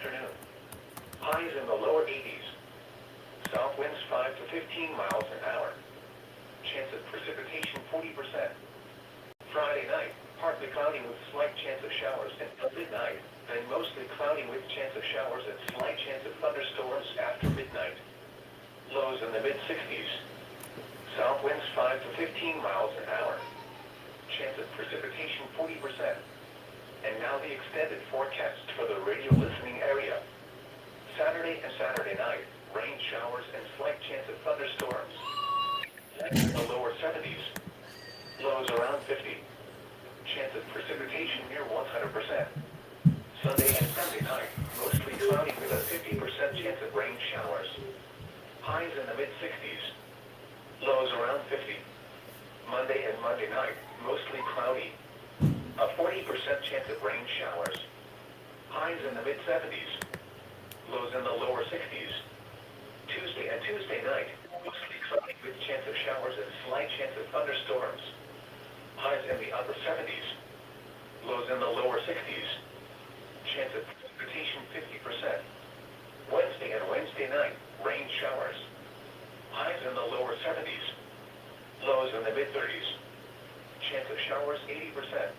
afternoon. Highs in the lower 80s. South winds 5 to 15 miles an hour. Chance of precipitation 40%. Friday night, partly cloudy with slight chance of showers until midnight, and mostly cloudy with chance of showers and slight chance of thunderstorms after midnight. Lows in the mid-60s. South winds 5 to 15 miles an hour. Chance of precipitation 40%. And now the extended forecast for the radio listening area. Saturday and Saturday night, rain showers and slight chance of thunderstorms. In the lower 70s. Lows around 50. Chance of precipitation near 100%. Sunday and Sunday night, mostly cloudy with a 50% chance of rain showers. Highs in the mid-60s. Lows around 50. Monday and Monday night, mostly cloudy. A 40% chance of rain showers. Highs in the mid-70s. Lows in the lower 60s. Tuesday and Tuesday night, mostly cloudy with chance of showers and slight chance of thunderstorms. Highs in the upper 70s. Lows in the lower 60s. Chance of precipitation 50%. Wednesday and Wednesday night, rain showers. Highs in the lower 70s. Lows in the mid-30s. Chance of showers 80%.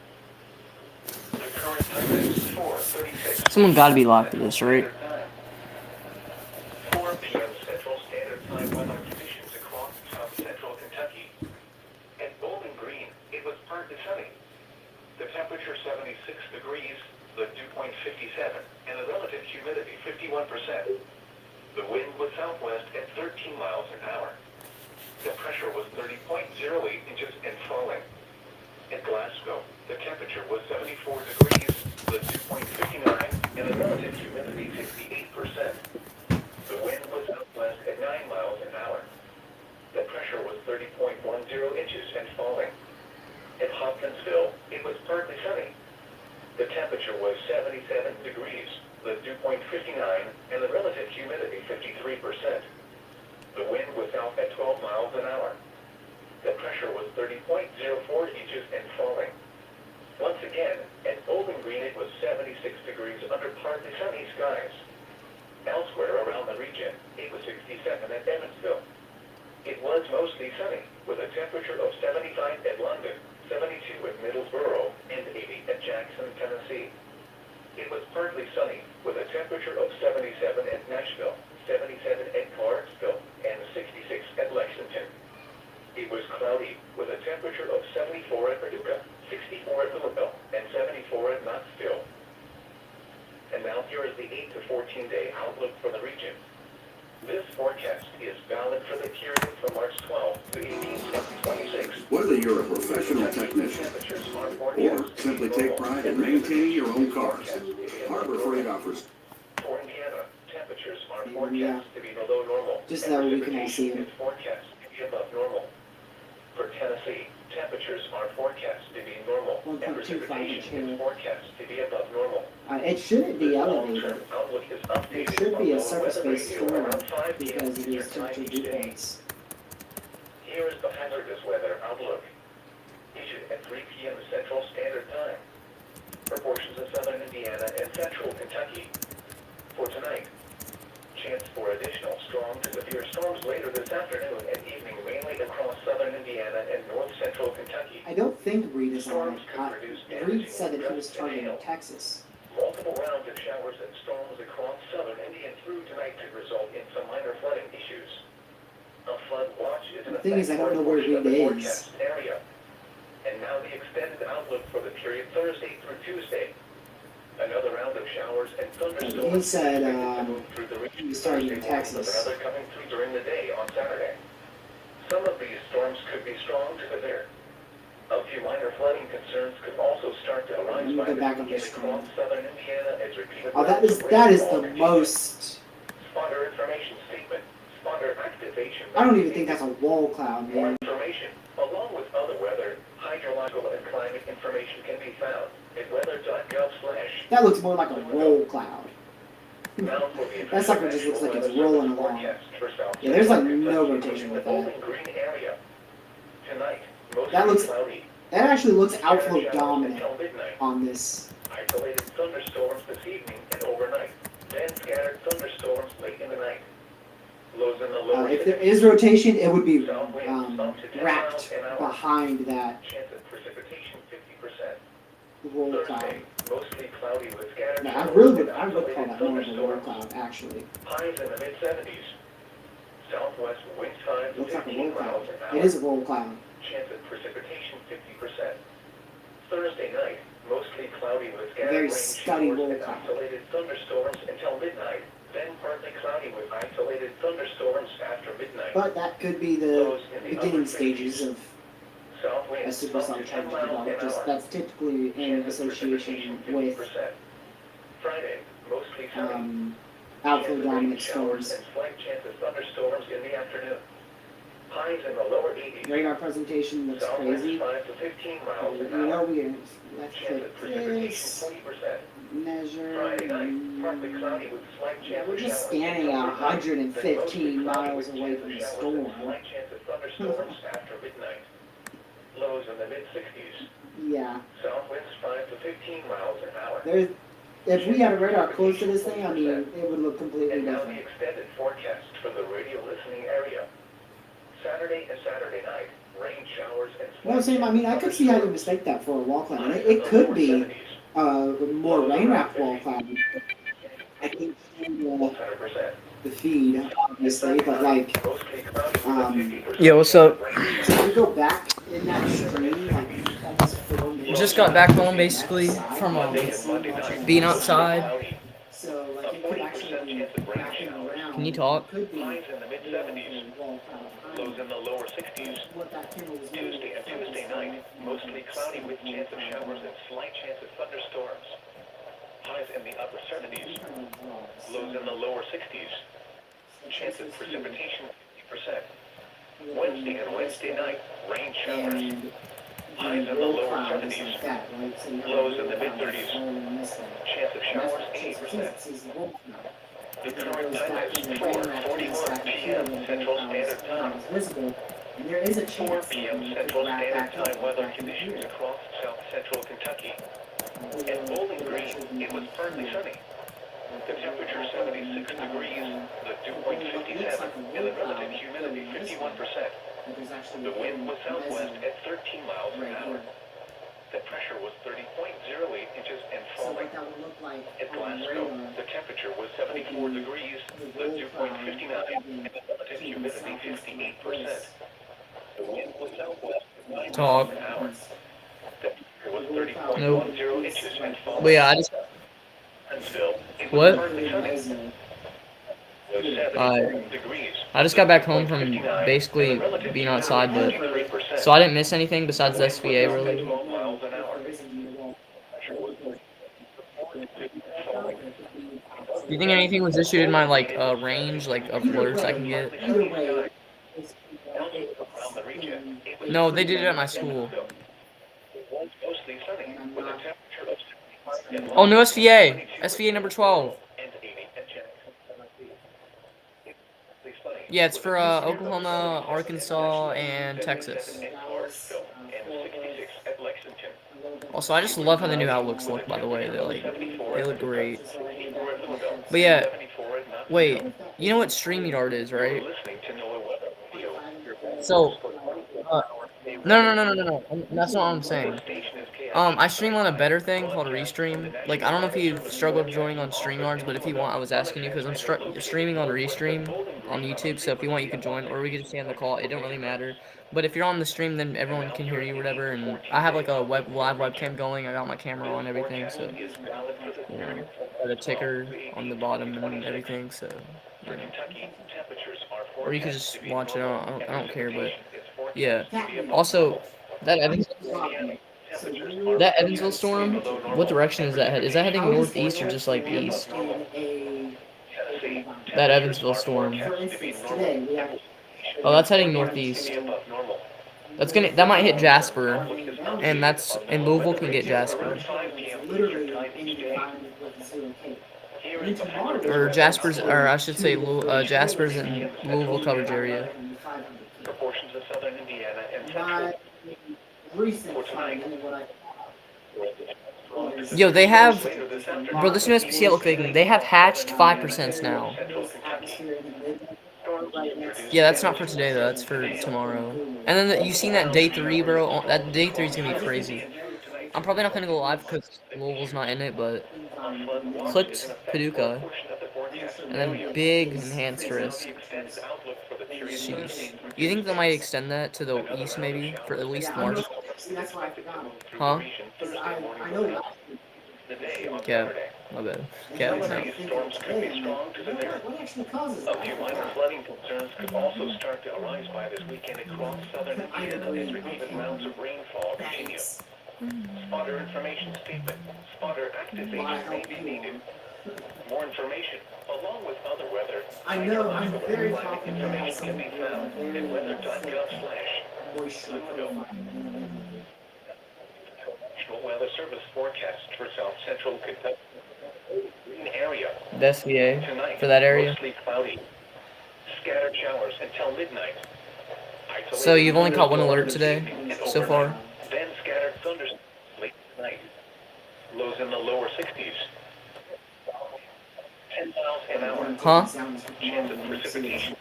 The current time is 4:36. Someone gotta be locked for this, right? 4 p.m. Central Standard Time weather conditions across South Central Kentucky. At Bowling Green, it was partly sunny. The temperature 76 degrees, the dew point 57, and the relative humidity 51%. The wind was southwest at 13 miles an hour. The pressure was 30.08 inches and falling. At Glasgow, the temperature was 74 degrees, the dew point 59, and the relative humidity 58%. The wind was southwest at 9 miles an hour. The pressure was 30.10 inches and falling. At Hopkinsville, it was partly sunny. The temperature was 77 degrees, the dew point 59, and the relative humidity 53%. The wind was south at 12 miles an hour. The pressure was 30.04 inches and falling. Once again, at Bowling Green it was 76 degrees under partly sunny skies. Elsewhere around the region, it was 67 at Evansville. It was mostly sunny, with a temperature of 75 at London, 72 at Middlesboro, and 80 at Jackson, Tennessee. It was partly sunny, with a temperature of 77 at Nashville, 77 at Clarksville, and 66 at Lexington. It was cloudy, with a temperature of 74 at Paducah, 64 at Louisville, and 74 at Knoxville. And now here is the 8 to 14 day outlook for the region. This forecast is valid for the period from March 12th to 18th, 2026. Whether you're a professional technician or simply take pride in maintaining your own cars, Harbor Freight offers. For Indiana, temperatures are forecast to be below normal. Just that we can all see Precipitation him. is forecast to be above normal. For Tennessee, temperatures are forecast to be normal, and 1.25 precipitation is forecast to be above normal. It shouldn't be This elevated. long-term outlook is updated It should be a on the surface-based weather radio storm around 5 p.m. because it is Eastern time temperature each dew day. points. Here is the hazardous weather outlook, issued at 3 p.m. Central Standard Time, for portions of southern Indiana and central Kentucky. For tonight, chance for additional strong to severe storms later this afternoon and evening, mainly across southern Indiana and north central Kentucky. I don't think Reed is on Storms it. could produce Reed damaging said that he was gusts and targeting hail. Texas. Multiple rounds of showers and storms across southern India through tonight could result in some minor flooding issues. A flood watch is in The thing is, I effect don't know for a where portion of Reed the is. forecast area. And now the extended outlook for the period Thursday through Tuesday. Another round of showers and thunderstorms. He said, expected to move through the region he was targeting Thursday morning, Texas. with another coming through during the day on Saturday. Some of these storms could be strong to severe. A few minor flooding concerns could also start to arise Let me by go the back on weekend this across southern Indiana as repeated Oh, that rounds is of the rainfall most. Sponder information statement. Sponder activation. I don't even think that's a wall cloud, More man. information, along with other weather, hydrological and climate information can be found at weather.gov/. That looks more like a roll cloud. Now for the That sucker just looks like it's rolling along. Yeah, there's like no rotation with the that. Bowling Green area. Tonight, mostly That looks- cloudy. That actually looks outflow Showers dominant until midnight. on this. Isolated thunderstorms this evening and overnight. Then if there is rotation, it would be South winds up to 10 wrapped miles an hour. behind that Chance of precipitation 50%. roll cloud. Thursday, mostly cloudy with scattered No, showers and I would call isolated that more of a roll thunderstorms. cloud, actually. Highs in the mid-70s. Southwest winds 5 to Looks like a 15 roll cloud. miles an hour. It is a roll cloud. Chance of precipitation 50%. Thursday night, mostly cloudy with scattered Very rain steady showers roll and cloud. isolated thunderstorms until midnight. Then partly cloudy with isolated thunderstorms after midnight. But that could be the beginning stages of South a winds up to supersonic 10 tropical miles an development. Just hour. that's typically in Chance of association precipitation with 50%. Friday, mostly sunny. outflow Chance of dominant rain showers storms. and slight chance of thunderstorms in the afternoon. Highs in the lower 80s. Radar presentation looks South winds crazy. 5 to 15 miles an You know, hour. let's Chance click of precipitation this, 40%. measure. Friday night, partly cloudy with slight chance Yeah, we're of just showers standing until at midnight. 115 Then mostly cloudy miles with away chance from of the showers storm. and slight chance of thunderstorms after midnight. Lows in the mid-60s. Yeah, South winds 5 to 15 miles an hour. there's. If we had a radar close to this thing, I mean, it would look completely And now the different. extended forecast for the radio listening area. Saturday and Saturday night, rain showers and No, Sam, I mean, I could see how you mistake that for a wall cloud. And it could be more rain wrapped wall cloud. I think the feed, obviously, but like, Yeah, what's up? so you go back in that stream, like, that's formed. Just got back home basically from being outside. So, like, it could actually be wrapping around. Can you talk? Could be Highs in the mid-70s. wall cloud behind Lows in the lower 60s. what that camera was doing. Tuesday and Tuesday night, mostly cloudy with chance of showers and slight chance of thunderstorms. Highs in the upper 70s. Lows in the lower 60s. Chance of precipitation 50%. Wednesday and Wednesday night, rain showers. And Highs in the lower 70s. Lows in the mid-30s. Chance of showers 80%. The current time is 4:41 p.m. Central Standard Time. And there is a 4 chance p.m. Central Standard Time weather conditions across south central Kentucky. At Bowling Green, it was partly sunny. The temperature 76 degrees, the dew point 57, and the relative humidity 51%. The wind was southwest at 13 miles an hour. The pressure was 30.08 inches and falling. At Glasgow, the temperature was 74 degrees, the dew point 59, and the relative humidity 58%. The wind was southwest at 9 Talk. miles an hour. The pressure was 30.10 Nope. inches and falling. But yeah, I just Huntsville, it was What? partly sunny. It was 73 degrees. I just got back home from basically being outside, but so I didn't miss anything besides the SVA really. 12 miles an hour. Do you think anything was issued in my like range like of alerts I can get? Either way, Around the region, it was No, they did it at my school. It was mostly sunny with a temperature of 65 and Oh, no SVA. SVA number 12. and 80 at Jackson. Yeah, it's for Oklahoma, Arkansas, and Texas. And Clarksville and 66 at Lexington. Also, I just love how the new outlooks look. By the way, they look great. 64 at Louisville. But yeah, 74 at Knoxville. wait. You know what StreamYard is, right? Listening to NOAA weather radio. So, no. That's not what I'm saying. I stream on a better thing called Restream. Like, I don't know if you struggle with joining on StreamYards, but if you want, I was asking you because I'm streaming on Restream on YouTube. So if you want, you can join, or we can just stay on the call. It don't really matter. But if you're on the stream, then everyone can hear you, or whatever. And I have like a live webcam going. I got my camera on, everything. So, you know, the ticker on the bottom and everything. So, you know. Or you could just watch it. I don't care, but yeah. Also, that Evansville storm. What direction is that head? Is that heading northeast or just like east? That Evansville storm. Oh, that's heading northeast. That might hit Jasper, and Louisville can get Jasper. Or Jasper's, or I should say, Jasper's in Louisville coverage area. Proportions of southern Indiana and central. Yo, they have, bro, this new SPC outlook thing, they have hatched 5% now. Yeah, that's not for today though. That's for tomorrow. And then you seen that day 3, bro? That day 3 is gonna be crazy. I'm probably not gonna go live because Louisville's not in it, but clipped Paducah, and then big enhanced risk. Sheesh. You think they might extend that to the east maybe for at least March? See, that's why I forgot. Huh? Because I know last Yeah. My bad. Yeah. No. Storms could be strong to the north. what actually causes A few minor flooding concerns could also start to arise by this weekend across southern Indiana as repeated rounds of rainfall continue. Spotter information statement. Spotter activation may be needed. More information, along with other weather, I know, I'm very climate confident information can be found at weather.gov/. moisture profile. National Weather Service forecast for south central Kentucky area. The SVA Tonight, for that area. mostly cloudy. Scattered showers until midnight. So you've only caught one alert today so far? Then scattered thunderstorms late night. Lows in the lower 60s. 10 miles an hour. Huh? Chance of precipitation.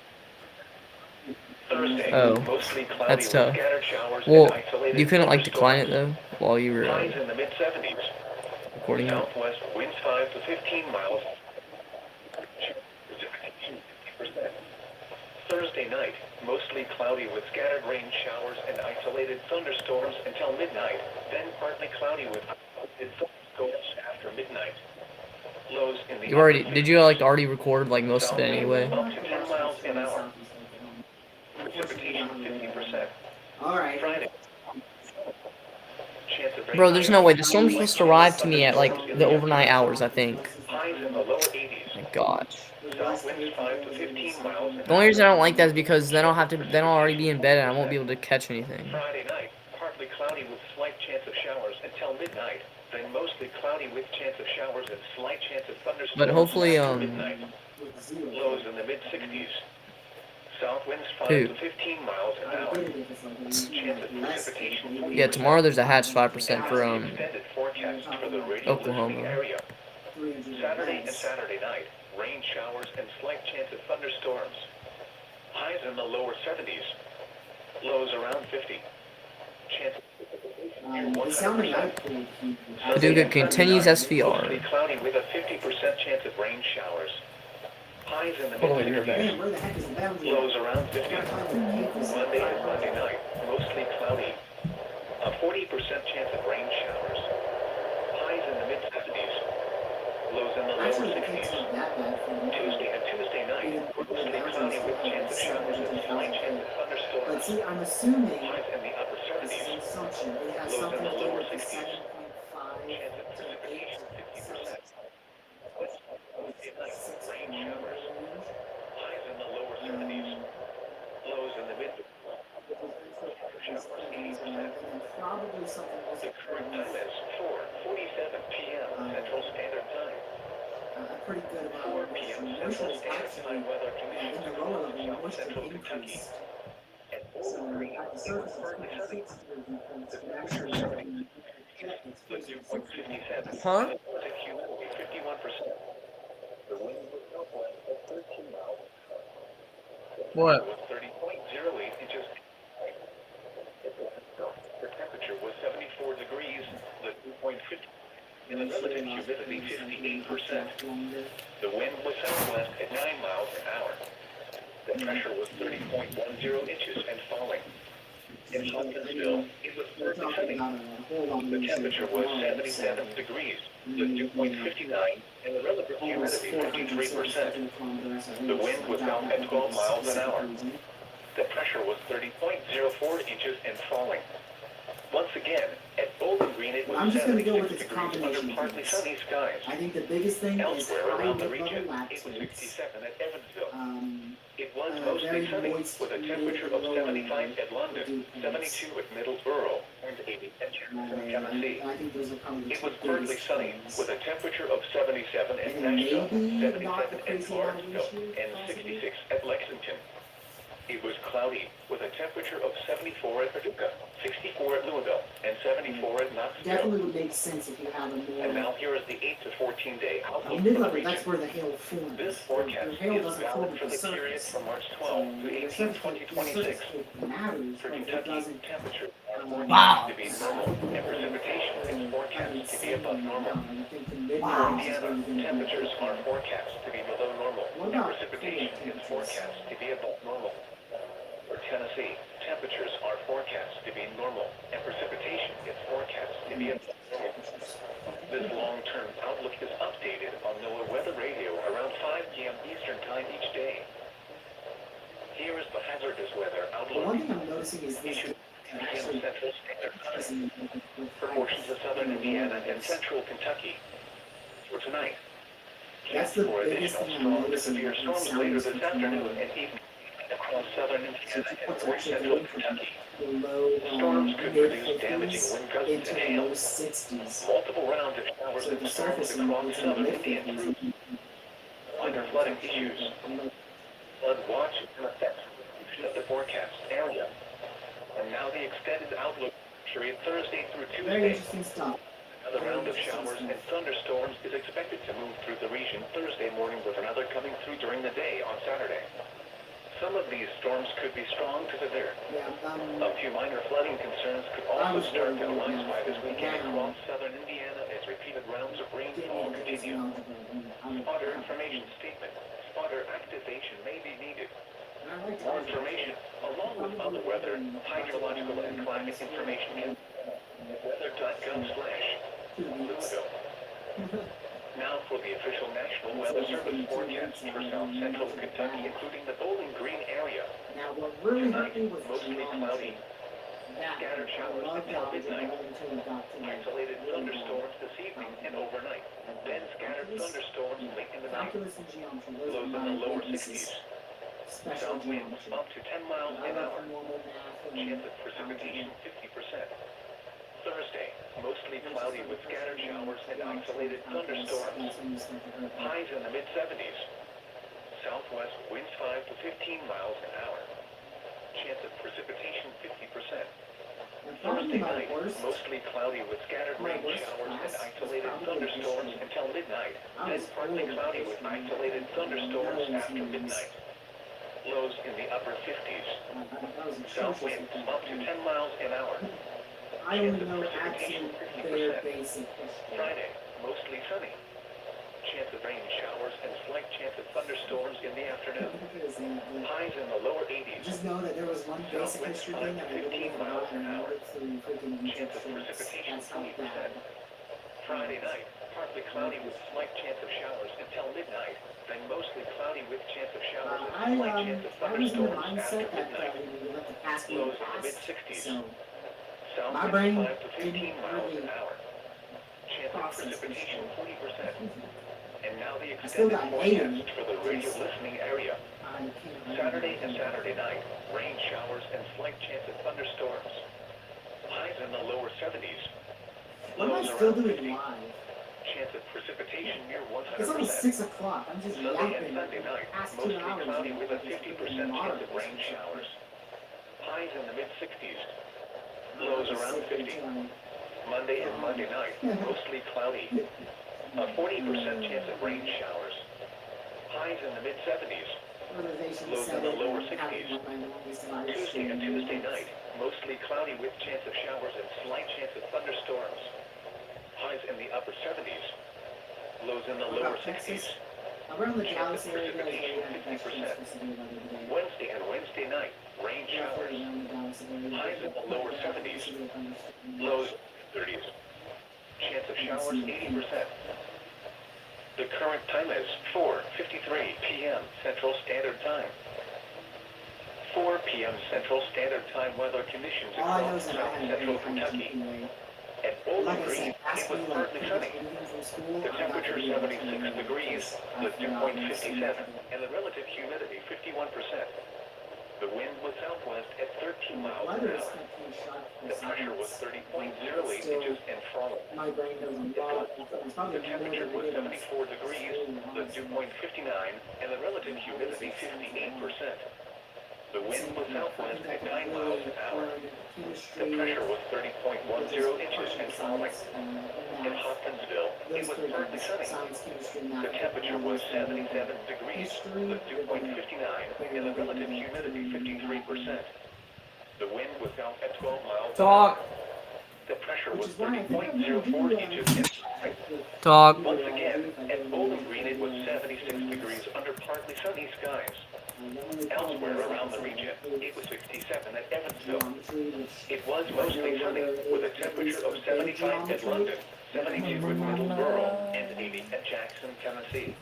Thursday, Oh, mostly cloudy that's with tough. scattered showers Well, and isolated you couldn't like decline it thunderstorms. though while you were Highs in the mid 70s. recording it. Southwest winds 5 to 15 miles. Thursday night, mostly cloudy with scattered rain showers and isolated thunderstorms until midnight, then partly cloudy with isolated thunderstorms after midnight. Lows in the You already did you like already record like most of it anyway? up to 10 miles an hour. Precipitation 50%. Alright. Friday. Chance of rain Bro, there's no way. The storm's supposed to arrive to me at like the overnight hours, I think. highs in the lower 80s. My gosh. South winds 5 to 15 miles an The only reason I hour. don't like that is because then I'll already be in bed and I won't be able to catch anything. Friday night, partly cloudy with slight chance of showers until midnight. Then mostly cloudy with chance of showers and slight chance of thunderstorms But hopefully, after midnight. Lows in the mid 60s. South winds 5 Dude. to 15 miles an hour. Chance of precipitation 40%. Yeah, tomorrow there's a hatch 5% for Extended forecast for the radio Oklahoma. listening area. Saturday and Saturday night, rain showers and slight chance of thunderstorms. Highs in the lower 70s. Lows around 50. Chance It sounded 100%. like Paducah continues Mostly SVR. cloudy with a 50% chance of rain showers. Highs in the Hold on, mid you're back. 60s. man, where the heck is the boundary? Lows around 50. Monday and Monday night, mostly cloudy. A 40% chance of rain showers. Highs in the mid 70s. Lows in the lower Actually, the 60s. picture's not that bad for me. Tuesday and Tuesday night, mostly cloudy with chance of showers and slight chance of But thunderstorms. see, I'm assuming Highs in the upper this is 70s. an assumption. It has Lows in something the to do lower with the 60s. 7.5 Chance of to 8 precipitation 50%. Wednesday night, rain showers. Highs in the lower 70s. Lows in the mid. Showers 80%. Probably something else. The current time is 4:47 p.m. Central Standard Time. I'm pretty good about 4 p.m. Central moisture Standard actually Time weather in conditions the lower across level, south moisture central Kentucky. increased. At So Bowling Green, at the it was surface, partly it's sunny. The temperature actually 70, the dew point 57, Huh? and the relative humidity 51%. The wind was southwest at 13 miles. What? It was 30.08 inches. The temperature was 74 degrees, the dew point 50, and the relative humidity 58%. The wind was southwest at 9 miles an hour. The pressure was 30.10 inches and falling. In Hopkinsville, it was partly sunny. The temperature was 77 degrees, the dew point 59, and the relative humidity 53%. The wind was south at 12 miles an hour. The pressure was 30.04 inches and falling. Once again, at Bowling Green it I'm was just gonna go 76 with its degrees combination under of partly things. sunny skies. I think the biggest thing is Elsewhere high around the mid-level region, it was latitudes. 67 at Evansville. It was Very mostly sunny, moist, with a temperature of 75 at London, 72 at Middleborough, and 80 at Jackson, Tennessee. I think those are probably the It two was partly biggest sunny, things. with a temperature of 77 at And Nashville, maybe not 77 the at crazy Lawrenceville, issue, and possibly. 66 at Lexington. It was cloudy, with a temperature of 74 at Paducah, 64 at Louisville, and 74 at Knoxville. Definitely would make sense if you have a And more. now here is the 8 to 14 day outlook for the Mid-level, region. that's where the hail forms. This The forecast hail is doesn't valid form for at the the period surface. from March So 12 to the 18, surface 2026. matters, For but it Kentucky, doesn't. temperatures are Wow. forecast to be normal, and precipitation is forecast to be above normal. I think the mid-level is For where Indiana, you're going to temperatures are forecast to be below normal, What and about precipitation cooler is temperatures? forecast to be above normal. For Tennessee, temperatures are forecast to be normal, and precipitation is forecast to be above normal. This long-term outlook is updated on NOAA Weather Radio around 5 p.m. Eastern Time each day. Here is the hazardous weather The outlook. one thing I'm noticing is this Issued can 2 p.m. actually Central Standard Time for for portions of southern Indiana and central Kentucky. For tonight, That's chance the for biggest additional thing I'm strong to noticing severe in storms sounds later for this afternoon tomorrow. and evening across southern Indiana and What's north actually central going from Kentucky. the low Storms could produce mid-50s damaging wind gusts into and the hail. low 60s. Multiple rounds of showers So and the storms surface across is in the southern India and through mid-50s. minor flooding issues. Flood watch and effects of the forecast area. And now the extended outlook period Thursday through Very Tuesday. interesting stuff. Another round of showers and thunderstorms is expected to move through the region Thursday morning with another coming through during the day on Saturday. Some of these storms could be strong to severe. Yeah, A few minor flooding concerns could also start to arise by this weekend across southern Indiana as repeated rounds of rainfall continue. Spotter information statement. Spotter activation may be needed. More information, along with other weather, hydrological and climate information at weather.gov/Louisville. Now for the official National Weather Service forecast for south central Kentucky, including the Bowling Green area. Now, what really hurt Tonight, me was mostly cloudy. that Scattered showers loved until algebra midnight. until we got to Isolated thunderstorms this evening and overnight. Then scattered thunderstorms late in the night. calculus and geometry. Those Lows are in my the lower weaknesses. 60s. Special South winds geometry. up to 10 miles I an love hour. normal math and Chance of precipitation 50%. Thursday, mostly cloudy with scattered showers and isolated thunderstorms. Highs in the mid-70s. Southwest winds 5 to 15 miles an hour. Chance of precipitation 50%. Thursday night, mostly cloudy with scattered rain showers and isolated thunderstorms until midnight. Then partly cloudy with isolated thunderstorms after midnight. Lows in the upper 50s. South winds up to 10 miles an hour. I only know absolute bare basic history. Friday, mostly sunny. Chance of rain showers and slight chance of thunderstorms in the afternoon. Highs in the lower 80s. Just know that there was one basic history thing that I didn't even know and I learned through freaking Chance of YouTube shorts. precipitation That's how 20%. bad. Friday night, partly cloudy with slight chance of showers until midnight. Then mostly cloudy with chance of showers and slight chance of I was in the thunderstorms after mindset that midnight. we let the past be Lows the in the past. mid-60s. So South my winds brain 5 to 15 didn't miles really an hour. Chance of process this precipitation shit. 40%. And now the I still extended got an A in forecast it. for the radio listening area. I can't Saturday and Saturday night, rain showers and slight chance of thunderstorms. Highs in the lower 70s. What am I Lows still around doing 50. live? Chance of precipitation near It's almost 100%. 6 o'clock. I'm just Sunday and yapping Sunday for the night, past 2 mostly hours. cloudy with a It's 50% freaking chance of rain moderate. showers. Highs in the mid-60s. Lows around 50. Monday and Monday night, mostly cloudy. A 40% chance of rain showers. Highs in the mid-70s. Lows in the lower 60s. Tuesday and Tuesday night, mostly cloudy with chance of showers and slight chance of thunderstorms. Highs in the upper 70s. Lows in the lower 60s. Around the Chance Dallas of area, there's precipitation very high 50%. today. Wednesday and Wednesday night, rain showers. Highs in the lower 70s. Lows 30s. Chance of showers 80%. The current time is 4:53 p.m. Central Standard Time. 4 p.m. Central Standard Time weather conditions All I know across is that I south had a central very high Kentucky. GPA. At Bowling Like I Green, said, ask it was me like partly sunny. anything from school. The I got temperature to 76 degrees, the dew point 57, and the relative humidity 51%. The wind was southwest at 13 miles an Weather is hour. kept me sharp for The pressure was 30.08 inches and falling. my brain doesn't bother. It's probably The temperature was 74 degrees, the dew point 59, and the relative humidity 58%. The wind was southwest at 9 miles an hour. The chemistry, pressure was 30.10 inches and falling. In Hopkinsville, it was partly sunny. science, chemistry, The math, temperature was technology, 77 degrees with dew point 59 and the relative humidity 53%. The wind was south at 12 miles an hour. Talk. The pressure was 30.04 inches and Talk. once again, at Bowling Green it was 76 degrees under partly sunny skies. Elsewhere around the region, it was 67 at Evansville. It was mostly sunny with a temperature of 75 at London, 72 at Middleborough, and 80 at Jackson, Tennessee.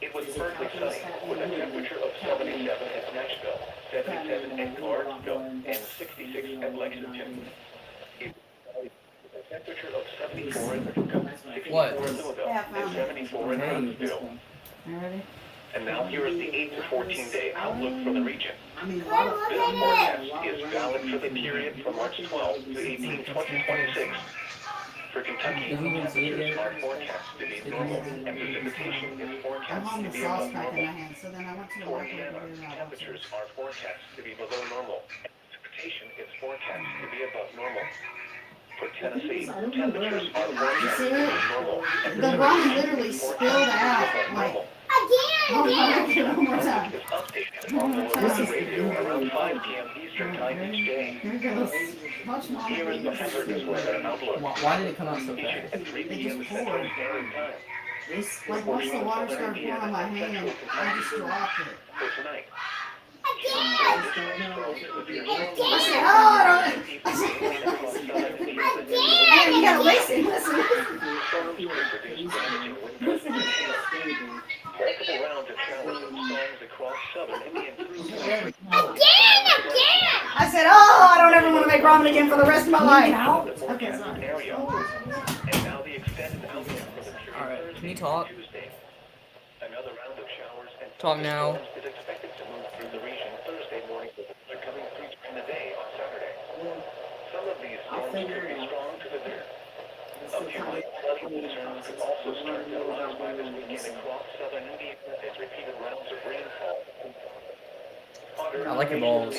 It was partly sunny with a temperature of 77 at Nashville, 77 at Clarksville, and 66 at Lexington. A temperature of 74 in Lincoln, 64 in Louisville, and 74 in Huntsville. And now here is the 8 to 14 day outlook for the region. This forecast is valid for the period from March 12 to 18, 2026. For Kentucky, temperatures are forecast to be normal, and precipitation is I'm forecast on to the be sauce above pack in normal. my hand, so then I went to the For microwave Indiana, to get it out. temperatures are forecast to be below normal, and precipitation is forecast to be above normal. For Tennessee, temperatures are forecast to be normal, and The line literally spilled out, like, oh my God, one more time. is updated on the local radio around 5 p.m. Eastern Time each day. Here goes. Watch mom. Here is the hazardous weather outlook. Why did it come out so Featured fast? at 3 They p.m. just Central poured. Standard Time. Like, once the water started pouring on my hand, I just dropped it. For tonight. I said, oh, I don't. Hey, you gotta listen, listen. Multiple rounds of showers and storms across southern Indian I said, oh, I don't ever want to make ramen again for the rest of my life. Okay, sorry. area. And now the extended outlook for the period Alright, Thursday can you talk? and Tuesday. Another round of showers and Talk now. thunderstorms is expected to move through the region Thursday morning. They're coming through during the day on Saturday. Some of these storms could be strong to the rear. A few light flooding concerns could also start to rise by this weekend across southern Indiana as repeated rounds of rainfall. I like your balls.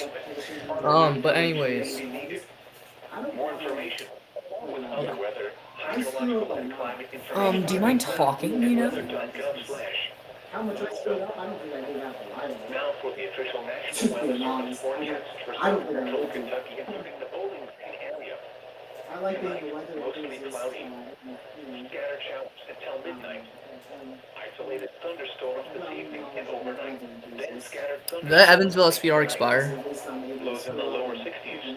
But anyways. More information with other weather, hydrological and climate information. Do you mind talking, you know? weather.gov/. How much I screwed up, I don't think I did that for life. Now for the official National Weather Service forecast for central Kentucky, including the Bowling Green area. I like being the weather. Mostly cloudy. Scattered showers until midnight. Isolated thunderstorms this evening and overnight. Then scattered Did that thunderstorms. Evansville SPR expire? Lows in the lower 60s.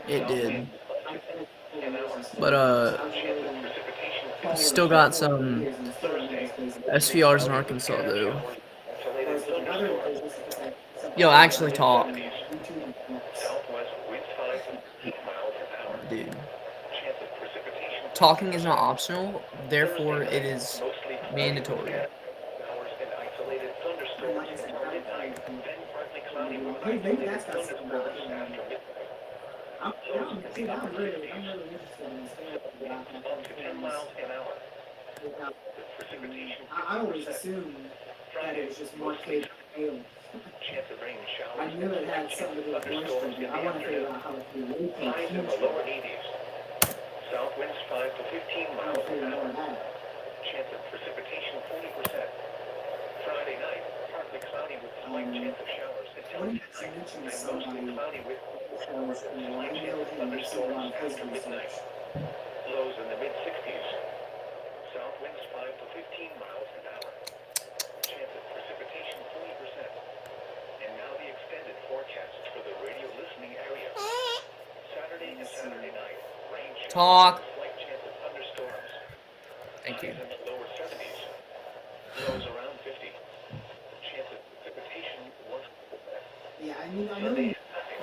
It did. An hour. But Chance of precipitation still got some Thursday. SPRs in Arkansas though. Isolated thunderstorms. Yo, actually talk. Southwest winds 5 to 8 miles an hour. Dude. Chance of precipitation. Talking is not optional, therefore it is Mostly mandatory. showers and isolated thunderstorms until midnight. Then partly cloudy with Hey, maybe isolated that's got something to do thunderstorms with it. after midnight. I'm really interested in this. Up to 10 miles an hour. The precipitation. I always assumed that it was just more cake hail. Chance of rain showers. I knew it had something to do with Thunderstorms moisture, in but I the want to figure afternoon. out how to do Highs in the lower 80s. South winds 5 to 15 miles an hour. Chance of precipitation 40%. Friday night, partly cloudy with slight chance of showers until midnight, and mostly cloudy with showers and slight chance of thunderstorms after midnight. Lows in the mid-60s. South winds 5 to 15 miles an hour. Chance of precipitation 40%. And now the extended forecast for the radio listening area. Saturday and Saturday night, rain showers. Talk. Slight chance of thunderstorms. Thank you. Highs in the lower 70s. Lows around 50. Chance of precipitation 1%. Yeah, I mean, I know Sunday,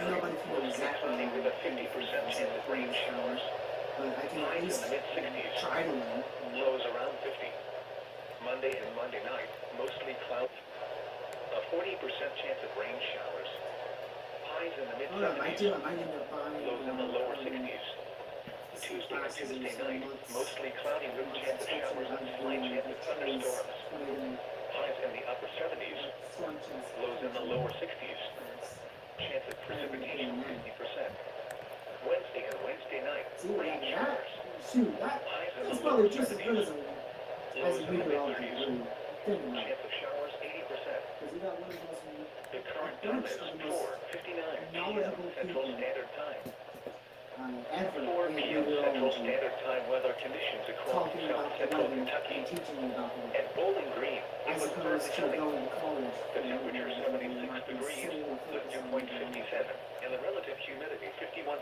nobody can know exactly cloudy with a 50% chance of rain showers. but I can at Highs in least the mid-60s. try to know. Lows around 50. Monday and Monday night, mostly cloudy. A 40% chance of rain showers. Highs in the Oh, no, I mid-70s. do. I might end up buying. Lows in the lower 60s. Tuesday and Tuesday night, mostly cloudy with chance of showers and slight chance of thunderstorms. Highs in the upper 70s. Lows in the lower 60s. Chance of precipitation 50%. Wednesday and Wednesday night, See, rain that, showers. shoot, that's probably just as good as Lows a in the nigger all mid-30s. day. Chance of showers 80%. Because you got one of those The current time is 4:59 p.m. Central Standard Time. ever 4 in p.m. Central meteorology Standard Time weather conditions across talking south about the central weather Kentucky. and teaching you about the At Bowling Green, it as was opposed partly to sunny. going to college. The temperature 76 degrees, the dew point 57, and the relative humidity 51%.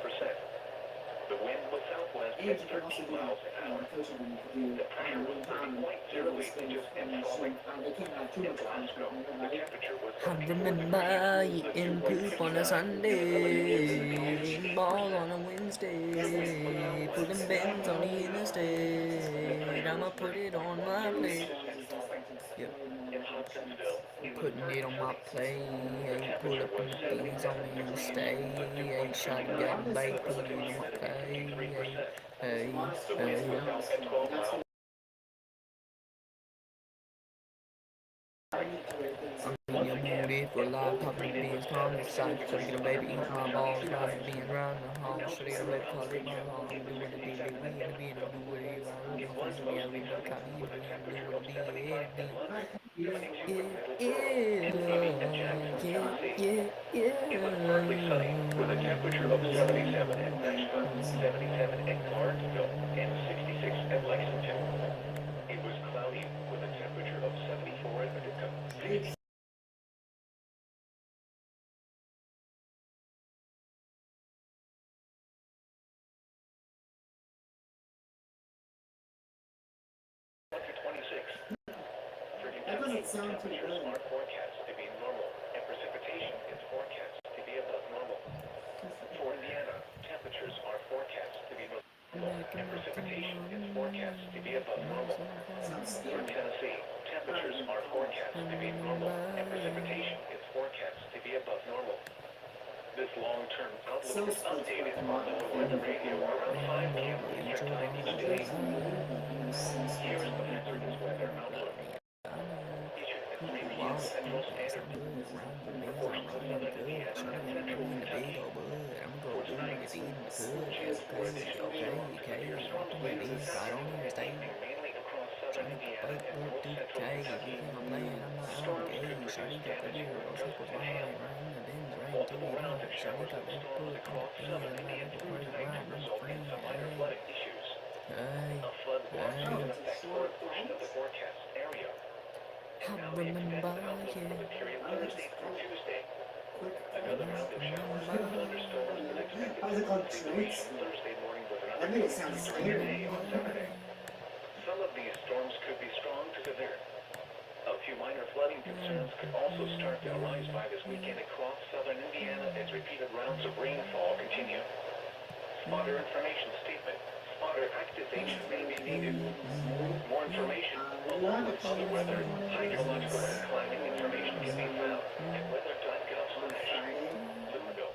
The wind was southwest And at you can also 13 do miles an hour. coaching when you can do The pressure was 30.08 inches and falling. they can't have too In much Glasgow, content, the right? temperature was I 74 remember degrees, the dew eating point poop on 59, a and the relative humidity Sunday, ball on a Wednesday, pulling bends on the interstate. I'ma put it on my plate. Yep. In Hopkinsville, it was Putting it on my plate, pull up in the beans on the interstate, shot and got a bait, put it on my plate, hey, hey. south at 12 miles. I'm in your booty for life, popping the beans, calling the side, trying to get a baby, eat my balls, riding the beans, riding the hall, should I get a baby, call it my hall, I'm doing the deal, we in the bean, I'm doing it, I'm doing it, I'm doing it, I'm doing it, yeah, It was partly sunny with a temperature of 77 at Nashville, 77 at Martinsville, and 66 at Lexington. It was cloudy with a temperature of 74 at Paducah, 60 to 26. For That Kentucky, doesn't sound too temperatures good. are forecast to be normal, and precipitation is forecast to be above normal. For Indiana, temperatures are forecast to be normal, and precipitation is forecast to be above normal. Sounds For scary. Tennessee, temperatures are forecast to be normal, and precipitation is forecast to be above normal. This long-term outlook is updated on the weather radio around 5 p.m. Eastern Time each day. Here is the hazardous weather outlook. Issued at 3 p.m. Central Standard Time. For southern Indiana and central Kentucky. For tonight, chances for additional storms could appear. Strong winds this afternoon and evening mainly across southern Indiana and most central Kentucky. Storms could produce damage or gust and hail. Multiple rounds of showers and storms across southern Indiana through tonight could result in some minor flooding issues. A flood watch is in effect for a portion of the forecast area. And now the extended outlook for the period Thursday through Tuesday. Another round of showers and thunderstorms is expected How's to it called cross the region trades? Thursday morning with I another think it 20 sounds during scary. the day on Saturday. Some of these storms could be strong to severe. A few minor flooding concerns could also start to arise by this weekend across southern Indiana as repeated rounds of rainfall continue. Spotter information statement. Spotter activation may be needed. More information, along with other weather, hydrological, and climate information can be found at weather.gov/Louisville.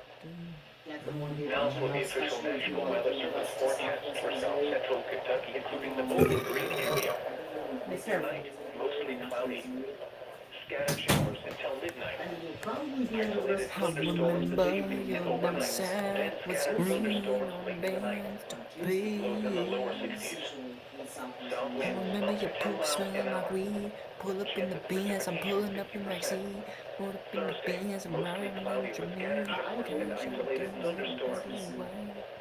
Now for the official National Weather Service forecast for south central Kentucky, including the Bowling Green area. Tonight, mostly cloudy. Scattered showers until midnight. Isolated I thunderstorms this remember evening and your overnight. Then backside was scattered green thunderstorms on late in the night. bands to Lows in the lower be. 60s. South I winds remember up to your 10 poop miles an smelling like hour. weed. Pull up in Chance the of Benz, I'm precipitation pulling up in 50%. backseat. Pull up in the Thursday, Benz, I'm mostly riding cloudy with your with mood. scattered showers and Okay, shut isolated down, thunderstorms. baby.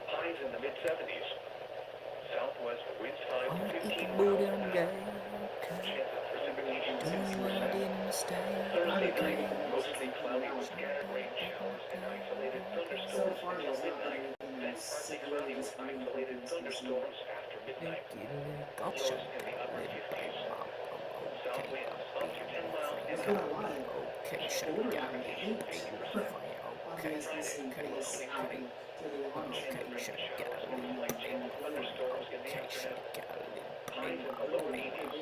Highs in the mid-70s. Southwest winds 5 I to wanna eat the 15 booty miles on an the hour. gay. Okay. Chance of precipitation Doing what I 60%. did in the state. Thursday night, Okay. mostly cloudy with Shut scattered down, rain back on showers the and play. isolated Okay. So thunderstorms far, until there's not midnight. anything Then partly cloudy with isolated thunderstorms after midnight. I'll shut Lows in the down, upper little 50s. baby mom. South Okay, winds I'm up to 10 being miles an There's hour. been a friend. lot of Okay, shut older down, Precipitation little baby 50%. friend. on Okay, the SBC Friday, okay, was mostly out okay. cloudy. to the honest Chance of Okay, rain shut it showers down, with little isolated baby friend. thunderstorms in the Okay, shut afternoon. it down, little Highs baby in the lower mom. 80s.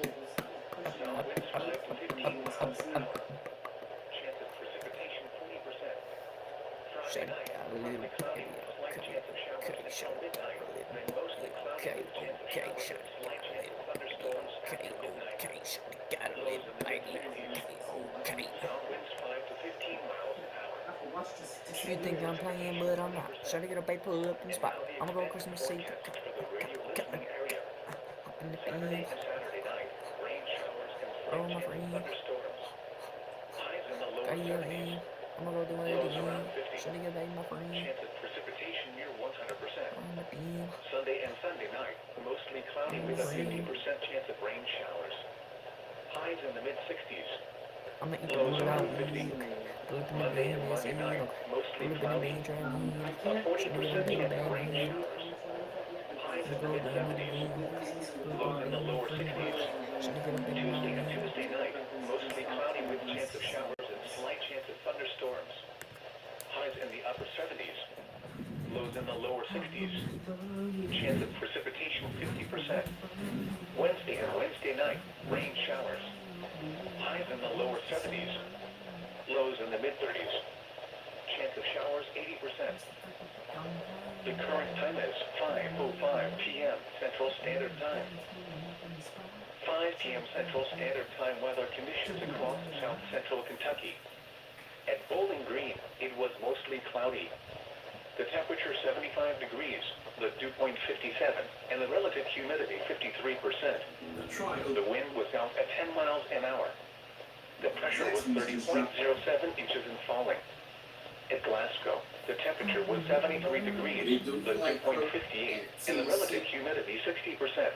South winds 5 to 15 miles an hour. Chance of precipitation 40%. Friday Shut it night, down, partly little cloudy baby. with a slight Okay, chance of showers okay, shut until it down, midnight. little Then mostly baby. cloudy Okay, with chance of okay, showers shut and it slight down, chance of little baby. thunderstorms Okay, after midnight. okay, shut it down, Lows little in the baby. mid-60s. Okay, okay. South winds 5 to 15 miles an hour. I have to watch this. You think I'm playing, but I'm not. Try to get a bait, pull up in the spot. I'ma go Christmas Eve. Hop in the beam. Roll my friend. Gotta yell in. I'ma go do it again. Try to get a bait, my friend. Chance of precipitation near 100%. On the beam. Sunday and Sunday night, mostly cloudy with a 50% chance of rain showers. Highs in the mid-60s. I'm gonna eat the Lows bullet out around 50. week. Pull up in the Monday bed, and that's Monday it. night, Okay. mostly Pull up in the cloudy. bed, try me. A Try to get a 40% bait, chance of bad rain man. showers. Highs I'm in the gonna go down with the mid-70s. boo. Pull up in Lows the in the bed, my lower friend. 60s. Try to get a bait, my Tuesday and man. Tuesday night, mostly cloudy with chance of showers and slight chance of thunderstorms. Highs in the upper 70s. Lows in the lower 60s. Chance of precipitation 50%. Wednesday and Wednesday night, rain showers. Highs in the lower 70s. Lows in the mid-30s. Chance of showers 80%. The current time is 5:05 p.m. Central Standard Time. 5 p.m. Central Standard Time weather conditions across south central Kentucky. At Bowling Green, it was mostly cloudy. The temperature 75 degrees, the dew point 57, and the relative humidity 53%. The wind was out at 10 miles an hour. The pressure was 30.07 inches and falling. At Glasgow, the temperature was 73 degrees, the dew point 58, and the relative humidity 60%.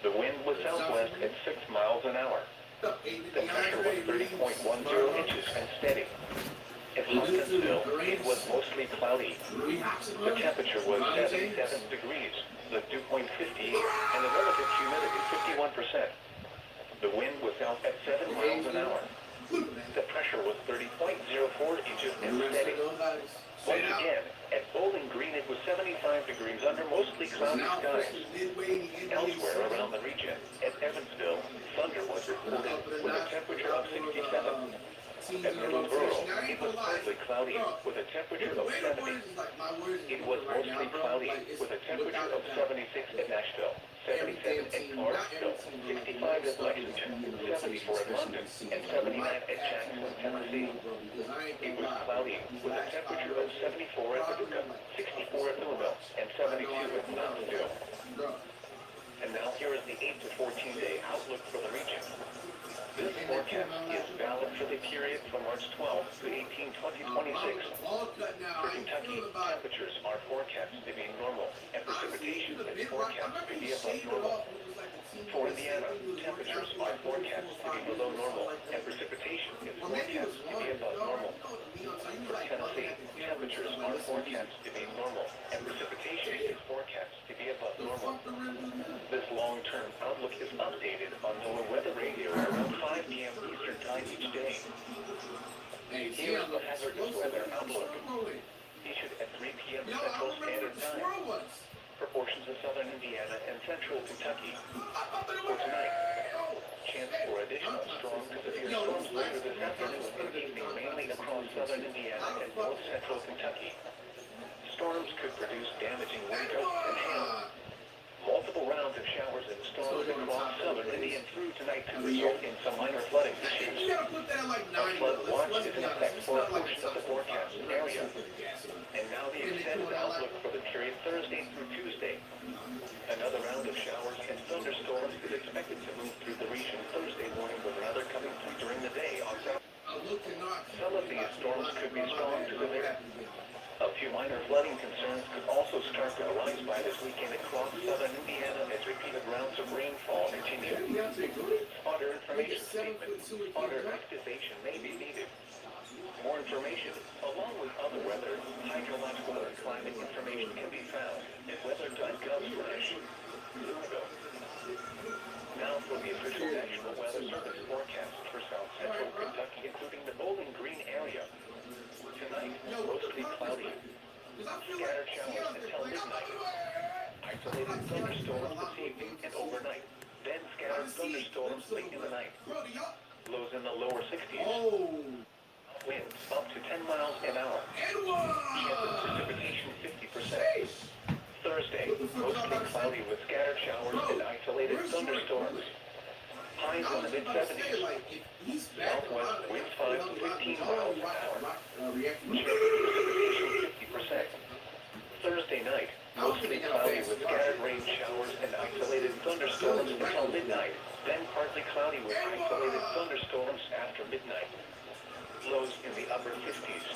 The wind was southwest at 6 miles an hour. The pressure was 30.10 inches and steady. At Hopkinsville, it was mostly cloudy. The temperature was 77 degrees, the dew point 58, and the relative humidity 51%. The wind was out at 7 miles an hour. The pressure was 30.04 inches and steady. Once again, at Bowling Green it was 75 degrees under mostly cloudy skies. Elsewhere around the region, at Evansville, thunder was reported with a temperature of 67. At Middleborough, it was partly cloudy with a temperature of 70. It was mostly cloudy with a temperature of 76 at Nashville, 77 at Clarksville, 65 at Lexington, 74 at London, and 79 at Jackson, Tennessee. It was cloudy with a temperature of 74 at Paducah, 64 at Louisville, and 72 at Knoxville. And now here is the 8 to 14 day outlook for the region. This forecast is valid for the period from March 12th to 18, 2026. For Kentucky, temperatures are forecast to be normal, and precipitation is forecast to be above normal. For Indiana, temperatures are forecast to be below normal, and precipitation is forecast to be above normal. For Tennessee, temperatures are forecast to be normal, and precipitation is forecast to be above normal. This long-term outlook is updated on NOAA Weather Radio around 5 p.m. Eastern Time each day. Here's the hazardous weather outlook, issued at 3 p.m. Central Standard Time for portions of southern Indiana and central Kentucky. For tonight, chance for additional strong to severe storms later this afternoon and evening, mainly across southern Indiana and north central Kentucky. Storms could produce damaging wind gusts and hail. Multiple rounds of showers and storms across southern India through tonight could result in some minor flooding issues. A flood watch is in effect for a portion of the forecast area. And now the extended outlook for the period Thursday through Tuesday. Another round of showers and thunderstorms is expected to move through the region Thursday morning, with another coming through during the day on Saturday. Some of these storms could be strong to severe. A few minor flooding concerns could also start to arise by this weekend across southern Indiana as repeated rounds of rainfall continue. Spotter information statement. Spotter activation may be needed. More information, along with other weather, hydrological, and climate information can be found at weather.gov/Louisville. Now for the official National Weather Service forecast for south central Kentucky, including the Bowling Green area. Tonight, mostly cloudy. Scattered showers until midnight. Isolated thunderstorms this evening and overnight. Then scattered thunderstorms late in the night. Lows in the lower 60s. Winds up to 10 miles an hour. Chance of precipitation 50%. Thursday, mostly cloudy with scattered showers and isolated thunderstorms. Highs in the mid-70s. Southwest winds 5 to 15 miles an hour. Chance of precipitation cloudy with isolated thunderstorms after midnight. Lows in the upper 50s.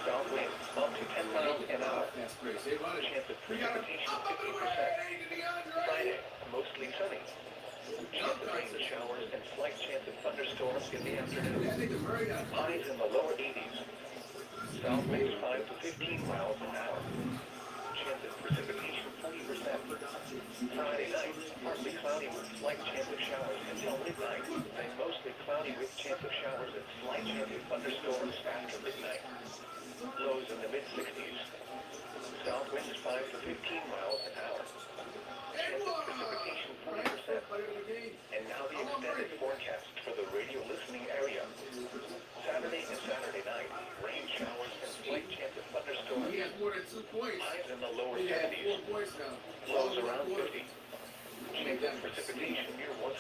South winds up to 10 miles an hour. Chance of precipitation 50%. Friday, mostly sunny. Chance of rain showers and slight chance of thunderstorms in the afternoon. Highs in the lower 80s. South winds 5 to 15 miles an hour. Chance of precipitation 40%. Friday night, partly cloudy with slight chance of showers until midnight, and mostly cloudy with chance of showers and slight chance of thunderstorms after midnight. Lows in the mid-60s. South winds 5 to 15 miles an hour. Chance of precipitation 40%. And now the extended forecast for the radio listening area. Saturday and Saturday night, rain showers and slight chance of thunderstorms. Highs in the lower 70s. Lows around 50. Chance of precipitation near 100%.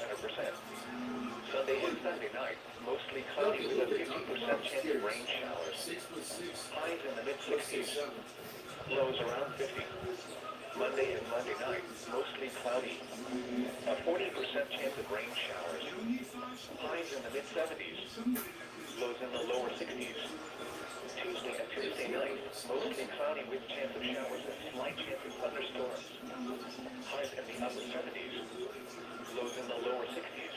Sunday and Sunday night, mostly cloudy with a 50% chance of rain showers. Highs in the mid-60s. Lows around 50. Monday and Monday night, mostly cloudy. A 40% chance of rain showers. Highs in the mid-70s. Lows in the lower 60s. Tuesday and Tuesday night, mostly cloudy with chance of showers and slight chance of thunderstorms. Highs in the upper 70s. Lows in the lower 60s.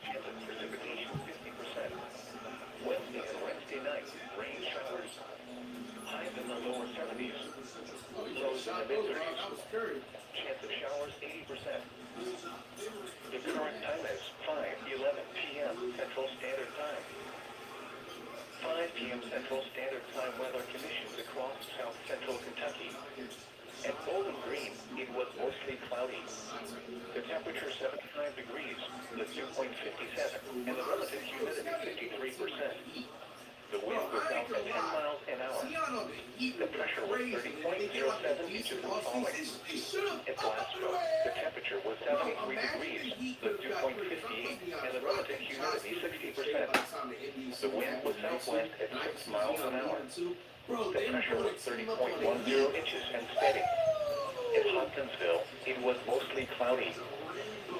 Chance of precipitation 50%. Wednesday and Wednesday night, rain showers. Highs in the lower 70s. Lows in the mid-30s. Chance of showers 80%. The current time is 5:11 p.m. Central Standard Time. 5 p.m. Central Standard Time weather conditions across south central Kentucky. At Bowling Green, it was mostly cloudy. The temperature 75 degrees, the dew point 57, and the relative humidity 53%. The wind was out at 10 miles an hour. The pressure was 30.07 inches of falling. At Glasgow, the temperature was 73 degrees, the dew point 58, and the relative humidity 60%. The wind was southwest at 6 miles an hour. The pressure was 30.10 inches and steady. In Hopkinsville, it was mostly cloudy.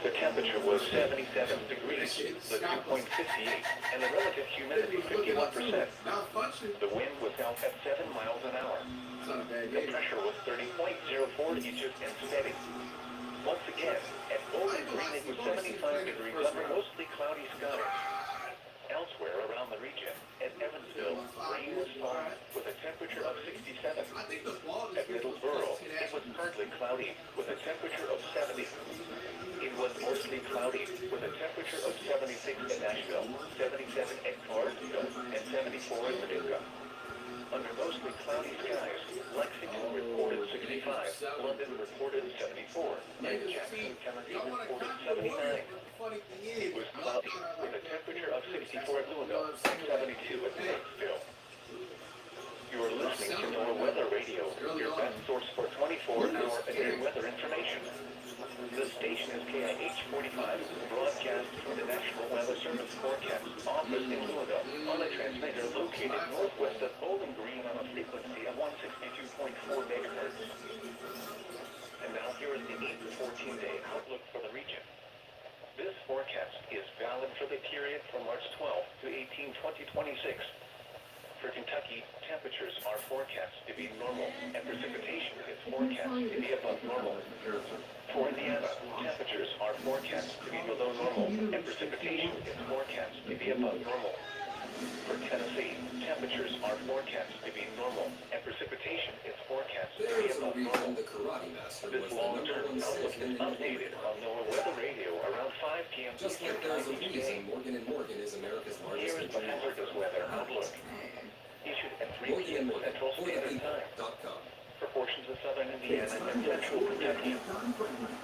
The temperature was 77 degrees, the dew point 58, and the relative humidity 51%. The wind was out at 7 miles an hour. The pressure was 30.04 inches and steady. Once again, at Bowling Green it was 75 degrees under mostly cloudy skies. Elsewhere around the region, at Evansville, rain was falling with a temperature of 67. At Middleborough, it was partly cloudy with a temperature of 70. It was mostly cloudy with a temperature of 76 in Nashville, 77 at Clarksville, and 74 in Paducah. Under mostly cloudy skies, Lexington reported 65, London reported 74, and Jackson, Tennessee reported 79. It was cloudy with a temperature of 64 at Louisville and 72 at Clarksville. You are listening to NOAA Weather Radio, your best source for 24-hour-a-day weather information. The station is KIH 45, broadcast from the National Weather Service Forecast Office in Louisville on a transmitter located northwest of Bowling Green on a frequency of 162.4 megahertz. And now here is the 8 to 14-day outlook for the region. This forecast is valid for the period from March 12 to 18, 2026. For Kentucky, temperatures are forecast to be normal, and precipitation is forecast to be above normal. For Indiana, temperatures are forecast to be below normal, and precipitation is forecast to be above normal. For Tennessee, temperatures are forecast to be normal, and precipitation is forecast to be above normal. This long-term outlook is updated on NOAA Weather Radio around 5 p.m. Eastern Time each day. Here is the hazardous weather outlook. Issued at 3 p.m. Central Standard Time for portions of southern Indiana and central Kentucky.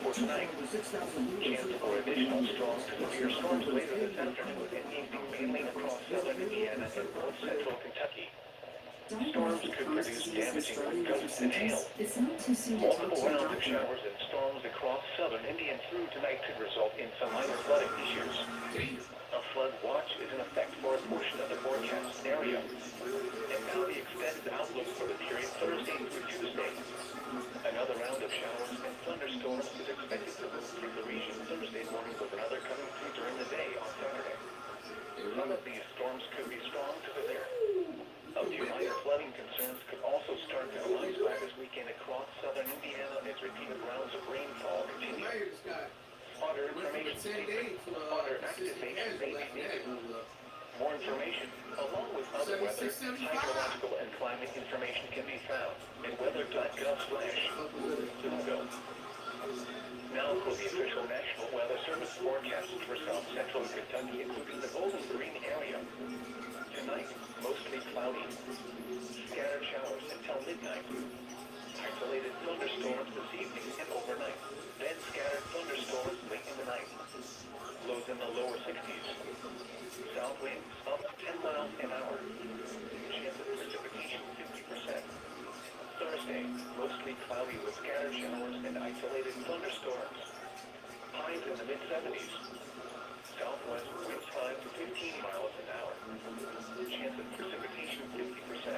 For tonight, chance for additional strong to severe storms later this afternoon and evening mainly across southern Indiana and north central Kentucky. Storms could produce damaging wind gusts and hail. Multiple rounds of showers and storms across southern India through tonight could result in some minor flooding issues. A flood watch is in effect for a portion of the forecast area. And now the extended outlook for the period Thursday through Tuesday. Another round of showers and thunderstorms is expected to move through the region Thursday morning with another coming through Some of these storms could be strong to severe. A few minor flooding concerns could also start to arise by this weekend across southern Indiana as repeated rounds of rainfall continue. Other information statement, other activation may be needed. More information, along with other weather, hydrological, and climate information can be found at weather.gov/Google. Now for the official National Weather Service forecast for south central Kentucky, including the Bowling Green area. Tonight, mostly cloudy. Scattered showers until midnight. Isolated thunderstorms this evening and overnight. Then scattered thunderstorms late in the night. Lows in the lower 60s. South winds up to 10 miles an hour. Chance of precipitation 50%. Thursday, mostly cloudy with scattered showers and isolated thunderstorms. Highs in the mid-70s. Southwest winds 5 to 15 miles an hour. Chance of precipitation 50%.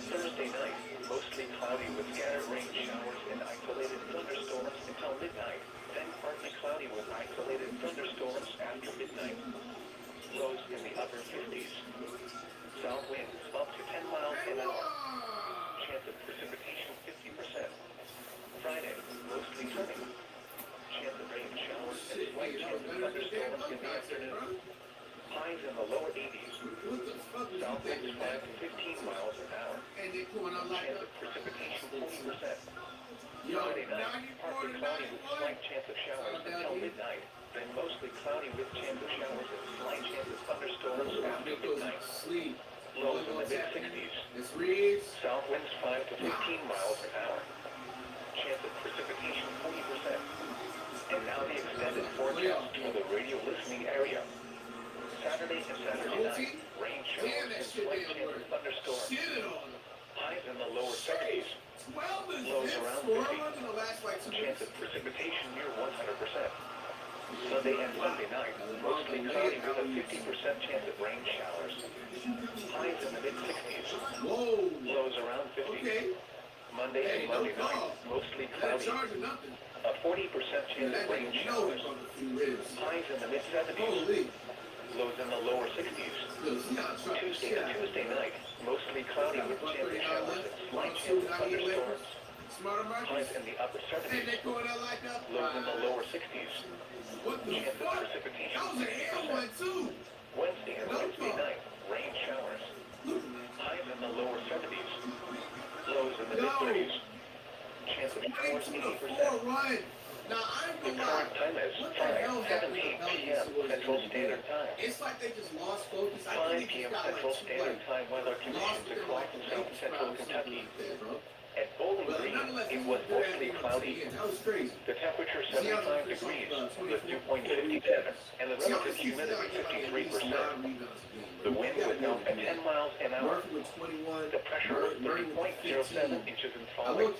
Thursday night, mostly cloudy with scattered rain showers and isolated thunderstorms until midnight. Then partly cloudy with isolated thunderstorms after midnight. Lows in the upper 50s. South winds up to 10 miles an hour. Chance of precipitation 50%. Friday, mostly sunny. Chance of rain showers and slight chance of thunderstorms in the afternoon. Highs in the lower 80s. South winds 5 to 15 miles an hour. Chance of precipitation 40%. Friday night, partly cloudy with slight chance of showers until midnight. Then mostly cloudy with chance of showers and slight chance of thunderstorms after midnight. Lows in the mid-60s. South winds 5 to 15 miles an hour. Chance of precipitation 40%. And now the extended forecast for the radio listening area. Saturday and Saturday night, rain showers and slight chance of thunderstorms. Highs in the lower 70s. Lows around 50. Chance of precipitation near 100%. Sunday and Monday night, mostly cloudy with a 50% chance of rain showers. Highs in the mid-60s. Lows around 50. Monday and Monday night, mostly cloudy. A 40% chance of rain showers. Highs in the mid-70s. Lows in the lower 60s. Tuesday to Tuesday night, mostly cloudy with chance of showers and slight chance of thunderstorms. Highs in the upper 70s. Lows in the lower 60s. Chance of precipitation 50%. Wednesday and Wednesday night, rain showers. Highs in the lower 70s. Lows in the mid-30s. Chance of showers 80%. The current time is 5:17 p.m. Central Standard Time. It's like they just lost focus. 5 p.m. Central Standard Time weather conditions across south central Kentucky. At Bowling Green, it was mostly cloudy. The temperature 75 degrees, the dew point 57, and the relative humidity 53%. The wind was known at 10 miles an hour. The pressure was 30.07 inches and falling. At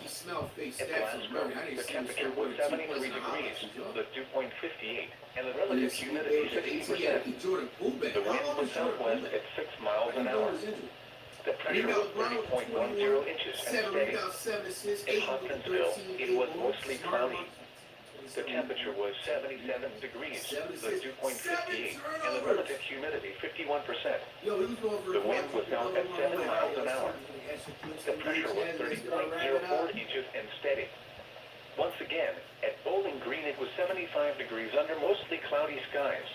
Glasgow, the temperature was 73 degrees, the dew point 58, and the relative humidity 60%. The wind was southwest at 6 miles an hour. The pressure was 30.10 inches and steady. In Hopkinsville, it was mostly cloudy. The temperature was 77 degrees, the dew point 58, and the relative humidity 51%. The wind was out at 7 miles an hour. The pressure was 30.04 inches and steady. Once again, at Bowling Green it was 75 degrees under mostly cloudy skies.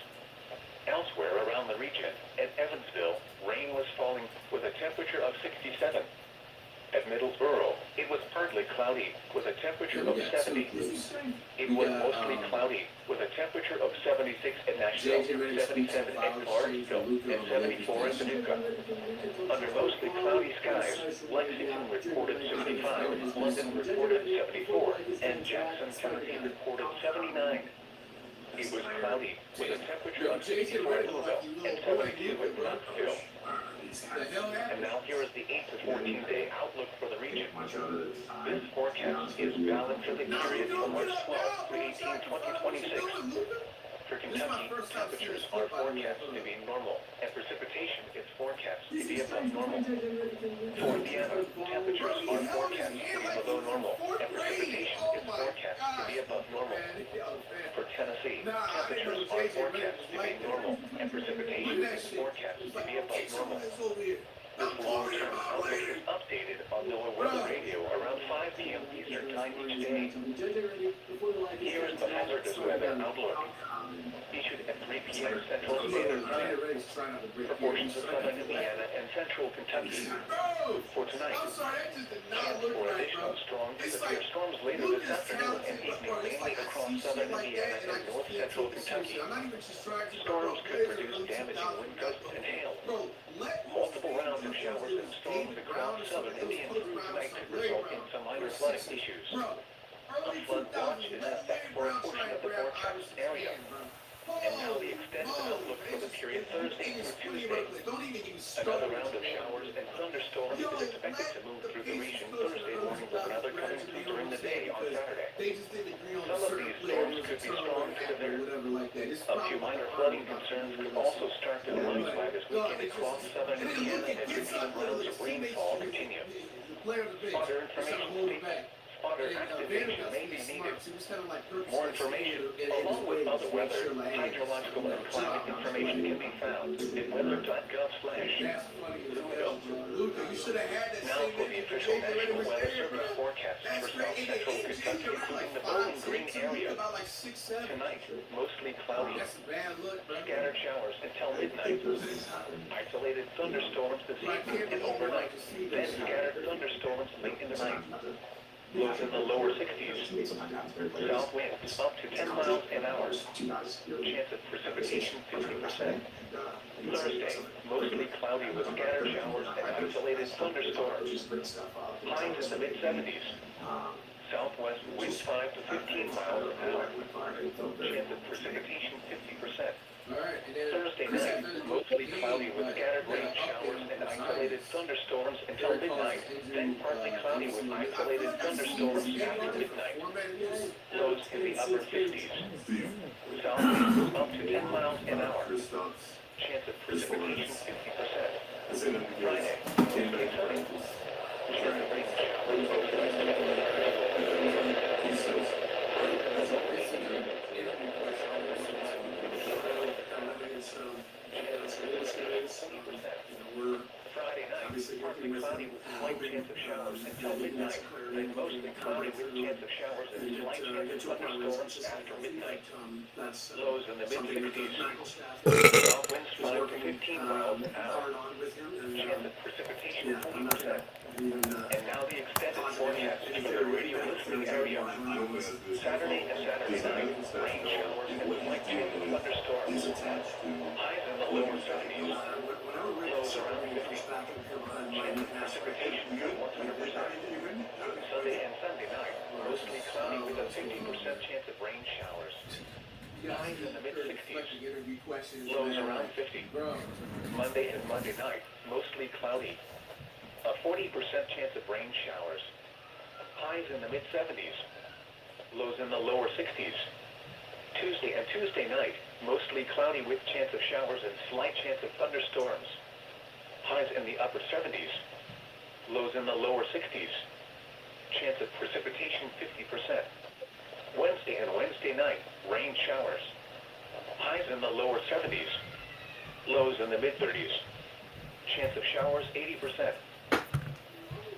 Elsewhere around the region, at Evansville, rain was falling with a temperature of 67. At Middlesboro, it was partly cloudy with a temperature of 70. It was mostly cloudy with a temperature of 76 at Nashville, 77 at Clarksville, and 74 at Paducah. Under mostly cloudy skies, Lexington reported 65, London reported 74, and Jackson, Tennessee reported 79. It was cloudy with a temperature of 64 at Louisville and 72 at Knoxville. And now here is the 8 to 14 day outlook for the region. This forecast is valid for the period from March 12 to 18, 2026. For Kentucky, temperatures are forecast to be normal, and precipitation is forecast to be above normal. For Indiana, temperatures are forecast to be below normal, and precipitation is forecast to be above normal. For Tennessee, temperatures are forecast to be normal, and precipitation is What's over here? This long-term outlook is updated on NOAA Weather Radio around 5 p.m. Eastern Time each day. Here is the hazardous weather outlook. Issued at 3 p.m. Central Standard Time for portions of southern Indiana and central Kentucky. For tonight, chance for additional storms, severe storms later this afternoon and evening, mainly across southern Indiana and north central Kentucky. Storms could produce damaging wind gusts and hail. Multiple rounds of showers and storms across southern Indiana through tonight could result in some minor flooding issues. A flood watch is in effect for a portion of the forecast area. And now the extended outlook for the period Thursday through Tuesday. Another round of showers and thunderstorms is expected to move through the region Thursday morning with another coming through during the day on Saturday. Some of these storms could be strong to severe. A few minor flooding concerns could also start to arise by this weekend across southern Indiana as repeated rounds of rainfall continue. Spotter information statement. Spotter activation may be needed. More information, along with other weather, hydrological, and climate information can be found at weather.gov/who knows. Now for the official National Weather Service forecast for south central Kentucky, including the Bowling Green area. Tonight, mostly cloudy. Scattered showers until midnight. Isolated thunderstorms this evening and overnight. Then scattered thunderstorms late in the night. Lows in the lower 60s. South winds up to 10 miles an hour. Chance of precipitation 50%. Thursday, mostly cloudy with scattered showers and isolated thunderstorms. Highs in the mid-70s. Southwest winds 5 to 15 miles an hour. Chance of precipitation 50%. Thursday night, mostly cloudy with scattered rain showers and isolated thunderstorms until midnight, then partly cloudy with isolated thunderstorms after midnight. Lows in the upper 50s. South winds up to 10 miles an hour. Chance of precipitation 50%. Friday, mostly sunny. Chance of rain Friday night, partly cloudy with slight chance of showers until midnight, then mostly cloudy with chance of showers and slight chance of thunderstorms after midnight. Lows in the mid-60s. South winds 5 to 15 miles an hour. Chance of precipitation 40%. And now the extended forecast for the radio listening area. Saturday and Saturday night, rain showers and slight chance of thunderstorms. Highs in the lower 70s. Lows around 50. Chance of precipitation 100%. Sunday and Sunday night, mostly cloudy with a 50% chance of rain showers. Highs in the mid-60s. Lows around 50. Monday and Monday night, mostly cloudy. A 40% chance of rain showers. Highs in the mid-70s. Lows in the lower 60s. Tuesday and Tuesday night, mostly cloudy with chance of showers and slight chance of thunderstorms. Highs in the upper 70s. Lows in the lower 60s. Chance of precipitation 50%. Wednesday and Wednesday night, rain showers. Highs in the lower 70s. Lows in the mid-30s. Chance of showers 80%.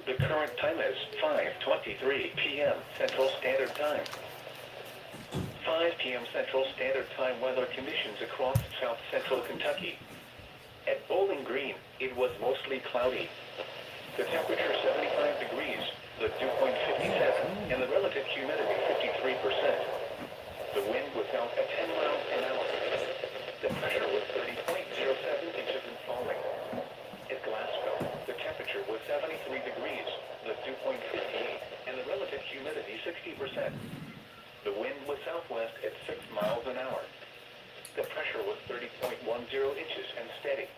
The current time is 5:23 p.m. Central Standard Time. 5 p.m. Central Standard Time weather conditions across south central Kentucky. At Bowling Green, it was mostly cloudy. The temperature 75 degrees, the dew point 57, and the relative humidity 53%. The wind was out at 10 miles an hour. The pressure was 30.07 inches and falling. At Glasgow, the temperature was 73 degrees, the dew point 58, and the relative humidity 60%. The wind was southwest at 6 miles an hour. The pressure was 30.10 inches and steady.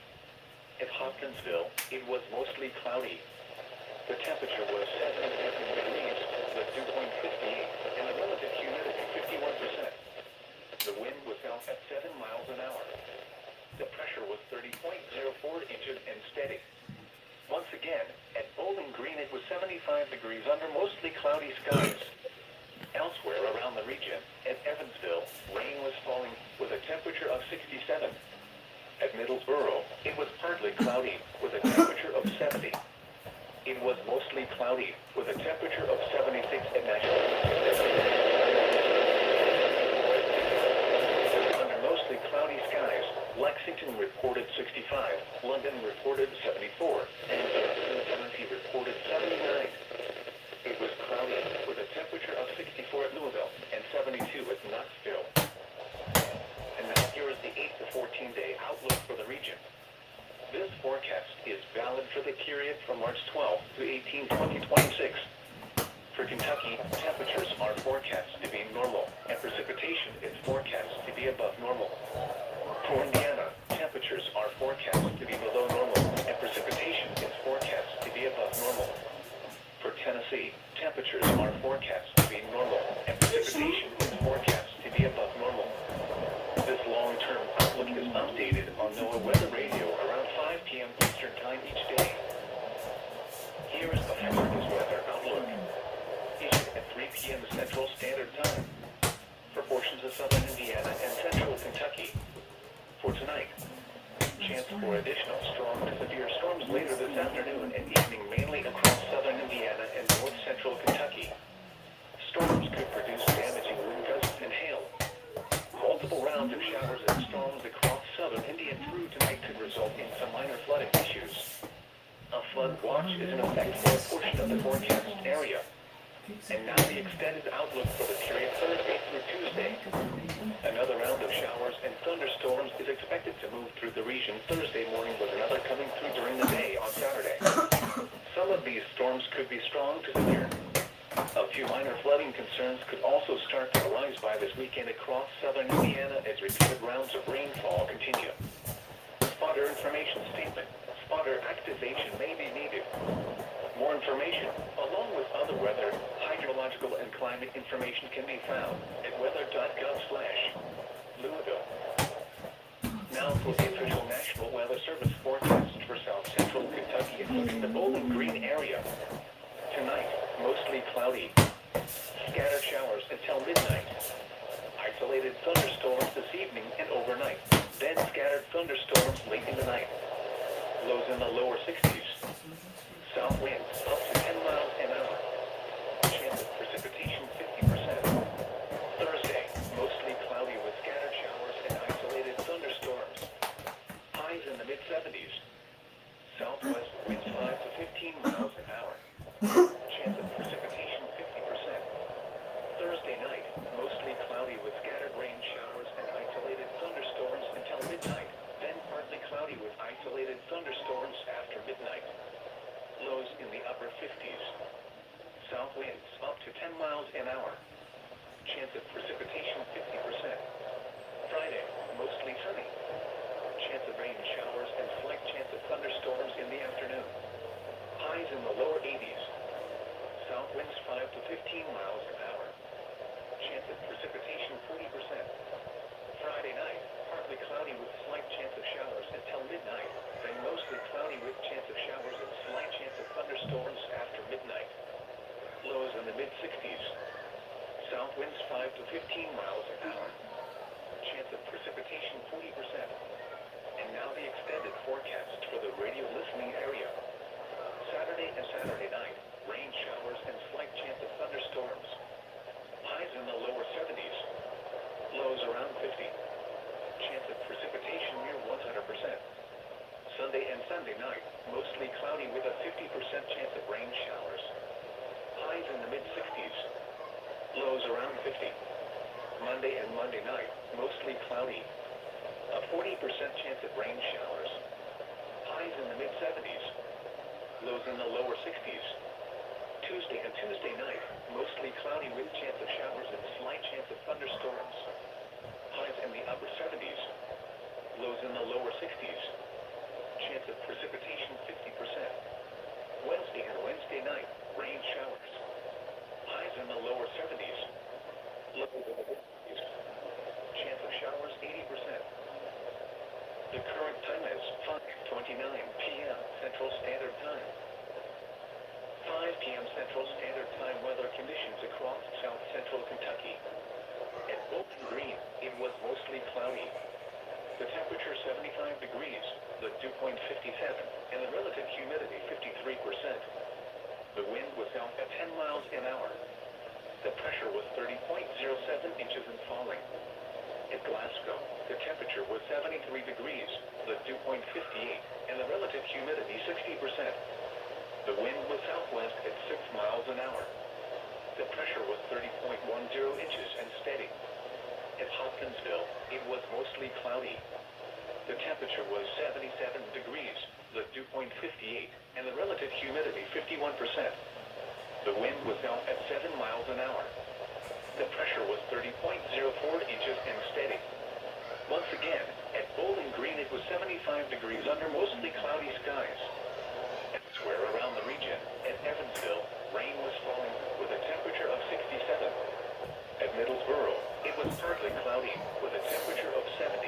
At Hopkinsville, it was mostly cloudy. The temperature was 77 degrees, the dew point 58, and the relative humidity 51%. The wind was out at 7 miles an hour. The pressure was 30.04 inches and steady. Once again, at Bowling Green, it was 75 degrees under mostly cloudy skies. Elsewhere around the region, at Evansville, rain was falling with a temperature of 67. At Middlesboro, it was partly partly cloudy with a temperature of 70. It was mostly cloudy with a temperature of 76 at Nashville. Under mostly cloudy skies, Lexington reported 65, London reported 74, and Tennessee reported 79. It was cloudy with a temperature of 64 at Louisville and 72 at Knoxville. And now here is the 8 to 14 day outlook for the region. This forecast is valid for the period from March 12 to 18, 2026. For Kentucky, temperatures are forecast to be normal, and precipitation is forecast to be above normal. For Indiana, temperatures are forecast to be below normal, and precipitation is forecast to be above normal. For Tennessee, temperatures are forecast to be normal, and precipitation is forecast to be above normal. This long-term outlook is updated on NOAA Weather Radio around 5 p.m. Eastern Time each day. Here is the Florida's weather outlook. Issued at 3 p.m. Central Standard Time for portions of southern Indiana and central Kentucky. For tonight, chance for additional strong to severe storms later this afternoon and evening, mainly across southern Indiana and north central Kentucky. Storms could produce damaging wind gusts and hail. Multiple rounds of showers and storms across southern India through tonight could result in some minor flooding issues. A flood watch is in effect for a portion of the forecast area. And now the extended outlook for the period Thursday through Tuesday. Another round of showers and thunderstorms is expected to move through the region Thursday morning, with another coming through during the day on Saturday. Some of these storms could be strong to severe. A few minor flooding concerns could also start to arise by this weekend across southern Indiana as repeated rounds of rainfall continue. Spotter information statement. Spotter activation may be needed. More information, along with other weather, hydrological, and climate information can be found at weather.gov/Louisville. Now for the official National Weather Service forecast for south central Kentucky, including the Bowling Green area. Tonight, mostly cloudy. Scattered showers until midnight. Isolated thunderstorms this evening and overnight. Then scattered thunderstorms late in the night. Lows in the lower 60s. South winds up to 10 miles an hour. Chance of precipitation 50%. Thursday, mostly cloudy with scattered showers and isolated thunderstorms. Highs in the mid-70s. Southwest winds 5 to 15 miles an hour. Chance of precipitation 50%. Thursday night, mostly cloudy with scattered rain showers and isolated thunderstorms until midnight. Then partly cloudy with isolated thunderstorms after midnight. Lows in the upper 50s. South winds up to 10 miles an hour. Chance of precipitation 50%. Friday, mostly sunny. Chance of rain showers and slight chance of thunderstorms in the afternoon. Highs in the lower 80s. South winds 5 to 15 miles an hour. Chance of precipitation 40%. Friday night, partly cloudy with slight chance of showers until midnight. Then mostly cloudy with chance of showers and slight chance of thunderstorms after midnight. Lows in the mid-60s. South winds 5 to 15 miles an hour. Chance of precipitation 40%. And now the extended forecast for the radio listening area. Saturday and Saturday night, rain showers and slight chance of thunderstorms. Highs in the lower 70s. Lows around 50. Chance of precipitation near 100%. Sunday and Sunday night, mostly cloudy with a 50% chance of rain showers. Highs in the mid-60s. Lows around 50. Monday and Monday night, mostly cloudy. A 40% chance of rain showers. Highs in the mid-70s. Lows in the lower 60s. Tuesday and Tuesday night, mostly cloudy with chance of showers and slight chance of thunderstorms. Highs in the upper 70s. Lows in the lower 60s. Chance of precipitation 50%. Wednesday and Wednesday night, rain showers. Highs in the lower 70s. Lows in the 50s. Chance of showers 80%. The current time is 5:29 p.m. Central Standard Time. 5 p.m. Central Standard Time weather conditions across south central Kentucky. At Bowling Green, it was mostly cloudy. The temperature 75 degrees, the dew point 57, and the relative humidity 53%. The wind was out at 10 miles an hour. The pressure was 30.07 inches and falling. At Glasgow, the temperature was 73 degrees, the dew point 58, and the relative humidity 60%. The wind was southwest at 6 miles an hour. The pressure was 30.10 inches and steady. At Hopkinsville, it was mostly cloudy. The temperature was 77 degrees, the dew point 58, and the relative humidity 51%. The wind was out at 7 miles an hour. The pressure was 30.04 inches and steady. Once again, at Bowling Green it was 75 degrees under mostly cloudy skies. Elsewhere around the region, at Evansville, rain was falling with a temperature of 67. At Middlesboro, it was partly cloudy with a temperature of 70.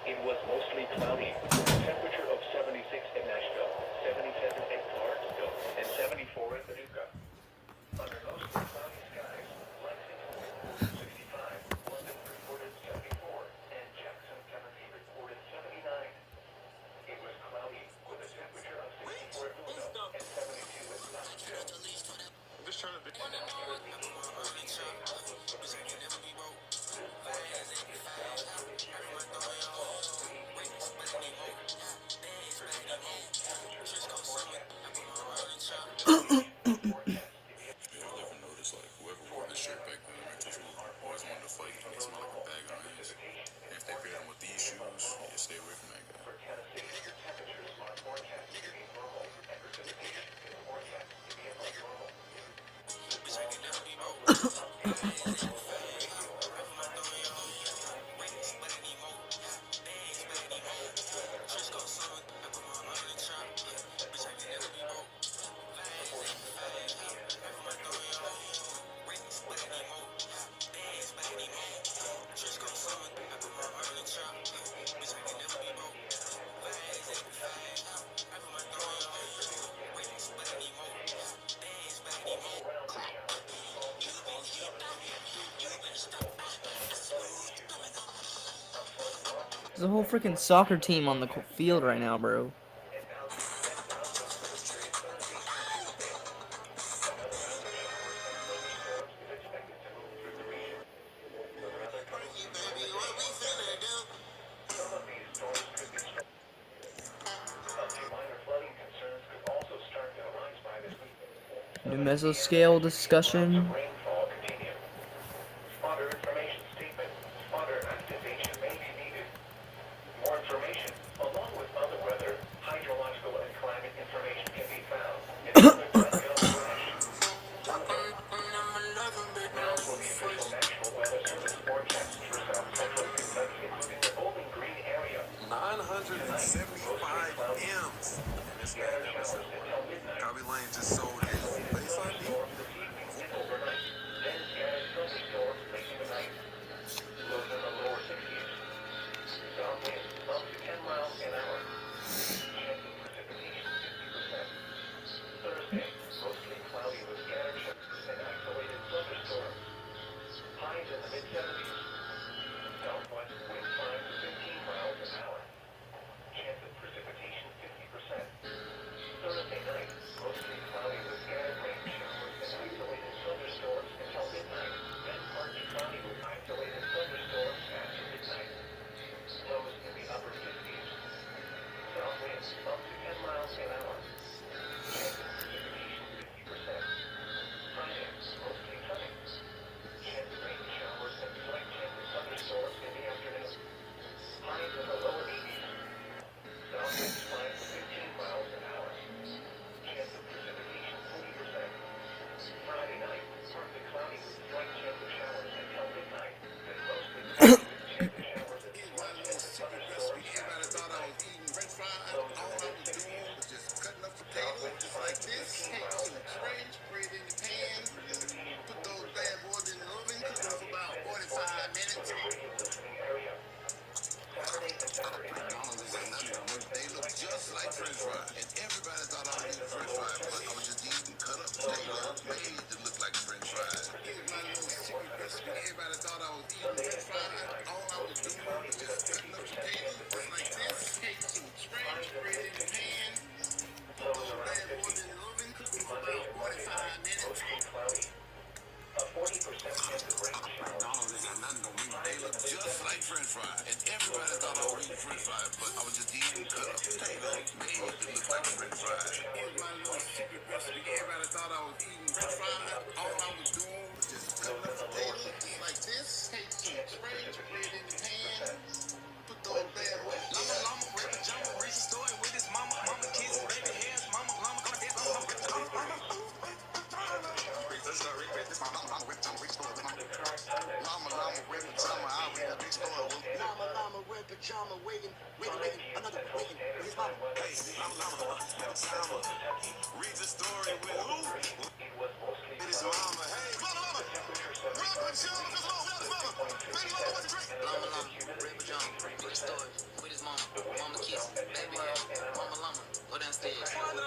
It was mostly cloudy with a temperature of 76 at Nashville, 77 at Clarksville, and 74 at Paducah. Under mostly cloudy skies, Lexington 65, London reported 74, and Jackson, Tennessee reported 79. It was cloudy with a temperature of 64 at Louisville and 72 at Knoxville. I'm just trying to be. Y'all ever notice, like, whoever wore this shirt back then in elementary school always wanted to fight and they smell like a bag on hands. And if they pair them with these shoes, you stay away from that guy. Temperatures are forecast to be normal and precipitation is forecast to be above normal. There's a whole freaking soccer team on the field right now, bro. New mesoscale discussion. Rainfall continues. Spotter information statement. Spotter activation may be needed. More information, along with other weather, hydrological and climate information can be found in weather.gov/. Now for the official National Weather Service forecast for South Central Kentucky, including the Bowling Green area. 975 M's. And this man never said a word. Cobby Lane just sold his baseline beat. Storms this evening and overnight. Then scattered thunderstorms late in the night. Lows in the lower 60s. South winds up to 10 miles an hour. Chance of precipitation 50%. Thursday, mostly cloudy with scattered showers and isolated thunderstorms. Highs in the mid-70s. Southwest wind 5 to 15 miles an hour. Chance of precipitation 50%. Thursday night, mostly cloudy with scattered rain showers and isolated thunderstorms until midnight. Then partly cloudy with isolated thunderstorms after midnight. Lows in the upper 50s. South winds up to 10 miles an hour. Chance of precipitation 50%. Friday, mostly sunny. Chance of rain showers and slight chance of thunderstorms in the afternoon. Highs in the lower 80s. South winds 5 to 15 miles an hour. Chance of precipitation 40%. Friday night, partly cloudy with slight chance of showers until midnight. Then mostly cloudy with chance of showers and slight chance of thunderstorms after midnight. Everybody thought I was eating French fries. Lows in All the I was doing mid-60s. was just cutting up Everybody thought I was eating fried. All I was doing was just cutting up potatoes like this. Take some spray, put it in the pan, put those bad boys. Llama, red pajama, reach the story with his mama, kids, baby hairs, mama, gonna dance, Llama, red pajama, I'll be the big story. Llama, red pajama, waiting, another waiting with his mama. Hey, llama, read the story with who? With his mama. Hey, llama, red pajama, just alone without his mama. Baby mama, what's the drink? Llama, red pajama, read the story with his mama, kiss, baby hair, llama, go downstairs. Llama,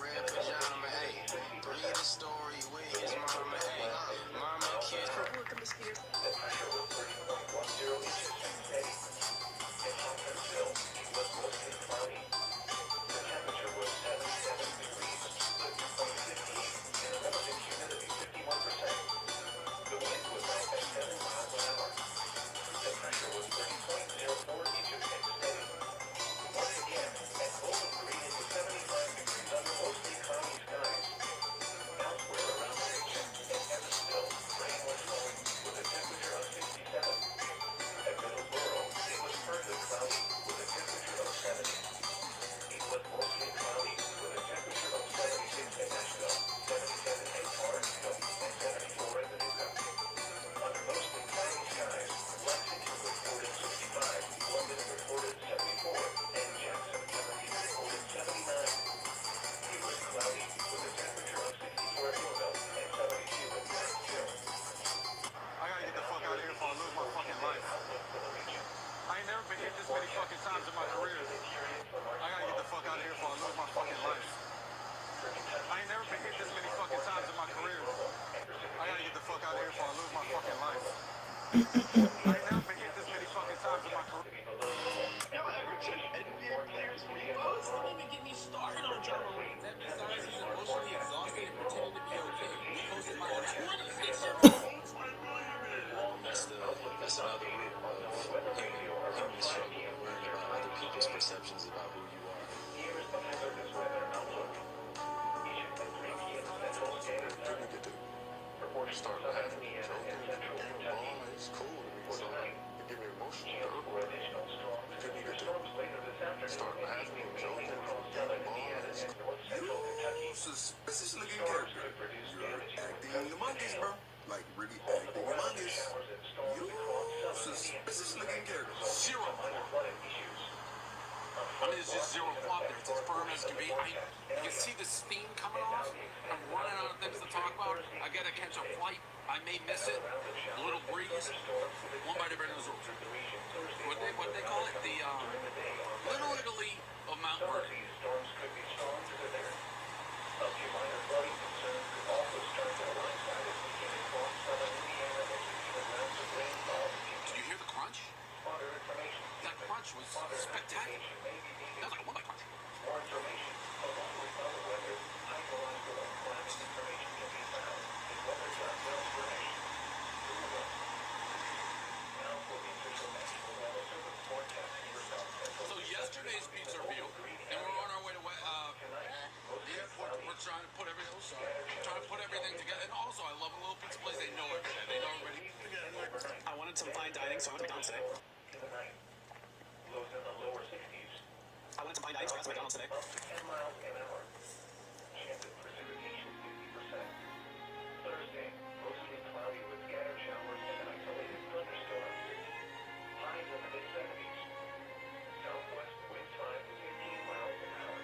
red pajama, hey, read the story with his mama, hey, mama, kiss. That's another root of human struggle, worrying about other people's perceptions about who you are. Start laughing, joking, it's cool to me, so it get me emotional, you need to start laughing, joking, you suspicious looking character. You're acting humongous, bro. Like really acting humongous. You suspicious looking character. Zero. I mean, it's just zero flop there. It's as firm as can be. You can see the steam coming off. I'm running out of things to talk about. I gotta catch a flight. I may miss it. A little breeze. One by the Bernazos. What they call it? The Little Italy of Mount Vernon. Did you hear the crunch? That crunch was spectacular. That was like a one-by crunch. So yesterday's pizza review, and we're on our way to the airport. We're trying to put everything together. And also, I love a little pizza place. They know everything. They know everybody. I wanted some fine dining, so I went to McDonald's today. Lows in the lower 60s. I wanted some fine dining, so I went to McDonald's today. 10 miles an hour. Chance of precipitation 50%. Thursday, mostly cloudy with scattered showers and isolated thunderstorms. Highs in the mid-70s. Southwest wind 5 to 15 miles an hour.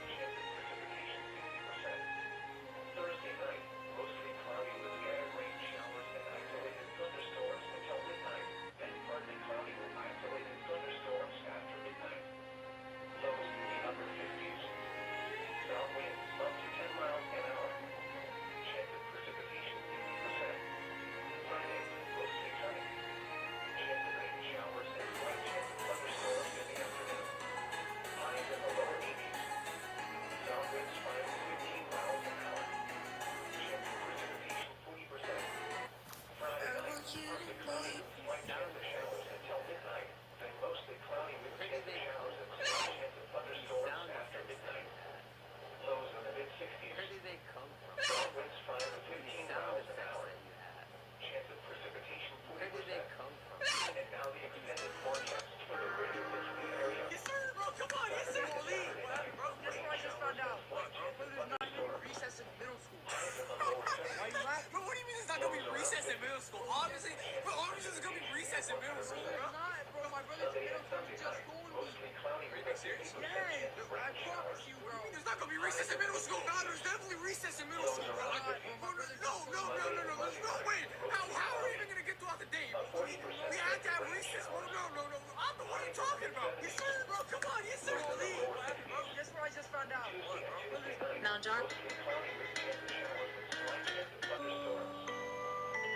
Chance of precipitation 50%. Thursday night, mostly cloudy with scattered rain showers and isolated thunderstorms until midnight, then partly Slight chance of showers until midnight. Then mostly cloudy with a chance of showers and slight chance of thunderstorms after midnight. Lows in the mid-60s. Where did they come from? Winds 5 to 15 miles an hour. That you had. Chance of precipitation Where did they 40%. come from? And now the extended forecast for the greater Richmond area. Yes, sir, bro. Come on, yes, sir. Leave. Bro, guess what I just found out? What, bro? There's not gonna be recess in middle school. Why you laughing? Bro, what do you mean there's not gonna be recess in middle school? Obviously, bro, obviously there's gonna be recess in middle school, bro. There's not, bro. My brother's in middle school. He just told me. Mostly cloudy with a Serious? chance of Yes, I promise you, bro. What do you mean there's not gonna be recess in middle school? No, there's definitely recess in middle school, bro. No. There's no way. How are we even gonna get throughout the day? We had to have recess. No. What are you talking about? Yes, sir, bro. Come on, yes, sir. Leave. Bro, guess what I just found out? What, bro? Mount Jar. cloudy with a chance of showers and slight chance of thunderstorms.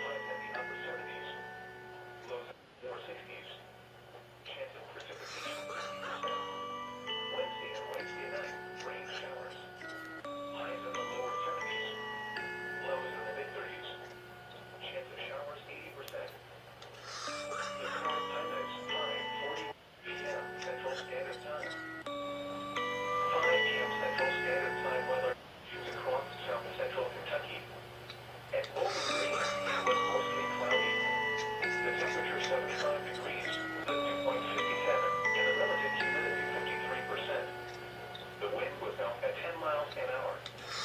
Highs in the upper 70s. Lows in the lower 60s. Chance of precipitation 50%. Wednesday and Wednesday night, rain showers. Highs in the lower 70s. Lows in the mid-30s. Chance of showers 80%. The current time is 5:40 p.m. Central Standard Time. 5 p.m. Central Standard Time weather is across south central Kentucky. At Bowling Green, it was mostly cloudy. The temperature 75 degrees, the dew point 57, and the relative humidity 53%. The wind was out at 10 miles an hour.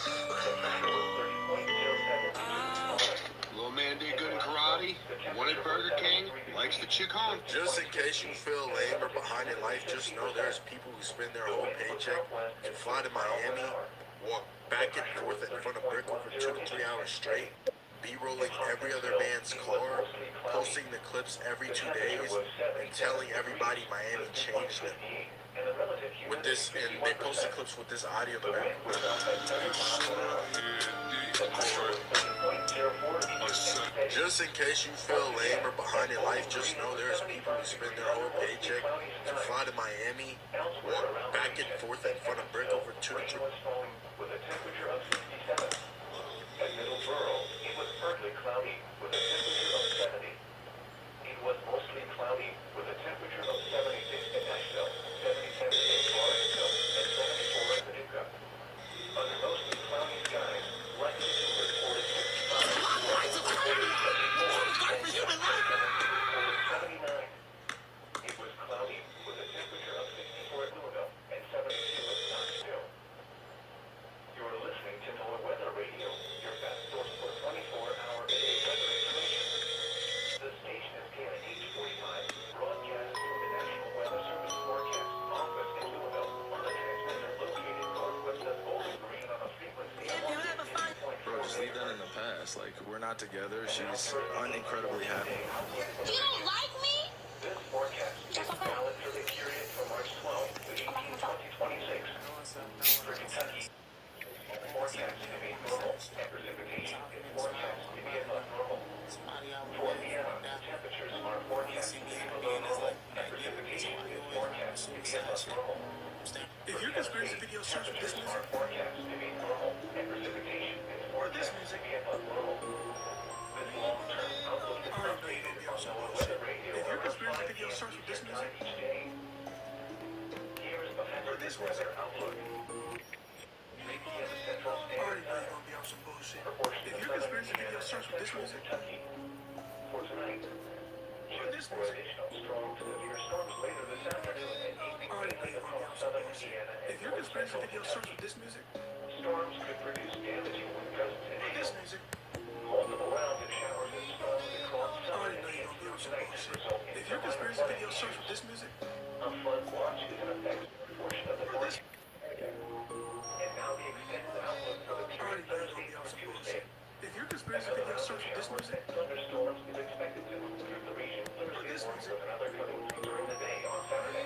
The pressure was 30.07. Little man did good in karate, wanted Burger King, likes the chick home. Just in case you feel lame or behind in life, just know there's people who spend their whole paycheck to fly to Miami, walk back and forth in front of Brickell for 2 to 3 hours straight, B-rolling every other man's car, posting the clips every 2 days, and telling everybody Miami changed them. With this, and they post the clips with this audio in the background. Just in case you feel lame or behind in life, just know there's people who spend their whole paycheck to fly to Miami, walk back and forth in front of Brickell for 2 to 3. With a temperature of 67. At Middleborough, it was partly cloudy with a temperature of 70. It was mostly cloudy with a temperature of 76 in Nashville, 77 in Lawrenceville, and 74 in Paducah. Under mostly cloudy skies, Lexington reported 65. It was cloudy with a temperature of 64 at Louisville and 72 at Knoxville. You're listening to NOAA Weather Radio, your best source for 24-hour-a-day weather information. The station is KNH 45, broadcast from the National Weather Service Forecast Office in Louisville on the transmitter located northwest of Bowling Green on a frequency of 102.4. Bro, just leave that in the past. Like, we're not together. She's incredibly happy. You don't like me? This forecast is valid for the period from March 12th to 18, 2026. For Kentucky, forecast to be normal and precipitation is forecast to be above normal. For Vienna, temperatures are forecast to be below normal and precipitation is forecast to be above normal. If your conspiracy video starts with this Temperatures are music, forecast to be normal and precipitation is forecast to be above normal. This long-term outlook is updated on NOAA Weather Radio if your around 5 conspiracy video p.m. starts with this Eastern Time music, each day. Here is the hazardous weather outlook. 3 p.m. Central I Standard already know you're Time. gonna be on some bullshit. Proportion If of your southern conspiracy Indiana video and starts with this central music, Kentucky. For tonight, chances for additional strong to severe storms later this afternoon and evening mainly across southern Indiana and if your north conspiracy central video starts Kentucky. with this music, Storms could produce damaging wind gusts and or this hail. music, Multiple rounds of showers and storms across I southern already know Indiana you're gonna be on some tonight bullshit. result in If your severe conspiracy flooding video starts issues. with this music, A flood watch is in effect for a portion of the or this, forecast. And now the extended outlook for the I period already know you're Thursday gonna be on through some Tuesday. bullshit. If your conspiracy Another video round of starts with this showers music, and thunderstorms is expected to move through the region Thursday morning with another coming through during the day on Saturday.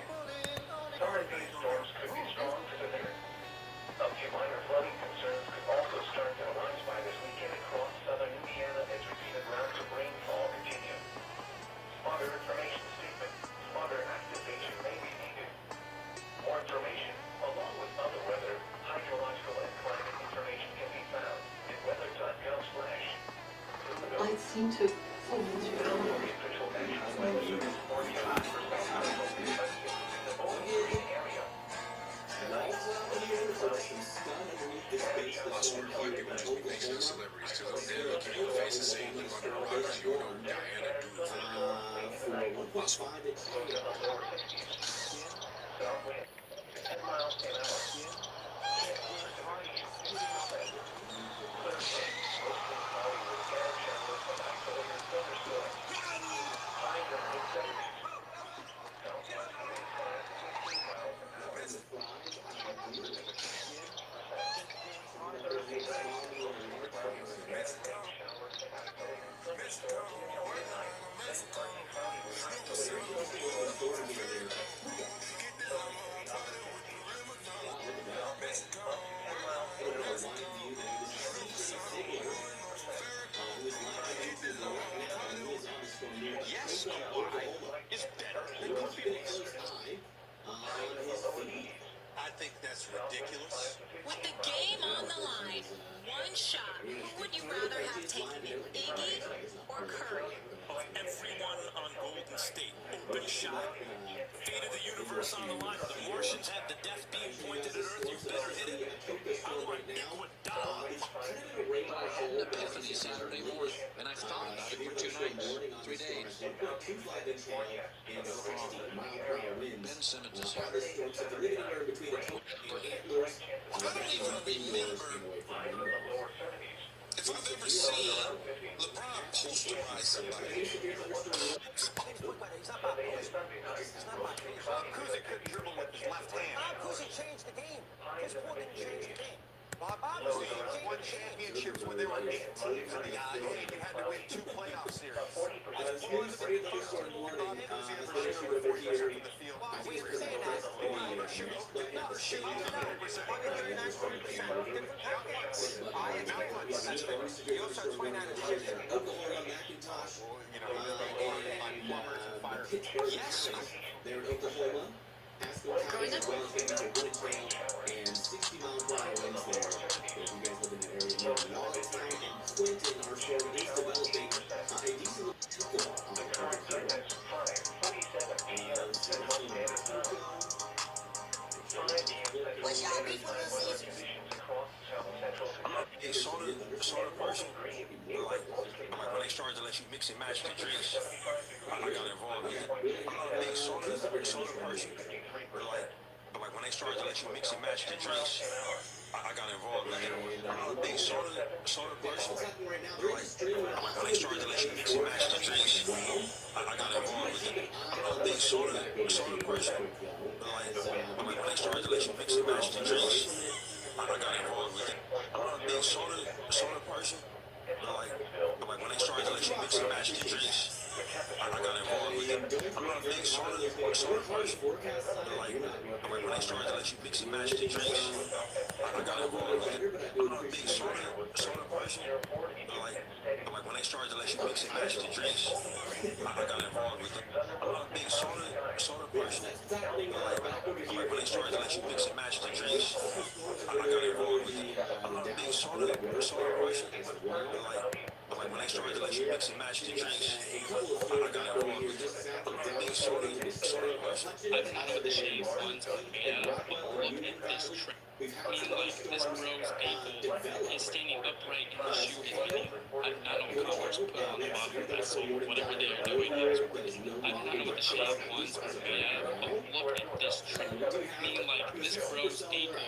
Some of these storms could be strong to severe. A few minor flooding concerns could also start to arise by this weekend across southern Indiana as repeated rounds of rainfall continue. Spotter information statement. Spotter activation may be needed. More information, along with other weather, hydrological and climate information can be found at weather.gov/. I seem to Also, I like it when you mention the celebrities too. They'll look you in the face and say you under rockers. You know Diana do. Also, Yes, why? It's better than coffee was. I think that's ridiculous. With the game on the line, one shot. Who would you rather have taken it, Iggy or Curry? Everyone on Golden State, open shot. Fate of the universe on the line. The Martians have the death beam pointed at Earth. You better hit it. I want Iguodala. An epiphany Saturday morning, and I thought about it for 2 nights, 3 days. Ben Simmons is here. I don't even remember if I've ever seen LeBron posterize somebody. Bob Cousy couldn't dribble with his left hand. Bob Cousy changed the game. His point didn't change the game. Bob Cousy won championships when they were 8 teams in the league and had to win 2 playoff series. As one of those two, Bob Cousy ever shoot over 40% from the field. Bob, we were saying that. They're shooting 100%. He also had 29 assists. You know, on plumbers and fire. Yes. They're in Oklahoma. Haskell County as well as getting to Wooded Trail and 60-mile-per-hour winds there. If you guys live in the area, you know, Lawrencetown and Clinton are showing is developing a decent little tickle on the current. What's y'all beef with Little Caesars? A soda person, like when they started to let you mix and match the drinks, I got involved with it. I'm not a big soda person, but like when they started to let you mix and match the drinks, I got involved with it. I'm not a big soda person, but like when they started to let you mix and match the drinks, I got involved with it. I'm not a big soda person, but like when they started to let you mix and match the drinks, I got involved with it. I'm not a big soda person, but like when they started to let you mix and match the drinks, I got involved with it. I'm not a big soda person, but like when they started to let you mix and match the drinks, I got involved with it. I'm not a big soda person, but like when they started to let you mix and match the drinks, I got involved with it. I'm not a big soda person, but like when they started to let you mix and match the drinks, I got involved with it. I'm not a big soda person, but like when they started to let you mix and match the drinks, I got involved with it. I'm not a big soda person. I've had with the shaved ones, yeah, but look at this trick. I mean, like, this bro's ankle is standing upright and the shoe is bending. I don't Converse put on the bottom of that, so whatever they are doing is working. I've had it with the shaved ones, yeah, but look at this trick. I mean, like, this bro's ankle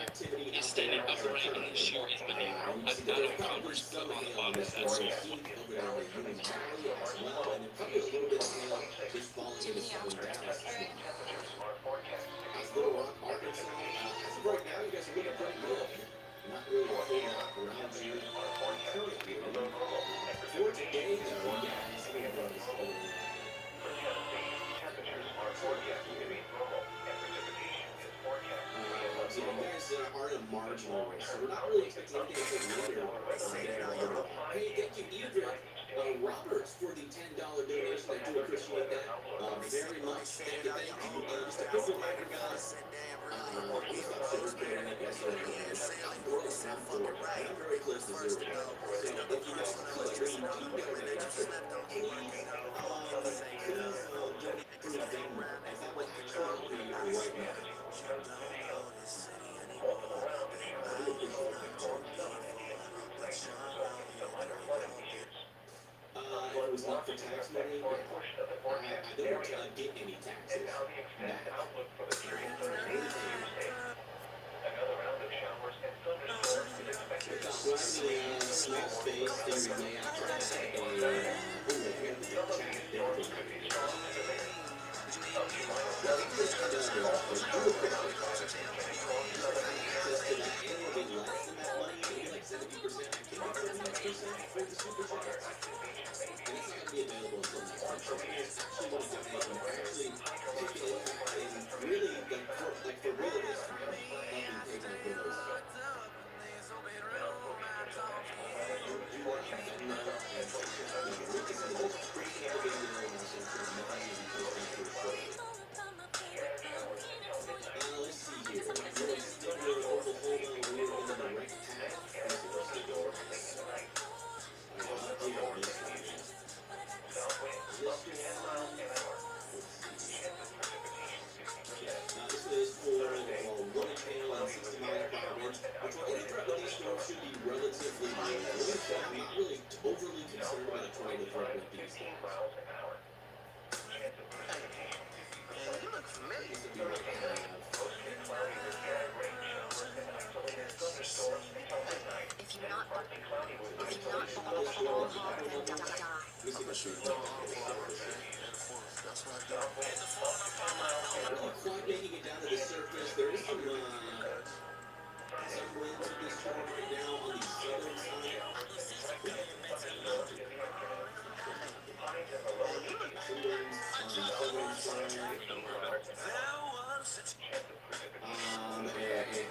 is standing upright and the shoe is bending. I've had it with Converse put on the bottom of that, so Little Rock, Arkansas. As of right now, you guys are looking pretty good. Not really a whole lot around you currently. For today, though, you guys are in a marginal risk, so we're not really expecting anything to later. Hey, thank you, Edric. Roberts for the $10 donation. I do appreciate that very much. Thank you, Mr. Crystal Maker, guys. I'm very close to zero. So if you guys could, tax money, I don't get any taxes back. Only paying. Another round of showers and thunderstorms is expected. Driving a small space, theory may have to have a, we have to chat, they were providing me. Well, if you just, do a quick access to that, and it'll be less than that money, maybe like 70%, I can get 70% for the super chat. And it's not going to be available until next month. So if you guys actually want to donate and actually take an impact and really, like for real, this helping pay my bills. Let's see here. Really stick with Oklahoma. We're on the direct path. Let's see where this goes. This is for one tail and 60 miles per hour winds, which will interact with these storms should be relatively mild. I'm not really overly concerned about a tornado threat with these storms. You look familiar. This would be what I have. If you're not bought a long haul, then die. Let me see if I should. Quite making it down to the surface. There is some winds with this storm right now on the southern side. Some winds on the southern side.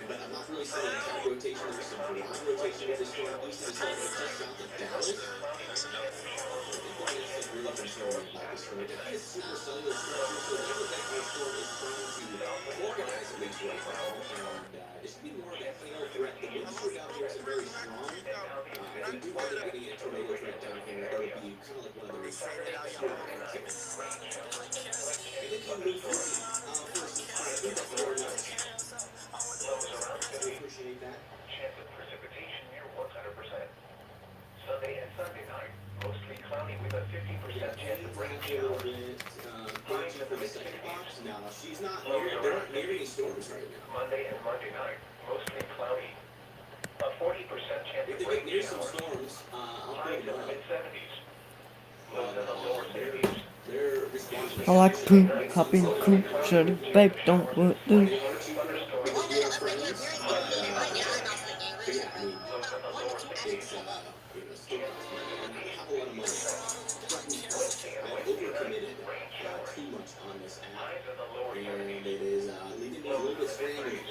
But I'm not really seeing attack rotation. There's some broad rotation with this storm east of the southern just south of Dallas. Really concerned about this storm. It is super cellular structure, so whenever that storm is trying to organize at least right now, and it should be more of a hail threat. The wind shear down here is very strong. If we do wind up getting a tornado threat down here, it would be kind of like one of those storm activities. And then you move forward first. We appreciate that. Chance of precipitation near 100%. Sunday and Sunday night, mostly cloudy with a 50% chance of rain showers. For the second box, no, she's not near. They're not near any storms right now. Monday and Monday night, mostly cloudy. A 40% chance If of they rain get near some showers. storms, I'll Highs put in them the up. mid-70s. Lows in the lower 60s. They're responsible. I like poop, popping poop, shut babe, don't what do. They are too because we are friends. Yeah, I mean, it's still costs money, and I have a lot of money. I overcommitted too much on this app, and it is leaving me a little bit stranded right now.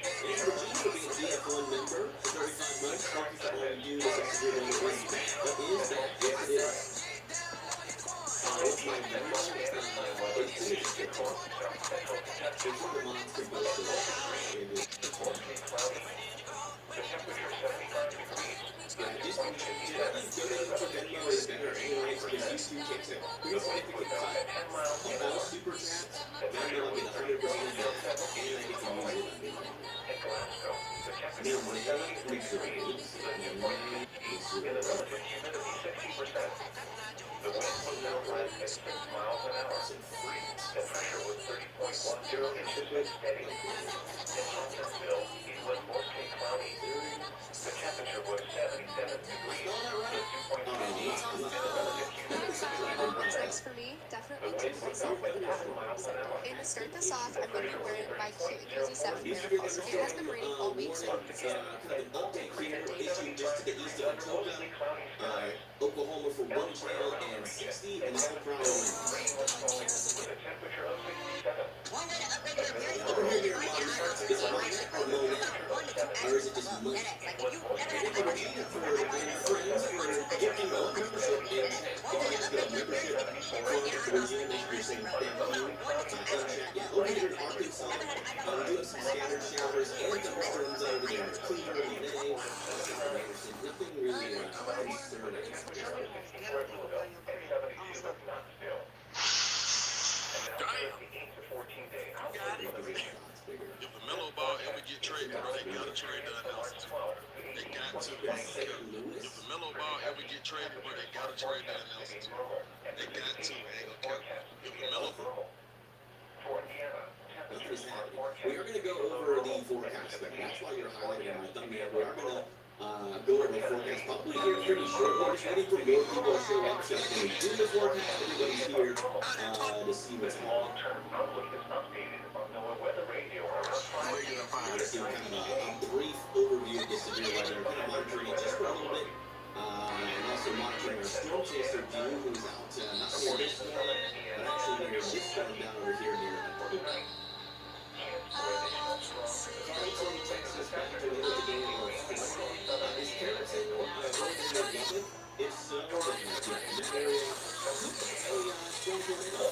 Thanks for G for being a DF1 member for 35 months. Thank you for all you do. This is really what is that? Yes, it is. With my Venmo, it's finished. It's in the monster box. It is. Yeah, just generally donating to Venmo is better anyways because YouTube takes a pretty significant cut of all super chats. Venmo, I get 100% of that, and I get to use it on me. The wind was now less than 6 miles an hour. The pressure was 30.10 inches and steady. In Huntsville, it was mostly cloudy. The temperature was 77 degrees. The 2.2 Tricks for me, definitely tip myself with an apple. And to start this off, I'm going to be wearing my cute Easy 7 miracles. It has been raining all week, so kind of an update here, issued just to the east of October, Oklahoma for 1 tail and 60 and some crowd winds. Over here near Modern Parts, is it Monette or Monette? Or is it just Monette? Thank you, Regina, for and friends for gifting the membership and if you guys get a membership for Regina, make sure you say thank you. Yeah, over here in Arkansas, we do have some scattered showers and thunderstorms over there. Clean early day. Nothing really concerning. If the mellow ball ever get traded, bro, they gotta trade the announcers. They got to. If the mellow ball ever get traded, bro, they gotta trade the announcers. hopefully here pretty shortly. Just waiting for more people to show up so I can do the forecast. Everybody's here to see what's happening. Long-term outlook is updated on NOAA weather radio around 5 a.m. Just give kind of a brief overview of the severe weather, kind of monitoring it just for a little bit, and also monitoring our storm chaser view, who's out not near this storm, but actually near this storm down over here near Carlton, Texas, back to later today or Friday. Is Carrollton going to love it? If so, then in that area, a storm tornado.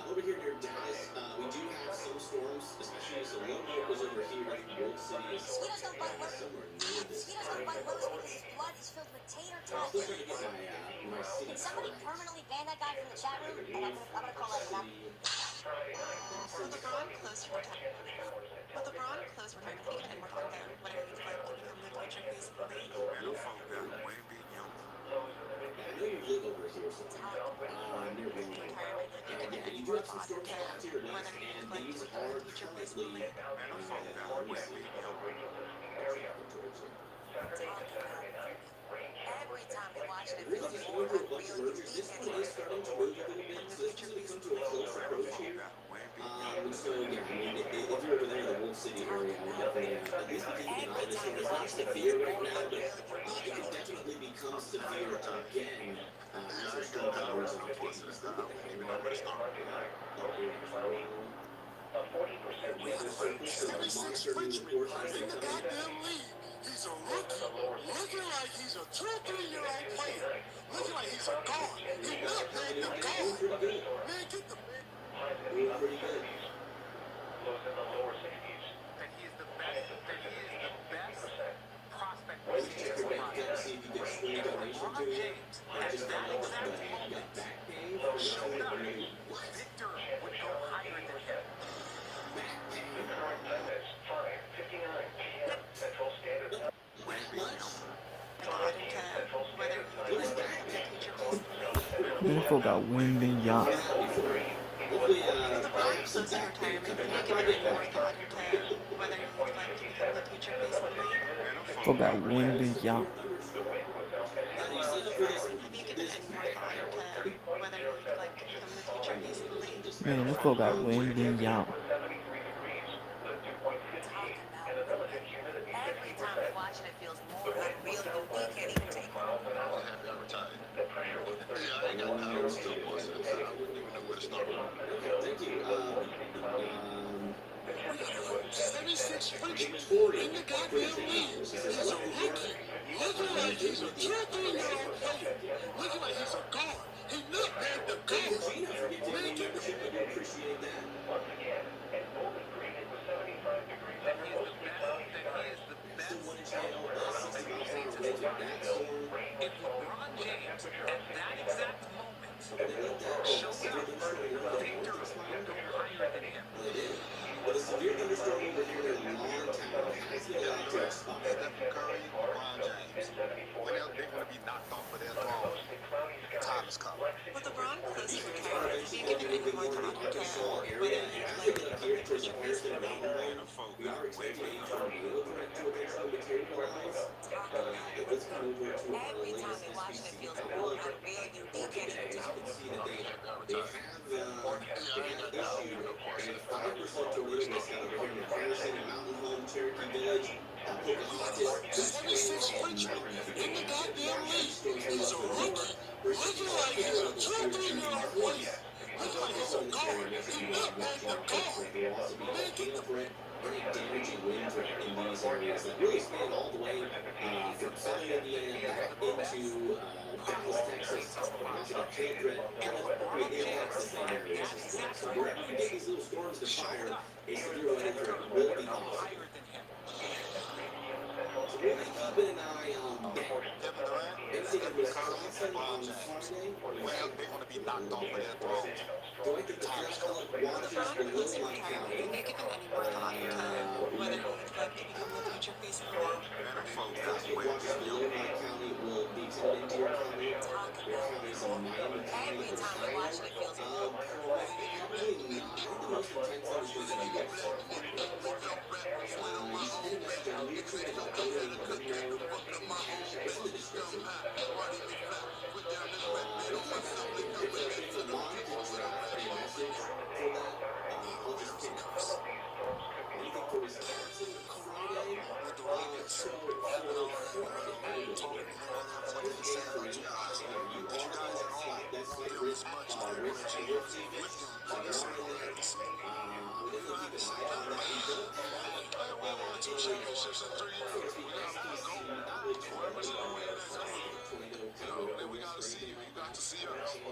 Over here near Dallas, we do have some storms, especially so low was over here. I think Wolf City is Mosquitoes don't bite Lowe's. somewhere near this. Mosquitoes don't bite Lowe's because his blood is filled with tater I'm still trying to tots. get my city. Can somebody permanently ban that guy from the chat room? And I'm gonna call that enough. Will LeBron close for retirement? Will LeBron close for retirement and work on them? Whatever you like to become the future face of the league. I know you live over here somewhere. Near Wilmington. Yeah, you do have some storms out here now, and these are currently Every time we watch it, it Really feels just more going through a bunch of unreal. mergers. This one is starting to move a little bit, so this is going to come to a close approach here. So yeah, I mean, if you're over there in the Wolf City area, I would definitely at least be keeping an eye on this one. It's not severe right now, but it could definitely become severe again as our storm powers on cases. Look at A 40% weather circles, so I'm monitoring reports as they come in. He's a rookie, looking like he's a 2-3-year-old player, looking like he's a guard. He's not playing the guard. Man, get the man. Doing pretty good. Close in the lower 60s. That he is the best prospect Let's check your bank account to see if you get swing donation to you. I just found out that you got back pain for showed up. nothing. Victor would go higher than him. Back pain. The current time is 5:59 p.m. Central Standard Time. What is back pain? Beautiful got wind and yacht. Hopefully, perhaps some back pain coming. I might get back pain. Whether you would like to become the future face of the league. Beautiful got wind and yacht. How do you sign up for this? Have you given any more thought to whether you would like to become the future face of the league? Man, this fool got wind and yacht. 73 degrees, the dew point 58, and the relative humidity Every time we watch it, it feels more unreal. You can't even take it. The pressure was 30. Thank you. 76 Frenchman in the goddamn league. He's a rookie, looking like he's a 2-3-year-old player, looking like he's a guard. He's not playing the guard. Man, get the I do appreciate that. Once again, at Bowling Green, it was 75 degrees That under he most is the peak best. value That he is the Still best. 1 inch hail, 60 miles per hour winds with that storm. If LeBron At that exact moment, They let that showing severe up, thunderstorm over the Victor northeast would Ohio. go higher than him. Well, they did. But the severe thunderstorm over here in Longtown has been allowed to expire. Stephen Curry, LeBron James. When are they going to be knocked off of their throne? The time has come. With LeBron close for Are Kyrie, eventually he going can to be trade moving him more more to the than Arkansas area. And as they get up here towards the Harrison Mountain Home, we are expecting a tornado threat to eventually materialize. It does come over to our latest SBC outlook for today. As you can see that they have issued a 5% tornado risk out over here in Harrison, Mountain Home, Cherokee Village, Pocahontas, West Branch, and Mountain View. In the goddamn league. Storms moving He's up a the rookie. north. We're Looking seeing like he's severe a levels here to 23-year-old boy. increase. Looks like he's Also a in this guard. area, there should He be looked like watching a out for guard. threat. There will also be a hail threat and a damaging wind threat in these areas that really span all the way from southern Indiana back into Dallas, Texas. And also that hail threat kind of impacts the same areas as well. So wherever you get these little storms to fire, a severe weather threat will be possible. So we'll be keeping an eye on that. Kevin Durant, Anything in Wisconsin LeBron on James. Friday? When are they going to be knocked off of their throne? Do I think the flash flood watches below my county? They given any more thought to whether he would like to become the future face of the league? Better folks, Flash flood watches below my county will be extended into your county. Your counties in Miami County, Every time I watch it, it feels probably not. I think the most intense one is going to be yours. You send a message on YouTube about donating to Venmo and Cash App. It's in the description. If a mom can draft a message for that, I'll just pin it. Anything for Wisconsin Friday? So for Friday, here's the game for you. You are on that slight risk to your defense. So you're on there. I would definitely keep an eye on that. We don't have Two championships in 3 years. We got to go. Whoever's going to win next game. Man, we got to see you. You got to see us. All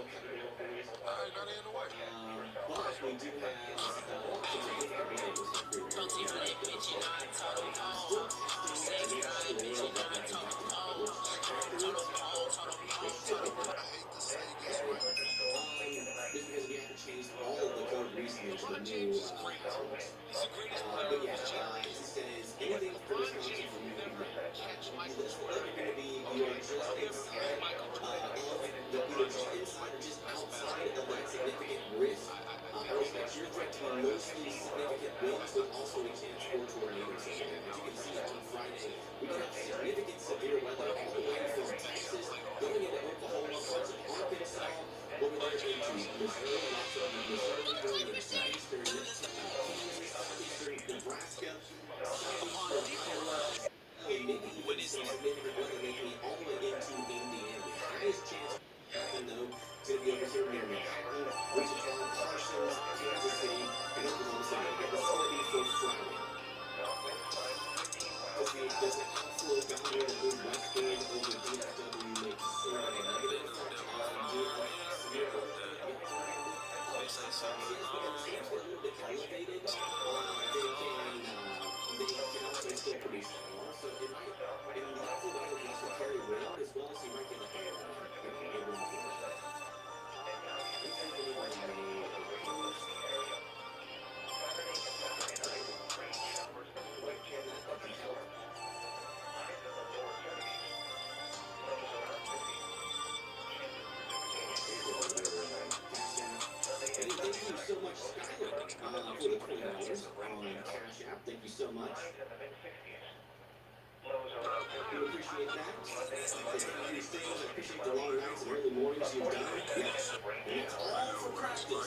right, not in the way. But we do have some significant waves here. Just because we haven't changed all of the code recently to the new codes. But yeah, it says anything for Wisconsin from you can get. You list what you're going to be, you are just inside either just inside or just outside of that significant risk. I expect your threat to be mostly significant winds, but also a chance for tornadoes. As you can see on Friday, we can have significant severe weather all the way from Texas, going into Oklahoma, parts of Arkansas, over there into Missouri, lots of Missouri, going into southeastern Kansas, southeastern Nebraska, southeastern Iowa, and maybe even some significant weather making it all the way into Indiana. The highest chance happen though is going to be over here near Manhattan, Wichita, Parsons, Kansas City, and Oklahoma City. Again, this is going to be for Friday. Does the outflow down here in the western over DFW make sort of a negative effect on severe weather? Yes, because the temps get a little bit elevated. They can also still produce power, so it might, and the outflow down here can also carry wind as well, so you might get like a wind here. Thank you so much, Skylar, for the $20 on Cash App. Thank you so much. We appreciate that. Thank you, things. I appreciate the long nights and early mornings you've done. Yes. And it's all for practice for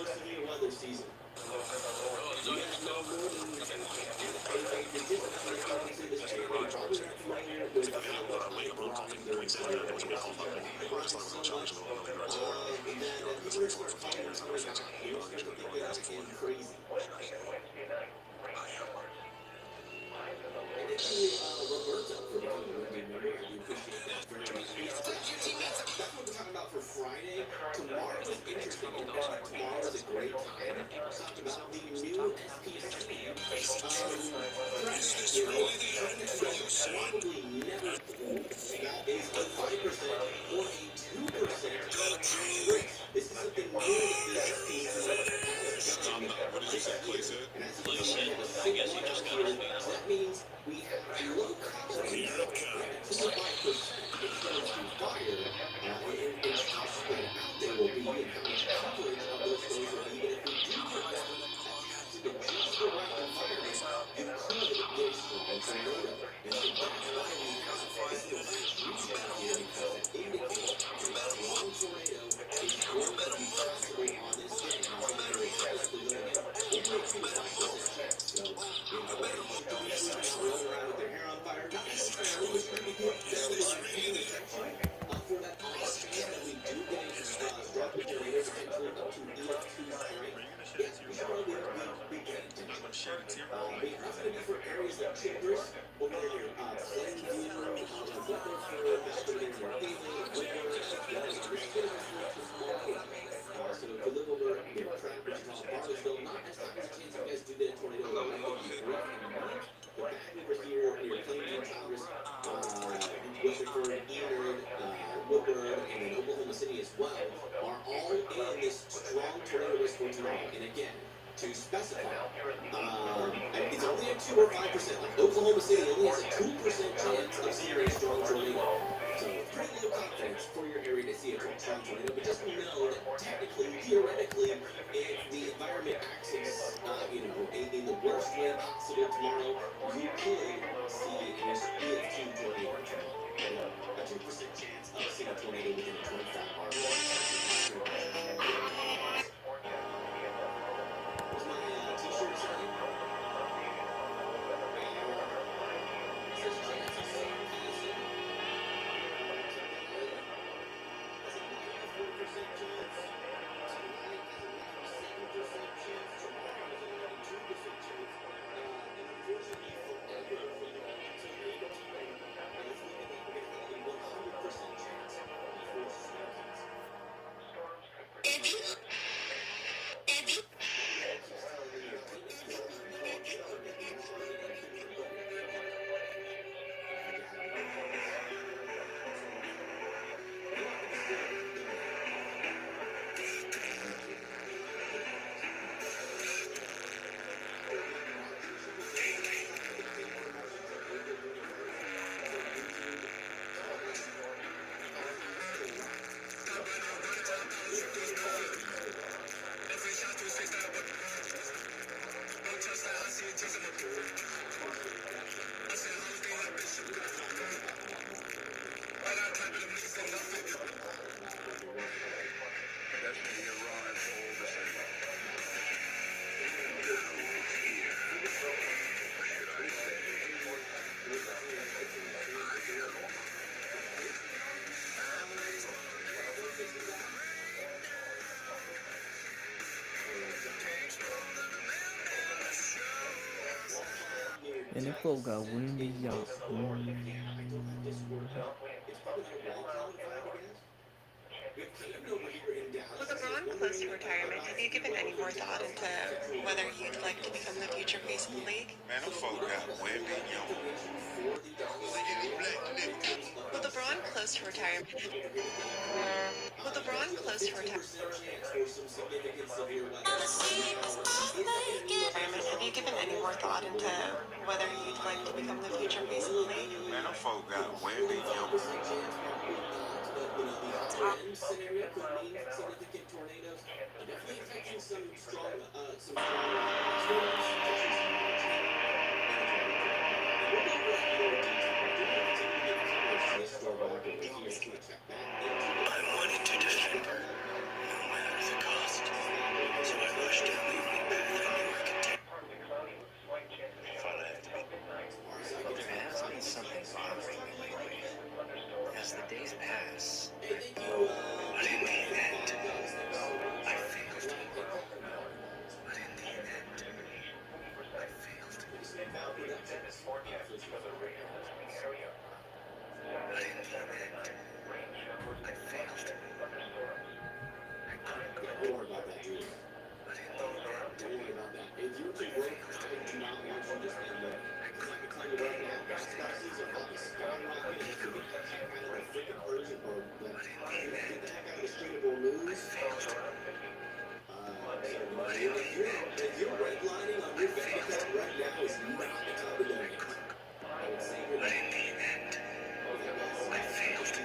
severe weather season. You guys know more than the difference when it comes to this channel. You're probably not familiar with how much I grind during severe weather season. I grind so much that people are start calling me Tony God. You start to think that I am crazy. And thank you, Roberta, for becoming a member. I do appreciate that very much. That's what we're talking about for Friday. Tomorrow is interesting. Tomorrow is a great time to talk about the new SPC. You know, something that you guys probably never seen. That is a 5% or a 2% marginal risk. This is something new that the SPC has done. What did you say, place it? And as you can see, we have a single line out here. So that means we have low coverage at 2 or 5%. It's going to fire. And how spread out they will be and how much coverage of those storms will be. But if we do get one that taps into just the right environment, you could get a strong tornado. And so that's why we have this little screenshot here, because that indicates a strong tornado is going to be possible on this day. Now, it's not very likely going in. Only a 2 to 5% chance. So, you know, rolling around with their hair on fire, not necessarily, but maybe get better paying attention for that off chance that we do get a strong tornado, potentially up to EF2 strength. Yes, we should probably be paying attention. But that's going to be for areas like Chambers, over there, Plainview, Weatherford, that's going to be near Haley, Whitworth, this is going to be for small cases. So if you live over near Pratt, Wichita, Bartlesville, not as high as a chance you guys do get a tornado over there, but back over here near Plainview, Chambers, Weatherford, Enid, Woodward, and then Oklahoma City as well, are all in this strong tornado risk for tomorrow. And again, to specify, it's only a 2 or 5%. Like Oklahoma City only has a 2% chance of seeing a strong tornado. So pretty low confidence for your area to see a strong tornado. But just know that technically, theoretically, if the environment acts in the worst way possible tomorrow, you could see an EF2 tornado tomorrow. A 2% chance of seeing a tornado within a 24-hour period. What's my t-shirt saying? And it will go windy up. With LeBron close to retirement, have you given any more thought into whether you'd like to become the future face of the league? Man, them folk got windy, yo. With LeBron close to retirement, have you given any more thought into whether you'd like to become the future face of the league? Man, them folk got windy, yo. End scenario could mean significant tornadoes. Definitely affecting some strong storms, such as we'll go over that more detail. We're going to continue to get this storm over here. Check back into I wanted to defend her, no matter the cost. So I rushed down the only path I knew I could take. I thought I had to be. There has been something bothering me lately. As the days pass, but in the end, I feel If you're redlining on your bank account right now is not the time to donate. I would say you're But in the end, I failed.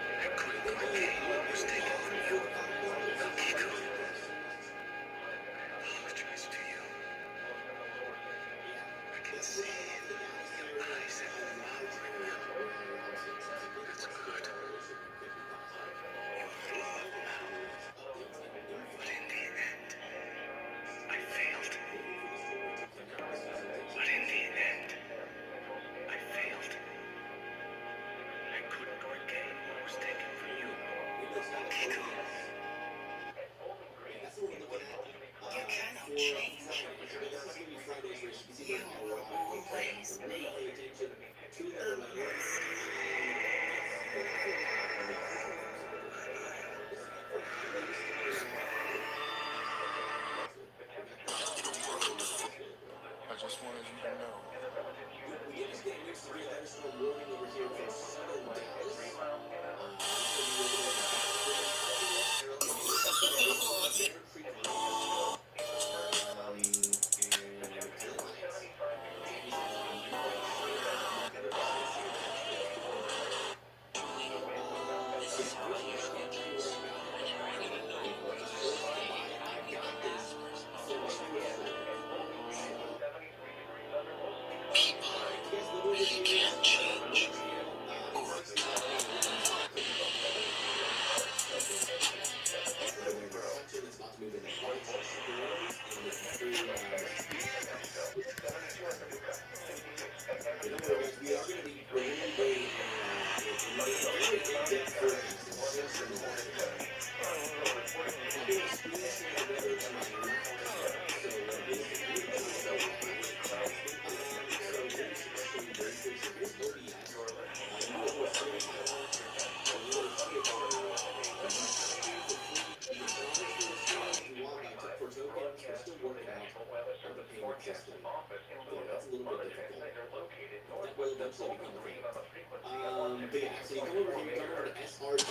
I couldn't repay what was taken from you. Kiko, I apologize to you. I can see in your eyes that you're wrong. That's good. You love now. But in the end, I failed. But in the end, I failed. I couldn't regain what was taken from you. Kiko, you cannot change. You will always be a risk. I just wanted you to know. We did just get a new severe thunderstorm warning over here for southern Dallas. People can't change. But yeah, so you come over here, you come over to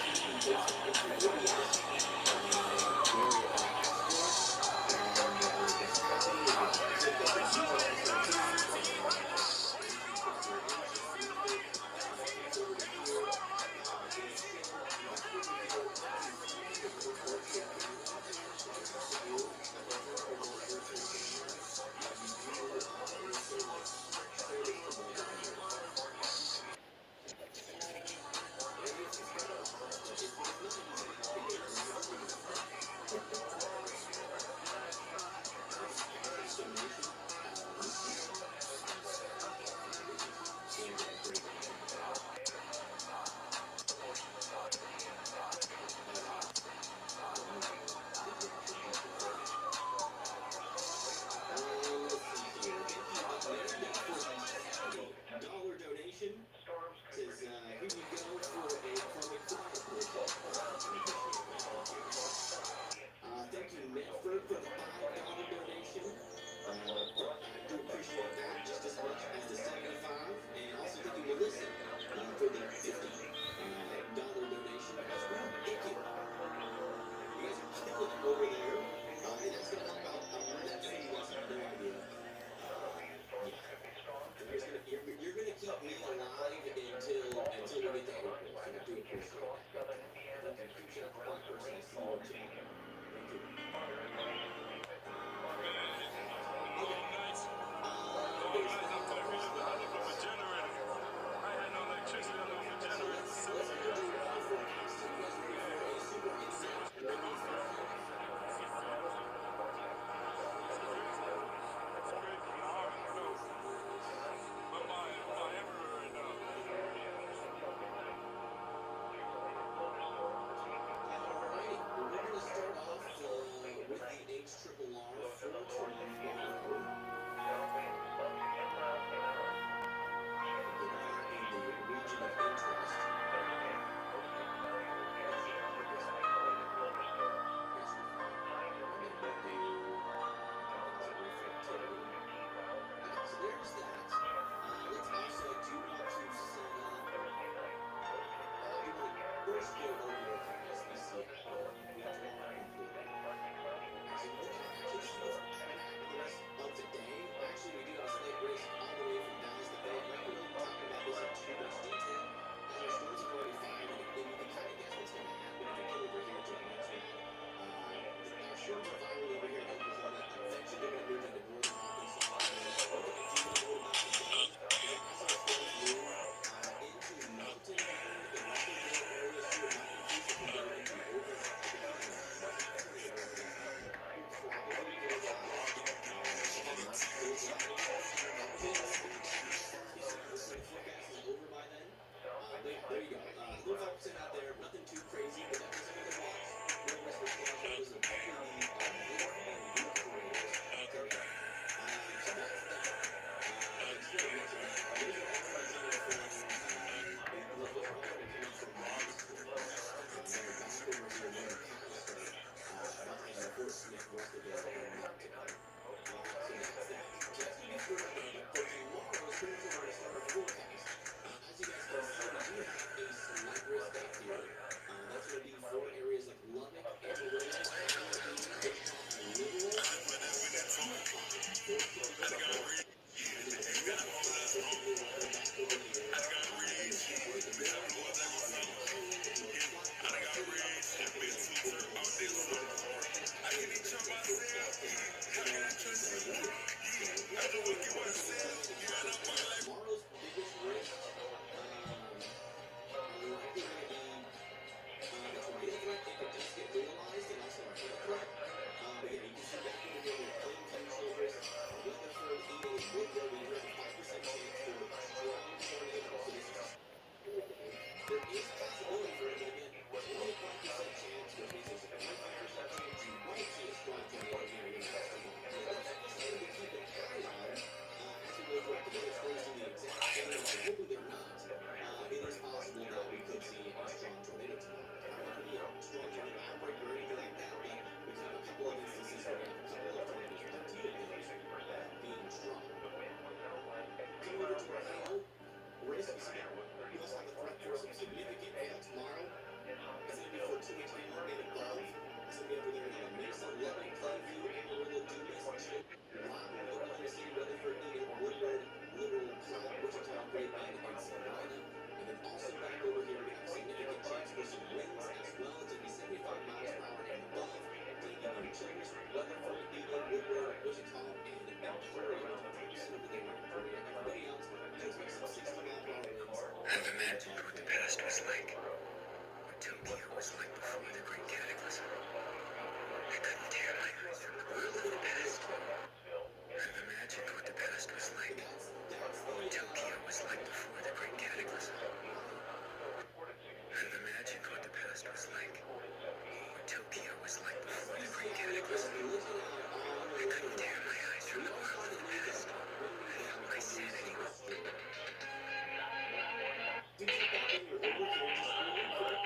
going viral over here in Oklahoma. Eventually, they're going to move down to northern Arkansas. And then one thing I do want to note about today is that as our storms move into mountain and Rocklandale areas, you would not be pleased if we go into over Chickadee County. That's one of the areas that will probably get a lot of those lightning hits. Hopefully the forecast is over by then. But yeah, there you go. A little 5% out there, nothing too crazy, but definitely something to watch. Real risk for tornadoes and probably the big and weak tornadoes today. So that's that. Thanks for watching that. Those are all coming from those are all coming from Marginal Risk. They're back over here near Palliser, behind the Fort Smith west of there in Mountain. So that's that. So that's going to be for tomorrow's pretty much our start our forecast. As you guys can see, we do have a slight risk out here. That's going to be for areas like Lubbock, Amarillo, Wichita, and Literal. Tomorrow's biggest risk likely going to be the tornado threat if it does get realized, and also a hail threat. But yeah, you can see back over here with Plain View, Childress, Weatherford, Eagle, and Woodrow, we do have a 5% chance for strong tornadoes. So this is there is a possibility for it, but again, it's only a 5% chance, which means there's a 25% chance you might see a strong tornado here in the next tomorrow. So that's definitely something to keep an eye on as we go throughout the day. It's going to do the exact same. Hopefully they're not. It is possible that we could see a strong tornado tomorrow. Not going to be a strong tornado outbreak or anything like that, but we could have a couple of instances where we have a couple of tornadoes with two of those being strong. Coming over to our hail risk, we see we also have the threat for some significant hail tomorrow. It's going to be for Tuatara and above. It's going to be over there in Mesa, Lubbock, Plainview, Amarillo, Dumas, Rockland, Oklahoma City, Weatherford, Enid, Woodward, Literal, Platte, Wichita, Great Bend, and Salina. And then also back over here, we have a significant chance for some winds as well. It's going to be 75 miles per hour and above. Plainview, Childress, Weatherford, Enid, Woodward, Wichita, and Emporia. Over there in Emporia. Everybody else, you can expect some 60-mile-per-hour winds. I've imagined what the past was like. What Tokyo was like before the Great Cataclysm. I couldn't tear my eyes from the world of the past. I've imagined what the past was like. What Tokyo was like before the Great Cataclysm. I've imagined what the past was like. What Tokyo was like before the Great Cataclysm. I couldn't tear my eyes from the world of the past. I felt my sanity. Do check out when you're over here, just really quick.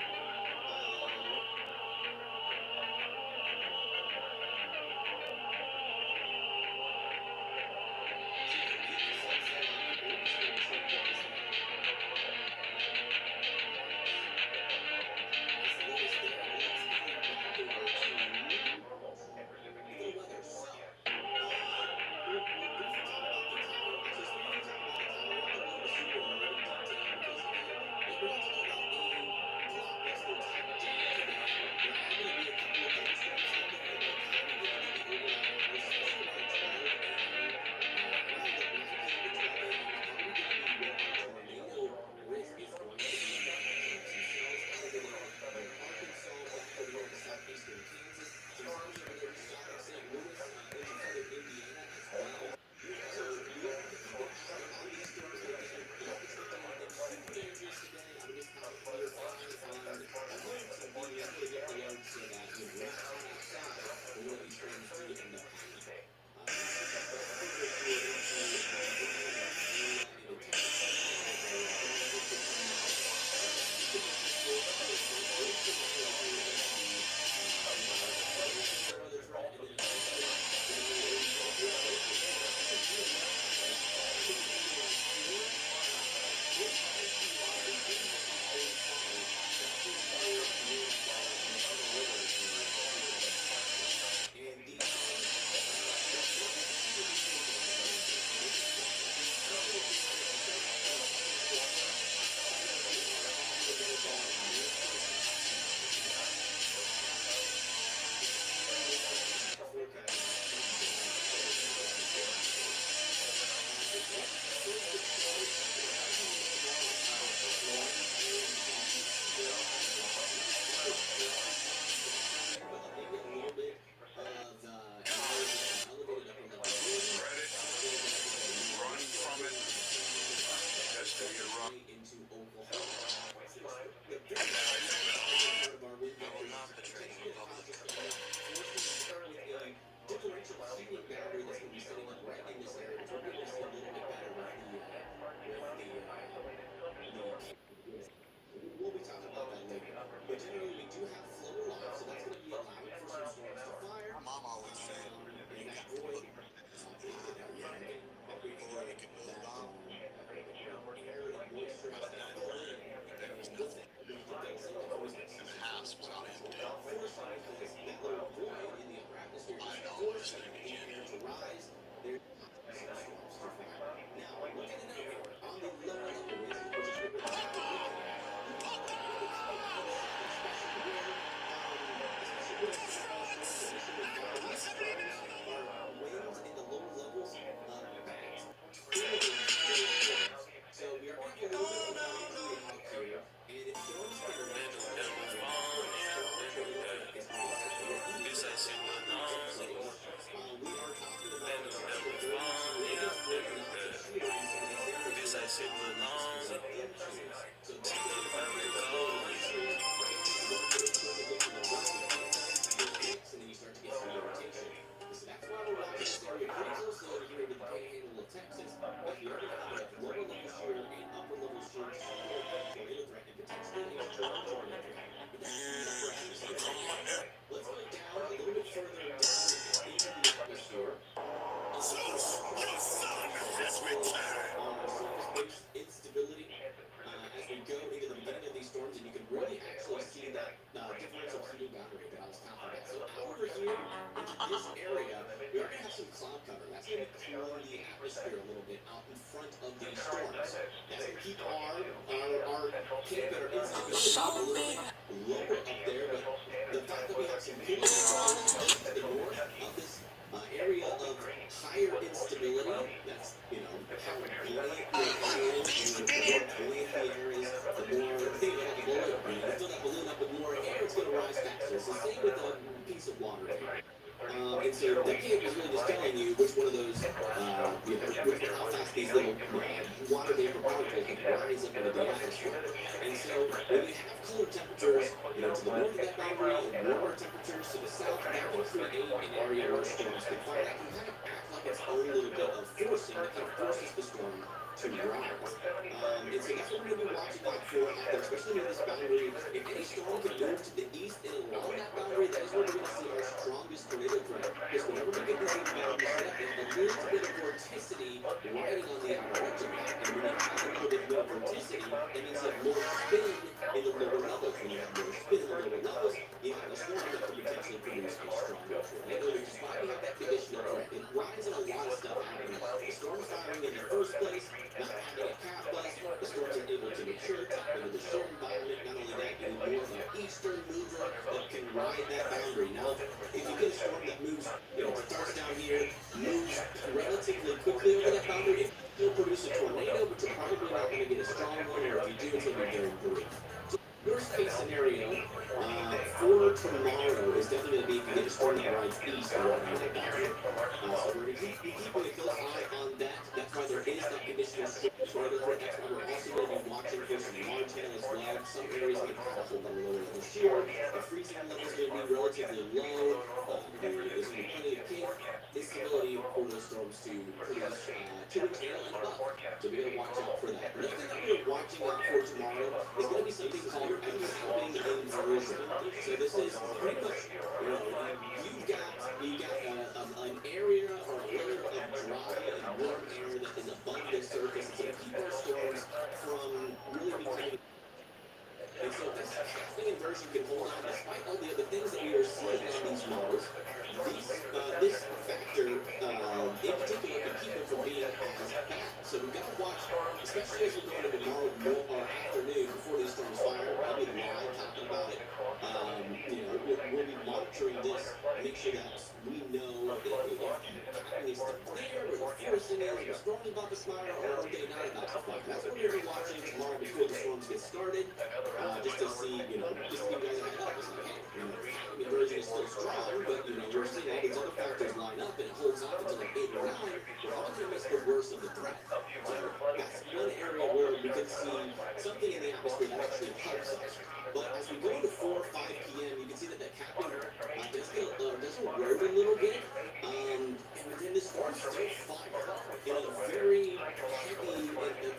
here, into this area, we are going to have some cloud cover. That's going to cool the atmosphere a little bit out in front of these storms. That's going to keep our peak and our instability a little bit lower up there, but the fact that we have some cooling just to the north of this area of higher instability, that's, you know, how buoyant the air is, and the more buoyant the air is, the more, think about the balloon, when you fill that balloon up with more air, it's going to rise faster. It's the same with a piece of water here. And so that cave is really just telling you which one of those, you know, how fast these little water vapor particles can rise up into the atmosphere. And so when you have cooler temperatures, you know, to the north of that boundary and warmer temperatures to the south, that can create an area where storms can fire. That can kind of act like its own little bit of forcing that kind of forces the storm to rise. And so that's what we're going to be watching out for out there, especially near this boundary. If any storm can move to the east and along that boundary, that is where we're going to see our strongest tornado threat. Because whenever we get these boundaries set up, they have a little bit of vorticity riding on the outer edge of that. And when you have a little bit more vorticity, that means you have more spin in the lower levels. When you have more spin in the lower levels, you have a storm that could potentially produce a stronger tornado, which is why we have that conditional threat. It rides on a lot of stuff happening. The storm firing in the first place, not having a calf bust, the storms are able to mature, tap into the shear environment. Not only that, you need more of an eastern mover that can ride that boundary. Now, if you get a storm that moves, you know, starts down here, moves relatively quickly over that boundary, it will produce a tornado, but you're probably not going to get a strong one, or if you do, it's going to be very brief. Worst case scenario for tomorrow is definitely going to be if you get a storm that rides east around that boundary. So we're going to keep keeping a close eye on that. That's why there is that conditional tornado threat. That's why we're also going to be watching for some large hail as well. Some areas are going to have a whole lot of lower level shear. The freezing level is going to be relatively low. There's going to be plenty of cave instability for those storms to produce 2 inch hail and above. So we got to watch out for that. Another thing that we're watching out for tomorrow is going to be something called a capping inversion. So this is pretty much, you know, you've got an area or a layer of dry and warm air that is above the surface. It's going to keep our storms from really becoming. And so this capping inversion can hold on despite all the other things that we are seeing on these models. This factor in particular can keep it from being as bad. So we've got to watch, especially as we go into tomorrow or afternoon before these storms fire. I'll be live talking about it. You know, we'll be monitoring this, make sure that we know if capping is still clear, or the forcing is, the storm's about to fire, or are they not about to fire. That's what we're going to be watching tomorrow before the storms get started. Just to see, you know, just to give you guys a head up. It's like, hey, you know, the inversion is still strong, but, you know, we're seeing all these other factors line up, and it holds up until like 8 or 9. We're all going to miss the worst of the threat. So that's one area where we can see something in the atmosphere that actually helps us. But as we go to 4 or 5 p.m., you can see that capping does erode a little bit. And then the storms still fire in a very heavy,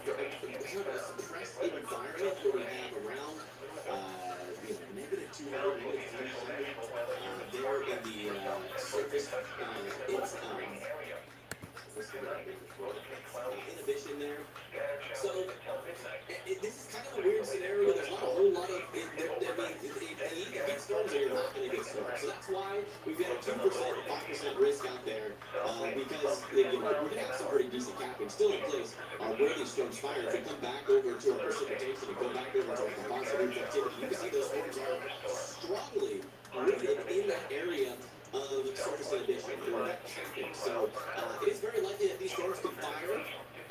kind of a suppressed environment where we have around, you know, negative 200, negative 300 there in the surface. It's inhibition there. So this is kind of a weird scenario. There's not a whole lot of you either get storms or you're not going to get storms. So that's why we've got a 2%, 5% risk out there because you know, we're going to have some pretty decent capping still in place where these storms fire. If we come back over to our precipitation and go back over to our composite roof activity, you can see those storms are strongly rooted in that area of surface inhibition or that capping. So it is very likely that these storms could fire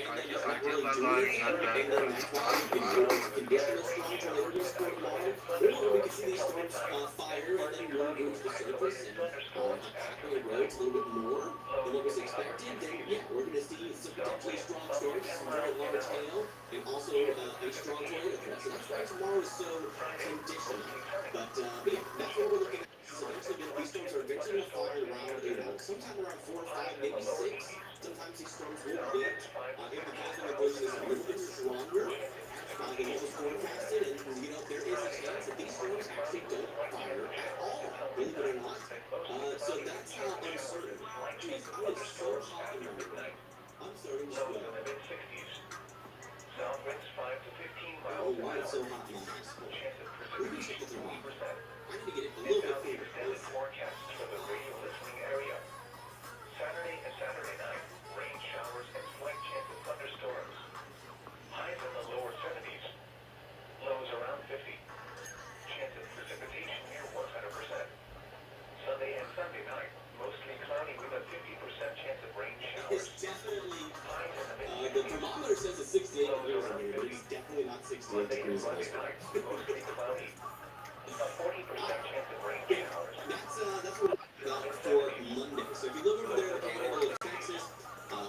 and then just not really do anything, and then that's why, you know, it's a conditional strong tornado risk for tomorrow. Or we could see these storms fire and then really reach the surface and capping erodes a little bit more than what was expected. Then yeah, we're going to see some potentially strong storms, some very large hail, and also a strong tornado threat. So that's why tomorrow is so conditional. But yeah, that's what we're looking at. These storms are eventually going to fire around, you know, sometime around 4 or 5, maybe 6. Sometimes these storms will hit if the capping inversion is a little bit stronger than what was forecasted. And, you know, there is a chance that these storms actually don't fire at all, believe it or not. So that's how uncertain. Geez, I was so hot in my room. I'm starting to sweat. Oh, why it's so hot in my house? Let me check the thermometer. I need to get it a little bit cooler. Sunday night, mostly cloudy with a 50% chance of rain showers. It's definitely, the thermometer says it's 68 degrees in here, but it's definitely not 68 degrees in this one. Mostly cloudy. A 40% chance of rain showers. That's what we got for Monday. So if you live over there in the Panhandle of Texas,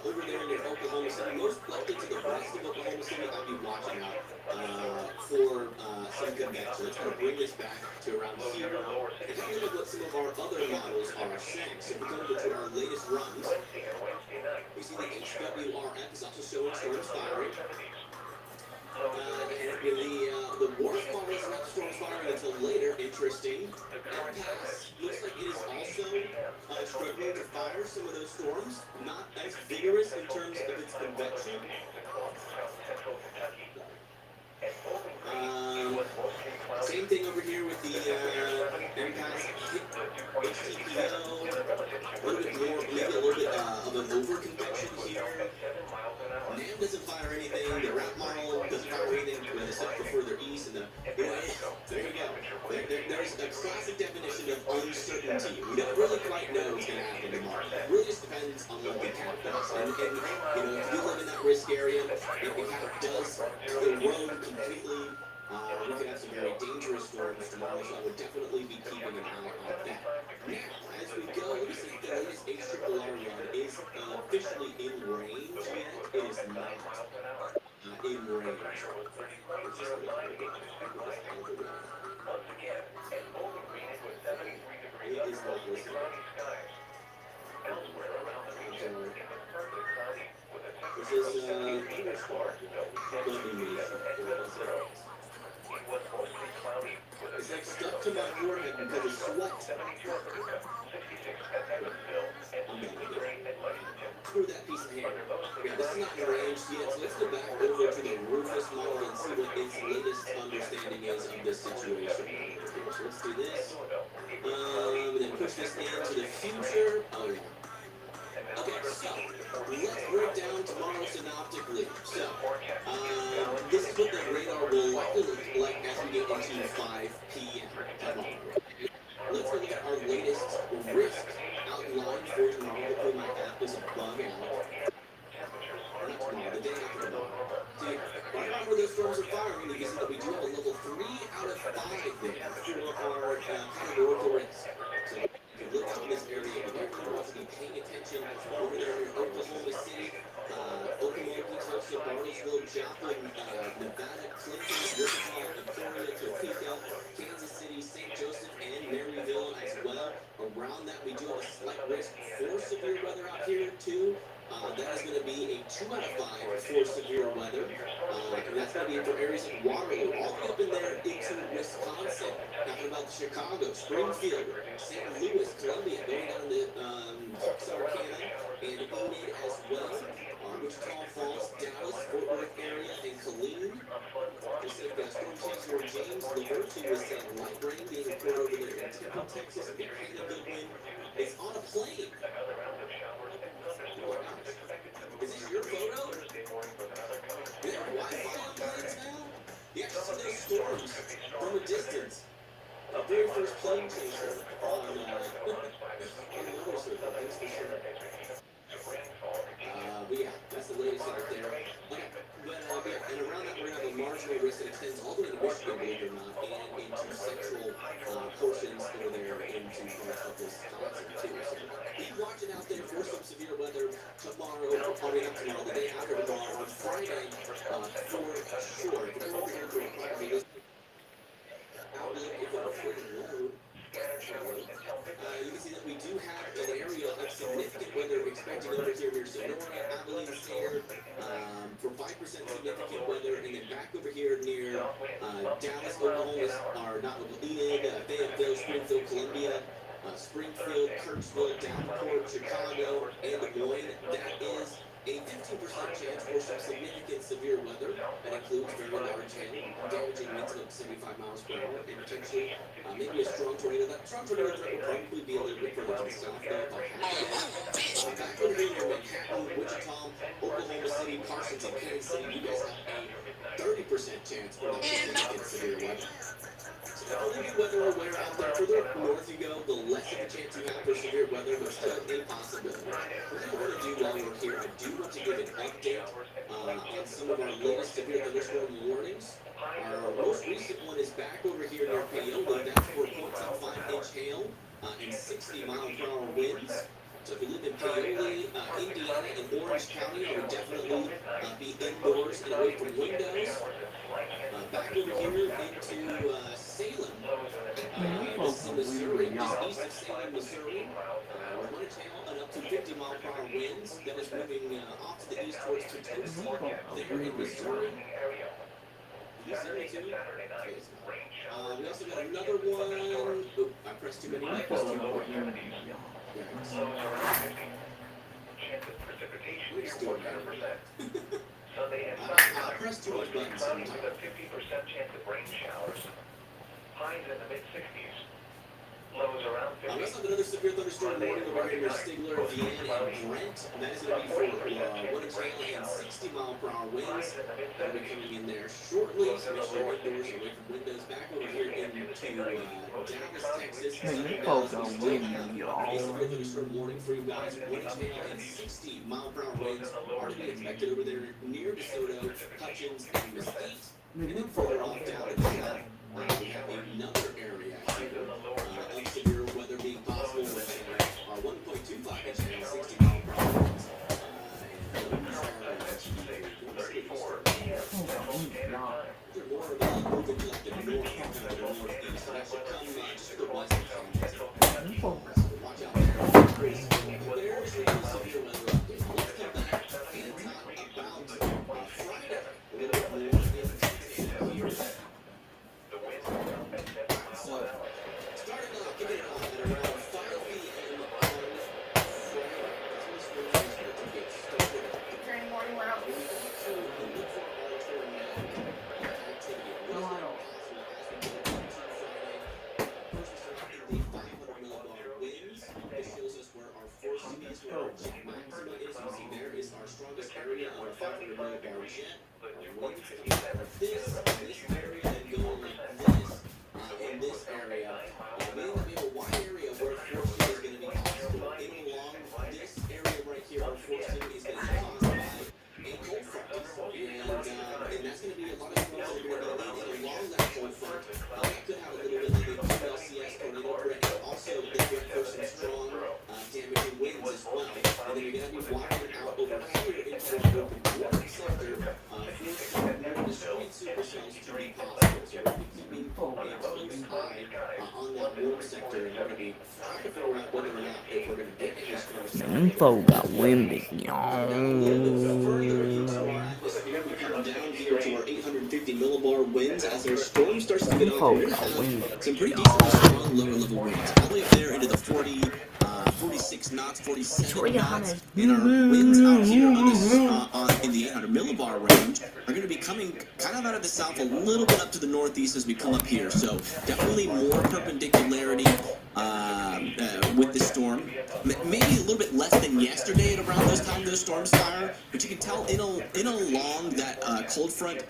over there near Oklahoma City, most likely to the west of Oklahoma City, I'd be watching out for some convection. It's going to bring us back to around here. And take a look at what some of our other models are saying. So if we go over to our latest runs, we see the HWRF is also showing storms firing. And the worst model is not storms firing until later. Interesting. MPAS looks like it is also struggling to fire some of those storms. Not as vigorous in terms of its convection. Same thing over here with the MPAS HTPO. A little bit more, maybe a little bit of an over-convection here. NAM doesn't fire anything. The route model doesn't fire anything except for further east. And there you go. There's a classic definition of uncertainty. We don't really quite know what's going to happen tomorrow. It really just depends on what the cat does. And if you live in that risk area, if the cat does erode completely, we could have some very dangerous storms tomorrow, so I would definitely be keeping an eye on that. Now, as we go, let me see if the latest HRRR run is officially in range yet. It is not in range. It is not listening. This is it's like stuck to my forehead because of sweat. Through that piece of hair. Yeah, this is not arranged yet, so let's go back over to the Rufus model and see what its latest understanding is of this situation. So let's do this. And then push this into the future. Oh yeah. Okay, so let's break down tomorrow's synoptically. So, this is what the radar will likely look like as we get into 5 p.m. tomorrow. Let's look at our latest risk outline for tomorrow. Hopefully my app is a bug out. Not tomorrow, the day after tomorrow. See, right now where those storms are firing, you can see that we do have a level 3 out of 5 there for our categorical risk. So, you can look out in this area, but everyone wants to be paying attention over there in Oklahoma City, Okemukee, Tulsa, Bartlesville, Joplin, Nevada, Clinton, Wichita, Emporia, Topeka, Kansas City, St. Joseph, and Maryville as well. Around that, we do have a slight risk for severe weather out here too. That is going to be a 2 out of 5 for severe weather. And that's going to be for areas like Waterloo, all the way up in there into Wisconsin. Talking about Chicago, Springfield, St. Louis, Columbia, going down to Texarkana and Enid as well. Wichita Falls, Dallas, Fort Worth area, and Killeen. Just like storm chaser James Laverty was saying, light rain being reported over there in Temple, Texas. Again, a good wind. It's on a plane. Is this your photo? Do they have Wi-Fi on planes now? You actually see those storms from a distance. Our very first plane chaser on the weather circle. Thanks for sharing. But yeah, that's the latest out there. Okay, but yeah, and around that we're gonna have a marginal risk that extends all the way to Michigan, believe it or not, and into central portions over there into parts of Wisconsin too. So keep watching out there for some severe weather tomorrow, probably not tomorrow, the day after tomorrow, on Friday, for sure. If you're over here for a outlook, if it'll freaking load. You can see that we do have an area of significant weather expected over here near Sonora, Abilene, Sayre, for 5% significant weather, and then back over here near Dallas, Oklahoma, or not Enid, Fayetteville, Springfield, Columbia, Springfield, Kirksville, Davenport, Chicago, and Des Moines. That is a 15% chance for some significant severe weather. That includes very large hail, damaging winds up to 75 miles per hour, and potentially maybe a strong tornado. That strong tornado threat will probably be a little bit further to the south, though, if I have back over here near Manhattan, Wichita, Oklahoma City, Parsons, and Kansas City, you guys have a 30% chance for that significant severe weather. So So the further you weather aware out there, further north you go, the less of a chance you have for severe weather, but still a possibility. What I want to do while we're here, I do want to give an update on some of our latest severe thunderstorm warnings. Our most recent one is back over here near Paola. That's for 0.75-inch hail and 60-mile-per-hour winds. So if you live in Paola, Indiana, and Orange County, I would definitely be indoors and away from windows. Back over here into Salem, this is Missouri, just east of Salem, Missouri. We're going to tail and up to 50-mile-per-hour winds. That is moving off to the east towards Potosi, there in Missouri. We also got another one. Oh, I pressed too many buttons. I pressed too much buttons sometimes. 50% chance of rain showers. Highs in the mid-60s. Lows around 50. We also have another severe thunderstorm warning over here near Stigler, Vienna, and Brent. And that is going to be for 1 inch and 60-mile-per-hour winds. That'll be coming in there shortly. So make sure you're indoors and away from windows. Back over here into Dallas, Texas. Severe thunderstorm warning for you guys. 1 inch and 60-mile-per-hour winds are to be expected over there near DeSoto, Hutchins, and Mesquite. And then further off down in the south, we have another area here of severe weather being possible with our 1.25-inch and 60-mile-per-hour winds. They're more moving left and north compared to the northeast. So that should come just to the west of Kansas. So watch out there. There's your severe weather update. Let's come back and talk about Friday. A little bit more in here. So, starting off, kicking it off at around 5 p.m. on Friday. That's when the storm is going to get started. During morning, we're out. We want to look for our tornadic activity. What is going to be possible as we get into Friday? First, we start in the 500 millibar winds. This shows us where our forcing is, where our jet maxima is. You see there is our strongest area of our 500 millibar jet. Our winds coming out of this area, and going like this. In this area, meaning that we have a wide area where forcing is going to be possible. In along this area right here, our forcing is going to be caused by a cold front. And that's going to be a lot of storms that are going to be leading along that cold front. That could have a little bit of a LCS tornado threat, and also the threat for some strong damaging winds as well. And then you're going to be watering out over here into the open water sector for some discrete supercells to be possible. So we're going to be keeping a close eye on that water sector, and we're going to be trying to figure out whether or not if we're going to get any storms. Info got windy, A little bit further into our atmosphere, we come down here to our 850 millibar winds as our storm starts to get on. We're going to have some pretty decent strong lower level winds, probably up there into the 46 knots, 47 knots. And our winds out here in the 800 millibar range are going to be coming kind of out of the south, a little bit up to the northeast as we come up here. So definitely more perpendicularity with the storm. Maybe a little bit less than yesterday at around this time those storms fire, but you can tell in along that cold front,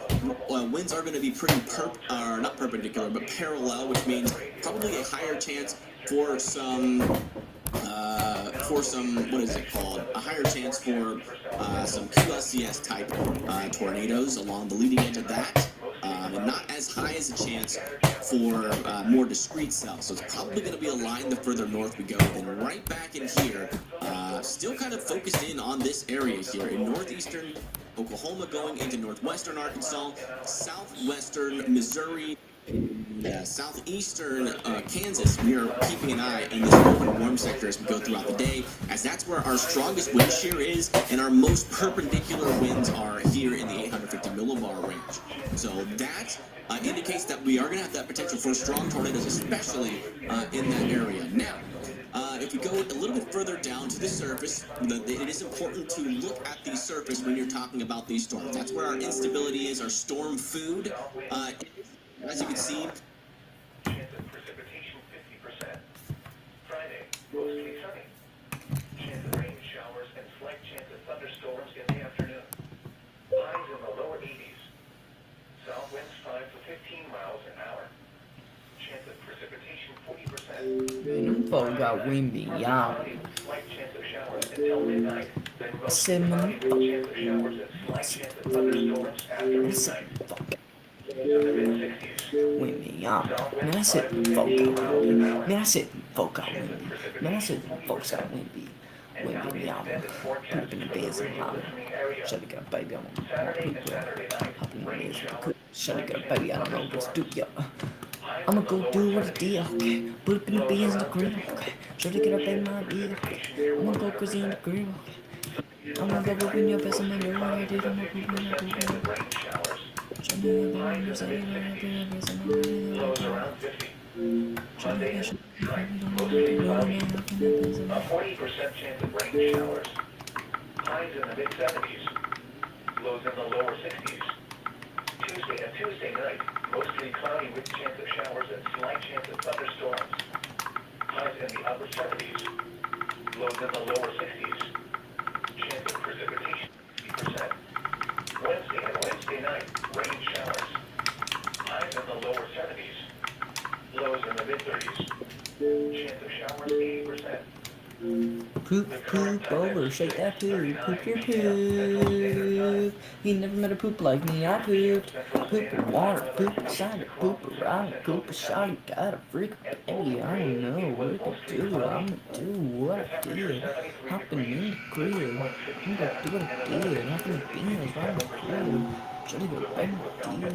winds are going to be pretty not perpendicular, but parallel, which means probably a higher chance for some what is it called? A higher chance for some QLCS type tornadoes along the leading edge of that. And not as high as a chance for more discrete cells. So it's probably going to be a line the further north we go. Then right back in here, still kind of focused in on this area here in northeastern Oklahoma going into northwestern Arkansas, southwestern Missouri, southeastern Kansas. We are keeping an eye on this open warm sector as we go throughout the day, as that's where our strongest wind shear is, and our most perpendicular winds are here in the 850 millibar range. So that indicates that we are going to have that potential for strong tornadoes, especially in that area. Now, if we go a little bit further down to the surface, it is important to look at the surface when you're talking about these storms. That's where our instability is, our storm food. As you can see, Chance of precipitation 50%. Friday, mostly sunny. Chance of rain showers and slight chance of thunderstorms in the afternoon. Highs in the lower 80s. South winds 5 to 15 miles an hour. folk got windy, yeah. Slight chance of showers until midnight. Then I said, man, chance of showers and slight chance of thunderstorms after midnight. In the mid-60s. windy, yeah. Man, I said, folk got windy. Man, I said, folk got windy. Man, I said, folks got windy. Windy, yeah. Put up in the beds and holler. Shut it up, baby. I'm gonna poop, yo. Hop in the beds with the cook. Shut it up, baby. I don't know what to do, yo. I'ma go do what I did, okay. Put up in the beans in the grill, okay. Try to get up in my deal, okay. I'ma go crazy in the grill, okay. I'ma go poop in your face and my girl, I did. I'ma poop in your poop in your Try to get up in your face and my girl, Lows around 50. Try to get Monday mostly cloudy. A 40% chance of rain showers. Highs in the mid-70s. Lows in the lower 60s. Tuesday night, mostly cloudy with chance of showers and slight chance of thunderstorms. Highs in the upper 70s. Lows in the lower 60s. Chance of precipitation 50%. Wednesday night, rain showers. Highs in the lower 70s. Lows in the mid-30s. Chance of showers 80%. Poop over, shake that poop, poop your poop. You never met a poop like me, I pooped. Poop of water, poop of cider, poop of rye, poop of shawty, got a freak baby, I don't know what to do, I'ma do what I did. Hopping in the crib, I'm gonna do what I did, hopping the beans right in the crib. Try to go back to put it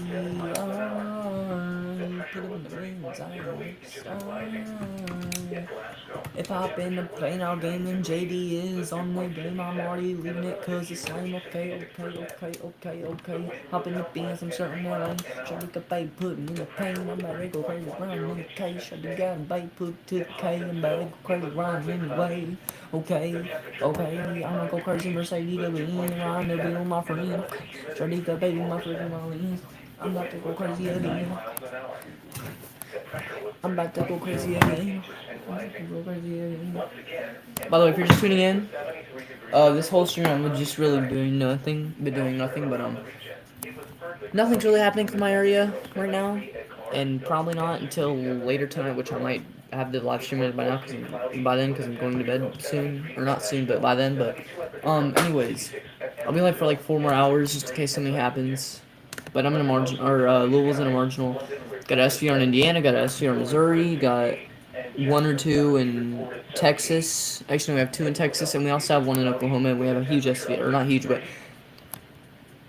in the rings, outside. If I hop in the plane, I'll game and JD is on the game. I'm already leaving it cause it's lame. Okay. Hop in the beans, I'm certain that I try to get babe, put me in the pain. I'm about to go crazy round in the K. Shut the gun, babe, put to the K. I'm about to go crazy round anyway. Okay. I'm gonna go crazy Mercedes, they'll be in line, they'll be on my friend. Okay. Try to get baby, my freaking Marlins. I'm about to go crazy again. I'm about to go crazy again. By the way, if you're just tuning in, this whole stream I'm just really doing nothing, but nothing's really happening for my area right now, and probably not until later tonight, which I might have the live stream by now, because I'm going to bed soon, or not soon, but by then. But anyways, I'll be live for like 4 more hours just in case something happens. But I'm in a margin, or Louisville's in a marginal. Got SVR in Indiana, got SVR in Missouri, got 1 or 2 in Texas. Actually, we have 2 in Texas, and we also have 1 in Oklahoma. And we have a huge SVR, or not huge, but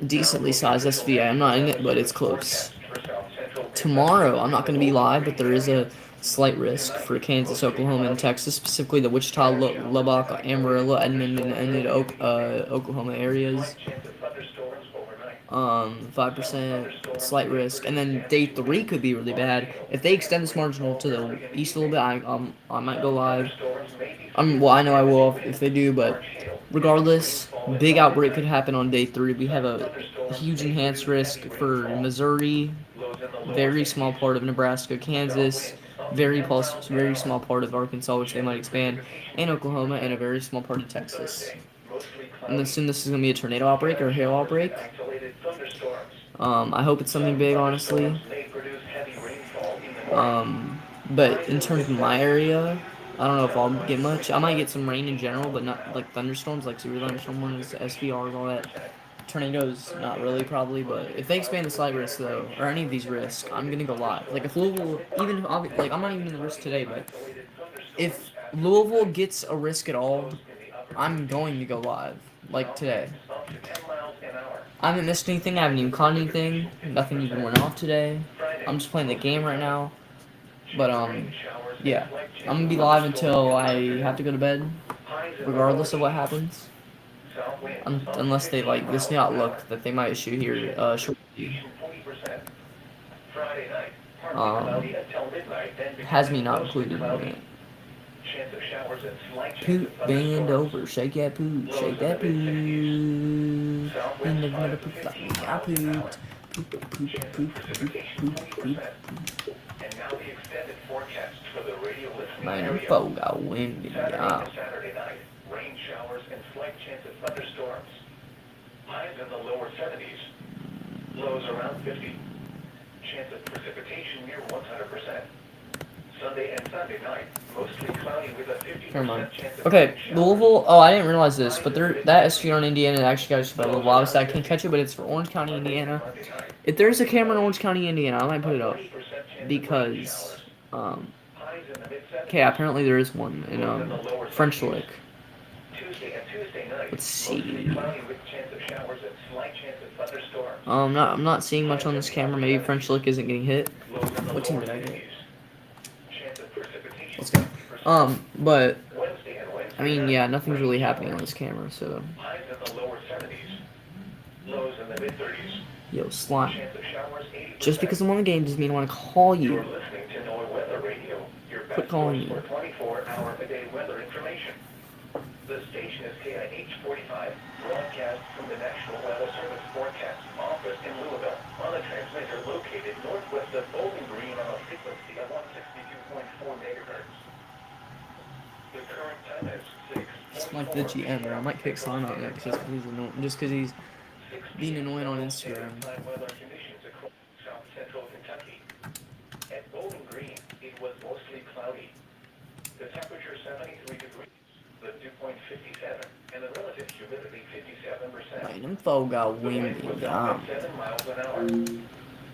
decently sized SVA. I'm not in it, but it's close. Tomorrow, I'm not going to be live, but there is a slight risk for Kansas, Oklahoma, and Texas, specifically the Wichita, Lubbock, Amarillo, Edmond, and Oklahoma areas. 5% slight risk, and then day 3 could be really bad. If they extend this marginal to the east a little bit, I might go live. Well, I know I will if they do, but regardless, big outbreak could happen on day 3. We have a huge enhanced risk for Missouri, very small part of Nebraska, Kansas, very small part of Arkansas, which they might expand, and Oklahoma, and a very small part of Texas. And assume this is going to be a tornado outbreak or hail outbreak. I hope it's something big, honestly. But in terms of my area, I don't know if I'll get much. I might get some rain in general, but not like thunderstorms, like super thunderstorm ones, SVRs, all that. Tornadoes, not really, probably. But if they expand the slight risk, though, or any of these risks, I'm going to go live. Like, if Louisville, like, I'm not even in the risk today, but if Louisville gets a risk at all, I'm going to go live. Like today. I haven't missed anything, I haven't even caught anything, nothing even went off today. I'm just playing the game right now. But yeah. I'm gonna be live until I have to go to bed, regardless of what happens. Unless they like this new outlook that they might issue here shortly. Has me not included in it. Poop, bend over, shake that poop, shake that poop. You never met a poop like me, I pooped. Poop. Man, folk got windy, yeah. Rain showers and slight chance of thunderstorms. Highs in the lower 70s. Lows around 50. Chance of precipitation near 100%. Sunday and Sunday night, mostly cloudy with a 50% Never mind. chance of Okay, rain showers. Louisville. Oh, I didn't realize this, but that SG on Indiana actually got just about Louisville. Obviously, I can't catch it, but it's for Orange County, Indiana. If there's a camera in Orange County, Indiana, I might put it up because okay, apparently there is one in French Lick. Let's see. I'm not seeing much on this camera. Maybe French Lick isn't getting hit. What team did I get? Let's go. But I mean, yeah, nothing's really happening on this camera, so. Yo, slime. Just because I'm on the game doesn't mean I want to call you. Quit calling me. The station is KIH 45, broadcast from the National Weather Service Forecast Office in Louisville on a transmitter located northwest of Bowling Green on a frequency of 162.4 megahertz. The current time is 6. Like the GM, or I might kick Slime out next just because he's annoying. Just because he's being annoying on Instagram. Weather conditions across south central Kentucky. At Bowling Green, it was mostly cloudy. The temperature 73 degrees. The dew point 57, and the relative humidity 57%. My info got windy. 7 miles an hour.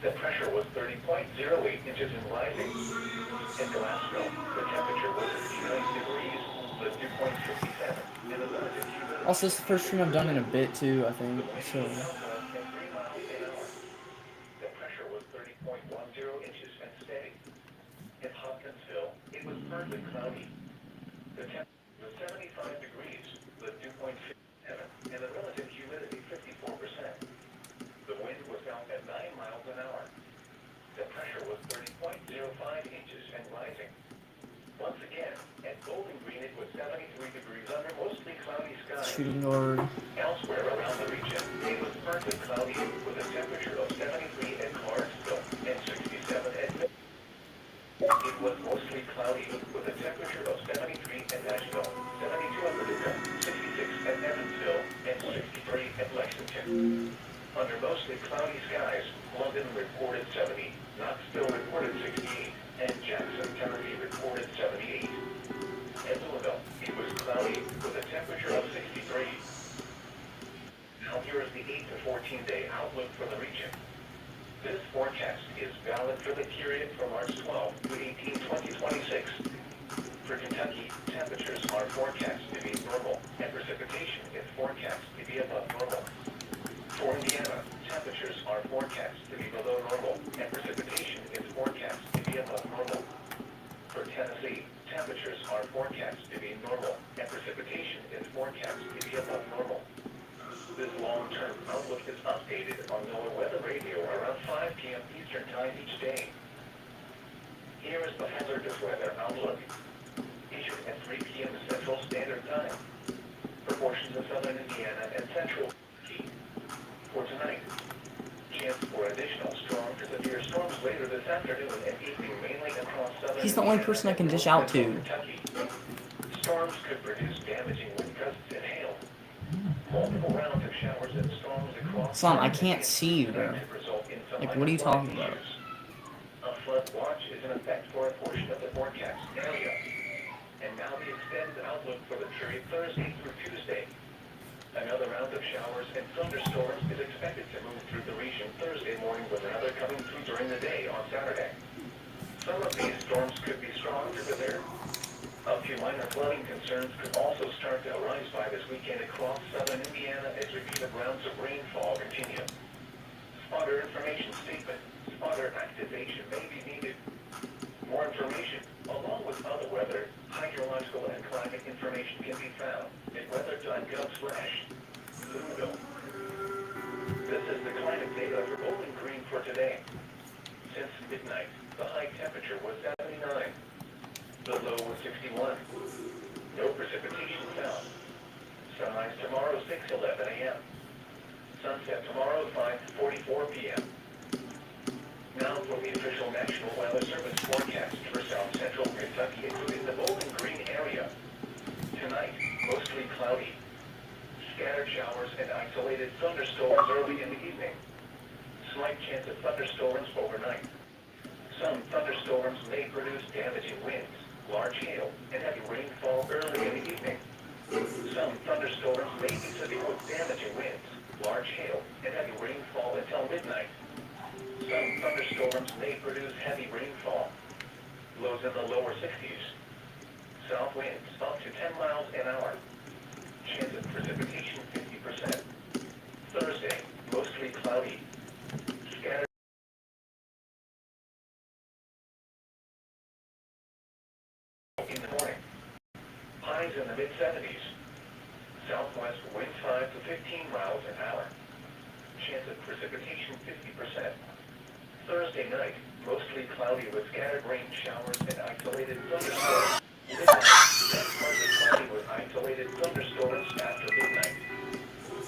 The pressure was 30.08 inches and rising. In Glasgow, the temperature was 59 degrees. The dew point 57, and the relative humidity. Also, it's the first stream I've done in a bit too, I think. So. The pressure was 30.10 inches and steady. In Hopkinsville, it was partly cloudy. The temperature 75 degrees, the dew point 57, and the relative humidity 54%. The wind was out at 9 miles an hour. The pressure was 30.05 inches and rising. Once again, at Bowling Green it was 73 degrees under mostly cloudy skies. Shooting guard. Elsewhere around the region, it was partly cloudy with a temperature of 73 at Clarksville and 67 at Middle. It was mostly cloudy with a temperature of 73 at Nashville, 72 at Paducah, 66 at Evansville, and 63 at Lexington. Under mostly cloudy skies, London reported 70, Knoxville reported 68, and Jackson, Tennessee reported 78. At Louisville, it was cloudy with a temperature of 63. Now here is the 8 to 14 day outlook for the region. This forecast is valid for the period from March 12 to 18, 2026. For Kentucky, temperatures are forecast to be normal, and precipitation is forecast to be above normal. For Indiana, temperatures are forecast to be below normal, and precipitation is forecast to be above normal. For Tennessee, temperatures are forecast to be normal, and precipitation is forecast to be above normal. This long-term outlook is updated on NOAA Weather Radio around 5 p.m. Eastern Time each day. Here is the hazardous weather outlook, issued at 3 p.m. Central Standard Time for portions of southern Indiana and central Kentucky. For tonight, chance for additional strong to severe storms later this afternoon and evening, mainly across southern. He's the only person I can dish out to. Kentucky. Storms could produce damaging wind gusts and hail. Multiple rounds of showers and storms across. Slime, I can't see you, bro. Like, what are you talking about? A flood watch is in effect for a portion of the forecast area. And now the extended outlook for the period Thursday through Tuesday. Another round of showers and thunderstorms is expected to move through the region Thursday morning with another coming through during the day on Saturday. Some of these storms could be strong to severe. A few minor flooding concerns could also start to arise by this weekend across southern Indiana as repeated rounds of rainfall continue. Spotter information statement. Spotter activation may be needed. More information, along with other weather, hydrological, and climate information can be found at weather.gov/Louisville. This is the climate data for Bowling Green for today. Since midnight, the high temperature was 79. The low was 61. No precipitation found. Sunrise tomorrow 6:11 a.m. Sunset tomorrow 5:44 p.m. Now for the official National Weather Service forecast for South Central Kentucky, including the Bowling Green area. Tonight, mostly cloudy. Scattered showers and isolated thunderstorms early in the evening. Slight chance of thunderstorms overnight. Some thunderstorms may produce damaging winds, large hail, and heavy rainfall early in the evening. Some thunderstorms may be severe with damaging winds, large hail, and heavy rainfall until midnight. Some thunderstorms may produce heavy rainfall. Lows in the lower 60s. South winds up to 10 miles an hour. Chance of precipitation 50%. Thursday, mostly cloudy. Scattered in the morning. Highs in the mid-70s. Southwest winds 5 to 15 miles an hour. Chance of precipitation 50%. Thursday night, mostly cloudy with scattered rain showers and isolated thunderstorms. Midnight, then partly cloudy with isolated thunderstorms after midnight.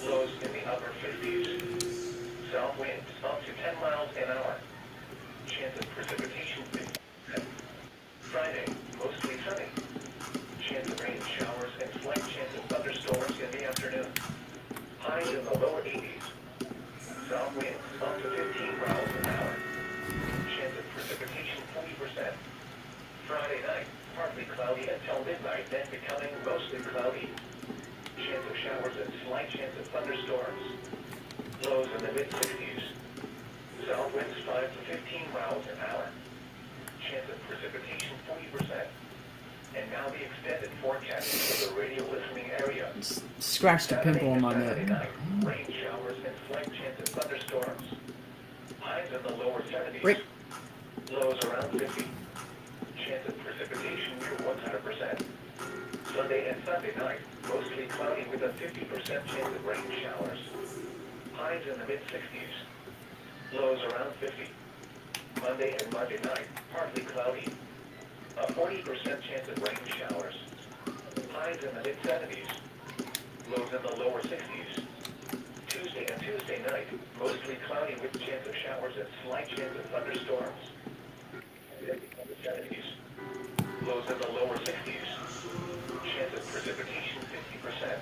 Lows in the upper 50s. South winds up to 10 miles an hour. Chance of precipitation 50%. Friday, mostly sunny. Chance of rain showers and slight chance of thunderstorms in the afternoon. Highs in the lower 80s. South winds up to 15 miles an hour. Chance of precipitation 40%. Friday night, partly cloudy until midnight, then becoming mostly cloudy. Chance of showers and slight chance of thunderstorms. Lows in the mid-60s. South winds 5 to 15 miles an hour. Chance of precipitation 40%. And now the extended forecast for the radio listening area. Scratched a pimple on my Saturday neck. night, rain showers and slight chance of thunderstorms. Highs in the lower 70s. Rick. Lows around 50. Chance of precipitation near 100%. Sunday and Sunday night, mostly cloudy with a 50% chance of rain showers. Highs in the mid-60s. Lows around 50. Monday and Monday night, partly cloudy. A 40% chance of rain showers. Highs in the mid-70s. Lows in the lower 60s. Tuesday and Tuesday night, mostly cloudy with chance of showers and slight chance of thunderstorms. In the 70s. Lows in the lower 60s. Chance of precipitation 50%.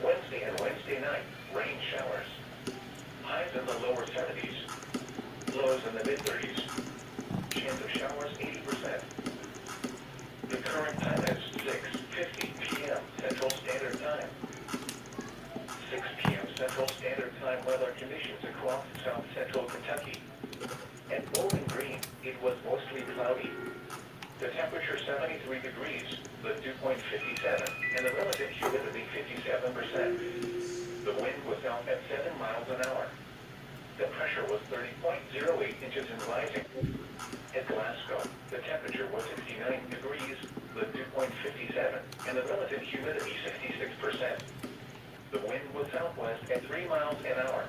Wednesday and Wednesday night, rain showers. Highs in the lower 70s. Lows in the mid-30s. Chance of showers 80%. The current time is 6:50 p.m. Central Standard Time. 6 p.m. Central Standard Time weather conditions across south central Kentucky. At Bowling Green, it was mostly cloudy. The temperature 73 degrees, the dew point 57, and the relative humidity 57%. The wind was out at 7 miles an hour. The pressure was 30.08 inches and rising. At Glasgow, the temperature was 69 degrees, the dew point 57, and the relative humidity 66%. The wind was southwest at 3 miles an hour.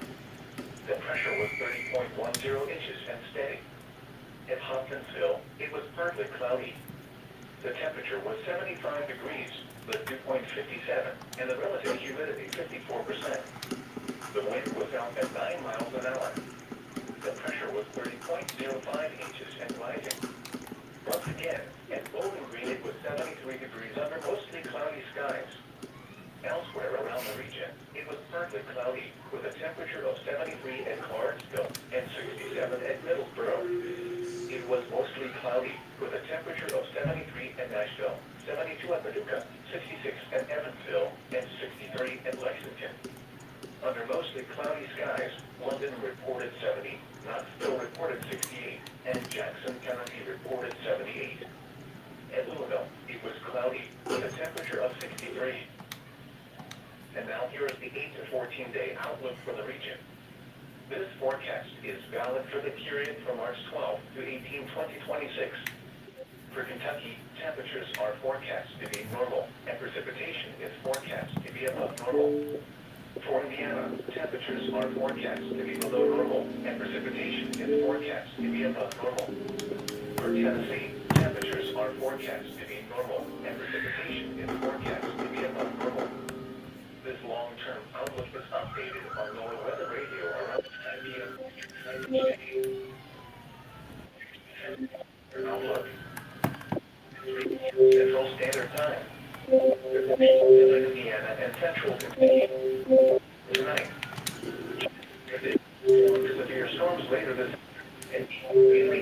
The pressure was 30.10 inches and steady. At Hopkinsville, it was partly cloudy. The temperature was 75 degrees, the dew point 57, and the relative humidity 54%. The wind was out at 9 miles an hour. The pressure was 30.05 inches and rising. Once again, at Bowling Green it was 73 degrees under mostly cloudy skies. Elsewhere around the region, it was partly cloudy, with a temperature of 73 at Clarksville and 67 at Middlesboro. It was mostly cloudy, with a temperature of 73 at Nashville, 72 at Paducah, 66 at Evansville, and 63 at Lexington. Under mostly cloudy skies, London reported 70, Knoxville reported 68, and Jackson County reported 78. At Louisville, it was cloudy, with a temperature of 63. And now here is the 8 to 14-day outlook for the region. This forecast is valid for the period from March 12 to 18, 2026. For Kentucky, temperatures are forecast to be normal, and precipitation is forecast to be above normal. For Indiana, temperatures are forecast to be below normal, and precipitation is forecast to be above normal. For Tennessee, temperatures are forecast to be normal, and precipitation is forecast to be above normal. This long-term outlook is updated on NOAA Weather Radio around 9 p.m. Outlook. Central Standard Time. Louisiana and Central Kentucky. Tonight. Severe storms later this and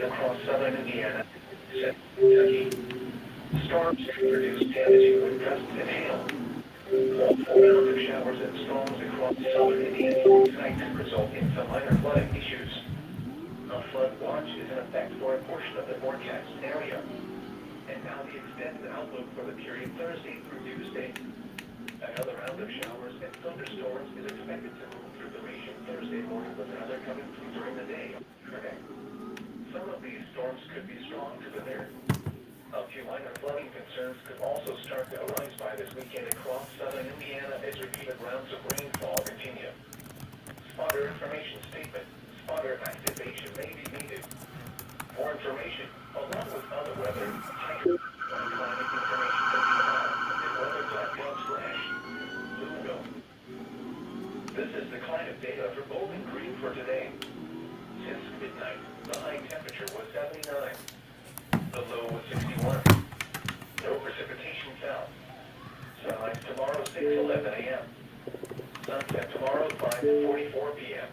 across southern round of showers and storms across southern Indiana tonight could result in some minor flooding issues. A flood watch is in effect for a portion of the forecast area. And now the extended outlook for the period Thursday through Tuesday. Another round of showers and thunderstorms is expected to move through the region Thursday morning, with another coming through during the day. Some of these storms could be strong to the near. A few minor flooding concerns could also start to arise by this weekend across southern Indiana as repeated rounds of rainfall continue. Spotter information statement. Spotter activation may be needed. For information, along with other weather, hydro, climate information can be found at weather.gov/Louisville. This is the climate data for Bowling Green for today. Since midnight, the high temperature was 79. The low was 61. No precipitation fell. Sunrise tomorrow 6:11 a.m. Sunset tomorrow 5:44 p.m.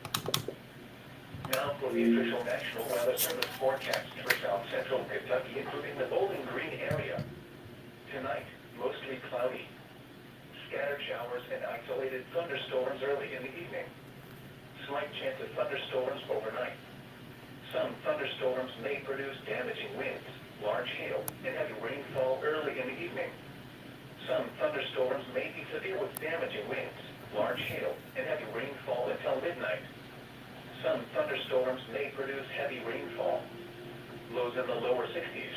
Now for the official National Weather Service forecast for South Central Kentucky, including the Bowling Green area. Tonight, mostly cloudy. Scattered showers and isolated thunderstorms early in the evening. Slight chance of thunderstorms overnight. Some thunderstorms may produce damaging winds, large hail, and heavy rainfall early in the evening. Some thunderstorms may be severe with damaging winds, large hail, and heavy rainfall until midnight. Some thunderstorms may produce heavy rainfall. Lows in the lower 60s.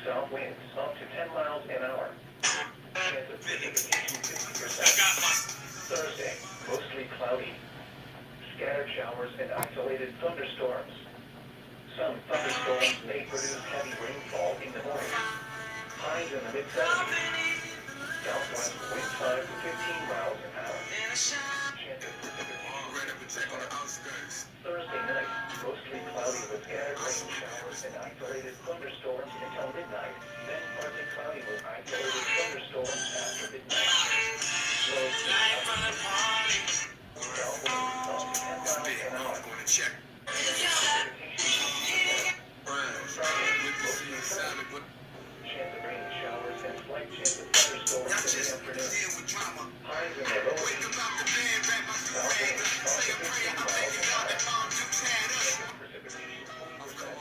South winds up to 10 miles an hour. Chance of precipitation 50%. Thursday, mostly cloudy. Scattered showers and isolated thunderstorms. Some thunderstorms may produce heavy rainfall in the morning. Highs in the mid-70s. Southwest winds 5 to 15 miles an hour. Chance of precipitation. Thursday night, mostly cloudy with scattered rain showers and isolated thunderstorms until midnight. Then partly cloudy with isolated thunderstorms after midnight. Lows in the upper 60s. South winds up to 10 miles an hour. Chance of rain showers and slight chance of thunderstorms in the afternoon. Highs in the lower 80s. South winds up to 15 miles an hour. Chance of precipitation 40%.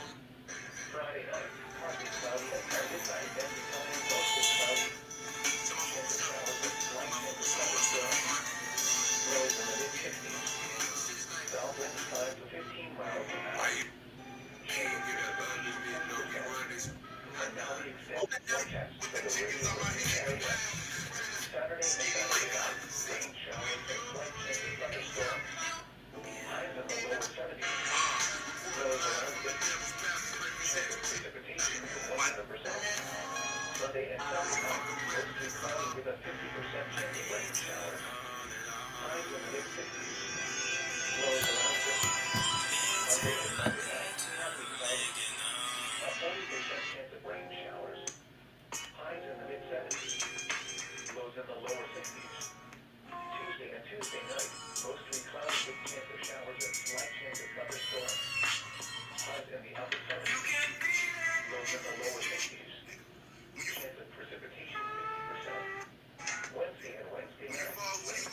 Friday night, partly cloudy until midnight, then becoming mostly cloudy. Chance of showers and slight chance of thunderstorms. Lows in the mid-60s. South winds 5 to 15 miles an hour. Chance of precipitation 50%. And now the extended forecast for the radio area. Saturday and Sunday night, rain showers and slight chance of thunderstorms. Highs in the lower 70s. Lows around 50. Chance of precipitation 100%. Sunday and Sunday night, mostly cloudy with a 50% chance of rain showers. Highs in the mid-60s. Lows around 50. Monday and Monday night, partly cloudy. A 40% chance of rain showers. Highs in the mid-70s. Lows in the lower 60s. Tuesday and Tuesday night, mostly cloudy with chance of showers and slight chance of thunderstorms. Highs in the upper 70s. Lows in the lower 60s. Chance of precipitation 50%. Wednesday and Wednesday night, rain showers.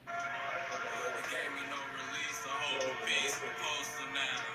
Highs in the lower 70s. Lows in the mid-50s.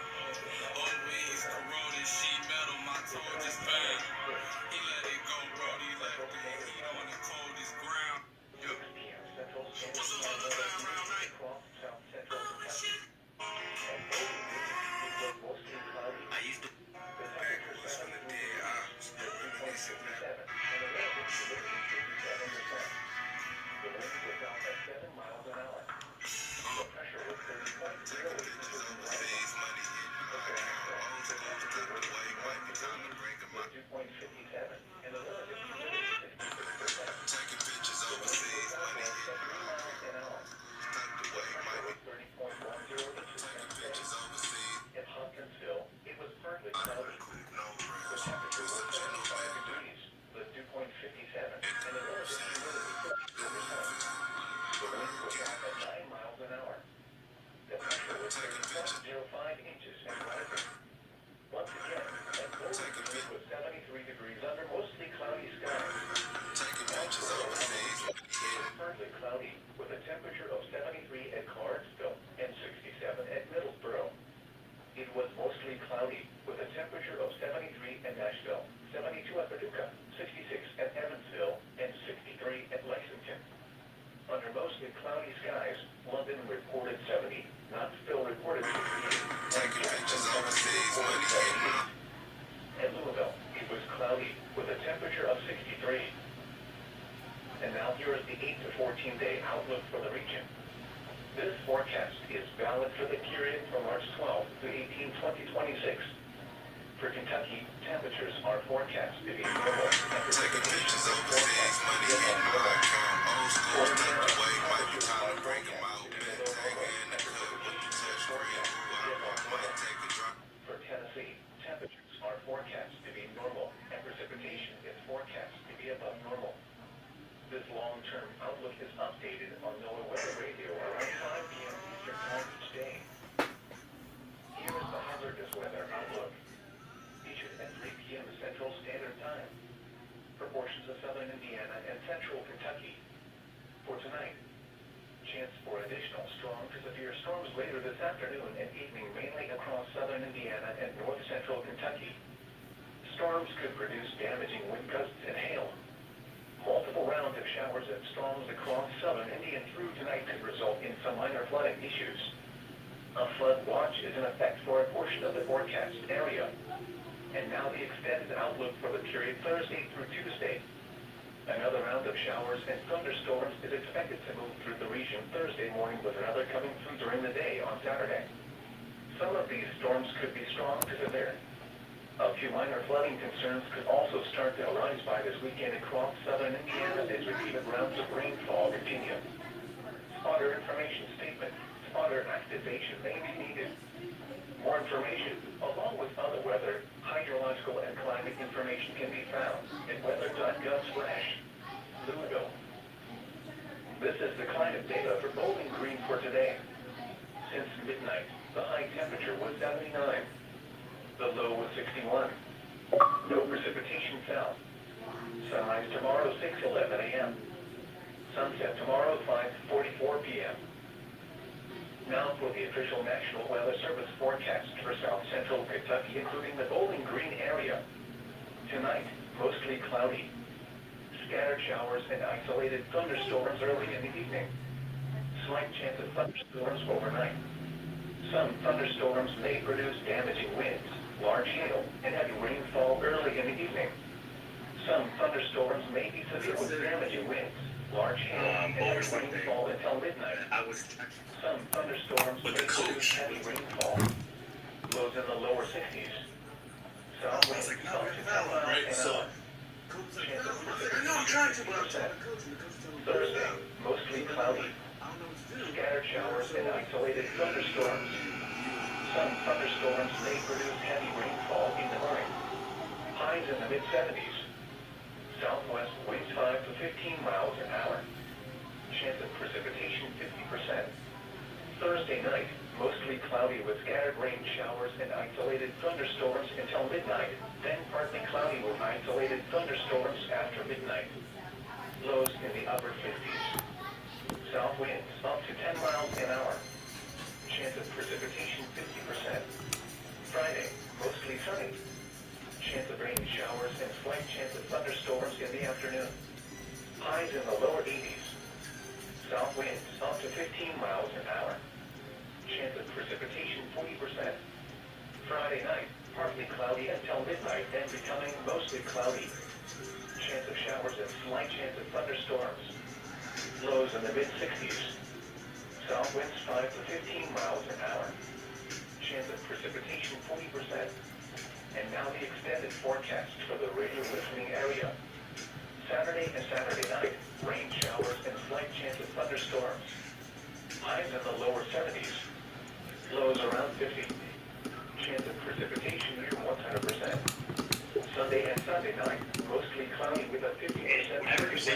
cloudy with a temperature of 73 at Clarksville and 67 at Middlesboro. It was mostly cloudy with a temperature of 73 at Nashville, 72 at Paducah, 66 at Evansville, and 63 at Lexington. Under mostly cloudy skies, London reported 70, Knoxville reported 68, and Jacksonville reported 78. At Louisville, it was cloudy with a temperature of 63. And now here is the 8 to 14 day outlook for the region. This forecast is valid for the period from March 12 to 18, 2026. For Kentucky, temperatures are forecast to be normal and precipitation is forecast to be above normal. For Indiana, temperatures are forecast to be below normal and precipitation is forecast to be above normal. For Tennessee, temperatures are forecast to be normal and precipitation is forecast to be above normal. This long-term outlook is updated on NOAA Weather Radio around 5 p.m. Eastern Time each day. Here is the hazardous weather outlook, issued at 3 p.m. Central Standard Time for portions of southern Indiana and central Kentucky. For tonight, chance for additional strong to severe storms later this afternoon and evening, mainly across southern Indiana and north central Kentucky. Storms could produce damaging wind gusts and hail. Multiple rounds of showers and storms across southern India through tonight could result in some minor flooding issues. A flood watch is in effect for a portion of the forecast area. And now the extended outlook for the period Thursday through Tuesday. Another round of showers and thunderstorms is expected to move through the region Thursday morning, with another coming through during the day on Saturday. Some of these storms could be strong to severe. A few minor flooding concerns could also start to arise by this weekend across southern Indiana as repeated rounds of rainfall continue. Spotter information statement. Spotter activation may be needed. More information, along with other weather, hydrological, and climate information can be found at weather.gov/Louisville. This is the climate data for Bowling Green for today. Since midnight, the high temperature was 79. The low was 61. No precipitation fell. Sunrise tomorrow 6:11 a.m. Sunset tomorrow 5:44 p.m. Now for the official National Weather Service forecast for south central Kentucky, including the Bowling Green area. Tonight, mostly cloudy. Scattered showers and isolated thunderstorms early in the evening. Slight chance of thunderstorms overnight. Some thunderstorms may produce damaging winds, large hail, and heavy rainfall early in the evening. Some thunderstorms may be severe with damaging winds, large hail, and heavy rainfall until midnight. Some thunderstorms may produce heavy rainfall. Lows in the lower 60s. South winds up to 10 miles an hour. Chance of precipitation 50%. Thursday, mostly cloudy. Scattered showers and isolated thunderstorms. Some thunderstorms may produce heavy rainfall in the morning. Highs in the mid-70s. Southwest winds 5 to 15 miles an hour. Chance of precipitation 50%. Thursday night, mostly cloudy with scattered rain showers and isolated thunderstorms until midnight, then partly cloudy with isolated thunderstorms after midnight. Lows in the upper 50s. South winds up to 10 miles an hour. Chance of precipitation 50%. Friday, mostly sunny. Chance of rain showers and slight chance of thunderstorms in the afternoon. Highs in the lower 80s. South winds up to 15 miles an hour. Chance of precipitation 40%. Friday night, partly cloudy until midnight, then becoming mostly cloudy. Chance of showers and slight chance of thunderstorms. Lows in the mid-60s. South winds 5 to 15 miles an hour. Chance of precipitation 40%. And now the extended forecast for the radio listening area. Saturday and Saturday night, rain showers and slight chance of thunderstorms. Highs in the lower 70s. Lows around 50. Chance of precipitation near 100%. Sunday and Sunday night, mostly cloudy with a 50% chance of rain showers.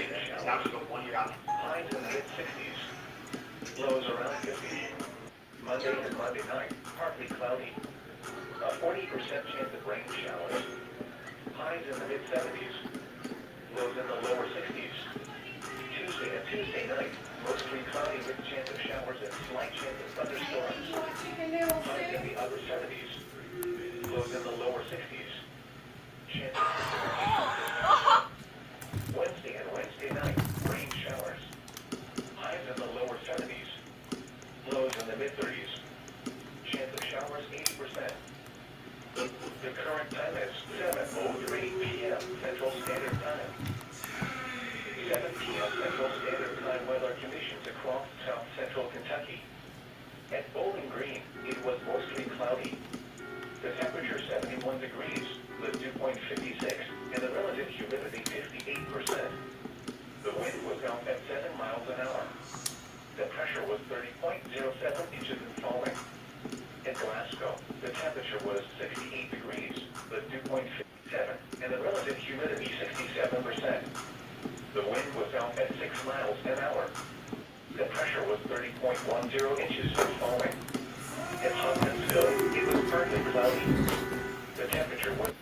Highs in the mid-60s. Lows around 50. Monday and Monday night, partly cloudy. A 40% chance of rain showers. Highs in the mid-70s. Lows in the lower 60s. Tuesday and Tuesday night, mostly Mostly cloudy with chance of showers and slight chance of thunderstorms. Highs in the upper 70s. Lows in the lower 60s. Chance of precipitation this Thursday. Wednesday and Wednesday night, rain showers. Highs in the lower 70s. Lows in the mid-30s. Chance of showers 80%. The current time is 7:03 p.m. Central Standard Time. 7 p.m. Central Standard Time weather conditions across south central Kentucky. At Bowling Green, it was mostly cloudy. The temperature 71 degrees, the dew point 56, and the relative humidity 58%. The wind was out at 7 miles an hour. The pressure was 30.07 inches and falling. In Glasgow, the temperature was 68 degrees, the dew point 57, and the relative humidity 67%. The wind was out at 6 miles an hour. The pressure was 30.10 inches and falling. In Hopkinsville, it was partly cloudy. The temperature was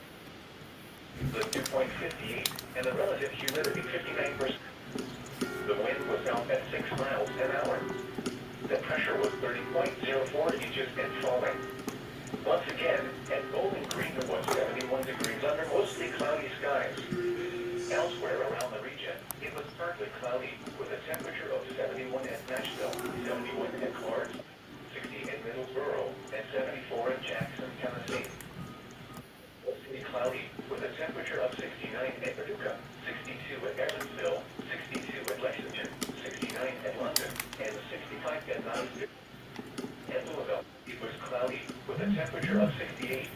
the dew point 58, and the relative humidity 59%. The wind was out at 6 miles an hour. The pressure was 30.04 inches and falling. Once again, at Bowling Green it was 71 degrees under mostly cloudy skies. Elsewhere around the region, it was partly cloudy, with a temperature of 71 at Nashville, 71 at Clark, 60 at Middlesboro, and 74 at Jackson, Tennessee. Mostly cloudy, with a temperature of 69 at Paducah, 62 at Evansville, 62 at Lexington, 69 at London, and 65 at Knoxville. At Louisville, it was cloudy, with a temperature of 68.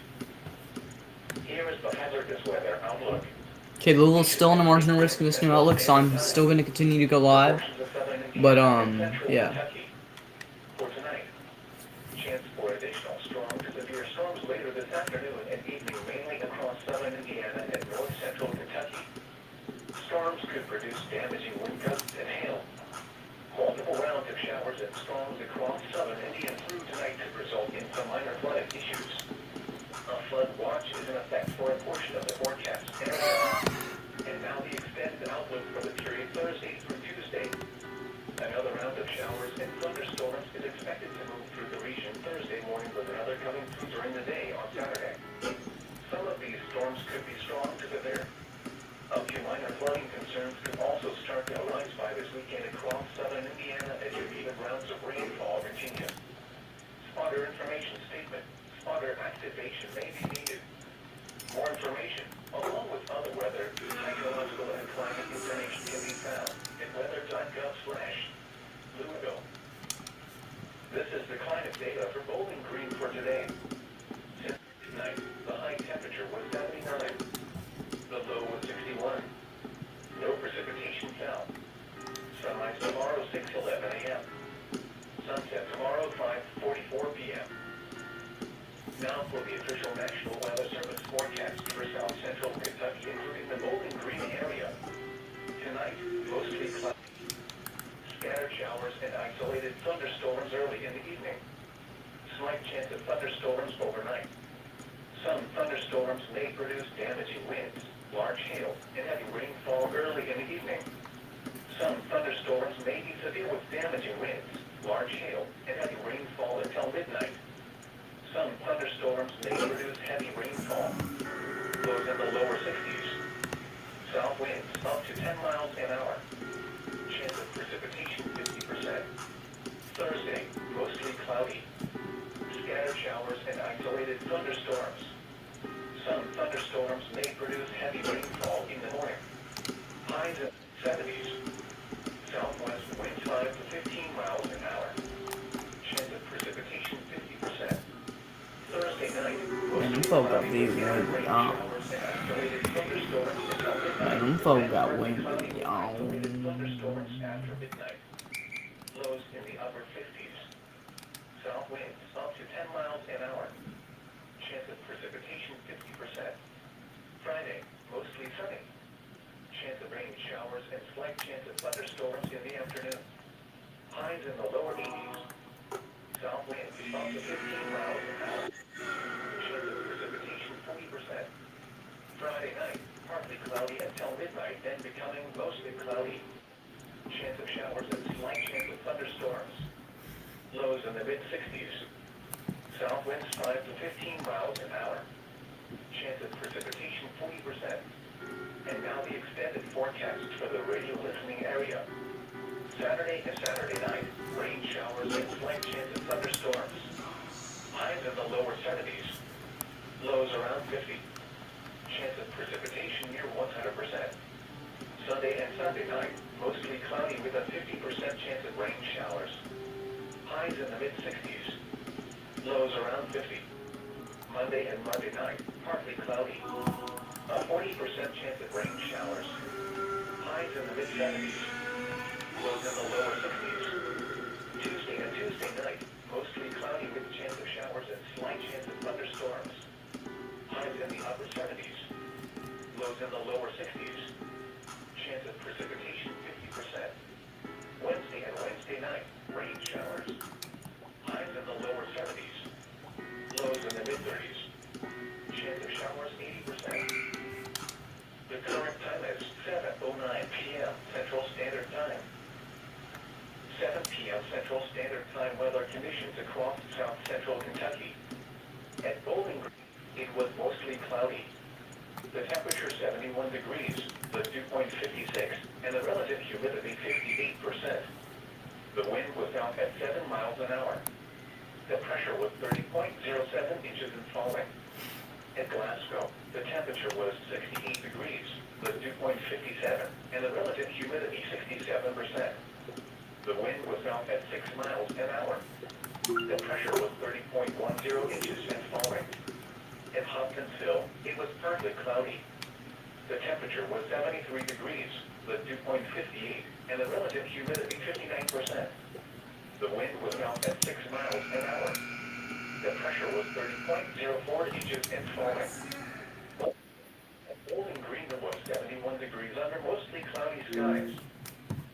Here is the hazardous weather outlook. Okay, Louisville's still on the marginal risk of this new outlook, so I'm still going to continue to go live. But, yeah. For tonight, chance for additional strong to severe storms later this afternoon and evening, mainly across southern Indiana and north central Kentucky. Storms could produce damaging wind gusts and hail. Multiple rounds of showers and storms across southern Indiana through tonight could result in some minor flooding issues. A flood watch is in effect for a portion of the forecast area. And now the extended outlook for the period Thursday through Tuesday. Another round of showers and thunderstorms is expected to move through the region Thursday morning, with another coming through during the day on Saturday. Some of these storms could be strong to severe. A few minor flooding concerns could also start to arise by this weekend across southern Indiana as uneven rounds of rainfall continue. Spotter information statement. Spotter activation may be needed. More information, along with other weather, hydrological and climate information can be found at weather.gov/Louisville. This is the climate data for Bowling Green for today. Since midnight, the high temperature was 79. The low was 61. No precipitation fell. Sunrise tomorrow 6:11 a.m. Sunset tomorrow 5:44 p.m. Now for the official National Weather Service forecast for south central Kentucky, including the Bowling Green area. Tonight, mostly cloudy. Scattered showers and isolated thunderstorms early in the evening. Slight chance of thunderstorms overnight. Some thunderstorms may produce damaging winds, large hail, and heavy rainfall early in the evening. Some thunderstorms may be severe with damaging winds, large hail, and heavy rainfall until midnight. Some thunderstorms may produce heavy rainfall. Lows in the lower 60s. South winds up to 10 miles an hour. Chance of precipitation 50%. Thursday, mostly cloudy. Scattered showers and isolated thunderstorms. Some thunderstorms may produce heavy rainfall in the morning. Highs in the 70s. Southwest winds 5 to 15 miles an hour. Chance of precipitation 50%. Thursday night, Man, them folk got big wind, y'all. Man, them folk got wind, y'all. Lows in the upper 50s. South winds up to 10 miles an hour. Chance of precipitation 50%. Friday, mostly sunny. Chance of rain showers and slight chance of thunderstorms in the afternoon. Highs in the lower 80s. South winds up to 15 miles an hour. Chance of precipitation 40%. Friday night, partly cloudy until midnight, then becoming mostly cloudy. Chance of showers and slight chance of thunderstorms. Lows in the mid-60s. South winds 5 to 15 miles an hour. Chance of precipitation 40%. And now the extended forecast for the radio listening area. Saturday and Saturday night, rain showers and slight chance of thunderstorms. Highs in the lower 70s. Lows around 50. Chance of precipitation near 100%. Sunday and Sunday night, mostly cloudy with a 50% chance of rain showers. Highs in the mid-60s. Lows around 50. Monday and Monday night, partly cloudy. A 40% chance of rain showers. Highs in the mid-70s. Lows in the lower 60s. Tuesday and Tuesday night, mostly cloudy with a chance of showers and slight chance of thunderstorms. Highs in the upper 70s. Lows in the lower 60s. Chance of precipitation 50%. Wednesday and Wednesday night, rain showers. Highs in the lower 70s. Lows in the mid-30s. Chance of showers 80%. The current time is 7:09 p.m. Central Standard Time. 7 p.m. Central Standard Time weather conditions across south central Kentucky. At Bowling Green, it was mostly cloudy. The temperature 71 degrees, the dew point 56, and the relative humidity 58%. The wind was out at 7 miles an hour. The pressure was 30.07 inches and falling. At Glasgow, the temperature was 68 degrees, the dew point 57, and the relative humidity 67%. The wind was out at 6 miles an hour. The pressure was 30.10 inches and falling. At Hopkinsville, it was partly cloudy. The temperature was 73 degrees, the dew point 58, and the relative humidity 59%. The wind was out at 6 miles an hour. The pressure was 30.04 inches and falling. At Bowling Green, it was 71 degrees under mostly cloudy skies.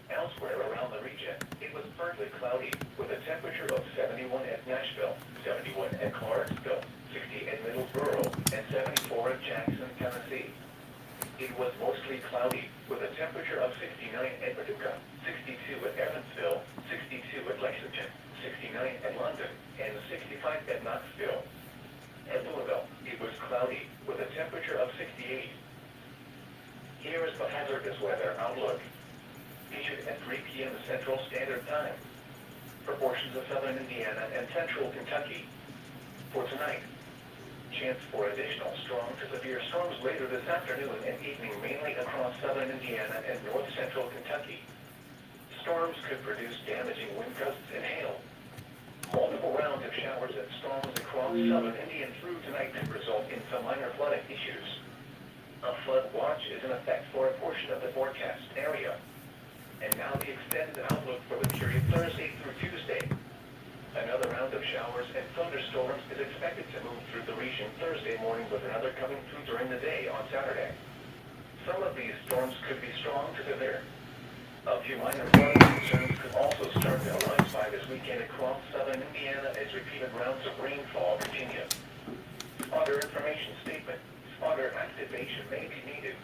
Elsewhere around the region, it was partly cloudy, with a temperature of 71 at Nashville, 71 at Clarksville, 60 at Middlesboro, and 74 at Jackson, Tennessee. It was mostly cloudy, with a temperature of 69 at Paducah, 62 at Evansville, 62 at Lexington, 69 at London, and 65 at Knoxville. At Louisville, it was cloudy, with a temperature of 68. Here is the hazardous weather outlook. Issued at 3 p.m. Central Standard Time. For portions of southern Indiana and central Kentucky. For tonight, chance for additional strong to severe storms later this afternoon and evening, mainly across southern Indiana and north central Kentucky. Storms could produce damaging wind gusts and hail. Multiple rounds of showers and storms across southern Indiana through tonight could result in some minor flooding issues. A flood watch is in effect for a portion of the forecast area. And now the extended outlook for the period Thursday through Tuesday. Another round of showers and thunderstorms is expected to move through the region Thursday morning, with another coming through during the day on Saturday. Some of these storms could be strong to severe. A few minor flooding concerns could also start to arise by this weekend across southern Indiana as repeated rounds of rainfall continue. Spotter information statement. Spotter activation may be needed.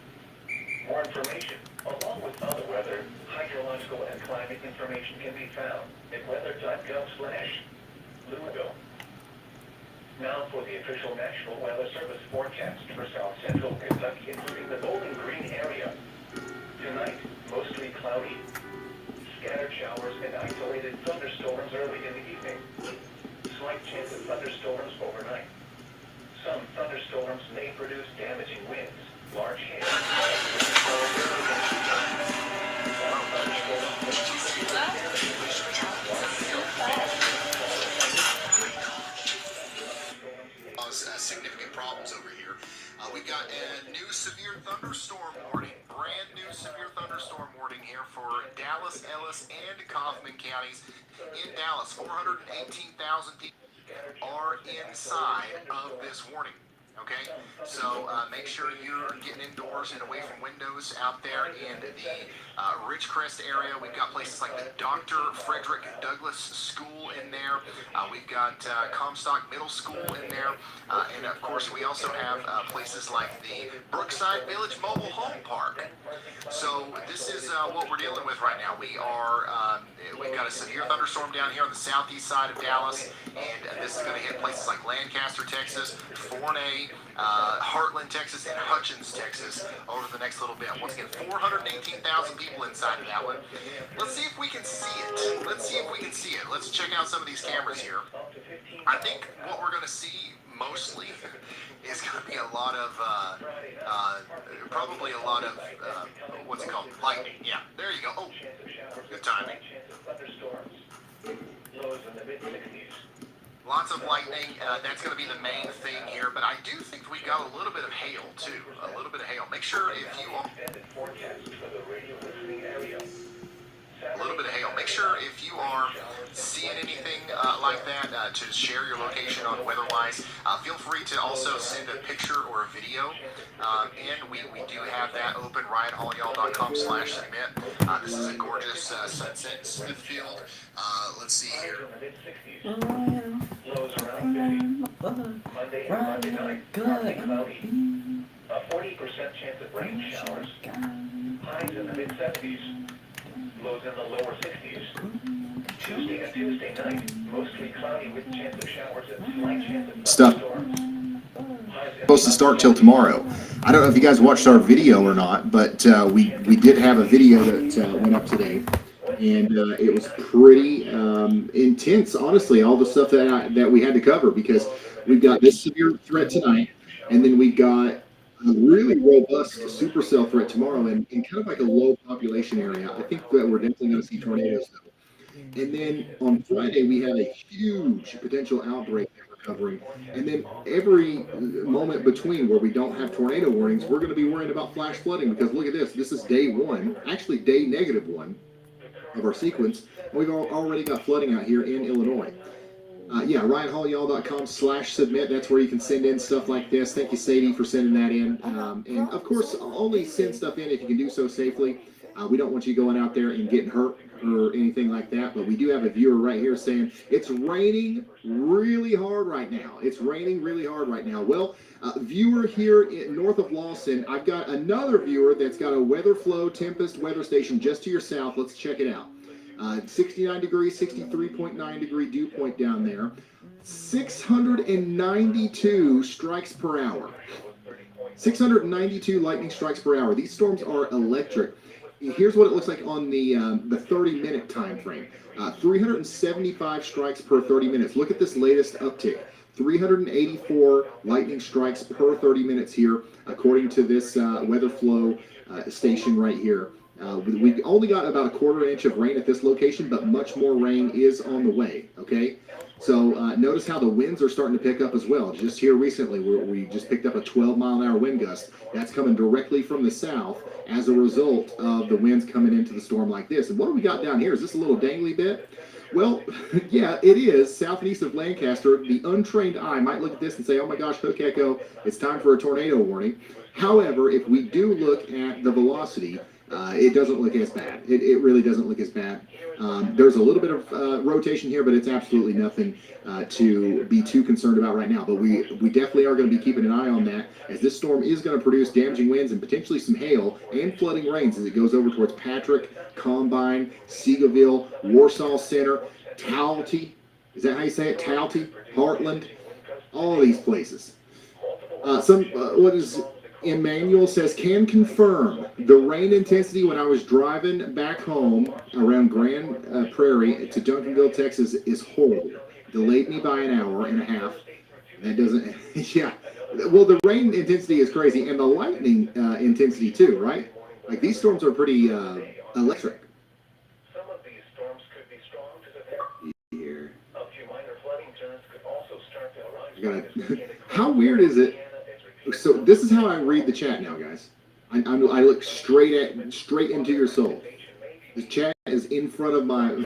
More information, along with other weather, hydrological, and climate information can be found at weather.gov/Louisville. Now for the official National Weather Service forecast for south central Kentucky, including the Bowling Green area. Tonight, mostly cloudy. Scattered showers and isolated thunderstorms early in the evening. Slight chance of thunderstorms overnight. Some thunderstorms may produce damaging winds, large hail, significant problems over here. We've got a new severe thunderstorm warning, brand new severe thunderstorm warning here for Dallas, Ellis, and Kaufman counties. In Dallas, 418,000 people are inside of this warning. Okay, so make sure you're getting indoors and away from windows out there in the Ridgecrest area. We've got places like the Dr. Frederick Douglass School in there. We've got Comstock Middle School in there. And of course, we also have places like the Brookside Village Mobile Home Park. So this is what we're dealing with right now. We've got a severe thunderstorm down here on the southeast side of Dallas, and this is going to hit places like Lancaster, Texas, Forney, Heartland, Texas, and Hutchins, Texas over the next little bit. Once again, 418,000 people inside of that one. Let's see if we can see it. Let's check out some of these cameras here. I think what we're going to see mostly is going to be a lot of, probably a lot of, what's it called? Lightning. Yeah, there you go. Oh, good timing. Lots of lightning. That's going to be the main thing here, but I do think we got a little bit of hail too. A little bit of hail. Make sure if you are seeing anything like that, to share your location on WeatherWise. Feel free to also send a picture or a video, and we do have that open, ryanhaulyall.com/submit. This is a gorgeous sunset in Smithfield. Let's see here. Lows around 50. Monday night, partly cloudy. A 40% chance of rain showers. Highs in the mid-70s. Lows in the lower 60s. Tuesday night, mostly cloudy with chance of showers and slight chance of thunderstorms. Supposed to start till tomorrow. I don't know if you guys watched our video or not, but we did have a video that went up today, and it was pretty intense, honestly. All the stuff that we had to cover, because we've got this severe threat tonight, and then we've got a really robust supercell threat tomorrow, and kind of like a low population area. I think that we're definitely going to see tornadoes though. And then on Friday, we had a huge potential outbreak that we're covering. And then every moment between where we don't have tornado warnings, we're going to be worrying about flash flooding, because look at this. This is day one, actually day -1 of our sequence. And we've already got flooding out here in Illinois. Yeah, ryanhaulyall.com/submit. That's where you can send in stuff like this. Thank you, Sadie, for sending that in. And of course, only send stuff in if you can do so safely. We don't want you going out there and getting hurt or anything like that. But we do have a viewer right here saying it's raining really hard right now. It's raining really hard right now. Well, viewer here north of Lawson, I've got another viewer that's got a weather flow Tempest weather station just to your south. Let's check it out. 69 degrees, 63.9 degree dew point down there. 692 strikes per hour. 692 lightning strikes per hour. These storms are electric. Here's what it looks like on the 30-minute time frame. 375 strikes per 30 minutes. Look at this latest uptick. 384 lightning strikes per 30 minutes here, according to this weather flow station right here. We only got about a 1/4 inch of rain at this location, but much more rain is on the way, okay? So notice how the winds are starting to pick up as well. Just here recently, we just picked up a 12-mile-an-hour wind gust. That's coming directly from the south as a result of the winds coming into the storm like this. And what do we got down here? Is this a little dangly bit? Well, yeah, it is. South and east of Lancaster, the untrained eye might look at this and say, oh my gosh, Hook Echo, it's time for a tornado warning. However, if we do look at the velocity, it doesn't look as bad. It really doesn't look as bad. There's a little bit of rotation here, but it's absolutely nothing to be too concerned about right now. But we definitely are going to be keeping an eye on that, as this storm is going to produce damaging winds and potentially some hail and flooding rains as it goes over towards Patrick, Combine, Seagoville, Warsaw Center, Talty. Is that how you say it? Talty, Heartland, all these places. What is Emmanuel says, can confirm the rain intensity when I was driving back home around Grand Prairie to Duncanville, Texas is horrible. Delayed me by an hour and a half. That doesn't, yeah. Well, the rain intensity is crazy, and the lightning intensity too, right? Like, these storms are pretty electric. Some of these storms could be strong to severe. Here. A few minor flooding turns could also start to arise. How weird is it? So this is how I read the chat now, guys. I look straight into your soul. The chat is in front of my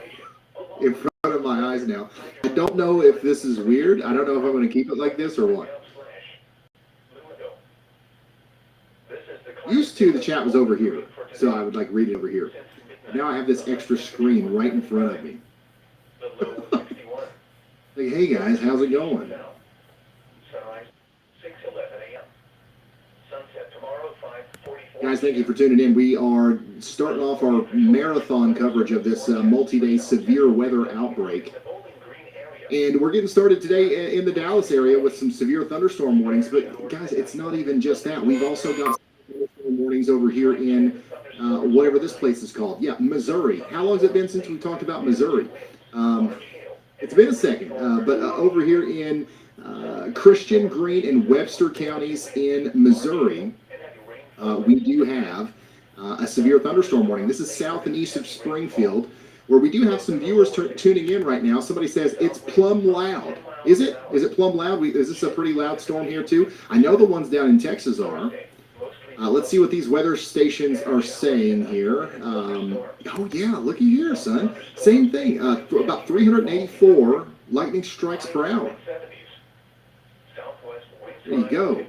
eyes now. I don't know if this is weird. I don't know if I'm going to keep it like this or what. to, the chat was over here, so I would like read it over here. Now I have this extra screen right in front of me. Like, hey guys, how's it going? Guys, thank you for tuning in. We are starting off our marathon coverage of this multi-day severe weather outbreak. And we're getting started today in the Dallas area with some severe thunderstorm warnings. But guys, it's not even just that. We've also got thunderstorm warnings over here in whatever this place is called. Yeah, Missouri. How long has it been since we talked about Missouri? It's been a second. But over here in Christian, Greene, and Webster counties in Missouri, we do have a severe thunderstorm warning. This is south and east of Springfield, where we do have some viewers tuning in right now. Somebody says it's plumb loud. Is it? Is it plumb loud? Is this a pretty loud storm here too? I know the ones down in Texas are. Let's see what these weather stations are saying here. Oh yeah, looky here, son. Same thing. About 384 lightning strikes per hour. There you go.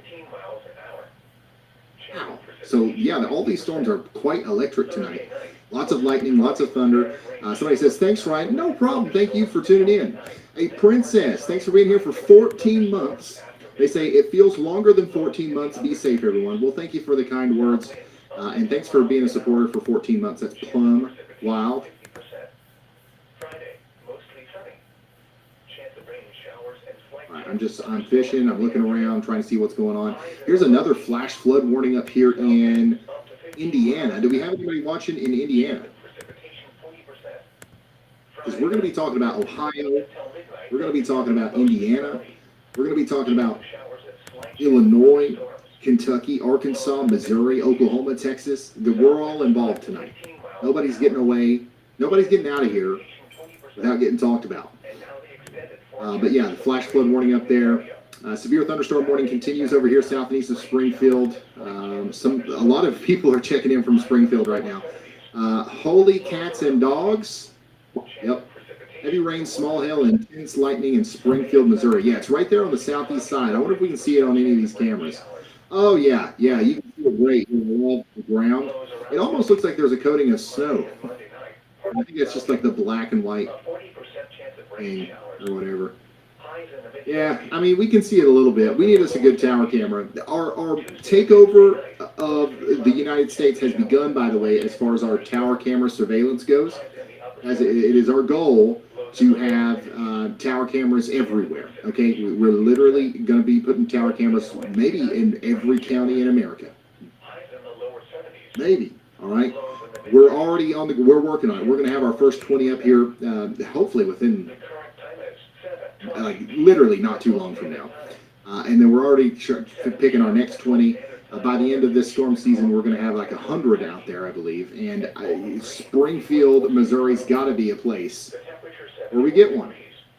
Wow. So yeah, all these storms are quite electric tonight. Lots of lightning, lots of thunder. Somebody says, thanks, Ryan. No problem. Thank you for tuning in. A Princess, thanks for being here for 14 months. They say it feels longer than 14 months. Be safe, everyone. Well, thank you for the kind words. And thanks for being a supporter for 14 months. That's plumb wild. All right, I'm fishing. I'm looking around, trying to see what's going on. Here's another flash flood warning up here in Indiana. Do we have anybody watching in Indiana? Because we're going to be talking about Ohio. We're going to be talking about Indiana. We're going to be talking about Illinois, Kentucky, Arkansas, Missouri, Oklahoma, Texas. We're all involved tonight. Nobody's getting away. Nobody's getting out of here without getting talked about. But yeah, the flash flood warning up there. Severe thunderstorm warning continues over here south and east of Springfield. A lot of people are checking in from Springfield right now. Holy cats and dogs. Yep. Heavy rain, small hail, and intense lightning in Springfield, Missouri. Yeah, it's right there on the southeast side. I wonder if we can see it on any of these cameras. Oh yeah, you can see it great above the ground. It almost looks like there's a coating of snow. I think it's just like the black and white thing or whatever. Yeah, I mean, we can see it a little bit. We need us a good tower camera. Our takeover of the United States has begun, by the way, as far as our tower camera surveillance goes. As it is our goal to have tower cameras everywhere. Okay, we're literally going to be putting tower cameras maybe in every county in America. Maybe. All right. We're already on we're working on it. We're going to have our first 20 up here, hopefully within like literally not too long from now. And then we're already picking our next 20. By the end of this storm season, we're going to have like 100 out there, I believe. And Springfield, Missouri's got to be a place where we get one.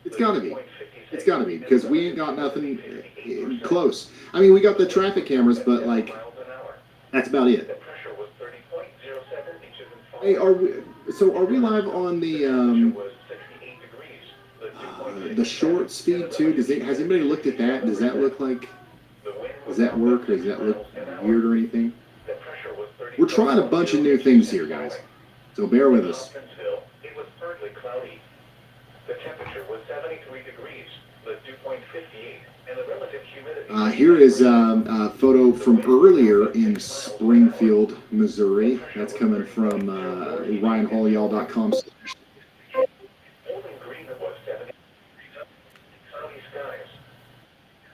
It's got to be. It's got to be, because we ain't got nothing close. I mean, we got the traffic cameras, but like, that's about it. Hey, are we live on the short speed too? Has anybody looked at that? Does that look like? Does that work, or does that look weird or anything? We're trying a bunch of new things here, guys. So bear with us. It was partly cloudy. The temperature was 73 degrees, the dew point 58, and the relative humidity. Here is a photo from earlier in Springfield, Missouri. That's coming from RyanHallYall.com.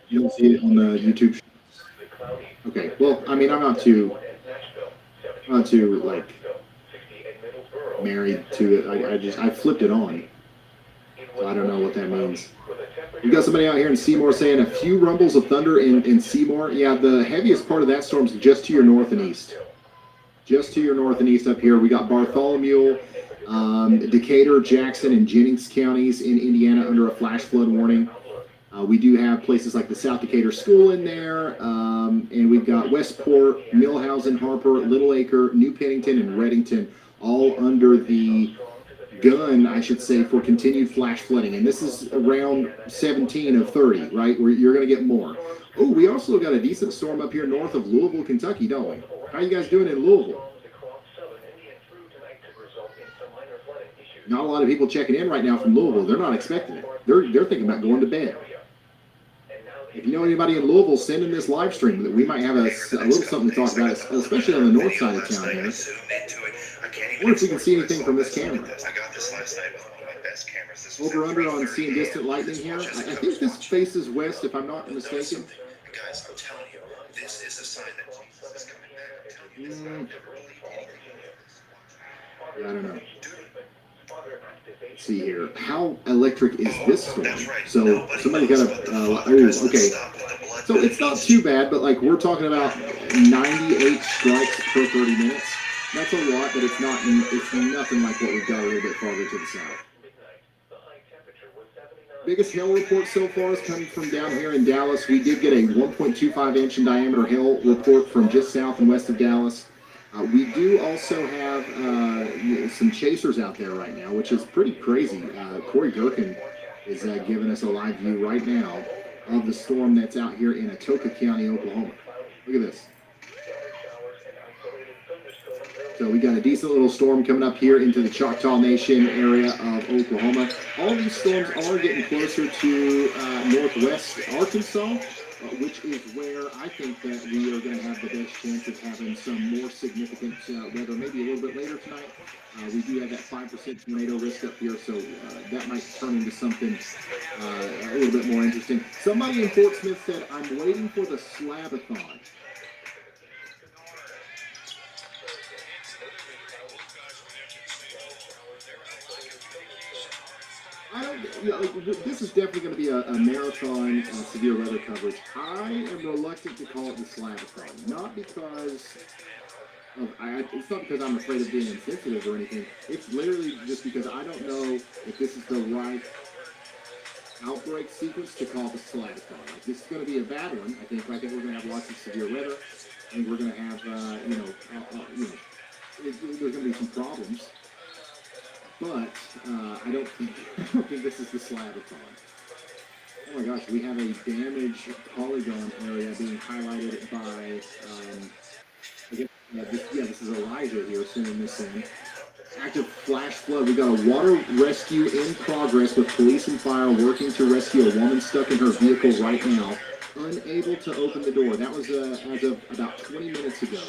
You don't see it on the YouTube show? Okay, well, I mean, I'm not too like married to it. I flipped it on, so I don't know what that means. We got somebody out here in Seymour saying a few rumbles of thunder in Seymour. Yeah, the heaviest part of that storm's just to your north and east. Just to your north and east up here. We got Bartholomew, Decatur, Jackson, and Jennings counties in Indiana under a flash flood warning. We do have places like the South Decatur School in there, and we've got Westport, Millhausen, Harper, Little Acre, New Pennington, and Reddington, all under the gun, I should say, for continued flash flooding. And this is around 17 of 30, right? Where you're going to get more. Oh, we also got a decent storm up here north of Louisville, Kentucky, don't we? How you guys doing in Louisville? Not a lot of people checking in right now from Louisville. They're not expecting it. They're thinking about going to bed. If you know anybody in Louisville, send in this live stream that we might have a little something to talk about, especially on the north side of town here. I wonder if we can see anything from this camera. I got this last night with one of my best cameras. This Over under on seeing distant lightning here. I think this faces west, if I'm not mistaken. Guys, I'm telling you, this is a sign that Jesus is coming back. I'm telling you, never believe anything. Yeah, I don't know. Let's see here. How electric is this storm? So somebody got a. Okay. So it's not too bad, but like we're talking about 98 strikes per 30 minutes. That's a lot, but it's not. It's nothing like what we've got a little bit farther to the south. Biggest hail report so far is coming from down here in Dallas. We did get a 1.25 inch in diameter hail report from just south and west of Dallas. We do also have some chasers out there right now, which is pretty crazy. Corey Gherkin is giving us a live view right now of the storm that's out here in Atoka County, Oklahoma. Look at this. So we got a decent little storm coming up here into the Choctaw Nation area of Oklahoma. All these storms are getting closer to northwest Arkansas, which is where I think that we are going to have the best chance of having some more significant weather, maybe a little bit later tonight. We do have that 5% tornado risk up here, so that might turn into something a little bit more interesting. Somebody in Fort Smith said, I'm waiting for the Slabathon. This is definitely going to be a marathon severe weather coverage. I am reluctant to call it the Slabathon, not because of, it's not because I'm afraid of being insensitive or anything. It's literally just because I don't know if this is the right outbreak sequence to call the Slabathon. Like, this is going to be a bad one. I think we're going to have lots of severe weather, and we're going to have there's going to be some problems. But I don't think this is the Slabathon. Oh my gosh, we have a damaged polygon area being highlighted by, this is Elijah here sending this in. Active flash flood. We got a water rescue in progress with police and fire working to rescue a woman stuck in her vehicle right now, unable to open the door. That was as of about 20 minutes ago.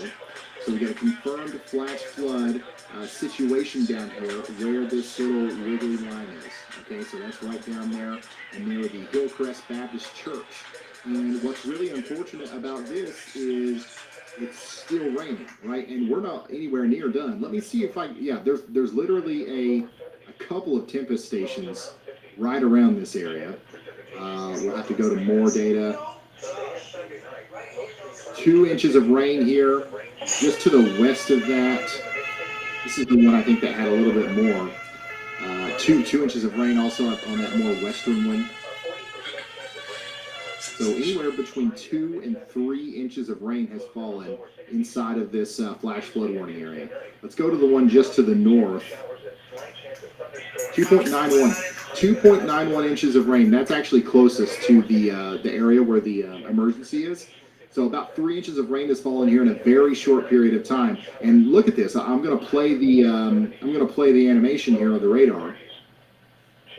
So we got a confirmed flash flood situation down here where this little wiggly line is. Okay, so that's right down there and near the Hillcrest Baptist Church. And what's really unfortunate about this is it's still raining, right? And we're not anywhere near done. Let me see if there's literally a couple of tempest stations right around this area. We'll have to go to more data. 2 inches of rain here. Just to the west of that, this is the one I think that had a little bit more. 2 inches of rain also on that more western one. So anywhere between 2 and 3 inches of rain has fallen inside of this flash flood warning area. Let's go to the one just to the north. 2.91 inches of rain. That's actually closest to the area where the emergency is. So about 3 inches of rain has fallen here in a very short period of time. And look at this. I'm going to play the animation here on the radar.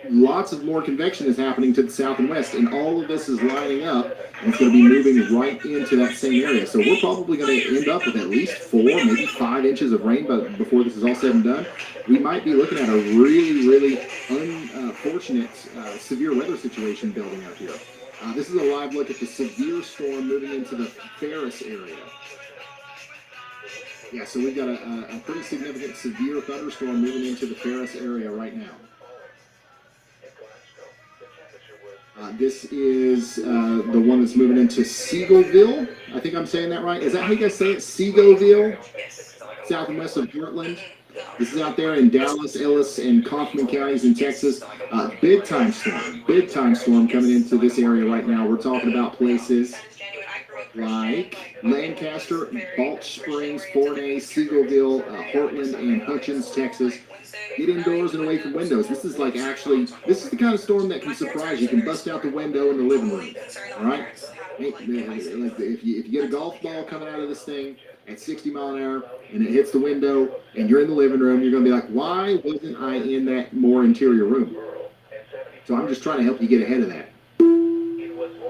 Lots of more convection is happening to the south and west, and all of this is lining up, and it's going to be moving right into that same area. So we're probably going to end up with at least 4, maybe 5 inches of rain, but before this is all said and done, we might be looking at a really, really unfortunate severe weather situation building up here. This is a live look at the severe storm moving into the Ferris area. Yeah, so we've got a pretty significant severe thunderstorm moving into the Ferris area right now. This is the one that's moving into Seagoville. I think I'm saying that right. Is that how you guys say it? Seagoville, south and west of Portland. This is out there in Dallas, Ellis, and Kaufman counties in Texas. Big time storm coming into this area right now. We're talking about places like Lancaster, Balch Springs, Forney, Seagoville, Portland, and Hutchins, Texas. Get indoors and away from windows. This is like actually, this is the kind of storm that can surprise you. You can bust out the window in the living room. All right? Like if you get a golf ball coming out of this thing at 60 mile an hour and it hits the window and you're in the living room, you're going to be like, why wasn't I in that more interior room? So I'm just trying to help you get ahead of that.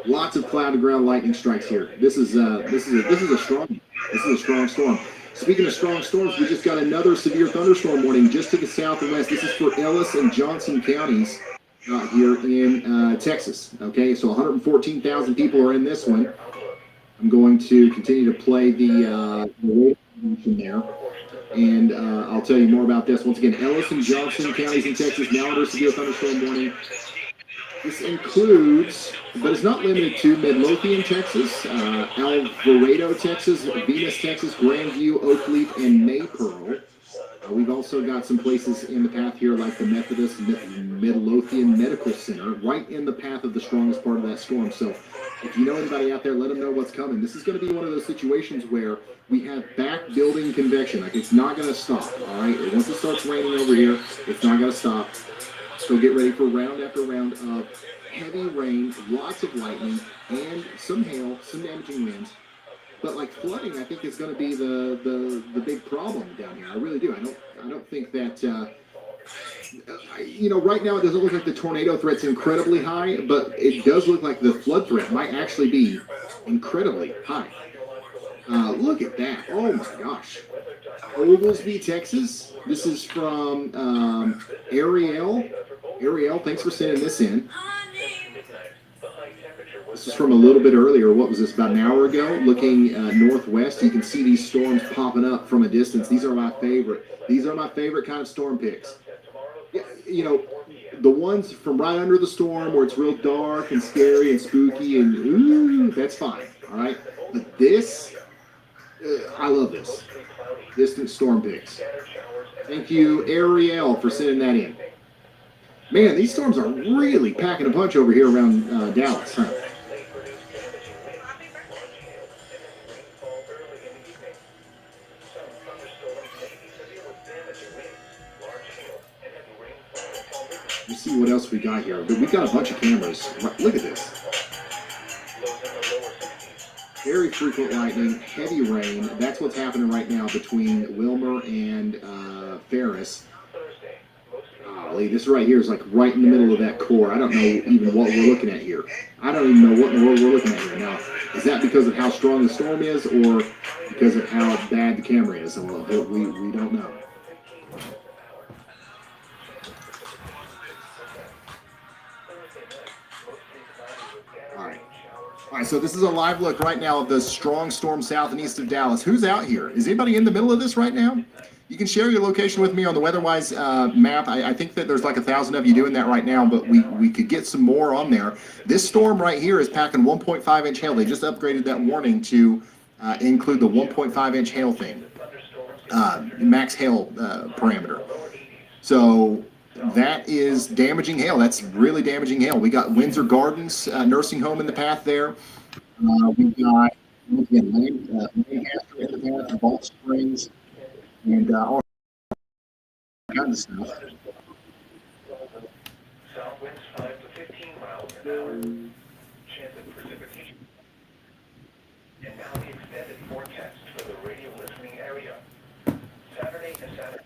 Lots of cloud to ground lightning strikes here. This is a strong storm. Speaking of strong storms, we just got another severe thunderstorm warning just to the south and west. This is for Ellis and Johnson counties here in Texas. Okay, so 114,000 people are in this one. I'm going to continue to play the radio information there, and I'll tell you more about this. Once again, Ellis and Johnson counties in Texas now under severe thunderstorm warning. This includes, but it's not limited to, Midlothian, Texas, Alvarado, Texas, Venus, Texas, Grandview, Oakleaf, and Maypearl. We've also got some places in the path here like the Methodist Midlothian Medical Center, right in the path of the strongest part of that storm. So if you know anybody out there, let them know what's coming. This is going to be one of those situations where we have back building convection. Like, it's not going to stop, all right? Once it starts raining over here, it's not going to stop. So get ready for round after round of heavy rain, lots of lightning, and some hail, some damaging winds. But like flooding, I think is going to be the big problem down here. I really do. I don't think that right now it doesn't look like the tornado threat's incredibly high, but it does look like the flood threat might actually be incredibly high. Look at that! Oh my gosh! Oglesby, Texas. This is from Ariel. Ariel, thanks for sending this in. This is from a little bit earlier. What was this, about an hour ago? Looking northwest, you can see these storms popping up from a distance. These are my favorite. These are my favorite kind of storm picks. The ones from right under the storm where it's real dark and scary and spooky and ooh, that's fine. All right. But this, I love this. Distant storm picks. Thank you, Ariel, for sending that in. Man, these storms are really packing a punch over here around Dallas, huh? Let's see what else we got here. But we've got a bunch of cameras. Look at this. Very frequent lightning, heavy rain. That's what's happening right now between Wilmer and Ferris. Golly, this right here is like right in the middle of that core. I don't know even what we're looking at here. I don't even know what in the world we're looking at here. Now, is that because of how strong the storm is or because of how bad the camera is? We don't know. All right, so this is a live look right now of the strong storm south and east of Dallas. Who's out here? Is anybody in the middle of this right now? You can share your location with me on the WeatherWise map. I think that there's like 1,000 of you doing that right now, but we could get some more on there. This storm right here is packing 1.5-inch hail. They just upgraded that warning to include the 1.5-inch hail thing, max hail parameter. So that is damaging hail. That's really damaging hail. We got Windsor Gardens nursing home in the path there. We've got Lancaster in the path, Vault Springs, and all kinds of stuff. South winds 5 to 15 miles an hour. Chance of precipitation. And now the extended forecast for the radio listening area. Saturday and Saturday.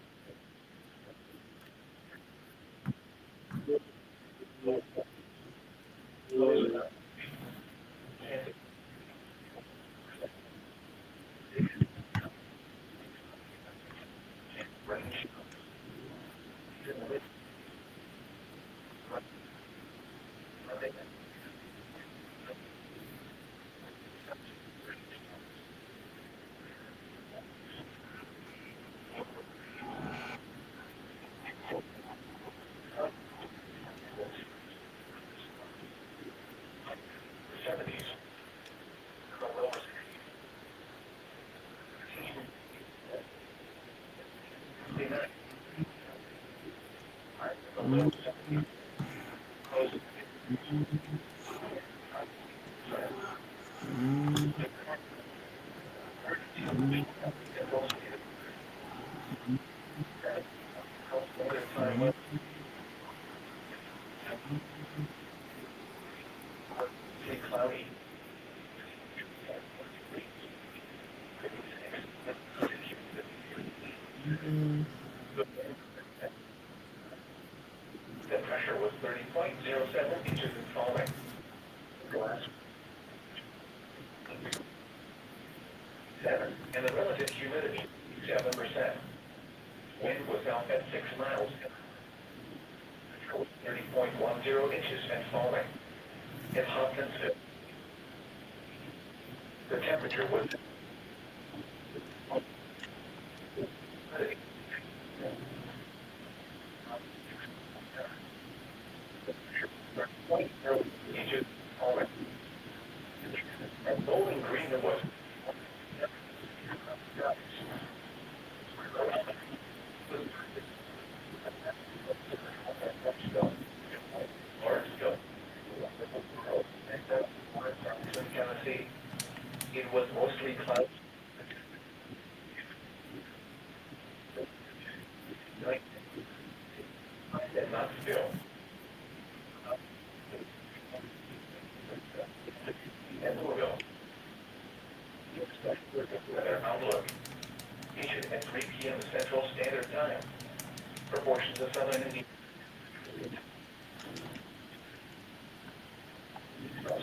Standard time weather. Mostly cloudy. The pressure was 30.07 inches and falling. Glass 7, and the relative humidity 7%. Wind was out at 6 miles. 30.10 inches and falling. In Hopkinsville, the temperature was 0.0 inches falling. And Bowling Green was Lawrenceville, Tennessee. It was mostly cloudy. And Knoxville. And Louisville. Weather outlook. Issued at 3 p.m. Central Standard Time. Proportions of southern Indiana.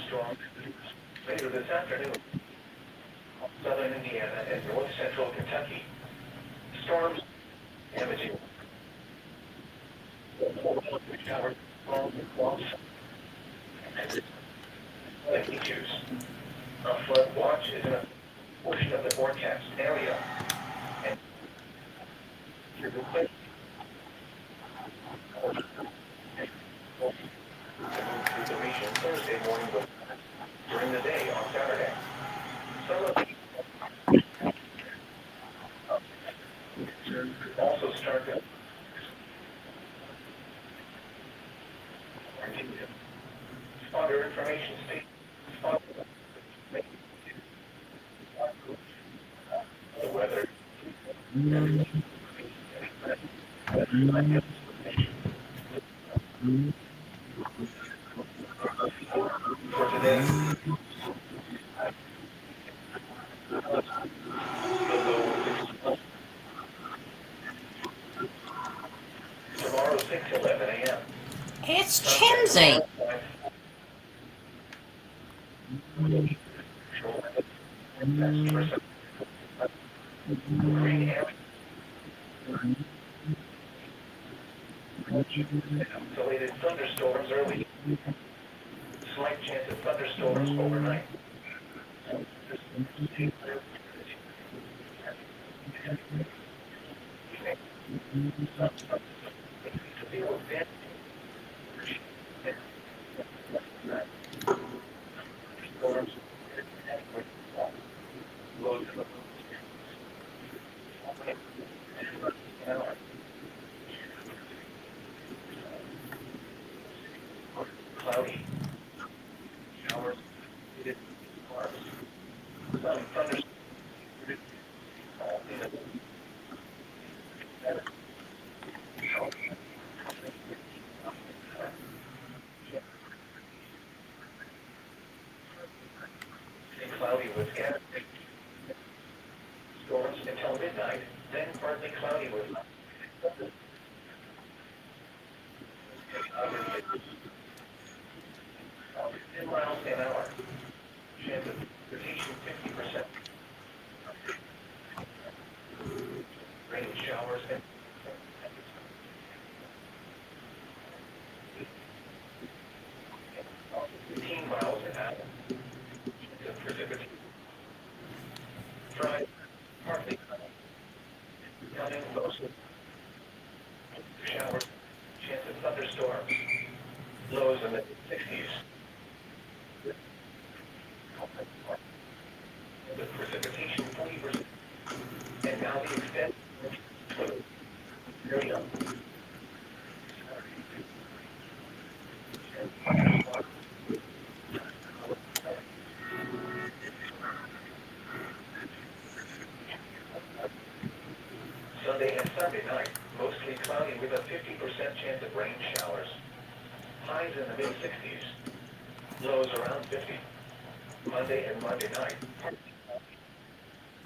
Strong. Later this afternoon. Southern Indiana and north central Kentucky. Storms. Damaging. Showers. Walls. Lightning issues. A flood watch is in a portion of the forecast area. And through the region Thursday morning during the day on Saturday. Some of the also start to spotter information state the weather. For today, tomorrow 6:11 a.m. It's Chimsy. Green area. Isolated thunderstorms early. Slight chance of thunderstorms overnight. Cloudy. Showers. Some thunderstorms. Cloudy with scattered storms until midnight, then partly cloudy with 10 miles an hour. Chance of precipitation 50%. Rain showers and 15 miles an hour. Chance of precipitation. Dry, partly coming close. Showers. Chance of thunderstorms. Lows in the 60s. The precipitation 40%. And now the extent area. Sunday and Sunday night, mostly cloudy with a Highs in the mid-60s. Lows around 50. Monday and Monday night.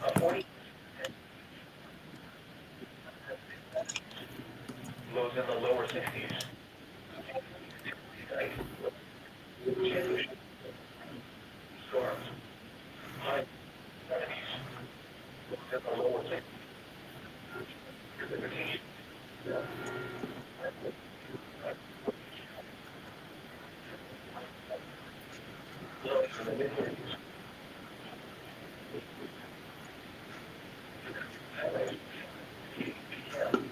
A 40. Lows in the lower 60s. Night. Chance of storms. High 70s. Lows in the lower 60s. Precipitation. Lows in the mid-30s.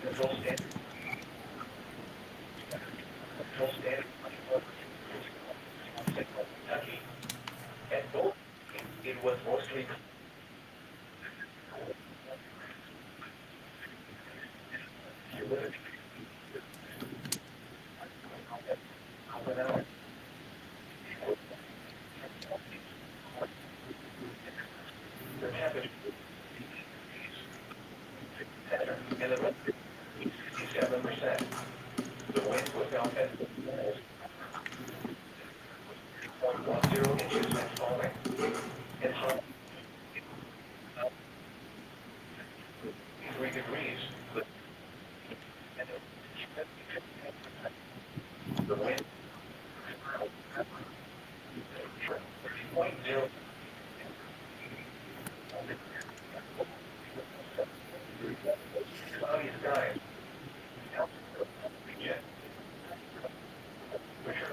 Control standard. Control standard. Kentucky. At both, it was mostly humidity. An hour. The temperature and the wind 67%. The wind was out at 0.10 inches and falling. And hot 3 degrees. The wind 0.0. Cloudy skies. Jet. Pressure.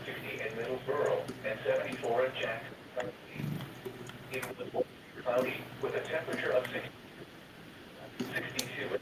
60 in Middlesboro and 74 at Jackson. It was cloudy with a temperature of 62.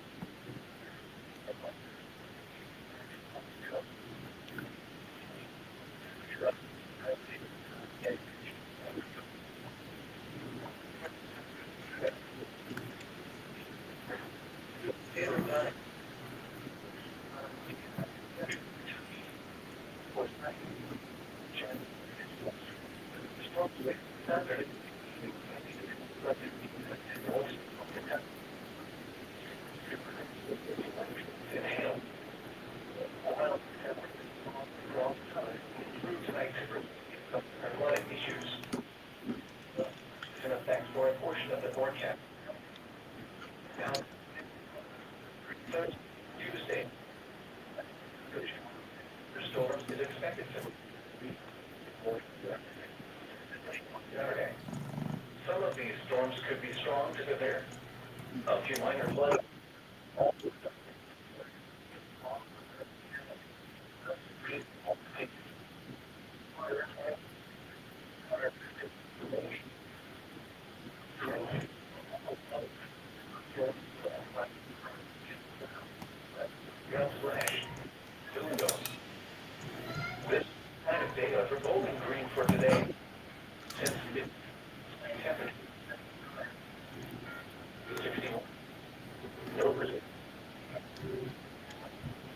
In effect for a portion of the forecast. Now, Tuesday, storms is expected to Saturday. Some of these storms could be strong to severe. A few minor floods. Ground slash. This kind of data for Bowling Green for today. Since mid temperature 61. No precipitation.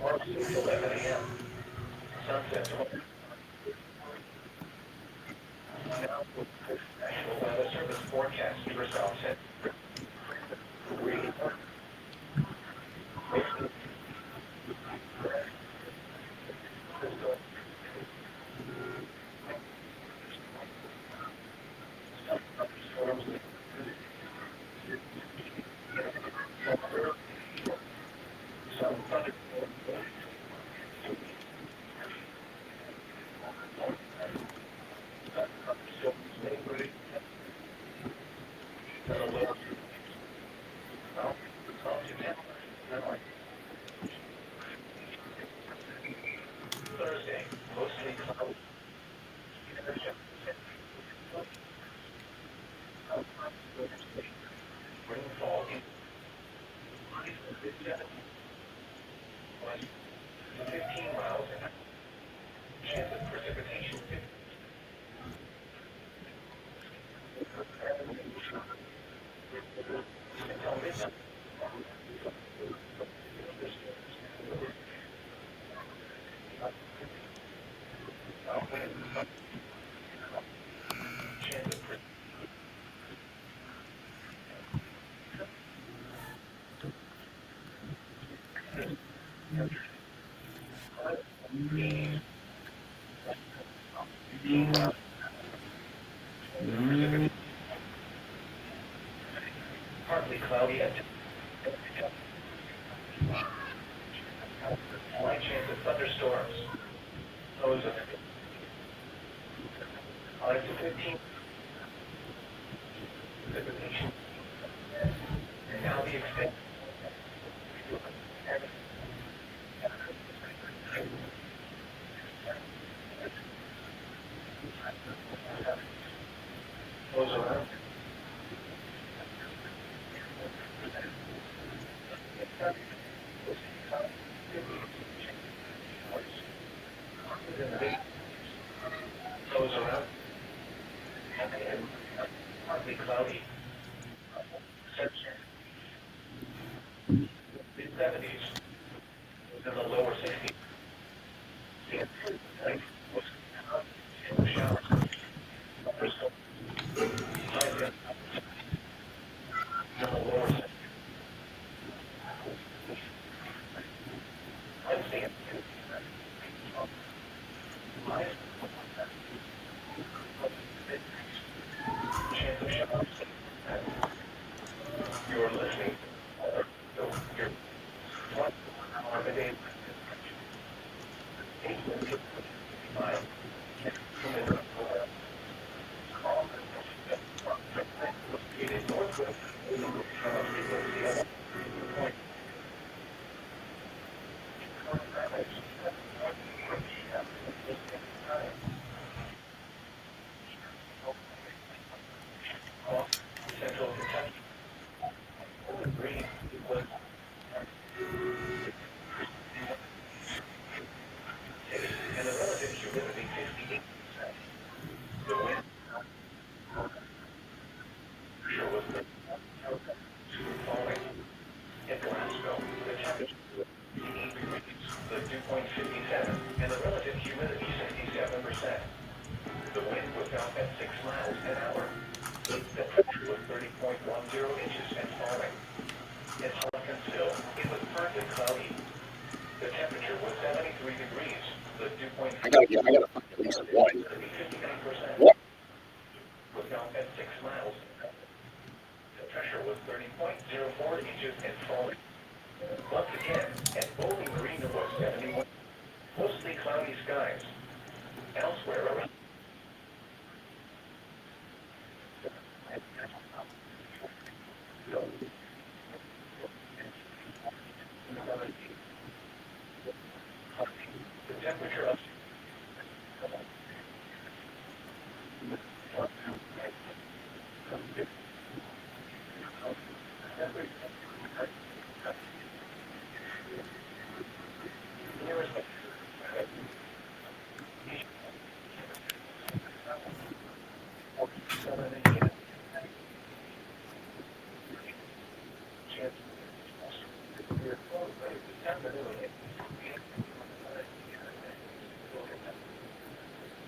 March 11 a.m. Sunset tomorrow. National Weather Service forecast for South Central. Some thunder. Thursday, mostly cloudy. Rainfall in 15 miles an hour. Chance of precipitation 50. Until midnight. Chance of Partly cloudy and slight chance of thunderstorms. Lows of 5 to 15. Precipitation. And now the extent. Lows around. Lows around. And partly cloudy. Mid-70s. In the lower 60s. Showers. Bristol. Highs in the lower 70s. Wednesday. Highs. Chance of showers. You're listening. So you're 1 hour a day. 8:55. It is northwest. Central Kentucky. Green was city and the relative humidity 58%. The wind pressure was falling. In Glasgow, the temperature 58 degrees, the dew point 57, and the relative humidity 67%. The wind was out at 6 miles an hour. The pressure was 30.10 inches and falling. In Hawkinsville, it was partly cloudy. The temperature was 73 degrees. The dew point I gotta find at least one. 59%. What? Was out at 6 miles. The pressure was 30.04 inches and falling. Once again, at Bowling Green it was 71. Mostly cloudy skies. Elsewhere around. The temperature of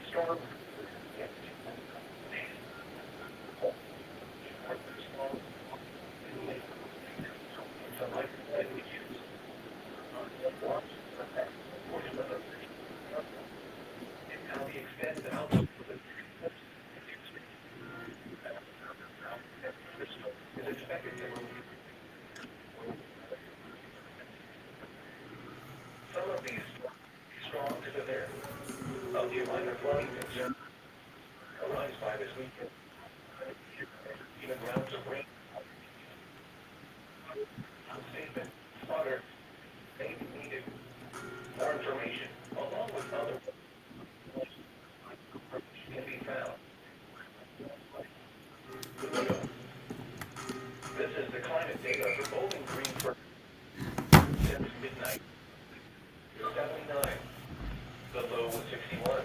storm. Now the extent and outlook is expected to move. Some of these strong to severe. A few minor flooding concerns arise by this weekend. Even rounds of rain. Statement. Spotter. May be needed. More information, along with other can be found. This is the climate data for Bowling Green for since midnight. 79. The low was 61.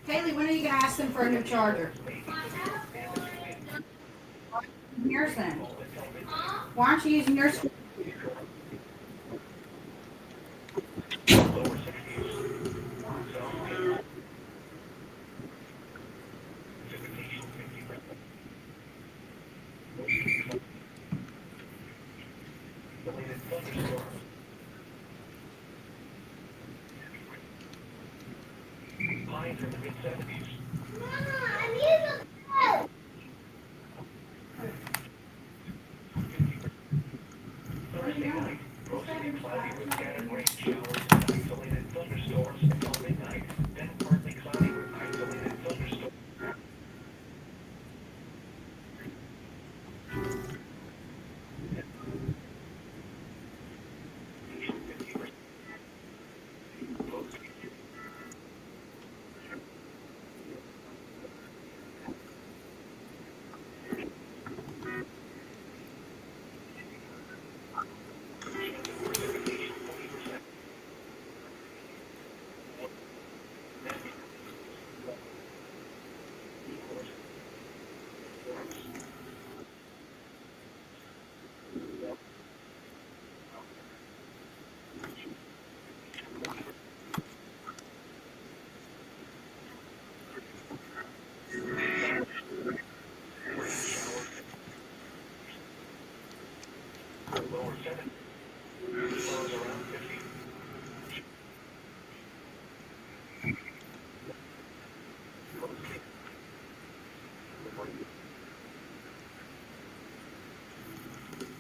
Kaylee, when are you going to ask them for a new charger? Yours then. Why aren't you using yours? Highs in the mid-70s. Thursday night, mostly cloudy with scattered rain showers and isolated thunderstorms until midnight. Then partly cloudy with isolated thunderstorms. Lower 70s, lows around 50.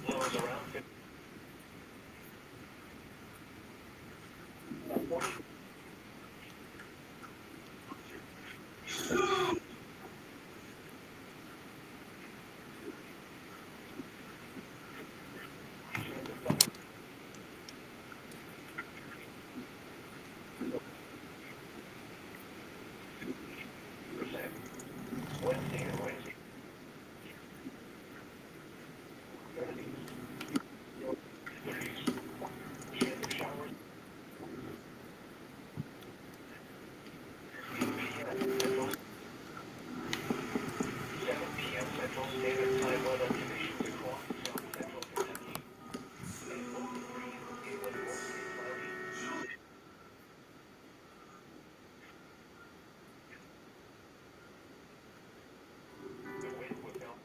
Lows around 50. Wednesday and Wednesday. Chance of showers. 7 p.m. Central Standard Time weather conditions across south central Kentucky. And Bowling Green, it was mostly cloudy. The wind was out.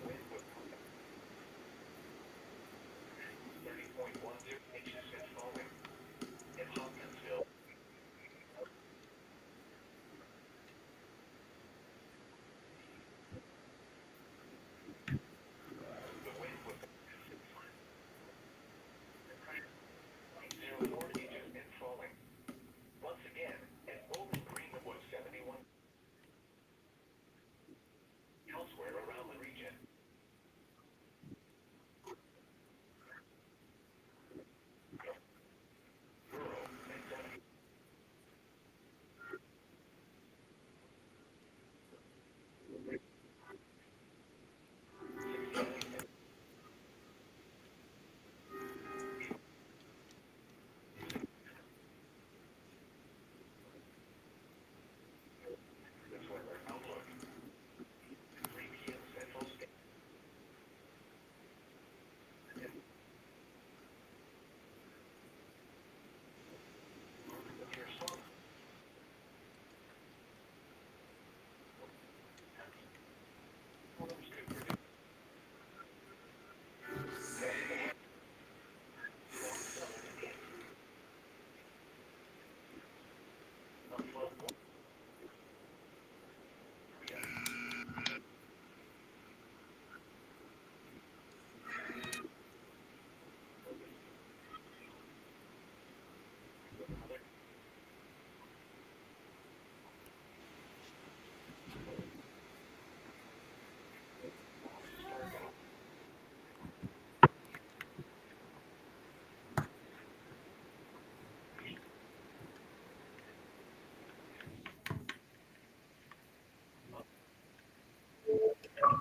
Wind was 30.10 inches and falling. In Hopkinsville. The wind was 0.04 inches and falling. Once again, at Bowling Green it was 71. Elsewhere around the region. Rural, mid-70s. This weather outlook. 3 p.m. Central Standard. Your song.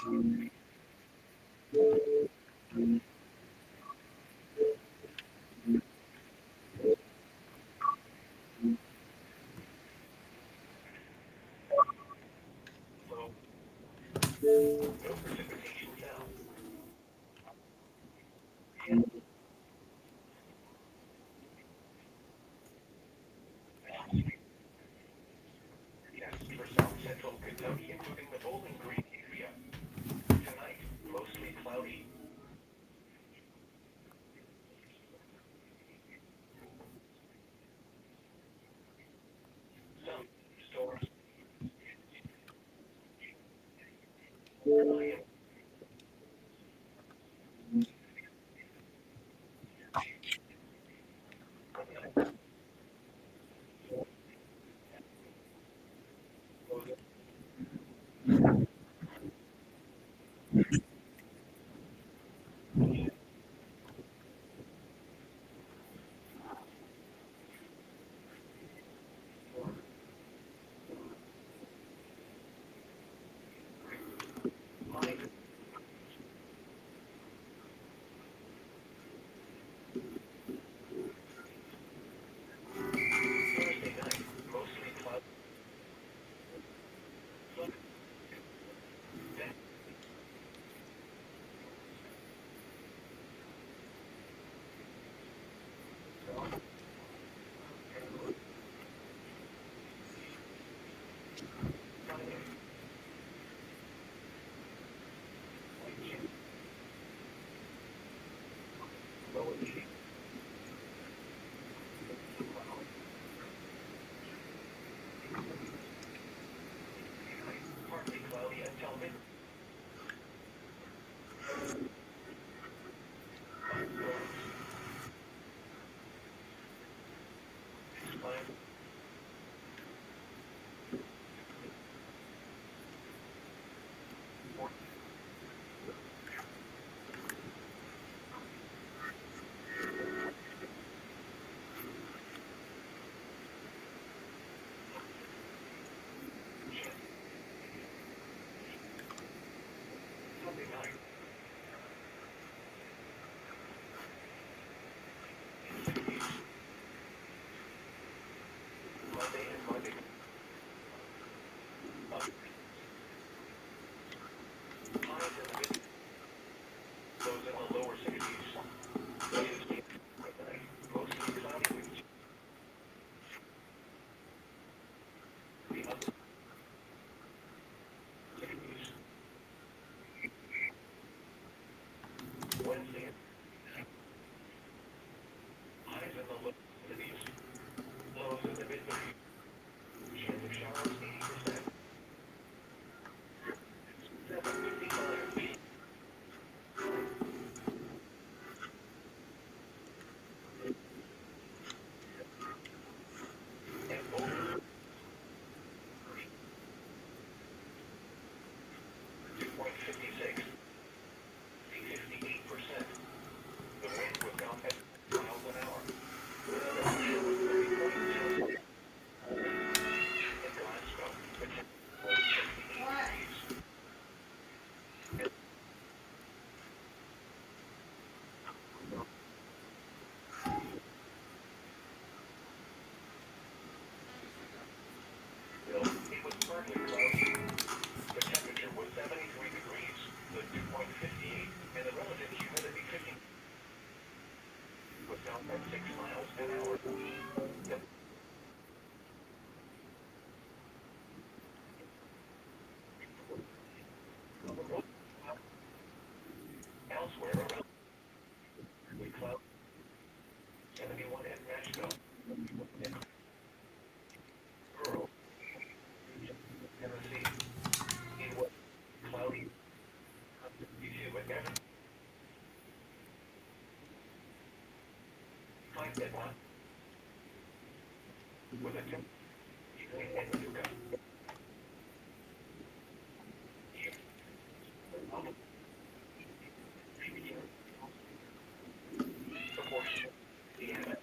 For South Central Kentucky, including the Bowling Green area. Tonight, mostly cloudy. Some storms. Thursday night, mostly cloudy. Partly cloudy until mid. Sunday night. Monday and Monday. Highs in the mid. Lows in the lower 60s. Tuesday night, mostly cloudy with the upper 60s. Wednesday, highs in the low 70s. Lows in the mid 30s. Chance of showers 80%. 7:55. And Bowling 2.56. 58%. The wind was down at miles an hour. The temperature was 30.0 in Glasgow. The temperature was 68 degrees. It was partly cloudy. The temperature was 73 degrees. The dew point 58, and the relative humidity 50 was down at 6 miles an hour. Elsewhere around the cloud 71 at Nashville. And rural Tennessee. It was cloudy. 52 at Evan. 5 at 1. With a temperature at Paducah. Proportion. Indiana.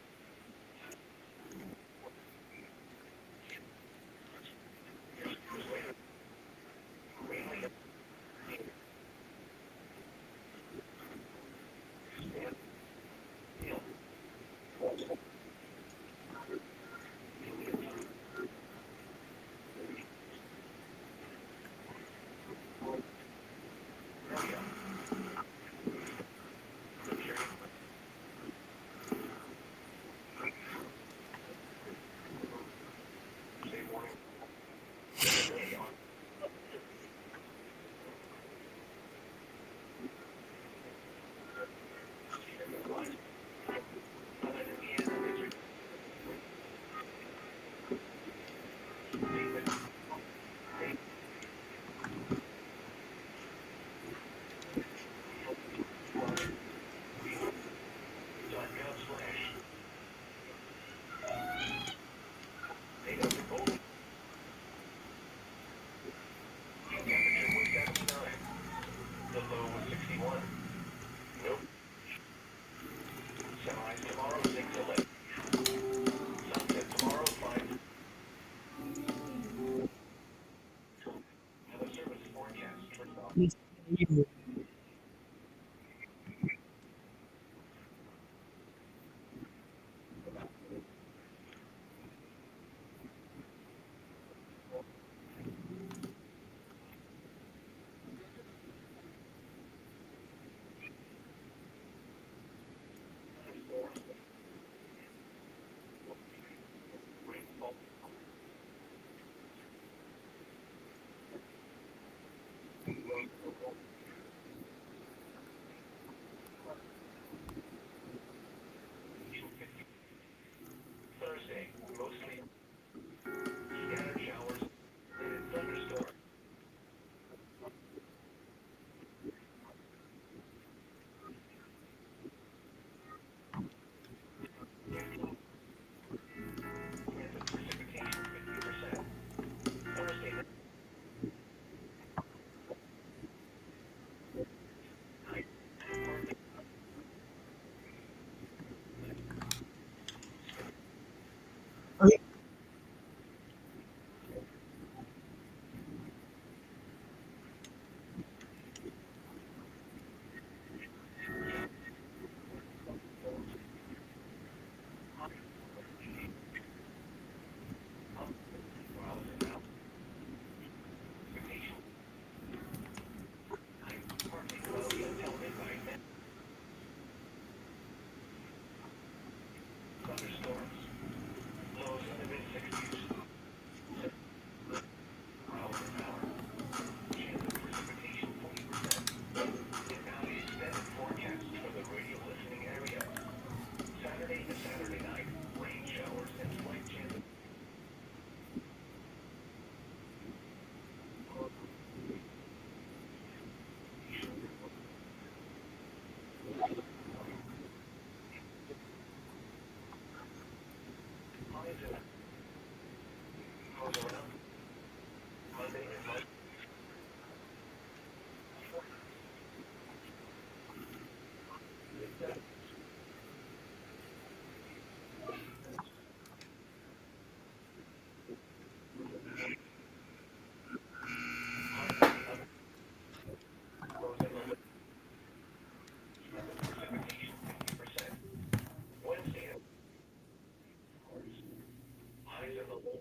Thursday, mostly scattered showers and thunderstorms. Chance of precipitation 50%. Thursday night, partly miles an hour. Precipitation night, partly cloudy until midnight. Thunderstorms. Lows in the mid 60s. Miles an hour. Chance of precipitation 40%. And now the extended forecast for the radio listening area. Saturday to Saturday night, rain showers and slight chance of highs in goes around Monday and Monday. Highs in the upper, lows in the low. Chance of precipitation 50%. Wednesday and highs in the low.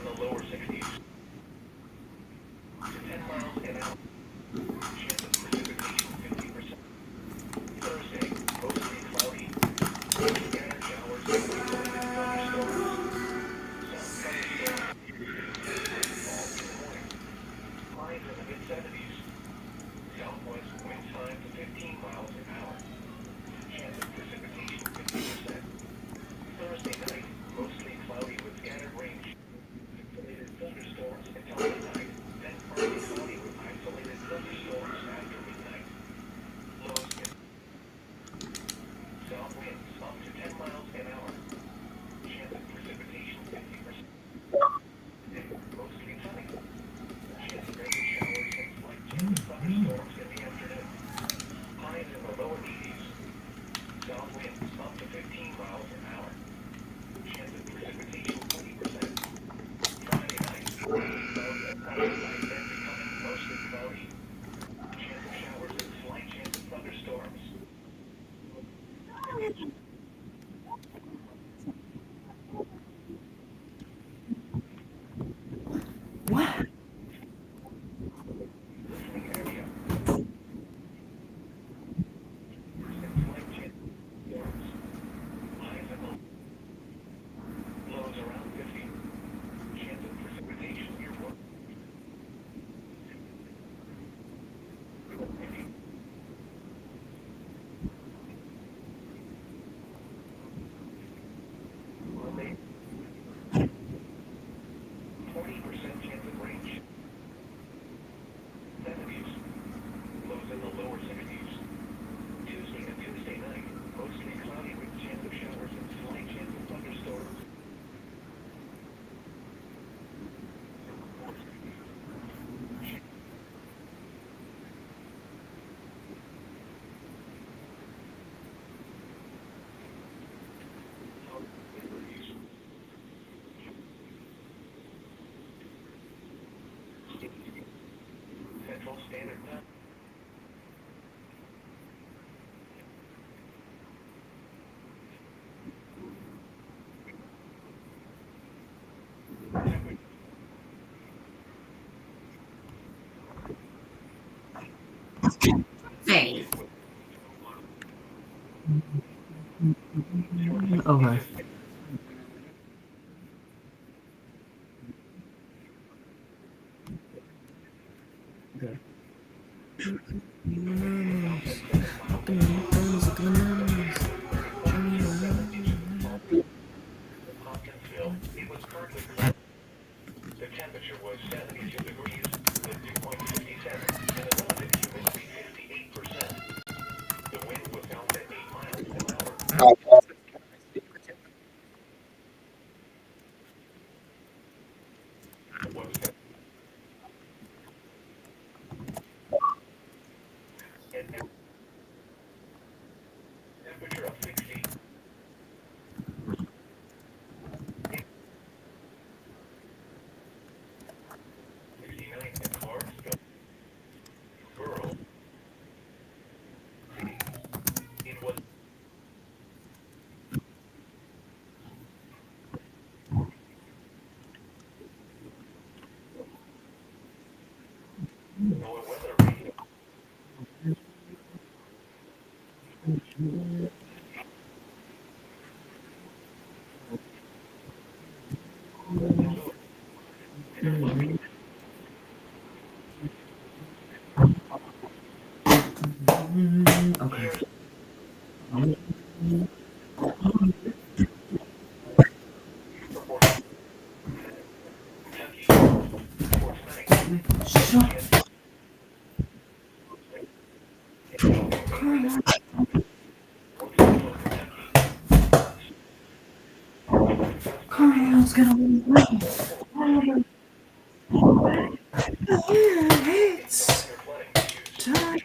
in the lower 60s. To 10 miles an hour. Chance of precipitation 50%. Thursday, mostly cloudy. Scattered showers and isolated thunderstorms. Some thunderstorms fall in the morning. Highs in the mid-70s. Southwest wind time to 15 miles an hour. Chance of precipitation 50%. Thursday night, mostly cloudy with scattered rain. Isolated thunderstorms until midnight. Then partly cloudy with isolated thunderstorms after midnight. Lows in south winds up to 10 miles an hour. Chance of precipitation 50%. Mostly sunny. Chance of rain showers and slight chance of thunderstorms in the afternoon. Highs in the lower 80s. South winds up to 15 miles an hour. Chance of precipitation 20%. Friday night, partly cloudy at night, then becoming mostly cloudy. Chance of showers and slight chance of thunderstorms. What? Listening area. And slight chance of storms. Highs and lows around 50. Chance of precipitation near 1. Monday, 40% chance of rain. 70s. Lows in the lower 60s. Tuesday and Tuesday night, mostly cloudy with chance of showers and slight chance of thunderstorms. Central Standard Time. Hey. Okay. Okay. Hopkinsville, it was partly cloudy. The temperature was 72 degrees, the dew point 57, and the relative humidity 58%. The wind was out at 8 miles an hour. Was and temperature of 60. 69 in Clarksville. Rural city. It was NOAA weather radio. Okay. Kentucky. For tonight. Shut. Carl's gonna win. It's time.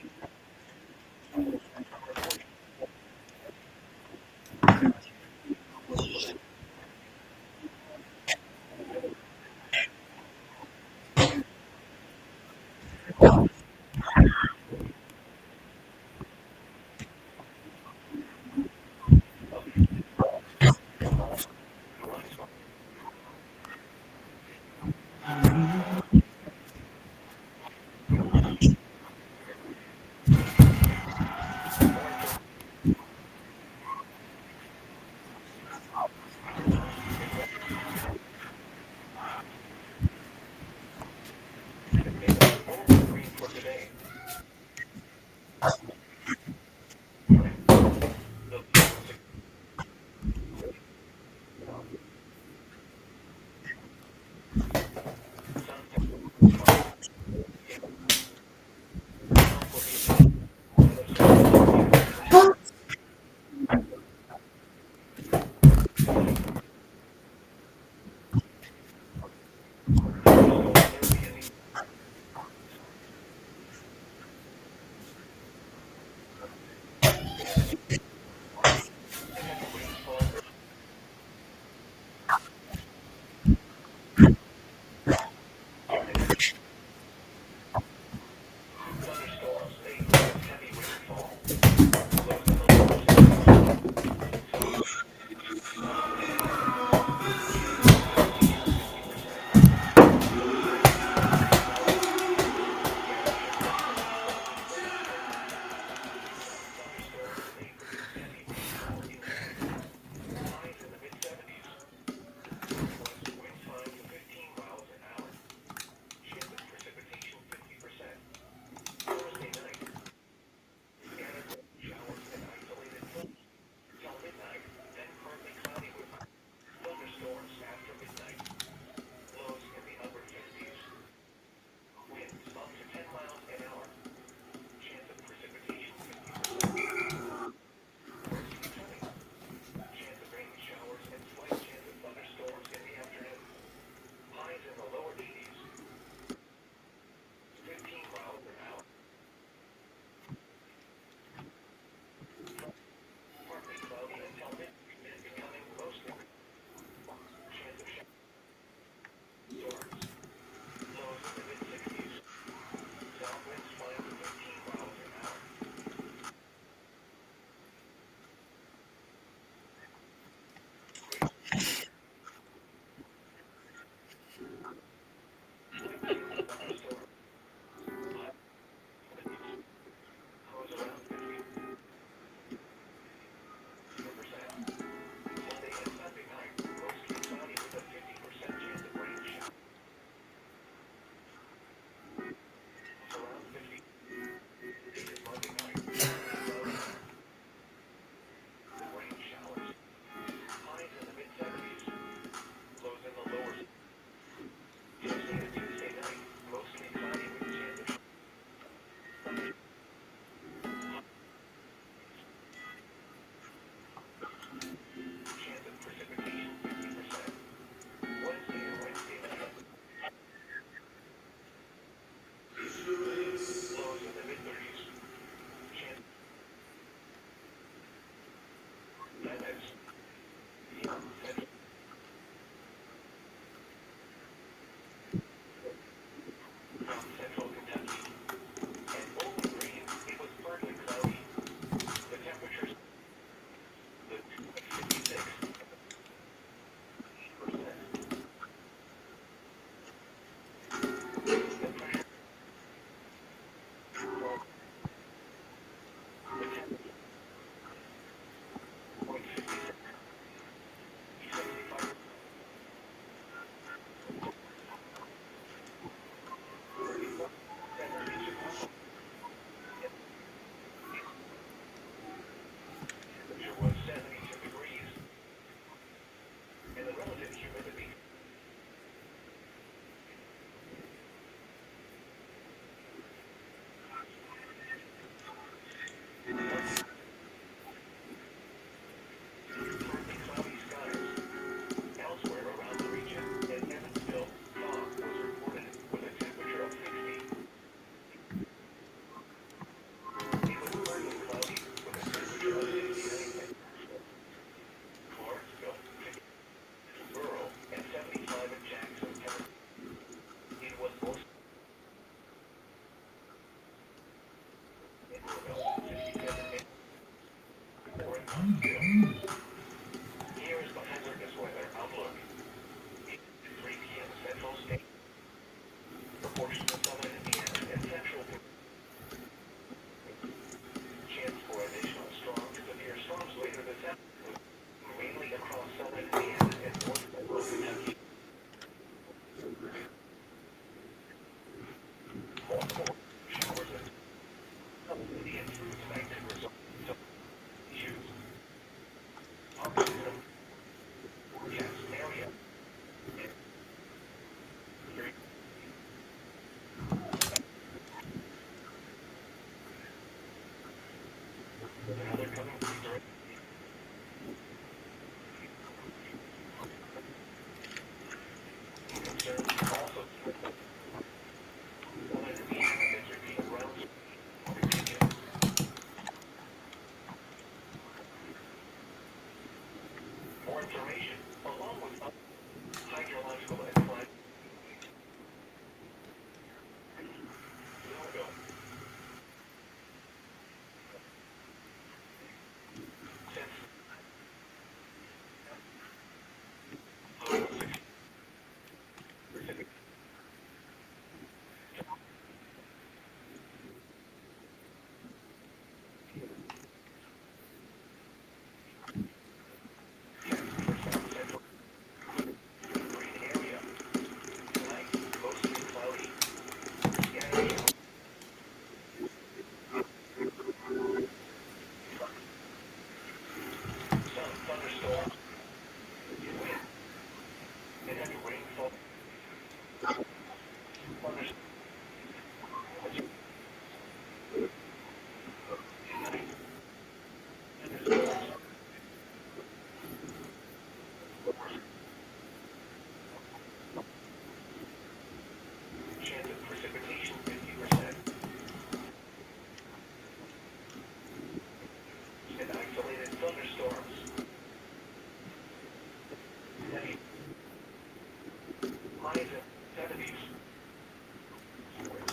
Highs in 70s.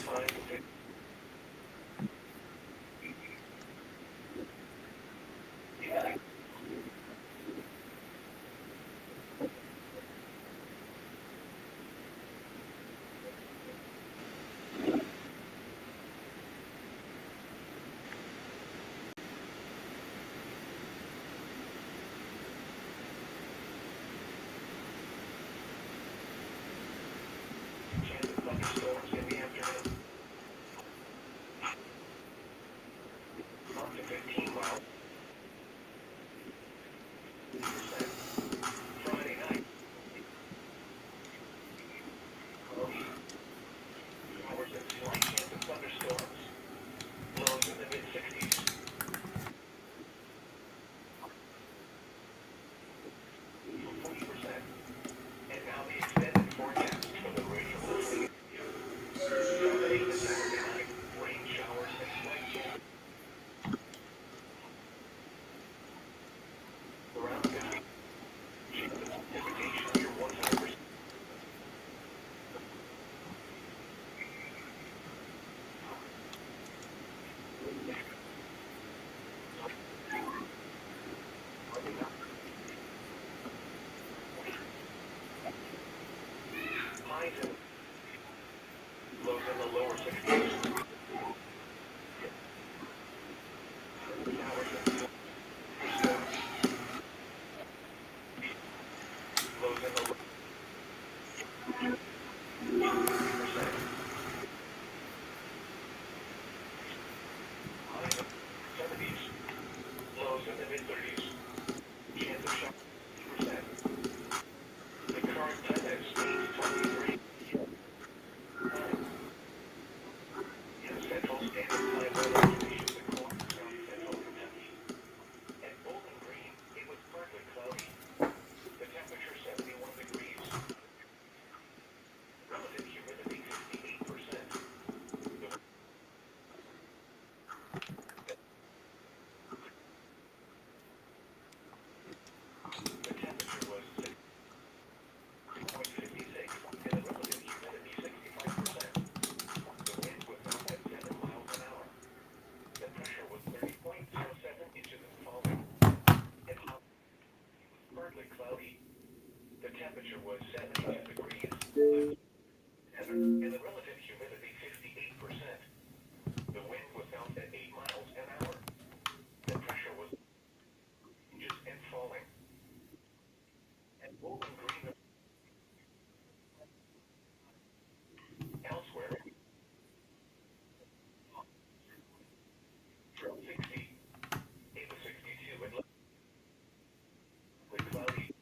Highs in 50s. Chance of thunderstorms in the afternoon. Up to 15 miles. Friday night. Cloudy. Showers and slight chance of thunderstorms. Lows in the mid-60s. 40%. And now the extended forecast for the region listening. Saturday to Saturday night. Rain showers and slight chance around 50. Chance of precipitation near 100%. Highs and lows in the lower 60s. Showers and thunderstorms. Lows in the 40%. Highs in the 70s. Lows in the mid-30s. Chance of showers 50%. The current time at 8:23 in Central Standard Time weather conditions across south central Kentucky. At Bowling Green, it was partly cloudy. The temperature 71 degrees. Relative humidity 58%. The temperature was 6.56 and the relative humidity 65%. The wind was out at 7 miles an hour. The pressure was 30.07 inches and falling. At Hop, partly cloudy. The temperature was 72 degrees. And the relative humidity 58%. The wind was out at 8 miles an hour. The pressure was inches and falling. At Bowling Green, elsewhere, 60. It was 62 and cloudy.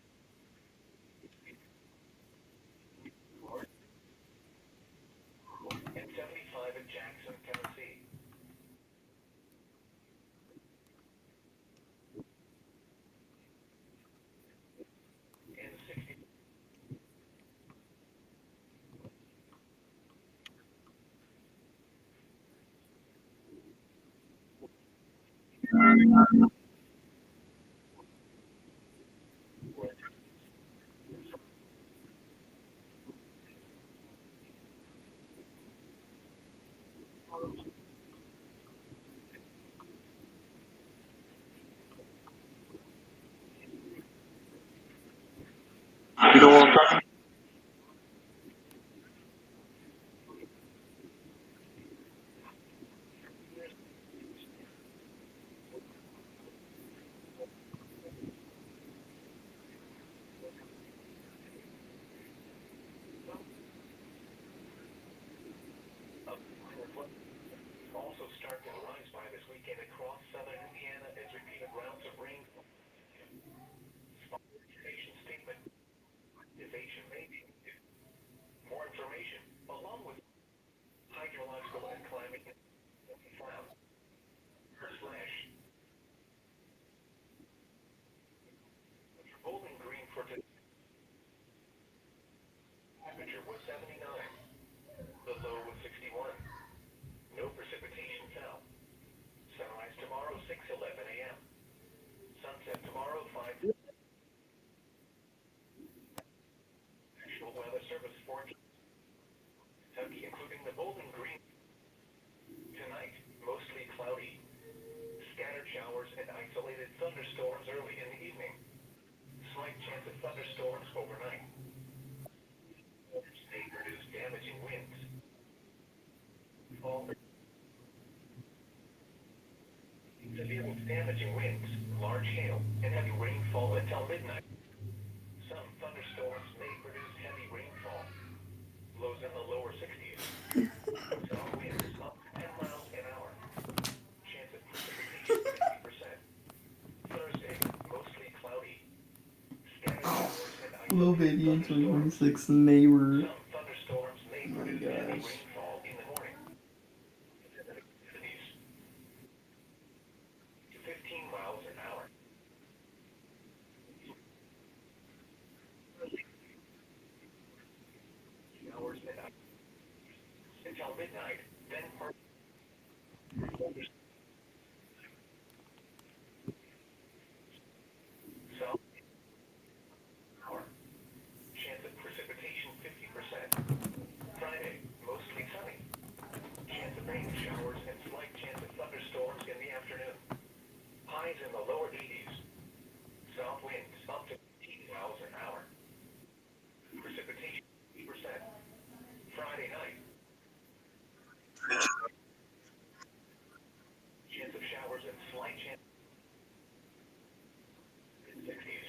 And 75 in Jackson, Tennessee. And 60. You know what I'm talking Also start to rise by this weekend across southern Indiana as repeated rounds of rain. Station statement. Activation may be needed. More information, along with hydrological and climate found. Slash. Bowling Green for today. Temperature was 79. The low was 61. No precipitation fell. Sunrise tomorrow 6:11 a.m. Sunset tomorrow 5. National Weather Service forecast. During the Bowling Green tonight, mostly cloudy. Scattered showers and isolated thunderstorms early in the evening. Slight chance of thunderstorms overnight. May produce damaging winds. All severe with damaging winds, large hail, and heavy rainfall until midnight. Some thunderstorms may produce heavy rainfall. Lows in the lower 60s. Some winds up to 10 miles an hour. Chance of precipitation 50%. Thursday, mostly cloudy. Scattered showers and Little isolated baby in thunderstorms. 2026 neighbor. Some thunderstorms may Oh my produce heavy gosh. rainfall in the morning. 15 miles an hour. Hours midnight. Until midnight, then part. South hour. Chance of precipitation 50%. Friday, mostly sunny. Chance of rain showers and slight chance of thunderstorms in the afternoon. Highs in the lower 80s. South winds up to 15 miles an hour. Precipitation 50%. Friday night. Chance of showers and slight chance in 60s.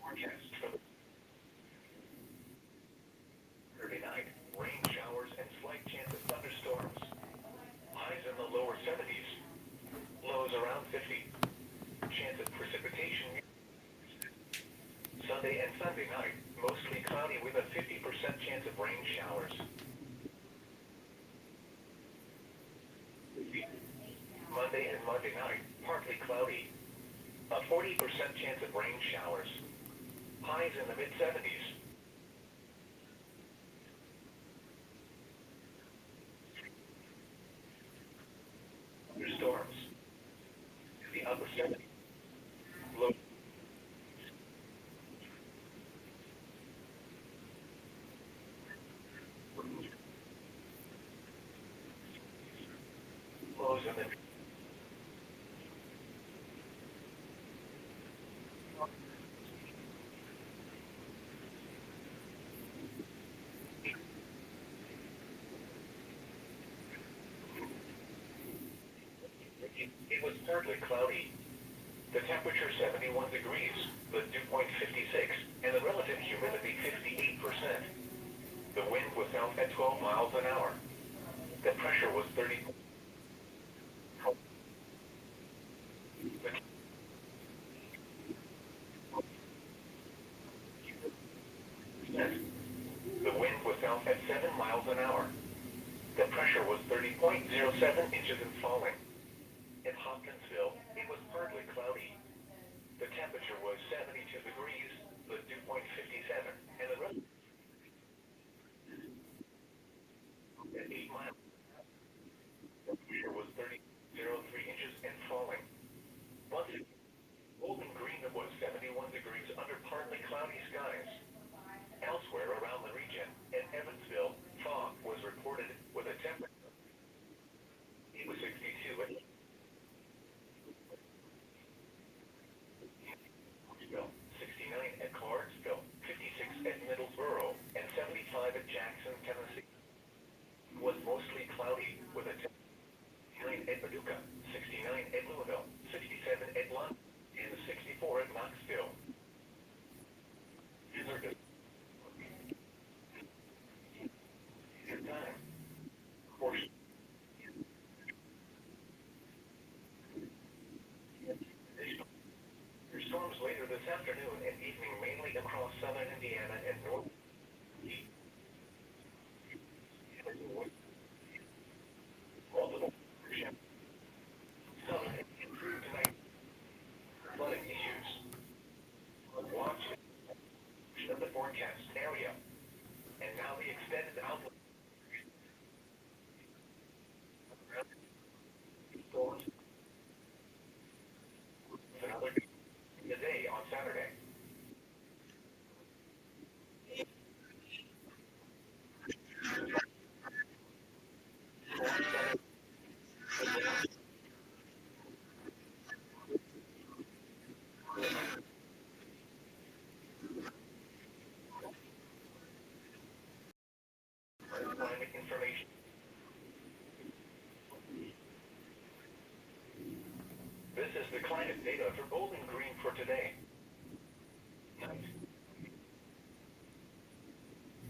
Forecast for Thursday night. Rain showers and slight chance of thunderstorms. Highs in the lower 70s. Lows around 50. Chance of precipitation. Sunday and Sunday night. Mostly cloudy with a 50% chance of rain showers. Monday and Monday night. Partly cloudy. A 40% chance of rain showers. Highs in the mid-70s. Thunderstorms. The upper 70s. Low. Lows in the It was partly cloudy. The temperature 71 degrees, the dew point 56, and the relative humidity 58%. The wind was out at 12 miles an hour. The pressure was 30. The wind was out at 7 miles an hour. The pressure was 30.07 inches and falling. In Hopkinsville, it was partly cloudy. The temperature was 72 degrees, the dew point 57, and the relative at 8 miles. The pressure was 30.03 inches and falling. Once again, Bowling Green was 71 degrees under partly cloudy skies. Elsewhere around the region, in Evansville, fog was reported with a temperature. It was 62 at Clarksville, 69 at Clarksville, 56 at Middlesboro, and 75 at Jackson, Tennessee. It was mostly cloudy with a temperature 69 at Paducah, 69 at Louisville, 67 at London, and 64 at Knoxville. Time. Portion. Storms later this afternoon and evening mainly across southern Indiana and north. Multiple southern and through tonight. Flooding issues. Watch of the forecast area. And now the extended outlook. Storms. Another today on This is the climate data for Bowling Green for today. Night.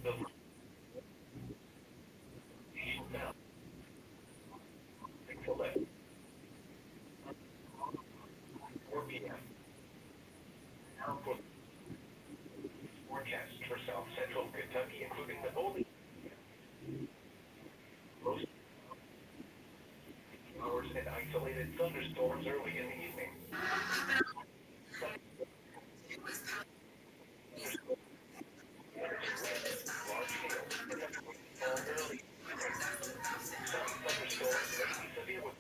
The now. 6:11. 4 p.m. Now for forecast for South Central Kentucky, including the Bowling most hours and isolated thunderstorms early in the evening. Large hail. All early. Some thunderstorms may be severe with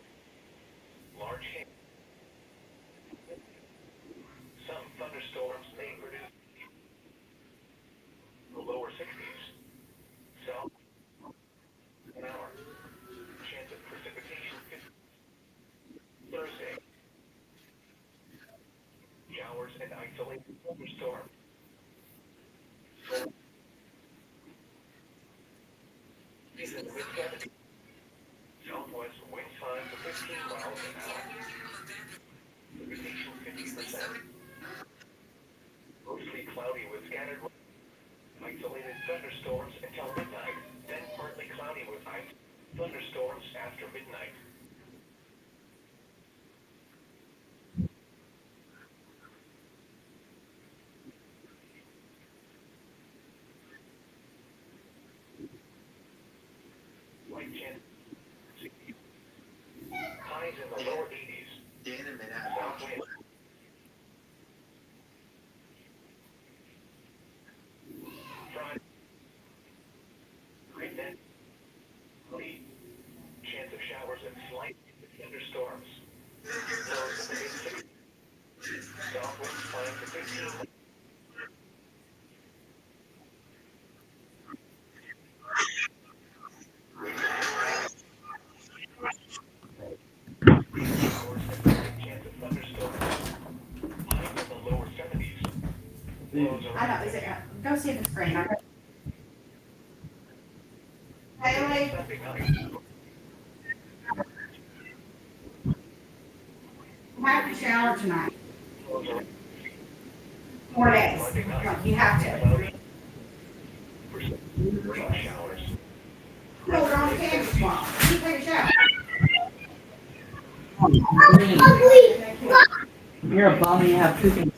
large hail. Some thunderstorms may produce the lower 60s. South an hour. Chance of precipitation 50. Thursday. Showers and isolated thunderstorms. Season with 70. Southwest wind 5 to 15 miles an hour. Precipitation 50%. Mostly cloudy with scattered isolated thunderstorms until midnight. Then partly cloudy with thunderstorms after midnight. Light chance. Highs in the lower 80s. South wind. Friday. Great then. Chance of showers and slight thunderstorms. Lows in the mid-60s. South wind 5 to 15. Chance of thunderstorms. Highs in the lower 70s. Lows I know. Is it? Go see the screen. Haley, Sunday night. have to shower tonight. 4 days. Like you have to. Showers. No, we're on campus tomorrow. You take a shower. You're a bum and you have pooping.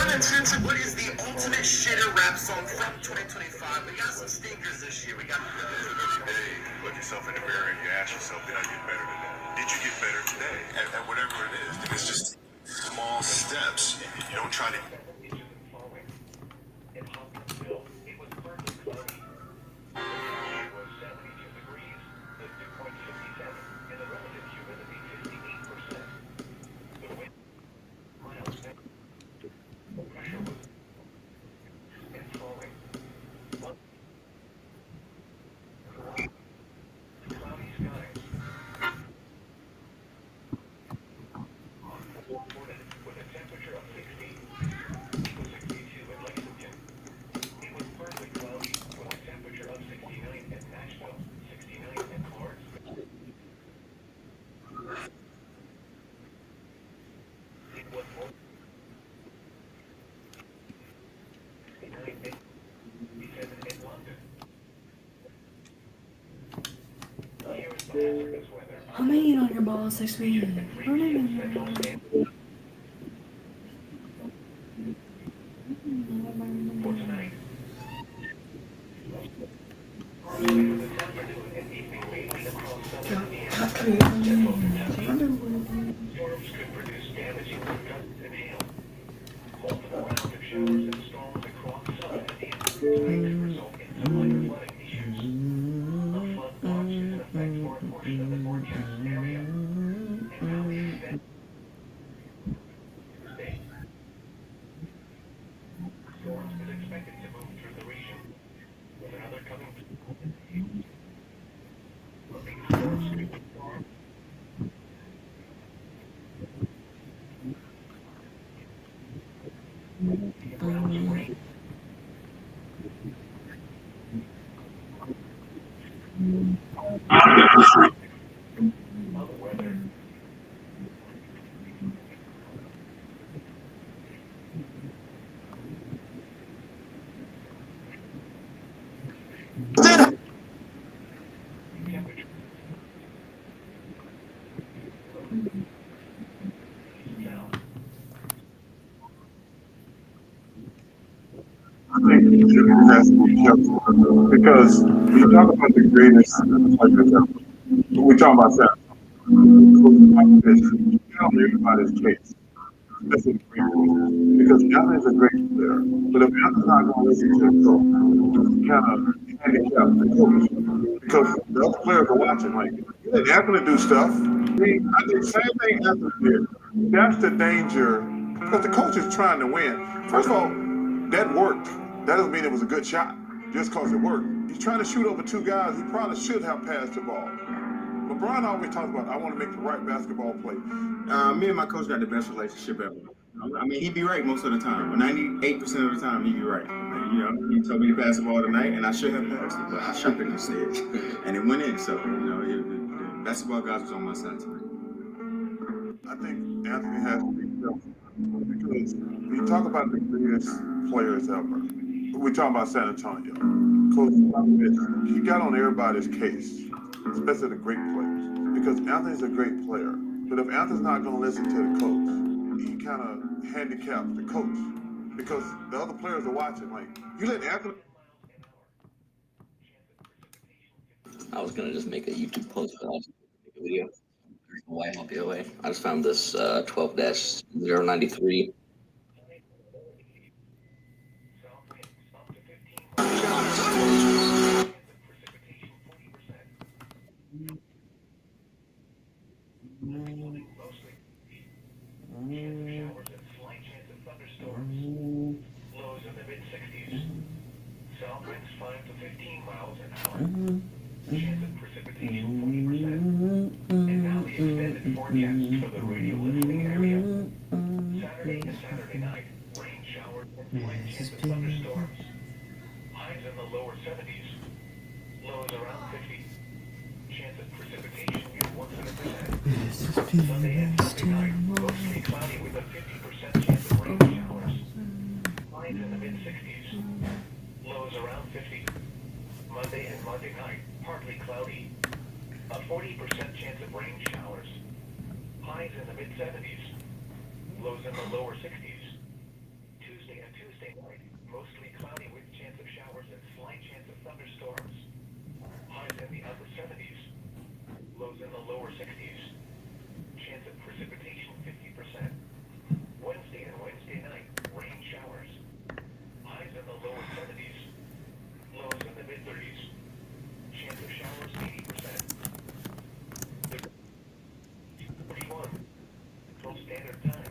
Unintended, what is the ultimate shitter rap song from 2025? We got some stinkers this year. We got. Every day, you look yourself in the mirror and you ask yourself, did I get better today? Did you get better today? And whatever it is, it's just small steps. You don't try to. How many on your ball 6 million? I think shooting has to be careful because we talk about the greatest players ever. We talk about that. You tell everybody's case. That's a great player. Because Allen is a great player. But if Allen's not going to listen to the coach, you kind of handicap the coach. Because the other players are watching. Like, you let Anthony do stuff. I think same thing Anthony did. That's the danger. Because the coach is trying to win. First of all, that worked. That doesn't mean it was a good shot. Just because it worked. He's trying to shoot over two guys. He probably should have passed the ball. LeBron always talks about, I want to make the right basketball play. Me and my coach got the best relationship ever. I mean, he'd be right most of the time. 98% of the time, he'd be right. And, you know, he told me to pass the ball tonight, and I should have passed it, but I shot it instead, and it went in. So, you know, the basketball guys was on my side tonight. I think Anthony has to be careful because we talk about the greatest players ever. We talk about San Antonio. Coach Popovich, he got on everybody's case, especially the great players, because Anthony's a great player. But if Anthony's not going to listen to the coach, he kind of handicaps the coach because the other players are watching. Like, you let Anthony. I was gonna just make a YouTube post, but I'll just make a video. There's no way I'm be away. I just found this 12-093. Lows in the mid-60s. South winds 5 to 15 miles an hour. Chance of precipitation 40%. And now the extended forecast for the radio listening area. Saturday and Saturday night, rain showers and light chance of thunderstorms. Highs in the lower 70s. Lows around 50. Chance of precipitation near 100%. Sunday and Sunday night, mostly cloudy with a 50% chance of rain showers. Highs in the mid-60s. Lows around 50. Monday and Monday night, partly cloudy. A 40% chance of rain showers. Highs in the mid-70s. Lows in the lower 60s. Tuesday and Tuesday night, mostly cloudy with chance of showers and slight chance of thunderstorms. Highs in the upper 70s. Lows in the lower 60s. Chance of precipitation 50%. Wednesday and Wednesday night, rain showers. Highs in the lower 70s. Lows in the mid-30s. Chance of showers 80%. 31. Central Standard Time.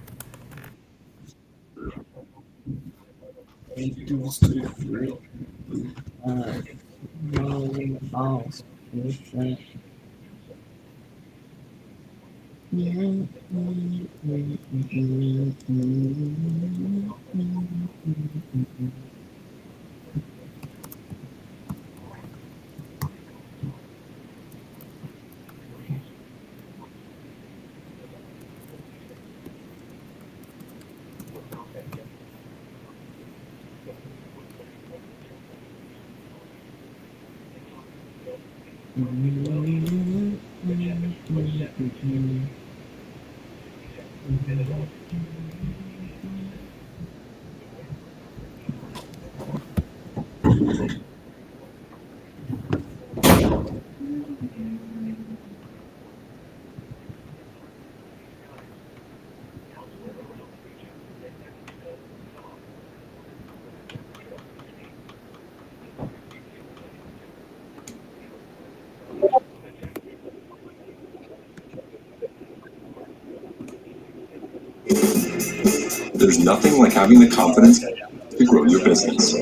There's nothing like having the confidence to grow your business.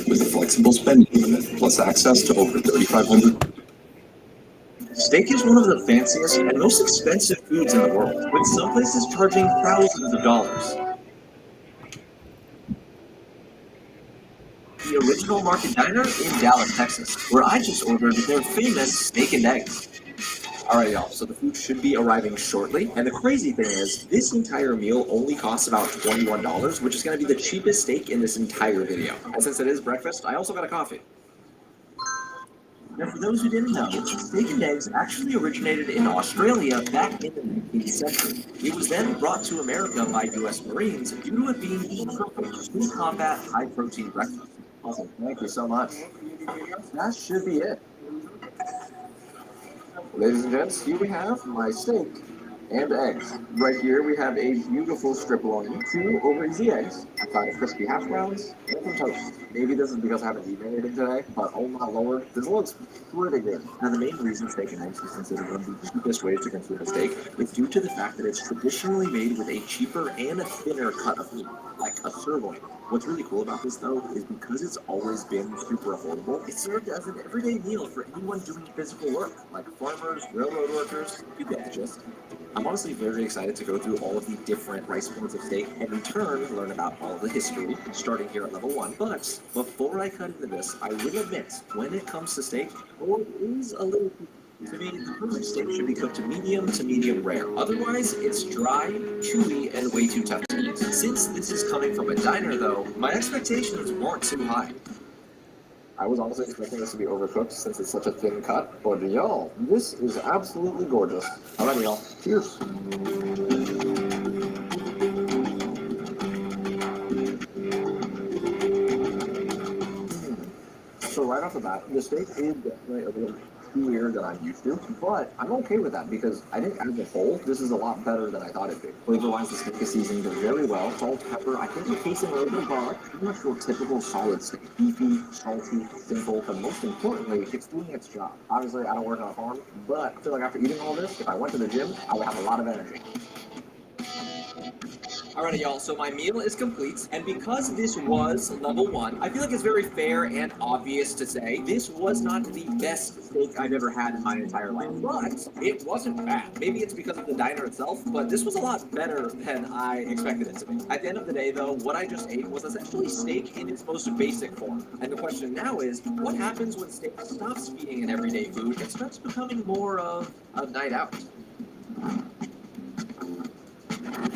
With a flexible spending limit plus access to over 3,500. Steak is one of the fanciest and most expensive foods in the world, with some places charging thousands of dollars. Original Market Diner in Dallas, Texas, where I just ordered their famous steak and eggs. Alright y'all, so the food should be arriving shortly, and the crazy thing is, this entire meal only costs about $21, which is going to be the cheapest steak in this entire video. And since it is breakfast, I also got a coffee. Now for those who didn't know, steak and eggs actually originated in Australia back in the 19th century. It was then brought to America by US Marines due to it being the perfect to combat high-protein breakfast. Awesome, thank you so much. That should be it. Ladies and gents, here we have my steak and eggs. Right here we have a beautiful strip loin, 2 over easy eggs, a side of crispy hash browns, and some toast. Maybe this is because I haven't eaten anything today, but oh my lord, this looks pretty good. Now the main reason steak and eggs is considered one of the cheapest ways to consume a steak is due to the fact that it's traditionally made with a cheaper and a thinner cut of meat, like a sirloin. What's really cool about this though is because it's always been super affordable, it's served as an everyday meal for anyone doing physical work, like farmers, railroad workers, you get the gist. I'm honestly very excited to go through all of the different price points of steak and in turn learn about all of the history, starting here at level 1. But before I cut into this, I will admit, when it comes to steak, it is a little to me, the perfect steak should be cooked to medium rare. Otherwise, it's dry, chewy, and way too tough to eat. Since this is coming from a diner though, my expectations weren't too high. I was honestly expecting this to be overcooked since it's such a thin cut, but y'all, this is absolutely gorgeous. Alrighty y'all, cheers! So right off the bat, the steak is definitely a little chewier than I'm used to, but I'm okay with that because I think as a whole, this is a lot better than I thought it'd be. Flavor-wise, the steak is seasoned very well. Salt, pepper, I think we're tasting a little bit of garlic. Pretty much your typical solid steak. Beefy, salty, simple, but most importantly, it's doing its job. Obviously, I don't work on a farm, but I feel like after eating all this, if I went to the gym, I would have a lot of energy. Alrighty y'all, so my meal is complete, and because this was level 1, I feel like it's very fair and obvious to say this was not the best steak I've ever had in my entire life, but it wasn't bad. Maybe it's because of the diner itself, but this was a lot better than I expected it to be. At the end of the day though, what I just ate was essentially steak in its most basic form. And the question now is, what happens when steak stops being an everyday food and starts becoming more of a night out?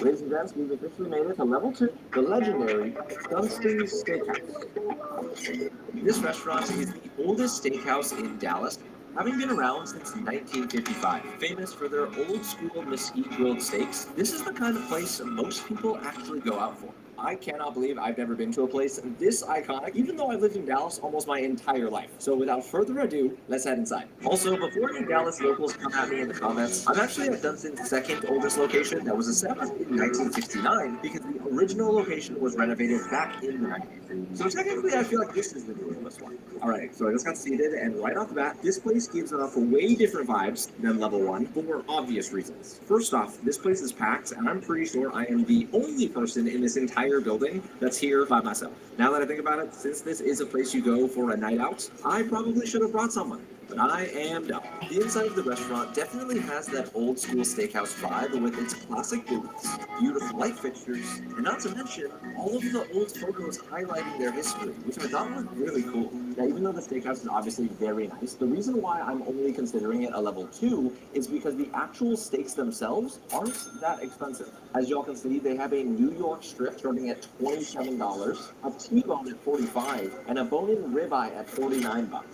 Ladies and gents, we've officially made it to level 2, the legendary Dunston's Steakhouse. This restaurant is the oldest steakhouse in Dallas, having been around since 1955. Famous for their old school mesquite grilled steaks, this is the kind of place most people actually go out for. I cannot believe I've never been to a place this iconic, even though I've lived in Dallas almost my entire life. So without further ado, let's head inside. Also, before any Dallas locals come at me in the comments, I'm actually at Dunston's second oldest location that was established in 1969 because the original location was renovated back in the 90s. So technically, I feel like this is the newest one. Alright, so I just got seated, and right off the bat, this place gives off way different vibes than level 1 for obvious reasons. First off, this place is packed, and I'm pretty sure I am the only person in this entire building that's here by myself. Now that I think about it, since this is a place you go for a night out, I probably should have brought someone. But I am dumb. The inside of the restaurant definitely has that old school steakhouse vibe with its classic booths, beautiful light fixtures, and not to mention all of the old photos highlighting their history, which I thought was really cool. Now, even though the steakhouse is obviously very nice, the reason why I'm only considering it a level 2 is because the actual steaks themselves aren't that expensive. As y'all can see, they have a New York strip starting at $27, a T-bone at $45, and a bone-in ribeye at $49.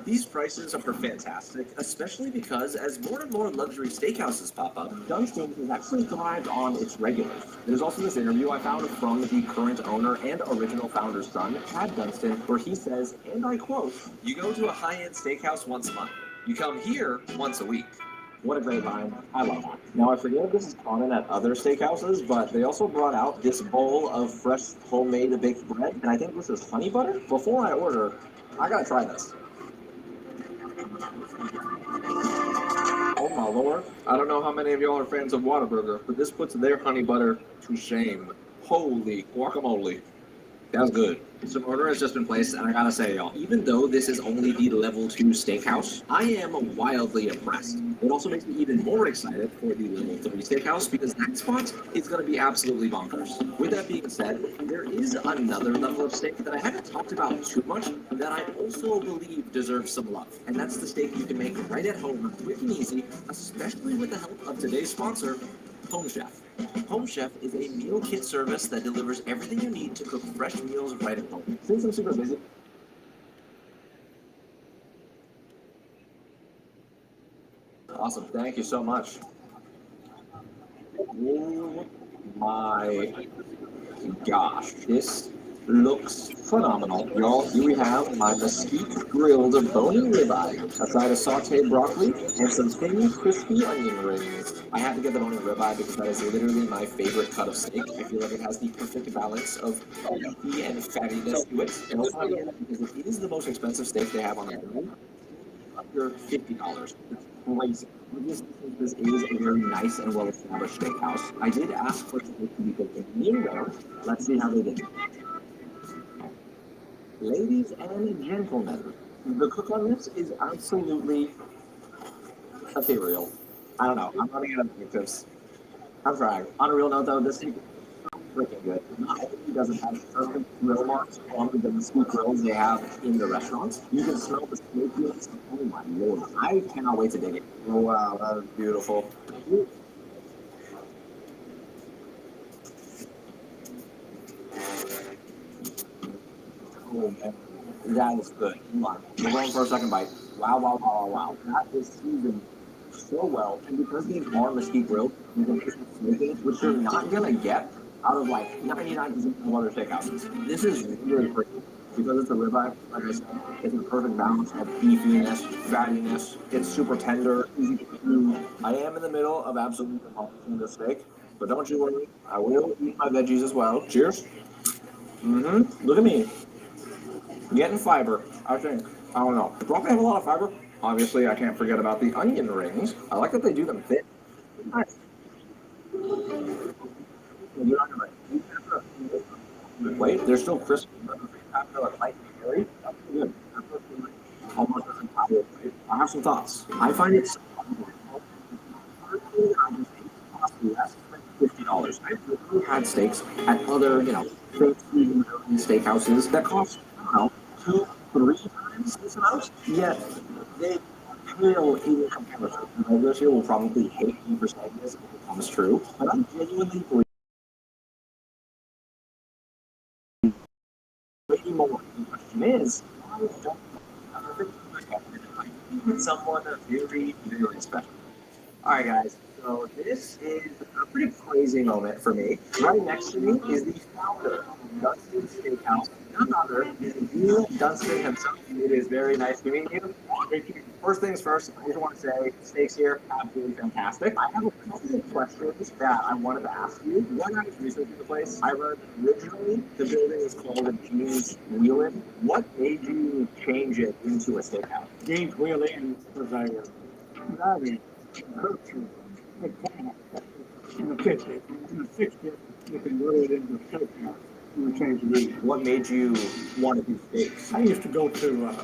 These prices are fantastic, especially because as more and more luxury steakhouses pop up, Dunston's has actually thrived on its regulars. There's also this interview I found from the current owner and original founder's son, Chad Dunston, where he says, and I quote, "You go to a high-end steakhouse once a month. You come here once a week." What a great line. I love that. Now, I forget if this is common at other steakhouses, but they also brought out this bowl of fresh homemade baked bread, and I think this is honey butter. Before I order, I gotta try this. Oh my lord. I don't know how many of y'all are fans of Whataburger, but this puts their honey butter to shame. Holy guacamole. That was good. Some order has just been placed, and I gotta say, y'all, even though this is only the level 2 steakhouse, I am wildly impressed. It also makes me even more excited for the level 3 steakhouse because that spot is gonna be absolutely bonkers. With that being said, there is another level of steak that I haven't talked about too much that I also believe deserves some love. And that's the steak you can make right at home, quick and easy, especially with the help of today's sponsor, Home Chef. Home Chef is a meal kit service that delivers everything you need to cook fresh meals right at home. Since I'm super busy, awesome. Thank you so much. Oh my gosh, this looks phenomenal. Y'all, here we have my mesquite grilled bony ribeye, a side of sauteed broccoli, and some thin, crispy onion rings. I had to get the bony ribeye because that is literally my favorite cut of steak. I feel like it has the perfect balance of meaty and fattiness to it. And also I get it because it is the most expensive steak they have on the menu. Under $50. It's crazy. This is a very nice and well-established steakhouse. I did ask for steak to be cooked in medium rare. Let's see how they did. Ladies and gentlemen, the cook on this is absolutely ethereal. I don't know. I'm running out of adjectives. I'm trying. On a real note, though, this steak is so freaking good. Not only does it have perfect grill marks on the mesquite grills they have in the restaurants, you can smell the smokiness. Oh my lord! I cannot wait to dig it. Oh wow, that is beautiful. Oh man, that is good. Come on, we're going for a second bite. Wow, wow, wow, wow, wow. That is seasoned so well, and because these are mesquite grilled, you can taste the smokiness, which you're not gonna get out of like 99% of other steakhouses. This is really great because it's a ribeye. Like I said, it's a perfect balance of beefiness, fattiness. It's super tender, easy to chew. I am in the middle of absolutely demolishing this steak, but don't you worry, I will eat my veggies as well. Cheers. Mm-hmm. Look at me. Getting fiber, I think. I don't know. The broccoli have a lot of fiber. Obviously, I can't forget about the onion rings. I like that they do them thin. Nice. Wait, they're still crispy, but after like light and airy. That's pretty good. That's really almost as entire plate. I have some thoughts. I find it. Personally, I just think it costs less than $50. I've literally had steaks at other, fancy steakhouses that cost, I don't know, two, three times this amount. Yet they pale in comparison. And I guess you will probably hate me for saying this if it comes true, but I genuinely believe way more. The question is, why don't you someone very, very special? All right, guys. So this is a pretty crazy moment for me. Right next to me is the founder of Dunstan Steakhouse, none other than Neil Dunstan himself. It is very nice to meet you. First things first, I just want to say steaks here, absolutely fantastic. I have a couple of questions that I wanted to ask you. When I was researching the place, I learned originally the building is called a James Whelan. What made you change it into a steakhouse? James Whelan was a driving cook in the 50s. In the 60s, you can grow it into a steakhouse. We changed the name. What made you want to do steaks? I used to go to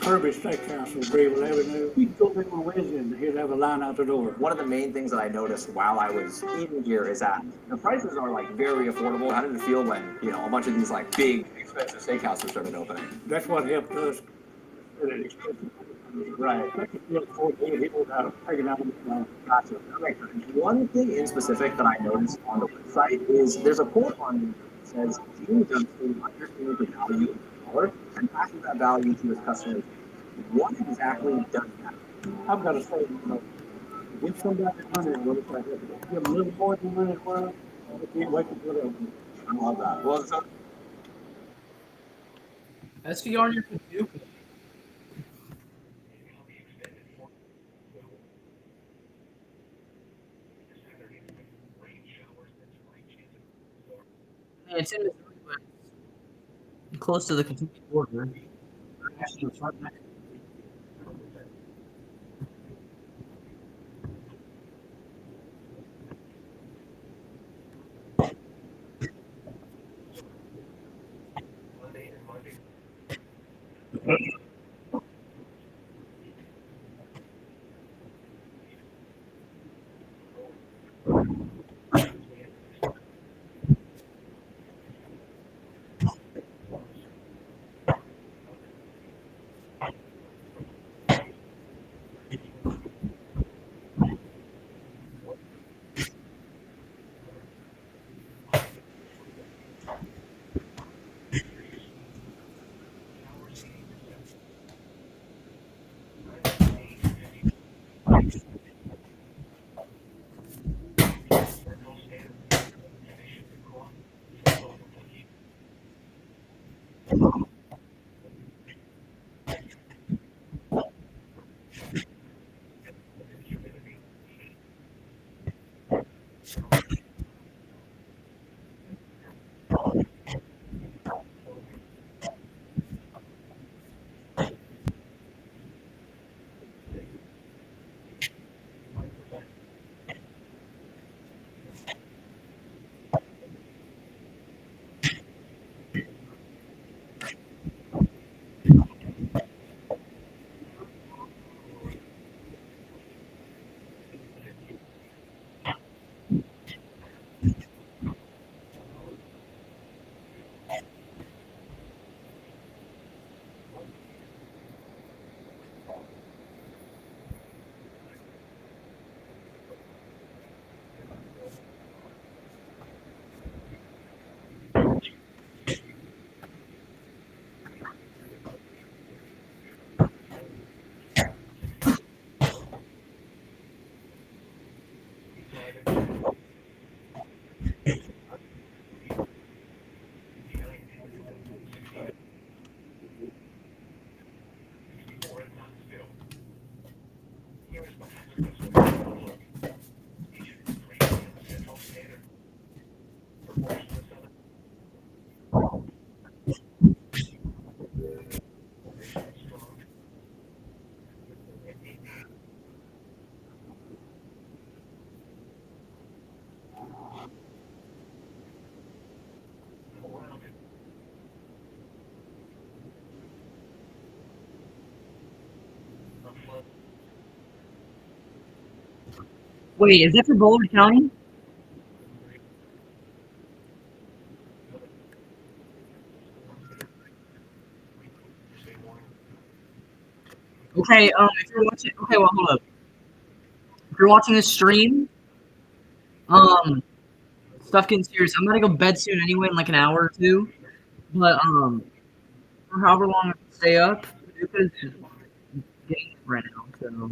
Kirby's Steakhouse on Greenville Avenue. He'd go there on Wednesday and he'd have a line out the door. One of the main things that I noticed while I was eating here is that the prices are like very affordable. How did it feel when, a bunch of these like big, expensive steakhouses started opening? That's what helped us get it expensive. Right. Gotcha. That makes sense. One thing in specific that I noticed on the website is there's a quote on here that says, Gene Dunstan understands the value of the dollar and passes that value to his customers. What exactly does that? I've got to say, give somebody money and what it's like, give them a little more than money worth, they can't wait to put it open. I love that. Well, so SVR on your computer. Yeah, it's in Missouri, but close to the Kentucky border. Actually, it's right next. Wait, is that for Boulder County? Okay, if you're watching, okay, well, hold up. If you're watching this stream, stuff getting serious. I'm gonna go bed soon anyway, in like an hour or two. But for however long I can stay up, because it's getting right now. So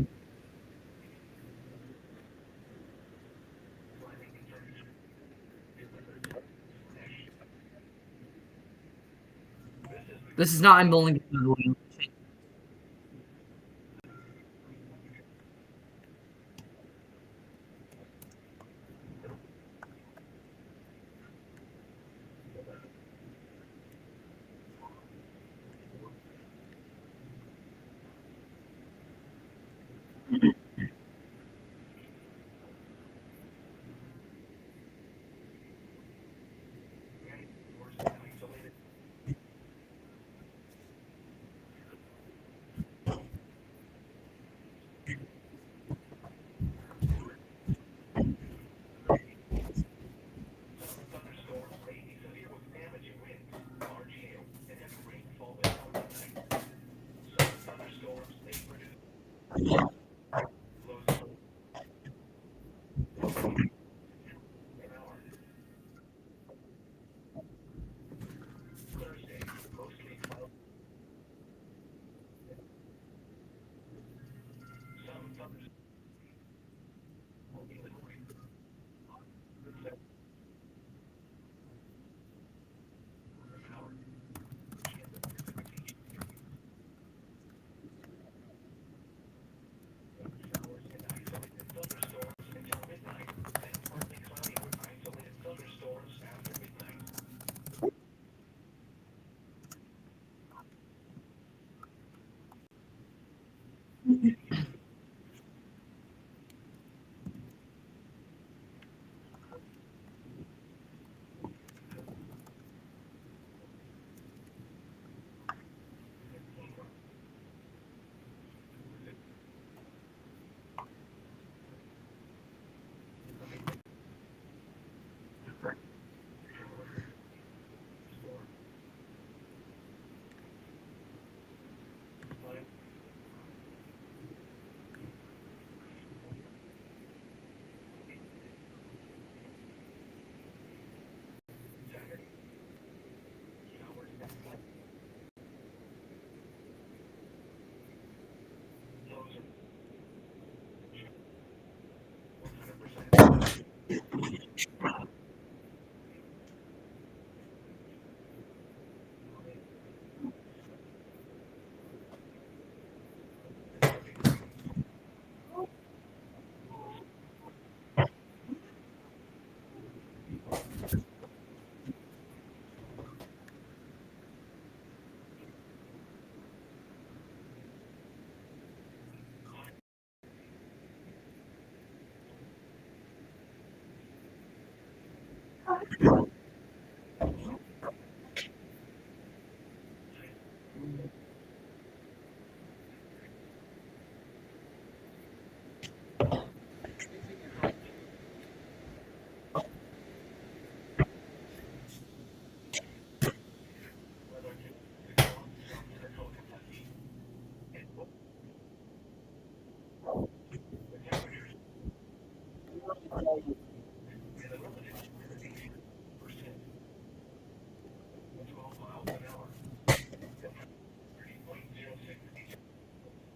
this is not in bowling.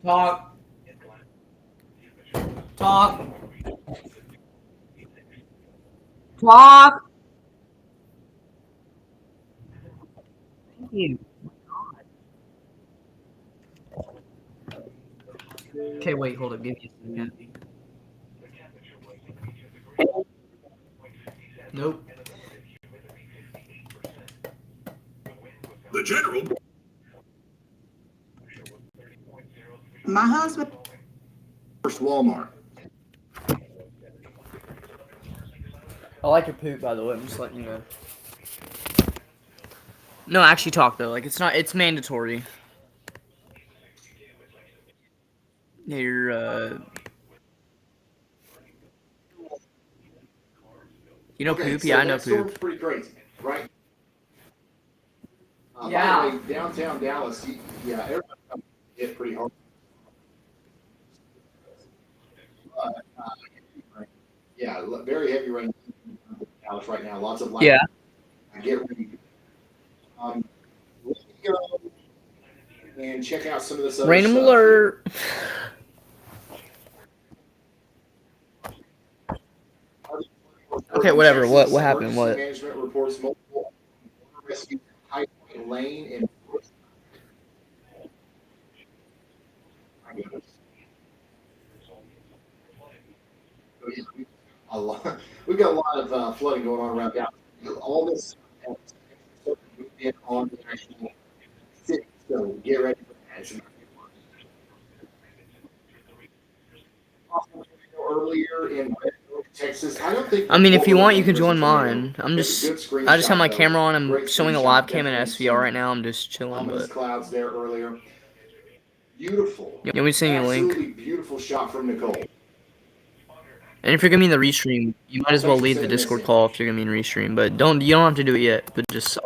Talk. Talk. Talk. Thank you. Okay, wait, hold up. Give me a second. Nope. The general. My husband. First Walmart. I like your poop, by the way. I'm just letting you know. No, actually, talk though. Like it's not. It's mandatory. Yeah, you're You know Okay, Poop? so Yeah, I know that storm's Poop. pretty crazy, right? Yeah. By the way, downtown Dallas, yeah, everybody hit pretty hard. Yeah, very heavy rain in Dallas right now. Lots of Yeah. lightning. Get ready. Let me go and check out some of this other Random stuff here. alert. Okay, whatever. What happened? Emergency What? management reports multiple rescue High Point Lane and a lot. We've got a lot of flooding going on around Dallas. All this moved in on the national city, so get ready for that. It's earlier in Texas. I don't think. I mean, if you want, you can versus join tornado. mine. There's a good I just have screenshot my though. camera on. I'm Great showing a screenshot. live cam in Definitely SVR some right now. I'm just chilling, ominous but. clouds there earlier. Beautiful. You want me to send you a link? Absolutely beautiful shot from Nicole. And if you're gonna be in the restream, you might as well leave the Discord call if you're gonna be in restream. But you don't have to do it yet. But just.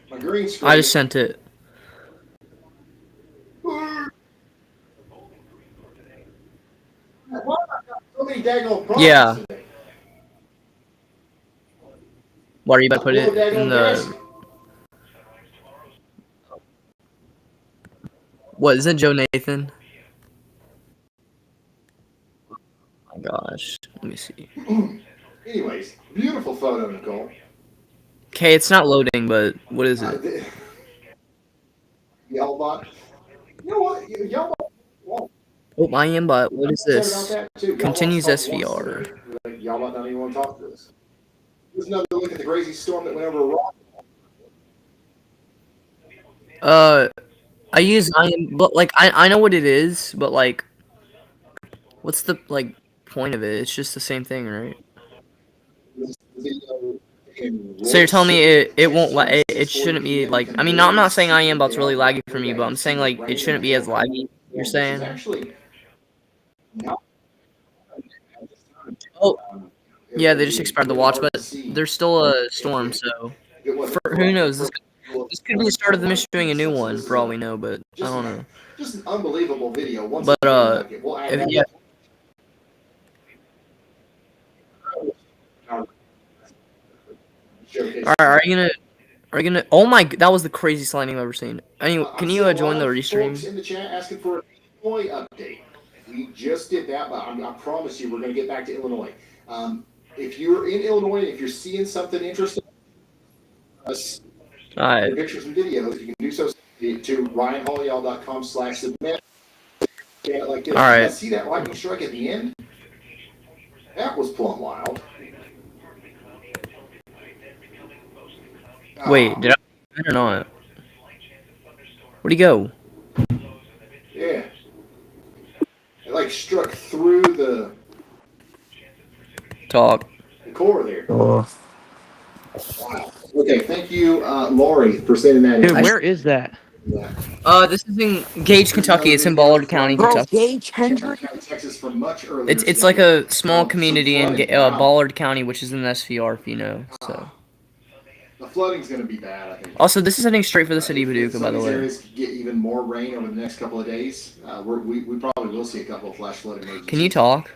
My green screen. I just sent it. So many daggone problems Yeah. today. Why are you about to put it in the? What is it, Joe Nathan? Oh my gosh, let me see. Anyways, beautiful photo, Nicole. Okay, it's not loading, but what is it? Y'all bot. You know what? Y'all bot. Oh, my inbot. What is Said about this? that too. Continues Y'all bot SVR. Y'all bot not even want to talk to us. Here's another look at the crazy storm that went over Rock. I use but like I know what it is, but like, what's the like point of it? It's just the same thing, right? So you're telling me it won't it shouldn't be like, I mean, no, I'm not saying IM-bot's really laggy for me, but I'm saying like it shouldn't be as laggy. You're saying? Oh, yeah, they just expired the watch, but there's still a storm, so who knows? This could be the start of them issuing a new one for all we know, but I don't know. Just an unbelievable video. Once But we'll add that. yeah. Alright, are you gonna? Oh my! That was the craziest lightning I've ever seen. Anyway, can you join the restream? In the chat asking for an Illinois update. We just did that, but I promise you, we're going to get back to Illinois. If you're in Illinois, if you're seeing something interesting, Alright. pictures and videos, you can do so to ryanholyall.com/submit. Like this. Alright. See that lightning strike at the end? That was plumb wild. Wait, did I or not? Where'd he go? Yeah. It like struck through the core there. Oh. Wow. Okay, thank you, Lori, for sending that in. Dude, where is that? This is in Gage, Kentucky. It's in Ballard County, Kentucky. Gage, Kentucky? Texas from much earlier. It's like a small community in Ballard County, which is in the SVR, if you know. So. The flooding's going to be bad, I think. Also, this is heading straight for the city of Paducah, by the way. Areas could get even more rain over the next couple of days. We probably will see a couple of flash flood emergencies. Can you talk?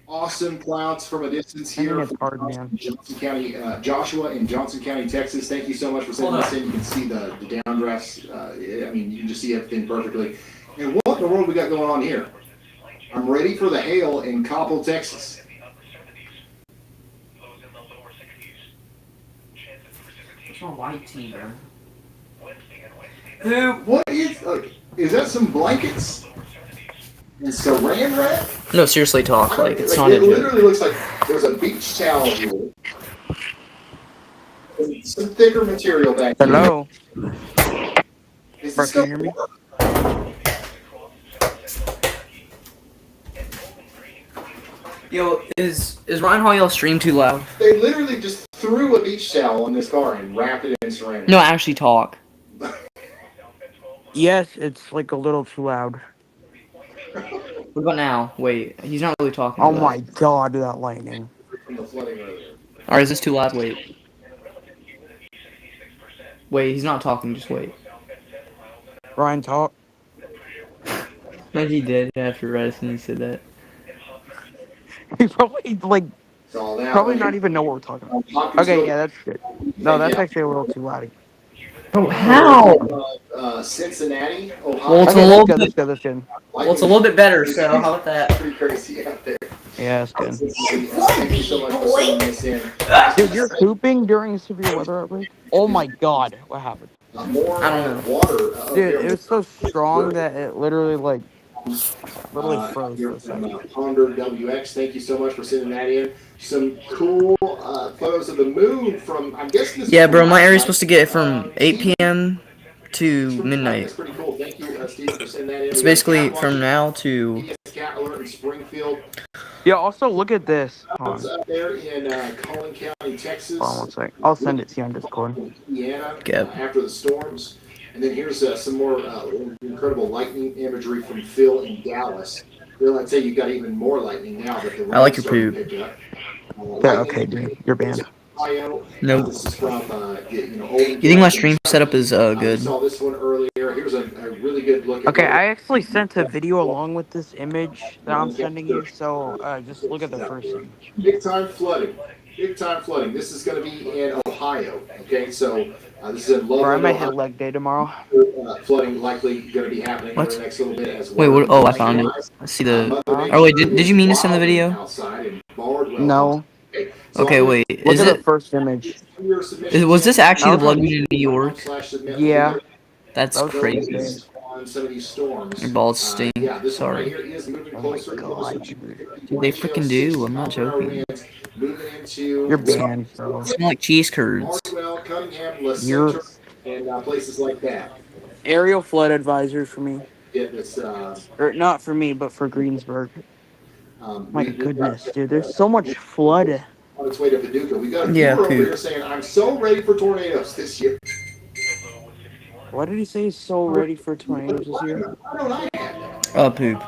Awesome clouds from a distance here from Johnson County, Joshua in Johnson County, Texas. Thank you so much for sending this in. You can see the downdrafts. I mean, you can just see everything perfectly. And what in the world we got going on here? I'm ready for the hail in Coppell, Texas. What's my white tee, bro? What is that some blankets? And saran wrap? No, seriously, talk. Like, it's not a It joke. literally looks like there's a beach towel here. Some thicker material back here. Hello? Is Bro, this can you hear me? Yo, is Ryan Hoyle's stream too loud? They literally just threw a beach towel on this car and wrapped it in saran wrap. No, actually talk. Yes, it's like a little too loud. What about now? Wait, he's not really talking. Oh my god, that lightning. from the flooding earlier. Alright, is this too loud? Wait. Wait, he's not talking, just wait. Ryan, talk. No, he did after Radisson said that. He probably, like, So that probably one, not even know what we're talking about. Hopkins Okay, Hill, yeah, that's good. No, that's yeah. actually a little too loud. Oh, how? Cincinnati, Ohio. Well, it's a Okay, that's little good, bit. that's good, that's good. Well, it's a little bit better. So how about that? Pretty crazy out there. Yeah, that's good. Thank you so much for sending this in. Dude, you're pooping during a severe weather outbreak? Oh my god, what happened? More I don't know. water. Dude, it was so strong that it literally, like, froze Here for a from second. Ponder WX. Thank you so much for sending that in. Some cool photos of the moon from, I'm guessing this Yeah, is from bro, my last area's night. supposed to get from 8 p.m. to midnight. That's pretty cool. Thank you, Steve, for sending that in. It's We got a basically cat from watching. now to. Cat alert in Springfield. Yeah, also look at this. Hold on. Up there in Collin County, Hold on Texas. one sec. I'll send it to you on Discord. Indiana, Yep. after the storms. And then here's some more incredible lightning imagery from Phil in Dallas. Phil, I'd say you got even more lightning now that the I like rain your started poop. to pick up. Yeah, okay, dude. You're banned. Ohio. Nope. This is from You think my stream setup is We good? saw this one earlier. Here's a really good look at Okay, what I actually sent a video along with this image that I'm sending you, so just look at the first image. big time flooding. Big time flooding. This is going to be in Ohio. Okay, so this is in Bro, I Loveland, might hit Ohio. leg day tomorrow. Flooding likely going to be happening What? over the next little bit as Wait, well. what? Oh, I found it. I see the. Oh wait, did you mean to send the video? Outside in Bardwell. No. Okay, wait. Look Is at the it? first image. Was this actually the That was blood moon in New York? Yeah. That's That was pretty crazy. big. On some of these storms. Your balls stink. Yeah, this one right Sorry. here is moving Oh my closer and god, closer. dude. Dude, they freaking do. I'm not joking. Moving into You're banned, bro. Smell like cheese curds. Bardwell, Cunningham, La You're Center, and places like that. aerial flood advisor for me. Yeah, this, Or not for me, but for Greensburg. My we've goodness, dude. There's so much flood. on its way to Paducah. We got a Yeah, viewer over poop. here saying, "I'm so ready for tornadoes this year." Why did he say he's so ready for tornadoes this year? Why don't I have that? Poop.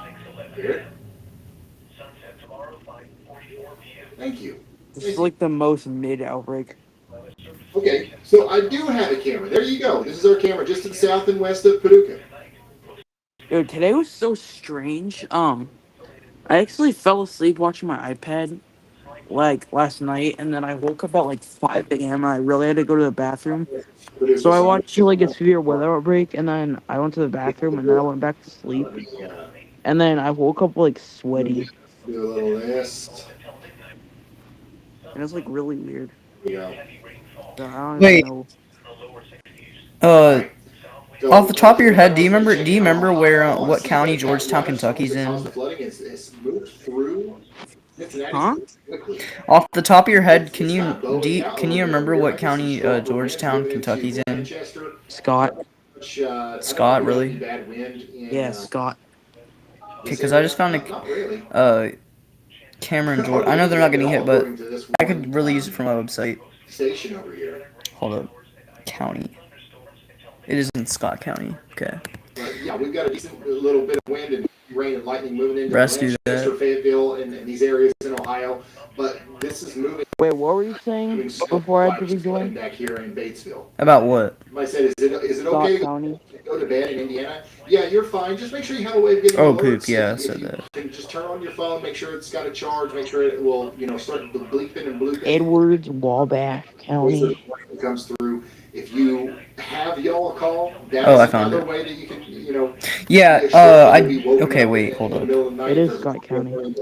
Thank you. This is like the most mid outbreak. Okay, so I do have a camera. There you go. This is our camera just to the south and west of Paducah. Dude, today was so strange. I actually fell asleep watching my iPad like last night, and then I woke up at like 5 a.m. and I really had to go to the bathroom. So I watched like a severe weather outbreak, and then I went to the bathroom, and then I went back to sleep. And then I woke up like sweaty. Do a little this. And it was like really weird. Yeah. So I don't Wait. even know. Off the top of your head, do you remember where what county Georgetown, Kentucky's in? Huh? Off the top of your head, can you remember what county Georgetown, Kentucky's in? Scott. Scott, really? Yeah, Scott. Okay, because I just found a camera in Georgia. I know they're not getting hit, but I could really use it for my website. Station over here. Hold up. County. It is in Scott County. Okay. But yeah, we've got a decent little bit of wind and rain and lightning moving into Rest do Manchester, that. Fayetteville, and these areas in Ohio. But this is moving. Wait, what were you saying before I had to rejoin? Back here in Batesville. About what? I said, is it Scott okay County. to go to bed in Indiana? Yeah, you're fine. Just make sure you have a way of getting Oh, alerts. poop. Yeah, I If said you that. can just turn on your phone, make sure it's got a charge, make sure it will, start bleeping and blooping. Edwards, Wabash County. It comes through. If you have y'all call, that's Oh, I found another it. way that you can, Yeah, okay, wait, hold up. It is Scott County.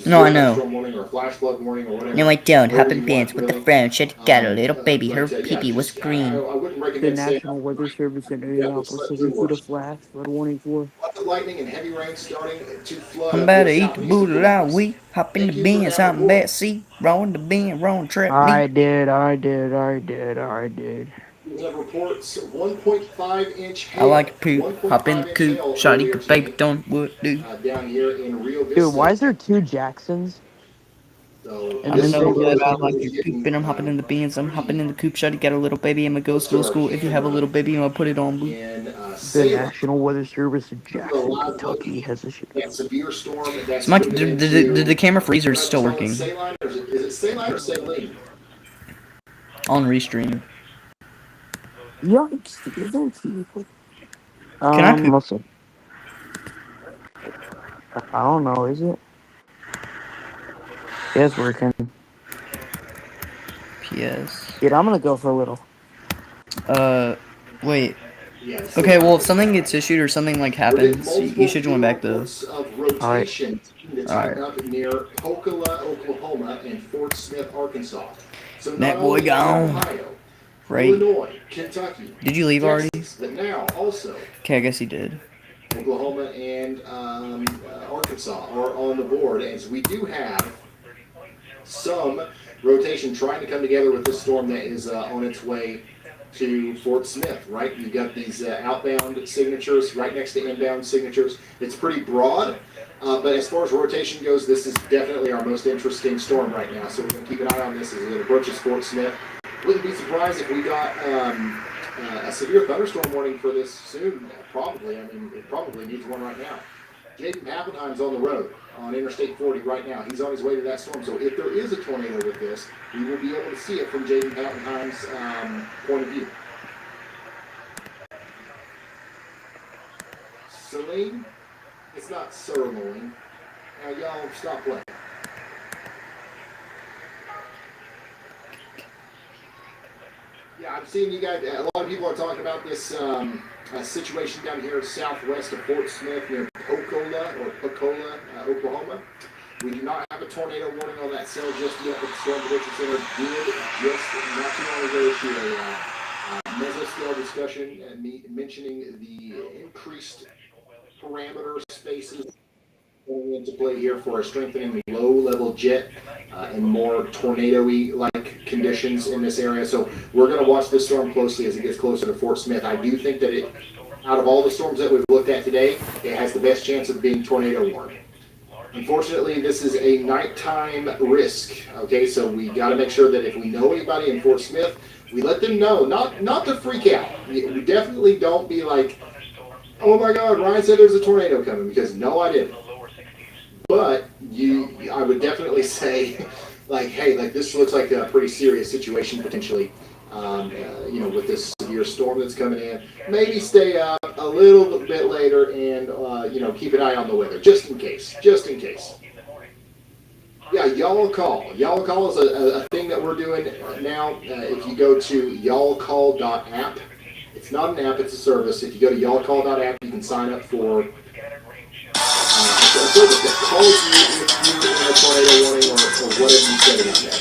No, I know. You're like, don't hop in pants with the friend. She got a little baby. Her pee-pee was green. The National Weather Service in Indianapolis says we put a flash red warning for. lightning and heavy rain starting to flood. I'm about to eat the booty out. We hop in the bins, I'm back. See, rolling the bin, rolling trap. I did. We have reports 1.5-inch hail. I like poop. Hop in the coop. Shotty the baby, don't what do. Down here in Rio Vista. Dude, why is there two Jacksons? So, I don't know, but I like your poop and I'm hopping in the bins. I'm hopping in the coop. Shotty got a little baby. I'ma go to school. If you have a little baby, I'ma put it on blue. In The Salem, National Weather Service in a Jackson, live look Kentucky has issued. that severe storm that's So my moving did the into. camera freezer What still call it, working Saline, or is it Saline or Saline? on restream? Yikes! Can I poop? Listen. I don't know. Is it? Yeah, it's working. PS. Yeah, I'm gonna go for a little. Wait. Yeah, Okay, well, if Saline. something gets issued or something like We're getting happens, you multiple should join new back though. reports of All right. rotation to Alright. tighten up near Pocola, Oklahoma, and Fort Smith, Arkansas. So not That boy only in gone. Ohio, Right. Illinois, Kentucky, Did you leave already? Texas, but now also Okay, I guess he did. Oklahoma and Arkansas are on the board, as we do have some rotation trying to come together with this storm that is on its way to Fort Smith, right? You've got these outbound signatures right next to inbound signatures. It's pretty broad, but as far as rotation goes, this is definitely our most interesting storm right now. So we're going to keep an eye on this as it approaches Fort Smith. Wouldn't be surprised if we got a severe thunderstorm warning for this soon. Probably. I mean, it probably needs one right now. Jaden Pappenheim's on the road on Interstate 40 right now. He's on his way to that storm. So if there is a tornado with this, we will be able to see it from Jaden Pappenheim's point of view. Celine? It's not sirloin. Now, y'all, stop playing. Yeah, I'm seeing you guys. A lot of people are talking about this situation down here southwest of Fort Smith near Pocola, Oklahoma. We do not have a tornado warning on that cell just yet, but the Storm Prediction Center did just not too long ago issue a mesoscale discussion mentioning the increased parameter spaces going into play here for a strengthening low-level jet and more tornado-y like conditions in this area. So we're going to watch this storm closely as it gets closer to Fort Smith. I do think that out of all the storms that we've looked at today, it has the best chance of being tornado warned. Unfortunately, this is a nighttime risk. Okay, so we got to make sure that if we know anybody in Fort Smith, we let them know. Not to freak out. We definitely don't be like, oh my God, Ryan said there's a tornado coming, because no, I didn't. But I would definitely say, like, hey, like this looks like a pretty serious situation potentially. With this severe storm that's coming in, maybe stay up a little bit later and keep an eye on the weather just in case. Yeah, y'all call. Y'all call is a thing that we're doing now. If you go to y'allcall.app, it's not an app, it's a service. If you go to y'allcall.app, you can sign up for a service that calls you if you're in a tornado warning or whatever you set it on there.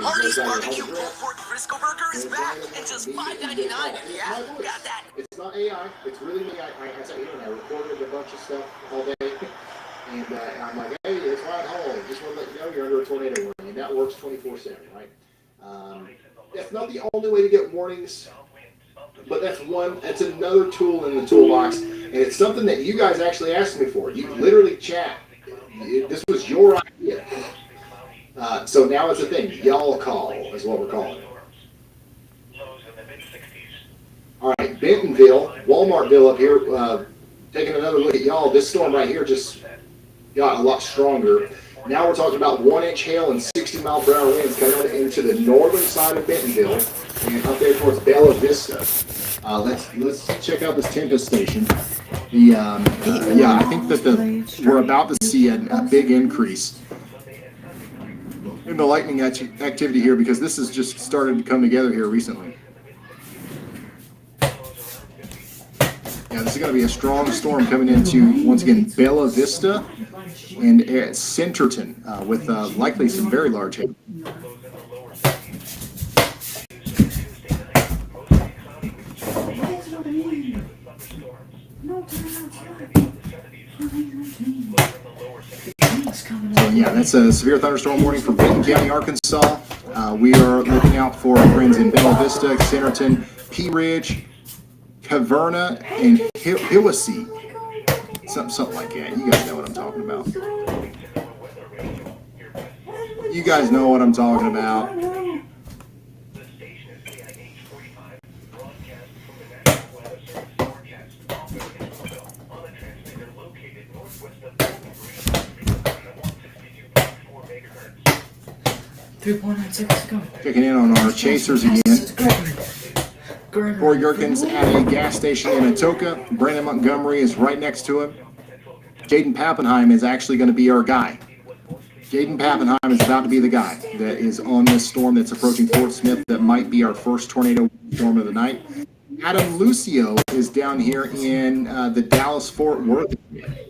Hardy's Barbecue Pulled Pork Frisco Burger is back at just $5.99. Yeah, got that. It's not AI. It's really me. I sat here and I recorded a bunch of stuff all day. And I'm like, hey, it's Ryan Hall. Just want to let you know you're under a tornado warning. And that works 24/7, right? That's not the only way to get warnings. But that's another tool in the toolbox. And it's something that you guys actually asked me for. You literally chat. This was your idea. So now it's a thing. Y'all call is what we're calling it. All right, Bentonville, Walmartville up here, taking another look at y'all. This storm right here just got a lot stronger. Now we're talking about 1-inch hail and 60-mile-per-hour winds coming into the northern side of Bentonville and up there towards Bella Vista. Let's check out this Tempest station. I think that we're about to see a big increase in the lightning activity here because this has just started to come together here recently. Yeah, this is going to be a strong storm coming into, once again, Bella Vista and Centerton with likely some very large hail. So yeah, that's a severe thunderstorm warning for Benton County, Arkansas. We are looking out for our friends in Bella Vista, Centerton, Pea Ridge, Caverna, and Hiwassee. Something like that. You guys know what I'm talking about. You guys know what I'm talking about. 3.96, go. Checking in on our chasers again. Corey Gherkins at a gas station in Atoka. Brandon Montgomery is right next to him. Jaden Pappenheim is actually going to be our guy. Jaden Pappenheim is about to be the guy that is on this storm that's approaching Fort Smith that might be our first tornado storm of the night. Adam Lucio is down here in the Dallas-Fort Worth area.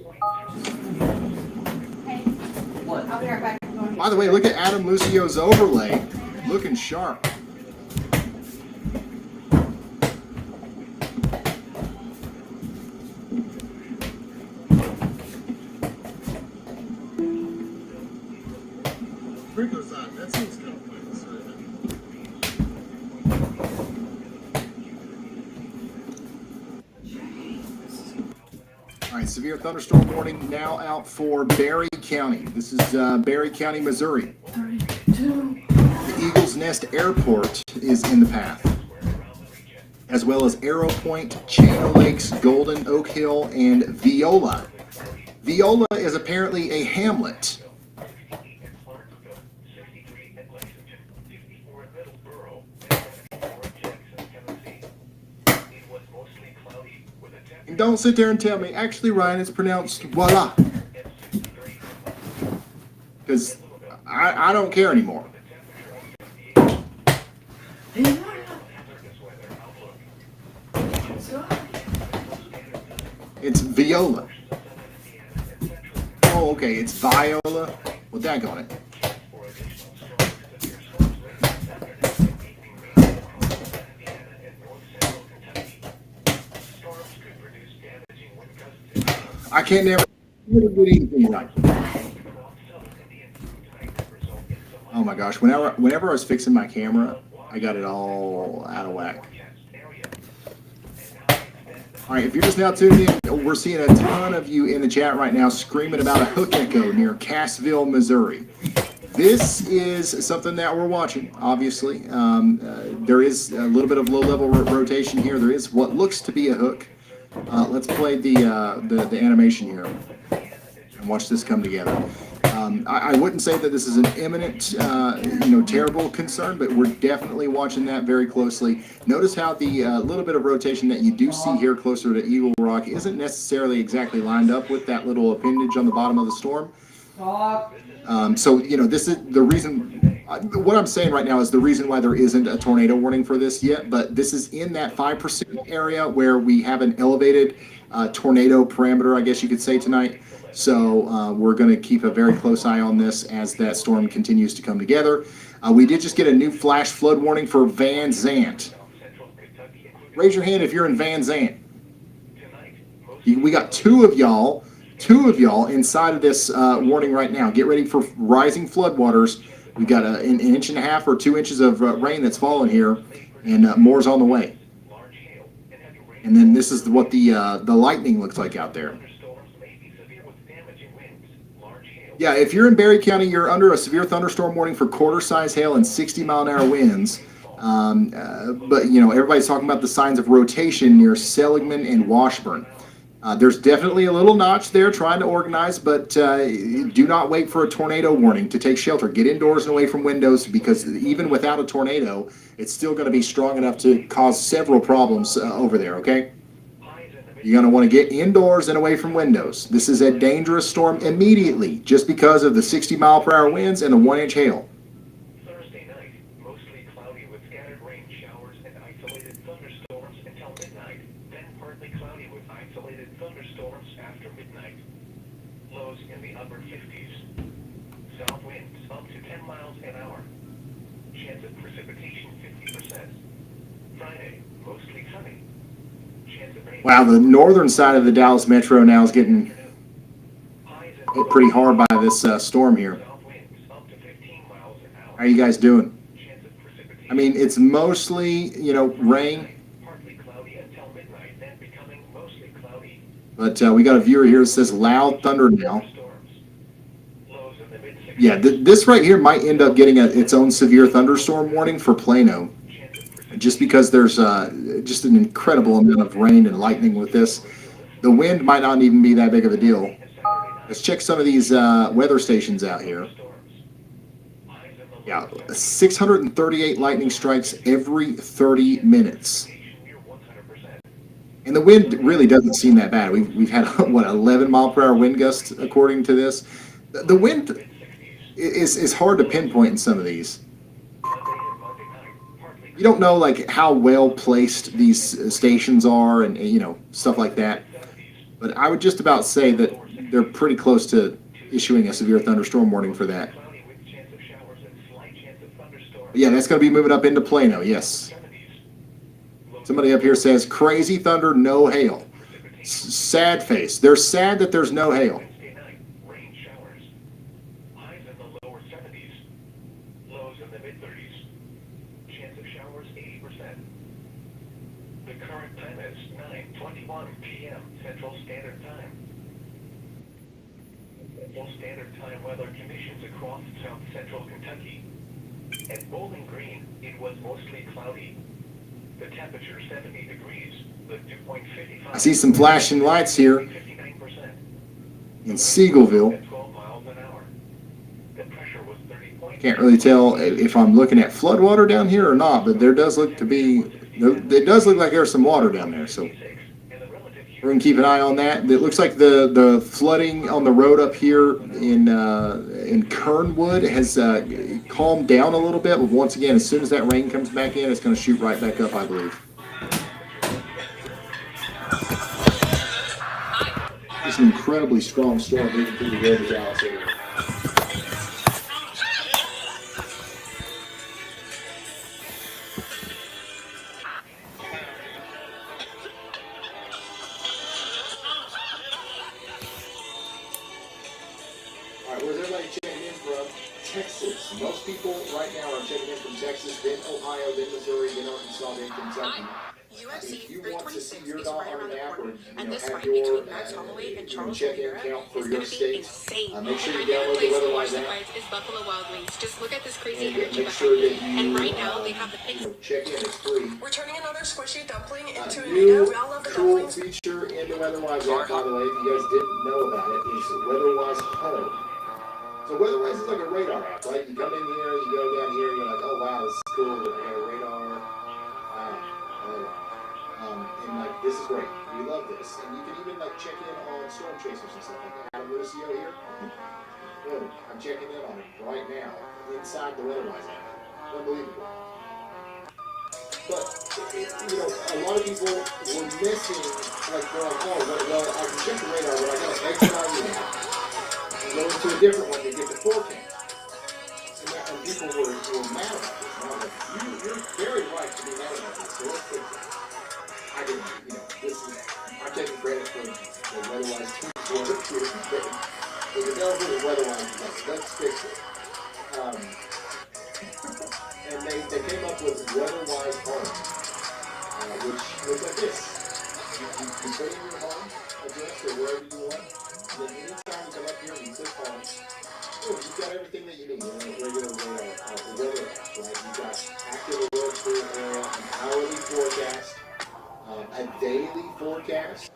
I'll be right back. By the way, look at Adam Lucio's overlay. Looking sharp. Sprinkler's on. That seems kind of pointless, All right, severe thunderstorm warning now out for Berry County. This is Berry County, Missouri. The Eagles Nest Airport is in the path, as well as Arrow Point, Channel Lakes, Golden, Oak Hill, and Viola. Viola is apparently a hamlet. And don't sit there and tell me, actually, Ryan, it's pronounced voila. Because I don't care anymore. It's Viola. Oh, okay, it's Viola. Well, daggone it. I can't never get anything right. Oh my gosh! Whenever I was fixing my camera, I got it all out of whack. All right, if you're just now tuning in, we're seeing a ton of you in the chat right now screaming about a hook echo near Cassville, Missouri. This is something that we're watching, obviously. There is a little bit of low-level rotation here. There is what looks to be a hook. Let's play the animation here and watch this come together. I wouldn't say that this is an imminent, terrible concern, but we're definitely watching that very closely. Notice how the little bit of rotation that you do see here closer to Eagle Rock isn't necessarily exactly lined up with that little appendage on the bottom of the storm. This is the reason. What I'm saying right now is the reason why there isn't a tornado warning for this yet, but this is in that 5% area where we have an elevated tornado parameter, I guess you could say, tonight. So we're going to keep a very close eye on this as that storm continues to come together. We did just get a new flash flood warning for Van Zant. Raise your hand if you're in Van Zant. We got two of y'all inside of this warning right now. Get ready for rising floodwaters. We've got an inch and a half or 2 inches of rain that's fallen here, and more's on the way. And then this is what the lightning looks like out there. Yeah, if you're in Berry County, you're under a severe thunderstorm warning for quarter-size hail and 60-mile-an-hour winds. But everybody's talking about the signs of rotation near Seligman and Washburn. There's definitely a little notch there trying to organize, but do not wait for a tornado warning to take shelter. Get indoors and away from windows, because even without a tornado, it's still going to be strong enough to cause several problems over there, okay? You're going to want to get indoors and away from windows. This is a dangerous storm immediately, just because of the 60-mile-per-hour winds and the 1-inch hail. Thursday night, mostly cloudy with scattered rain showers and isolated thunderstorms until midnight. Then partly cloudy with isolated thunderstorms after midnight. Lows in the upper 50s. South winds up to 10 miles an hour. Chance of precipitation 50%. Friday, mostly sunny. Wow, the northern side of the Dallas metro now is getting hit pretty hard by this storm here. How are you guys doing? I mean, it's mostly, rain. But we got a viewer here that says loud thunder now. Yeah, this right here might end up getting its own severe thunderstorm warning for Plano, just because there's just an incredible amount of rain and lightning with this. The wind might not even be that big of a deal. Let's check some of these weather stations out here. Yeah, 638 lightning strikes every 30 minutes. And the wind really doesn't seem that bad. We've had, what, 11 mile per hour wind gusts according to this. The wind is hard to pinpoint in some of these. You don't know like how well placed these stations are and you know, stuff like that. But I would just about say that they're pretty close to issuing a severe thunderstorm warning for that. Yeah, that's going to be moving up into Plano, yes. Somebody up here says, crazy thunder, no hail. Sad face. They're sad that there's no hail. The current time is 9:21 p.m. Central Standard Time. Central Standard Time weather conditions across South Central Kentucky. At Bowling Green, it was mostly cloudy. The temperature 70 degrees. The dew point 55. I see some flashing lights here in Seagoville. Can't really tell if I'm looking at floodwater down here or not, but there does look to be, it does look like there's some water down there, so we're going to keep an eye on that. It looks like the flooding on the road up here in Kernwood has calmed down a little bit, but once again, as soon as that rain comes back in, it's going to shoot right back up, I believe. It's an incredibly strong storm moving through the Greater Dallas area. Where's everybody checking in from? Texas. Most people right now are checking in from Texas, then Ohio, then Missouri, then Arkansas, then Kentucky. If you want to see your dot on the map or have your check-in count for your state, make sure you download the Weatherwise app. Just look at this crazy And energy make sure that behind me. And right now they have the big check in. It's free. We're turning another squishy dumpling into a New We all love the cool dumplings. feature in the Weatherwise app, by the way, if you guys didn't know about it, is Weatherwise Home. So Weatherwise is like a radar app, right? You come in here, you go down here, you're like, oh wow, this is cool. I got a radar. And like, this is great. We love this. And you can even like check in on storm chasers and stuff like that. Adam Lucio here. Boom. I'm checking in on him right now inside the Weatherwise app. Unbelievable. But, you know, a lot of people were missing, like, they're like, oh, well, I can check the radar, but I got to exit out of the app and go into a different one to get the forecast. And people were mad about this. And I was like, you're very right to be mad about this, so let's fix it. I didn't, you know, I'm taking credit for the Weatherwise team's work here. The developer of Weatherwise, let's fix it. And they came up with Weatherwise Home, which looks like this. You put in your home address or wherever you want, and then anytime you come up here and you click Home, you've got everything that you need in a regular weather app, right? You've got active alerts for your area, an hourly forecast, a daily forecast,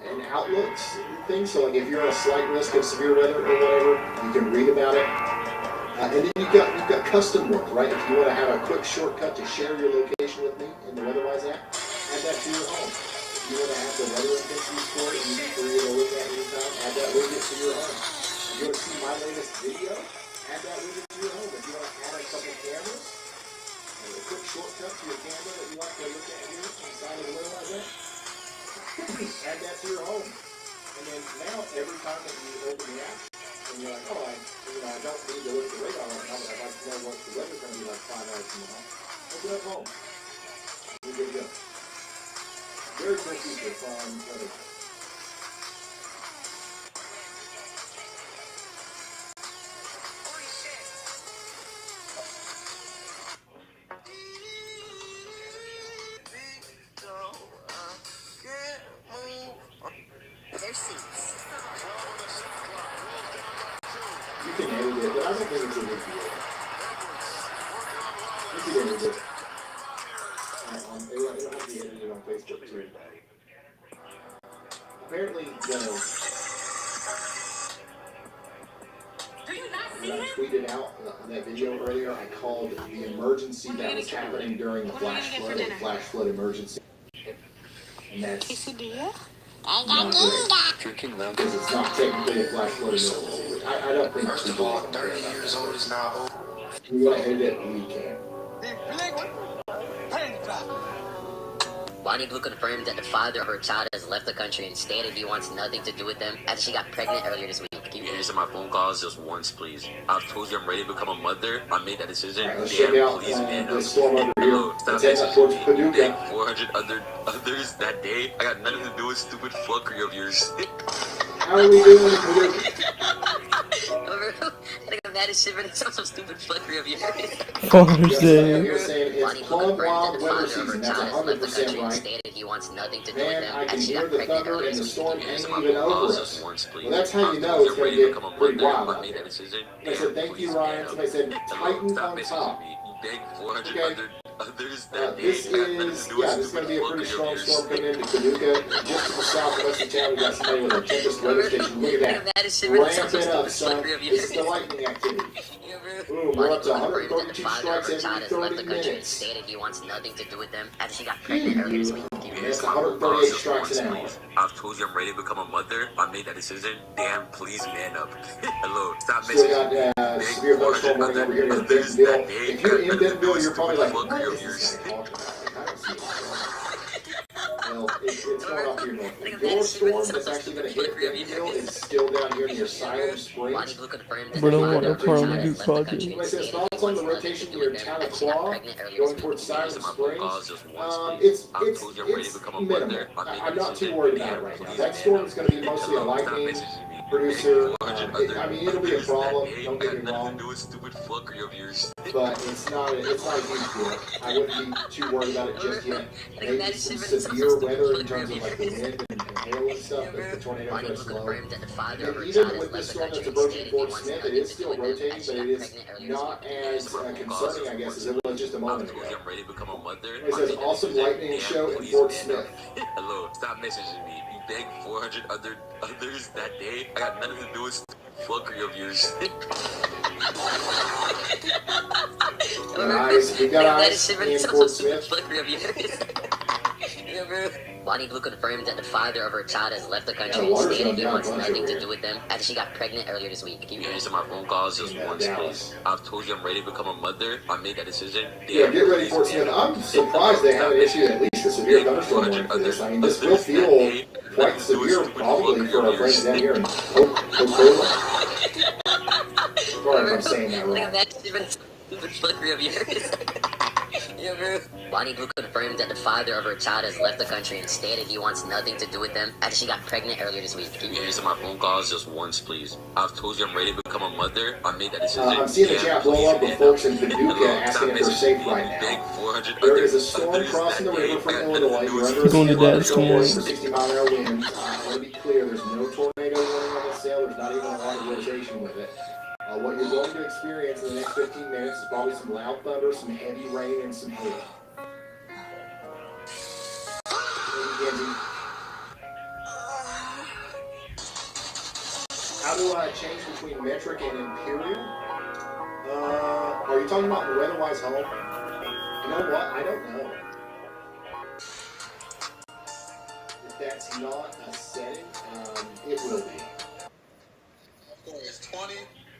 and outlooks things. So like if you're on a slight risk of severe weather or whatever, you can read about it. And then you've got custom ones, right? If you want to have a quick shortcut to share your location with me in the Weatherwise app, add that to your home. If you want to have the weather intensity score easy for you to look at anytime, add that widget to your home. If you want to see my latest video, add that widget to your home. If you want to add a couple cameras, a quick shortcut to your camera that you like to look at here inside of the Weatherwise app, add that to your home. And then now, every time that you open the app, and you're like, oh, I don't need to look at the radar right now, but I'd like to know what the weather's going to be like 5 hours from now. Open up home. You're good to go. Very cool feature from Weatherwise. their seats. You can edit it, but I don't think it's a big deal. You can edit it. It'll have to be edited on Facebook too. Apparently, Do you not see this? tweeted out that video earlier. I called the emergency that was happening during the flash flood emergency. And that's Quesadilla? not great. Drinking lemon. Because it's not technically a flash flood emergency. I don't think First of all, 30 years old is not old. we want to edit it, we can. Bonnie Blue confirmed that the father of her child has left the country and stated he wants nothing to do with them after she got pregnant earlier this week. Can you answer my phone calls just once, please? I've told you I'm ready to become a mother. I made that decision. Let's check out please, man. the storm over here. Stop Let's head towards Paducah. 400 others that day. I got nothing to do with stupid fuckery of yours. How are we doing in Paducah? I think I'm mad as shit for some stupid fuckery of yours. Father's Day. You're saying it's plum wild weather season. That's 100% right. Stated he wants nothing to do Man, with them I can and she hear got the pregnant thunder earlier and the this storm week. ain't even over us. Well, that's how you know it's going to get pretty wild out there. I said, thank you, Ryan. Somebody said, Titan on top. Okay. This is going to be a pretty strong storm coming into Paducah. Just to the southwest of town, we got somebody with a Tempest weather station. Look at that. Ramping up, son. This is the lightning activity. Boom, we're up to 132 strikes every 30 minutes. Stated he wants nothing to do with them after she got pregnant earlier this week. That's 138 strikes an hour. I've told you I'm ready to become a mother. I made that decision. Damn, please man up. Hello, stop Still messaging got me. severe thunderstorm running over here in Dentonville. If you're in Dentonville, you're probably like, what is this guy talking about? I don't see it. Well, it's going off here north. Your storm that's actually going to hit Dentonville is still down here near Siloam Springs. But I want a Parliament project. Like I said, thoughts on the rotation near Tahlequah going towards Siloam Springs. It's minimal. I'm not too worried about it right now. That storm is going to be mostly a lightning producer. I mean, it'll be a problem. Don't get me wrong. But it's not a huge deal. I wouldn't be too worried about it just yet. Maybe some severe weather in terms of like the wind and hail and stuff, but the tornadoes are slow. And even with this storm that's approaching Fort Smith, it is still rotating, but it is not as concerning, I guess, as it was just a moment ago. It says awesome lightning show in Fort Smith. Hello, stop messaging me. You begged 400 others that day. I got nothing to do with fuckery of yours. Nice. We got ice in Fort Smith. Bonnie Blue confirmed that the father of her child has left the country and stated he wants nothing to do with them after she got pregnant earlier this week. Can you answer my phone calls just once, please? I've told you I'm ready to become a mother. I made that decision. Yeah, get ready for it, Smith. I'm surprised they haven't issued at least a severe thunderstorm warning for this. I mean, this will feel quite severe probably for our friends down here in Oklahoma. Sorry if I'm saying that wrong. Bonnie Blue confirmed that the father of her child has left the country and stated he wants nothing to do with them after she got pregnant earlier this week. Can you answer my phone calls just once, please? I've told you I'm ready to become a mother. I made that decision. I'm seeing the chat blow up with folks in Paducah asking if they're safe right now. There is a storm crossing the river from Illinois. You're under a severe thunderstorm warning for 60-mile-an-hour winds. I want to be clear, there's no tornado warning on the sail. There's not even a lot of rotation with it. What you're going to experience in the next 15 minutes is probably some loud thunder, some heavy rain, and some hail. How do I change between metric and imperial? Are you talking about the weather-wise home? You know what? I don't know. If that's not a setting, it will be. It's 20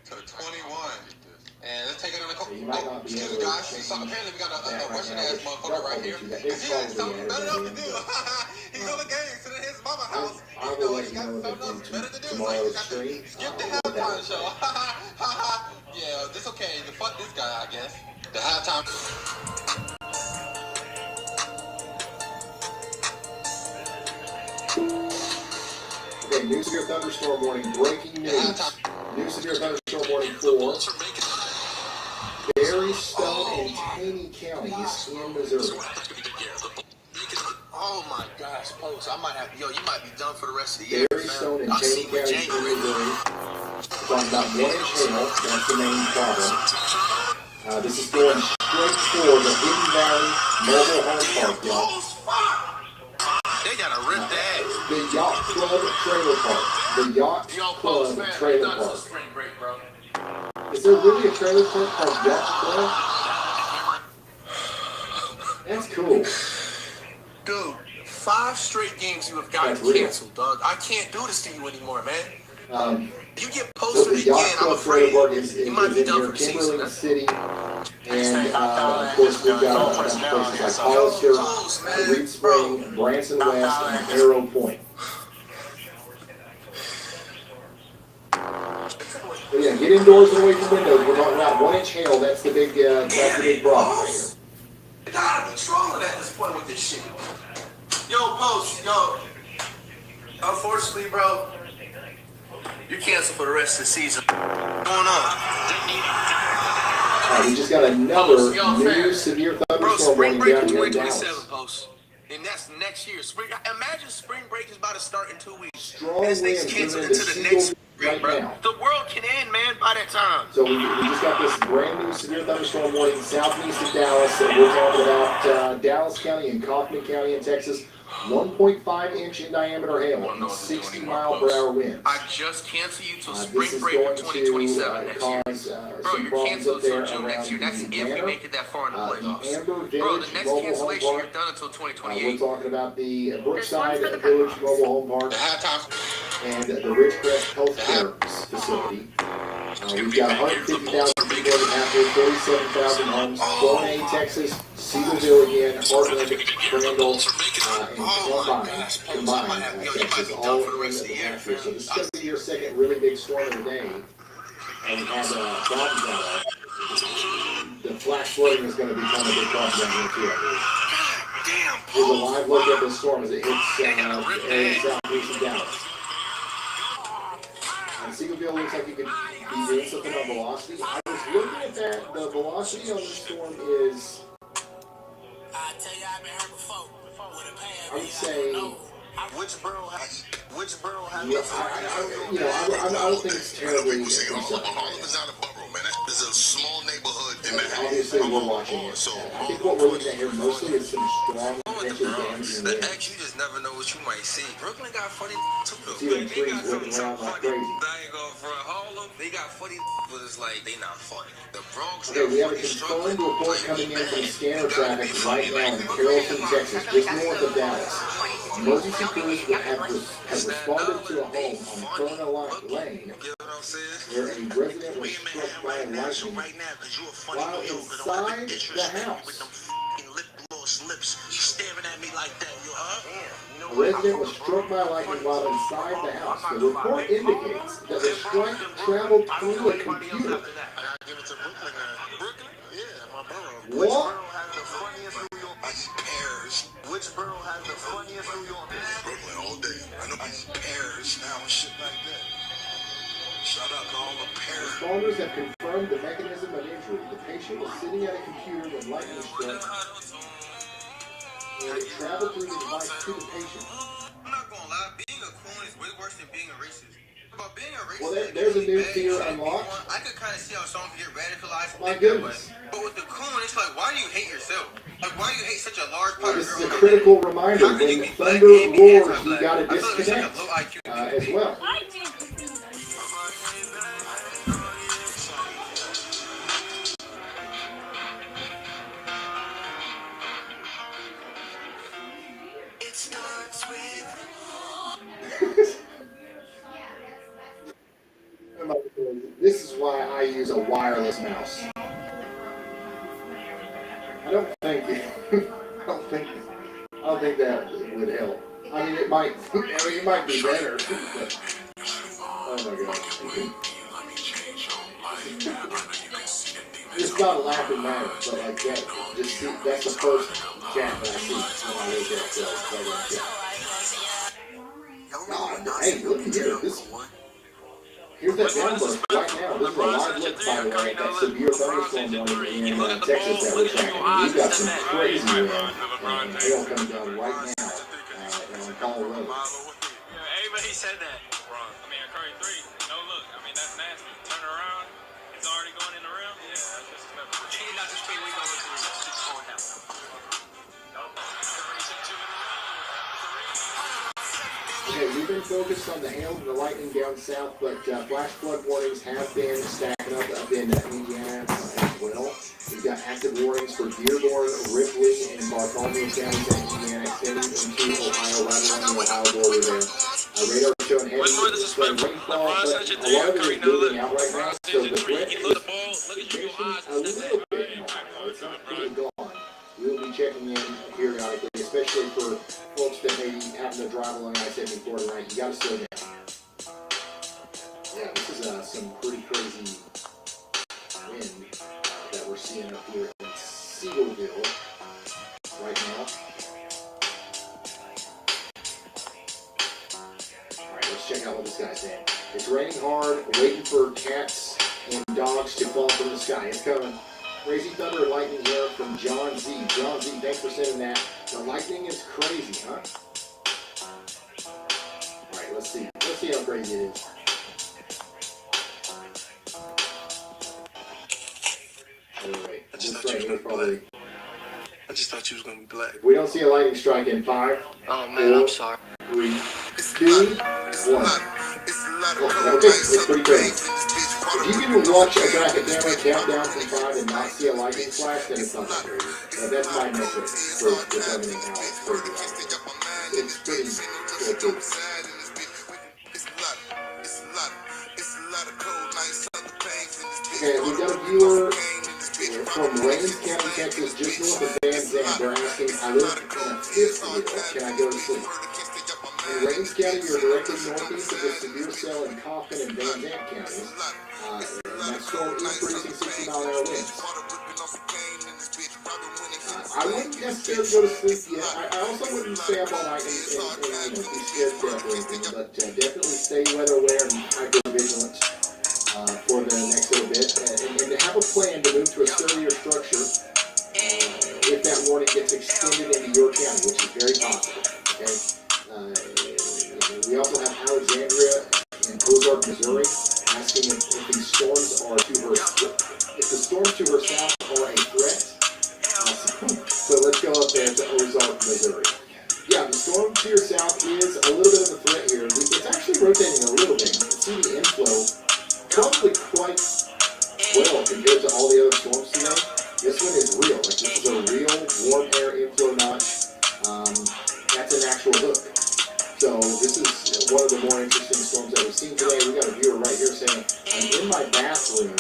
to 21. And let's take it on a couple. You might not be able to guys, apparently we got a Russian-ass motherfucker right here. Because he has something better to do. He's on the game, sitting in his mama's house. I will let you know that in tomorrow's stream. Skip the halftime show. Yeah, this okay. Fuck this guy, I guess. The halftime. Okay, new severe thunderstorm warning. Breaking news. New severe thunderstorm warning for Berry, Stone, and Taney counties in Missouri. Oh my gosh, Post, I might have, you might be done for the rest of the year. Berry, Stone, and Taney counties in Missouri. We're talking about 1 inch hail. That's the main problem. This is going straight for the Hidden Valley Mobile Home Park, y'all. They gotta rip that. The Yacht Club Trailer Park. The Yacht Club Trailer Park. The Is there really a trailer park called Yacht Club? That's cool. Dude, 5 straight games you have gotten canceled, dog. I can't do this to you anymore, man. You get posted the Yacht again, I'm Club afraid trailer park is you might be in done here, for the season. Kimberly City, and of course we've got a bunch of places like Hollister, Reed Spring, Branson West, and Arrow Point. But yeah, get indoors and away from windows. We're talking about 1-inch hail. That's the big problem right here. You gotta be trolling at this point with this shit. Yo, Post, yo. Unfortunately, bro, you're canceled for the rest of the season. What's going on? We just got another new severe thunderstorm warning down here in Dallas. Post. And that's next year. Imagine spring break is about to start in 2 weeks. Strong winds moving into Seagull right now. The world can end, man, by that time. So we just got this brand new severe thunderstorm warning southeast of Dallas. And we're talking about Dallas County and Kaufman County in Texas. 1.5-inch in diameter hail and 60-mile-per-hour winds. I just cancel you till spring break of 2027 next year. Bro, you're canceled until June next year. That's if we make it that far in the playoffs. Bro, the next cancellation, you're done until 2028. We're talking about the Brookside Village Mobile Home Park and the Ridgecrest Healthcare Facility. We've got 150,000 people in Nashville, 37,000 homes, Bonnet, Texas, Cedarville again, Heartland, Crandall, and combined Texas, all in the Nashville. So this is going to be your second really big storm of the day. And we had problems on that. The flash flooding is going to become a big problem down here too, I believe. Here's a live look at the storm as it hits area southeast of Dallas. And Seagoville looks like you could be doing something on velocity. I was looking at that. The velocity on this storm is, I would say, Which borough has I don't think it's terribly concerning. It's a small neighborhood in Manhattan. Obviously, we're watching it. I think what we're looking at here mostly is some strong potential damage in the wind. You just never know what you might see. Brooklyn got funny too. See the trees whipping around like crazy. I ain't going for Harlem. They got funny, but it's like they not funny. The Bronx. Okay, we have a confirmed report coming in from scanner traffic right now in Carrollton, Texas, just north of Dallas. Emergency crews have responded to a home on Ferna Lane where a resident was struck by a lightning while inside the house. A resident was struck by lightning while inside the house. The report indicates that the strike traveled through a computer. What? Which borough has the funniest New Yorkers? Brooklyn all day. I know Paris now and shit like that. Shout out to all the Paris. Responders have confirmed the mechanism of injury. The patient was sitting at a computer when lightning struck, and it traveled through the device to the patient. I'm not gonna lie, being a coon is way worse than being a racist. But being a racist, well, there's a new fear unlocked. I could kind of see how someone can get radicalized. My goodness. But with the coon, it's like, why do you hate yourself? Like, why do you hate such a large part of This is a critical reminder. When thunder roars, you got to disconnect as well. It starts with... This is why I use a wireless mouse. I don't think that would help. I mean, it might be better. But, oh my god. It's not a laughing matter, but like that, that's the first chat that I see when I look at God, hey, look here. Here's that downburst right now. This is a live look, by the way, that severe thunderstorm warning in Texas that we're tracking. We've got some crazy wind and hail coming down right now on Colorado Road. Everybody said that. Wrong. I mean, Curry 3, no look. I mean, that's nasty. Turn around. It's already going in the rim. Yeah, that's disrespectful. She's not just straight away going to the rim. It's going down. Nope. Okay, we've been focused on the hail and the lightning down south, but flash flood warnings have been stacking up in Indiana as well. We've got active warnings for Dearborn, Ripley, and Bartholomew counties in Indiana, extending into Ohio, right along the Ohio border there. Radar showing heavy rainfall, but a lot of it is moving out right now, so the threat is diminishing a little bit in Ohio. It's not fully gone. We'll be checking in periodically, especially for folks that may be having to drive along I-74 tonight. You got to slow down. Yeah, this is some pretty crazy wind that we're seeing up here in Seagoville right now. All right, let's check out what this guy's saying. It's raining hard, waiting for cats and dogs to fall from the sky. It's coming. Crazy thunder and lightning here from John Z. John Z, thanks for sending that. The lightning is crazy, huh? All right, let's see. Let's see how crazy it is. Anyway, I just thought you was gonna be black. We don't see a lightning strike in 5. Oh man, I'm sorry. 3, 2, 1. Okay, it's pretty crazy. If you can watch a traffic camera countdown from 5 and not see a lightning flash, then it's not that crazy. That's my metric for determining how crazy that is. It's pretty cool. Okay, we've got a viewer from Wayne County, Texas, just north of Van Zandt. They're asking, I live in a fifth wheel. Can I go to sleep? In Rains County, you're directly northeast of the severe cell in Coffin and Van Zandt counties. That storm is producing 60-mile-an-hour winds. I wouldn't necessarily go to sleep yet. I also wouldn't stay up all night and be scared to death or anything, but definitely stay weather aware and hyper-vigilant for the next little bit. And to have a plan to move to a sturdier structure if that warning gets extended into your county, which is very possible. Okay. We also have Alexandria in Ozark, Missouri, asking if these storms are to her, if the storms to her south are a threat. So let's go up there to Ozark, Missouri. Yeah, the storm to your south is a little bit of a threat here. It's actually rotating a little bit. You can see the inflow probably quite well compared to all the other storms today. This one is real. Like, this is a real warm air inflow notch. That's an actual hook. So this is one of the more interesting storms that we've seen today. We got a viewer right here saying, I'm in my bathroom,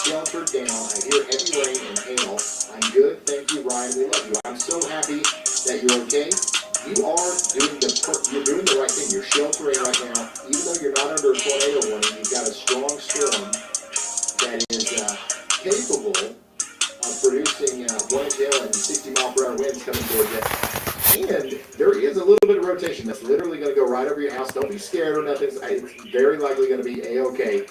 sheltered down. I hear heavy rain and hail. I'm good. Thank you, Ryan. We love you. I'm so happy that you're okay. You are doing the right thing. You're sheltering right now. Even though you're not under a tornado warning, you've got a strong storm that is capable of producing 1 inch hail and 60-mile-per-hour winds coming towards you. And there is a little bit of rotation that's literally going to go right over your house. Don't be scared or nothing. It's very likely going to be A-okay.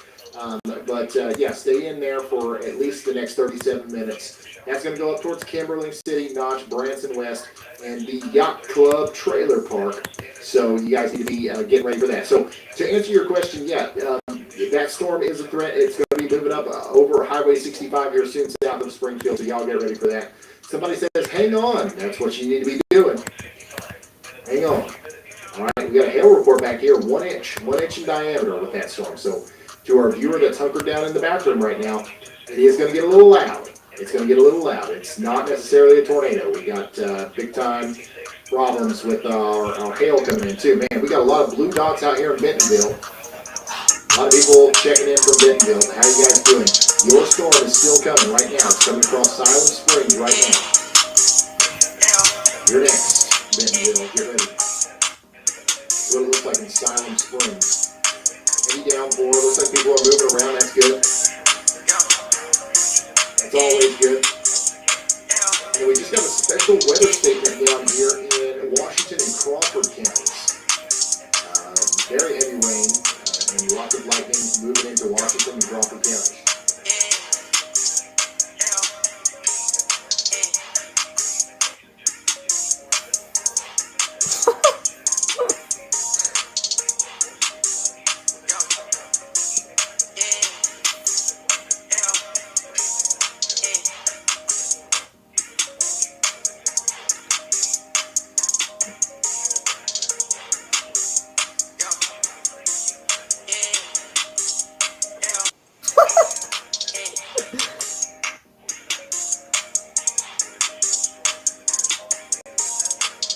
But yeah, stay in there for at least the next 37 minutes. That's going to go up towards Kimberly City, Notch, Branson West, and the Yacht Club Trailer Park. So you guys need to be getting ready for that. So to answer your question, yeah, that storm is a threat. It's going to be moving up over Highway 65 here soon south of Springfield. So y'all get ready for that. Somebody says, hang on. That's what you need to be doing. Hang on. All right, we got a hail report back here, 1 inch in diameter with that storm. So to our viewer that's hunkered down in the bathroom right now, it is going to get a little loud. It's going to get a little loud. It's not necessarily a tornado. We got big time problems with our hail coming in too. Man, we got a lot of blue dots out here in Bentonville. A lot of people checking in from Bentonville. How you guys doing? Your storm is still coming right now. It's coming across Silent Springs right now. You're next, Bentonville. Get ready. That's what it looks like in Silent Springs. Heavy downpour. Looks like people are moving around. That's good. That's always good. And we just got a special weather statement down here in Washington and Crawford counties. Very heavy rain and lots of lightning moving into Washington and Crawford counties.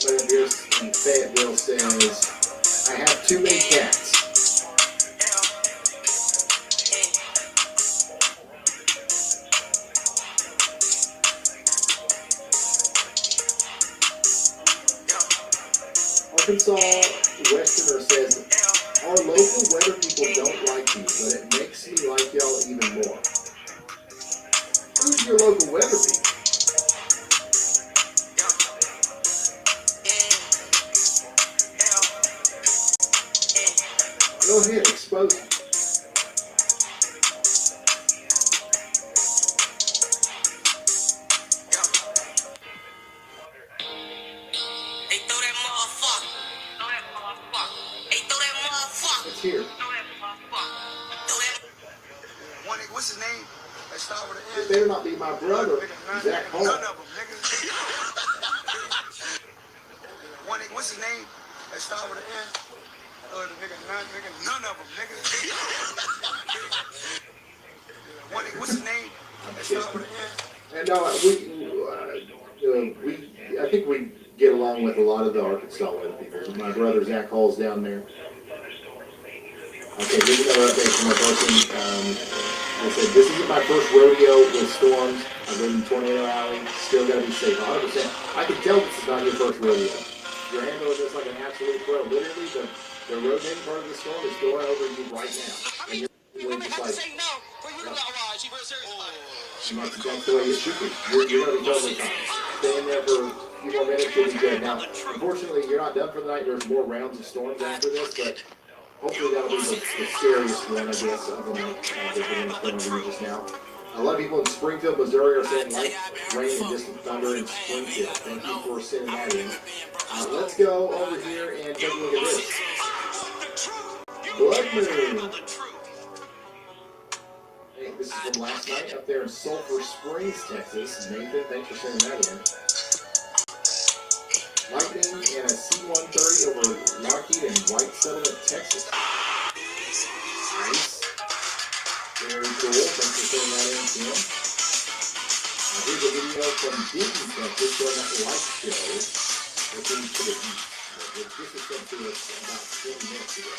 But up here in Fayetteville says, I have too many cats. Arkansas Westerner says, our local weather people don't like you, but it makes me like y'all even more. Who's your local weather people? Go ahead, expose them. Hey, throw that motherfucker. Throw that motherfucker. Hey, throw that motherfucker. It's here. Throw that motherfucker. Throw that. One nigga, what's his name? Let's start with an It better not be my brother, Zach Hall. None of them, nigga. One nigga, what's his name? Let's start with an N. None of them, nigga. One nigga, what's his name? Let's start with an N. And I think we get along with a lot of the Arkansas weather people. My brother Zach Hall's down there. Okay, here's another update from my person. They said, this isn't my first rodeo with storms. I've been in Tornado Alley. Still got to be safe. 100%. I can tell this is not your first rodeo. You're handling this like an absolute pro. Literally, the rotating part of the storm is going over you right now. And you're just like, that's the way it should be. You're going to be totally fine. Stay in there for a few more minutes, you'll be good. Now, unfortunately, you're not done for the night. There's more rounds of storms after this, but hopefully that'll be the scariest one, I guess, of the night that we're going to spend over just now. A lot of people in Springfield, Missouri are saying light rain and distant thunder in Springfield. Thank you for sending that in. Let's go over here and take a look at this. Blood Moon. Hey, this is from last night up there in Sulphur Springs, Texas. Nathan, thanks for sending that in. Lightning and a C-130 over Lockheed and White Settlement, Texas. Nice. Very cool. Thanks for sending that in, Tim. Here's a video from Denton, Texas, showing that light show. This was sent to us about 20 minutes ago.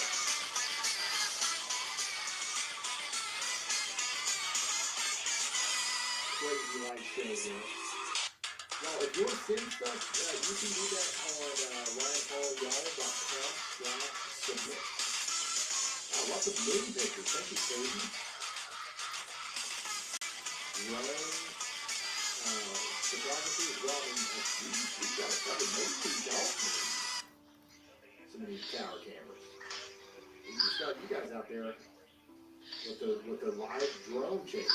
Crazy light show there. Now, if you want to send stuff, you can do that on ryanhallyoung.com/submit. Lots of moon pictures. Thank you, Stephen. Ryan, photography as well. We've got it covered. Maybe we don't need some of these tower cameras. We just got you guys out there with the live drone chase.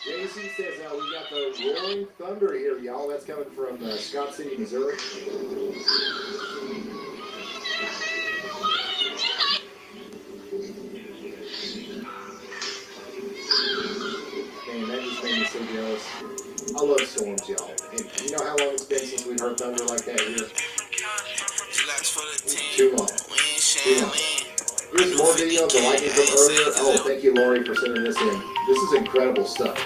JC says we got the roaring thunder here, y'all. That's coming from Scott City, Missouri. Man, that just made me so jealous. I love storms, y'all. And you know how long it's been since we've heard thunder like that here? Too long. Too long. Here's more video of the lightning from earlier. Oh, thank you, Lori, for sending this in. This is incredible stuff.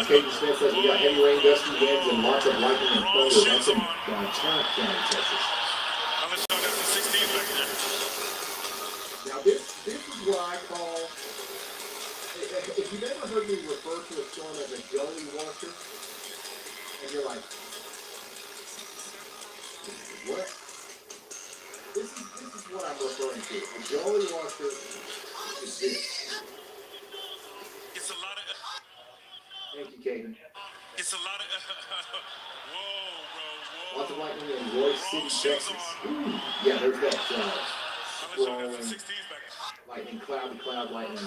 Katie Smith says we got heavy rain, gusty winds, and lots of lightning and thunder. That's in Tarrant County, Texas. Now this is what I call, if you've ever heard me refer to a storm as a gully washer, and you're like, what? This is what I'm referring to. A gully washer is this. Thank you, Caden. It's a lot of whoa, bro, whoa. Lots of lightning in Royce City, Texas. Ooh, yeah, there's that scrolling lightning, cloud to cloud lightning.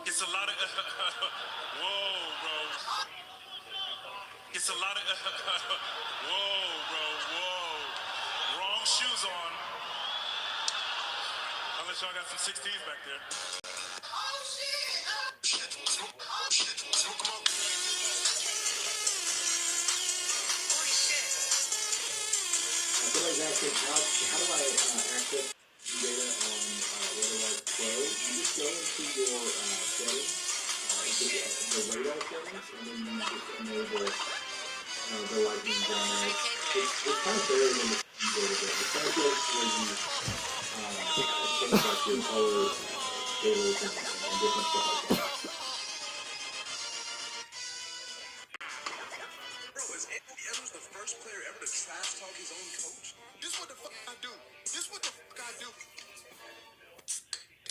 It's a lot of whoa, bro. It's a lot of whoa, bro, whoa. Wrong shoes on. Unless y'all got some 16s back there. Somebody's asking, how do I access data on Weatherlight Pro? You just go into your radar things, and then you just enable the lightning down there. It's kind of buried in the a little bit. It's kind of good where you change like your colors, tables, and different stuff like that. Bro, is Anthony Edwards the first player ever to trash talk his own coach? This what the fuck I do. This what the fuck I do.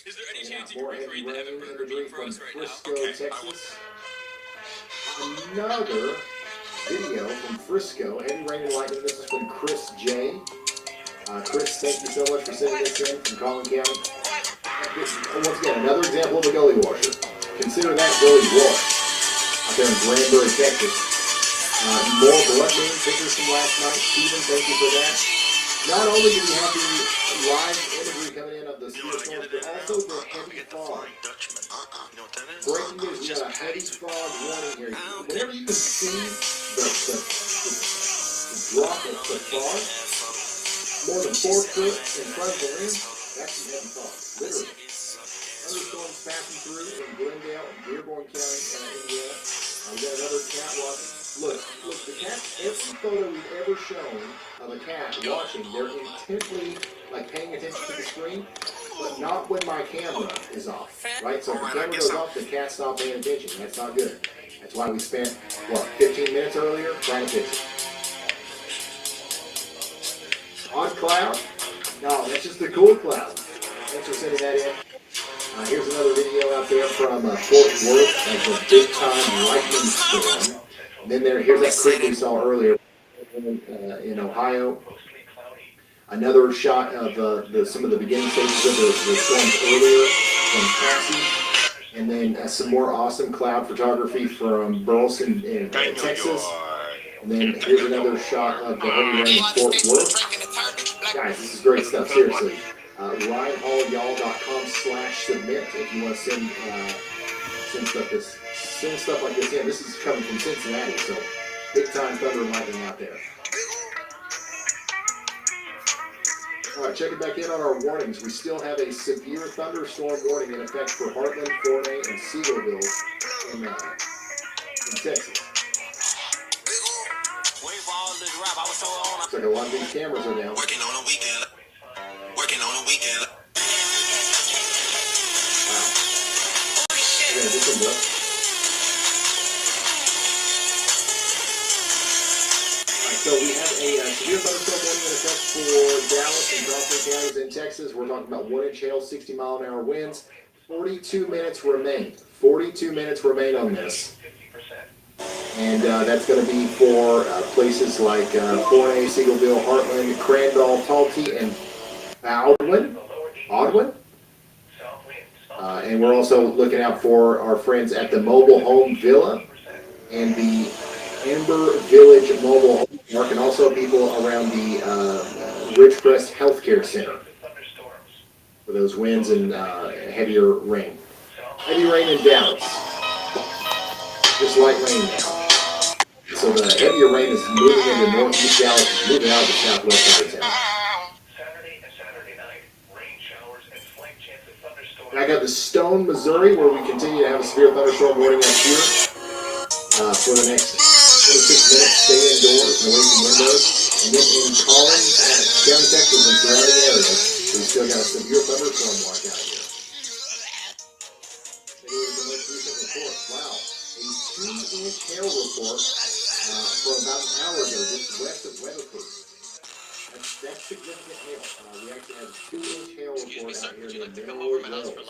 Is there any chance you More can heavy recreate the rain Evan in Burger the meme drink for from us right Frisco, now? Texas. Another video from Frisco. Heavy rain and lightning. This is from Chris J. Chris, thank you so much for sending this in from Collin County. Once again, another example of a gully washer. Consider that gully wash out there in Granbury, Texas. More blood moon pictures from last night. Steven, thank you for that. Not only do we have the live imagery coming in of the severe storms, but also the heavy fog. Breaking news, we got a heavy fog warning here. Whenever you can see the drop of the fog, more than 4 foot in front of the rim, that's some heavy fog, literally. Thunderstorms passing through in Glendale, Dearborn County, Indiana. We got another cat watching. Look, the cat, every photo we've ever shown of a cat watching, they're intently, like, paying attention to the screen, but not when my camera is off, right? So if the camera goes off, the cat's not paying attention. That's not good. That's why we spent, 15 minutes earlier trying to fix it. Odd cloud? No, that's just a cool cloud. Thanks for sending that in. Here's another video out there from Fort Worth of the big-time lightning storm. And then here's that clip we saw earlier in Ohio. Another shot of some of the beginning stages of the storms earlier from Cassie. And then some more awesome cloud photography from Burleson in Texas. And then here's another shot of the heavy rain in Fort Worth. Guys, this is great stuff, seriously. RyanHallYall.com/submit if you want to send stuff like this in. This is coming from Cincinnati, so big time thunder and lightning out there. All right, checking back in on our warnings. We still have a severe thunderstorm warning in effect for Heartland, Forney, and Seagoville in Texas. Looks like a lot of these cameras are down. Working on a weekend. Working on a weekend. Wow. We're gonna do some work. So we have a severe thunderstorm warning in effect for Dallas and Johnson counties in Texas. We're talking about 1-inch hail, 60-mile-an-hour winds. 42 minutes remain. 42 minutes remain on this. And that's going to be for places like Forney, Seagoville, Heartland, Crandall, Talty, and Audwin. And we're also looking out for our friends at the Mobile Home Villa and the Amber Village Mobile Home Park, and also people around the Ridgecrest Healthcare Center for those winds and heavier rain. Heavy rain in Dallas. Just light rain now. So the heavier rain is moving into northeast Dallas, it's moving out of the southwest side of town. And I got the Stone, Missouri, where we continue to have a severe thunderstorm warning up here for the next 26 minutes. Stay indoors and away from windows. And then in Collins, County, Texas, and surrounding areas, we still got a severe thunderstorm watch out here. Take a look at the most recent report. Wow, a 2-inch hail report from about an hour ago, just west of Weatherford. That's significant hail. We actually have a 2-inch hail report out here in the Mineral Wells. We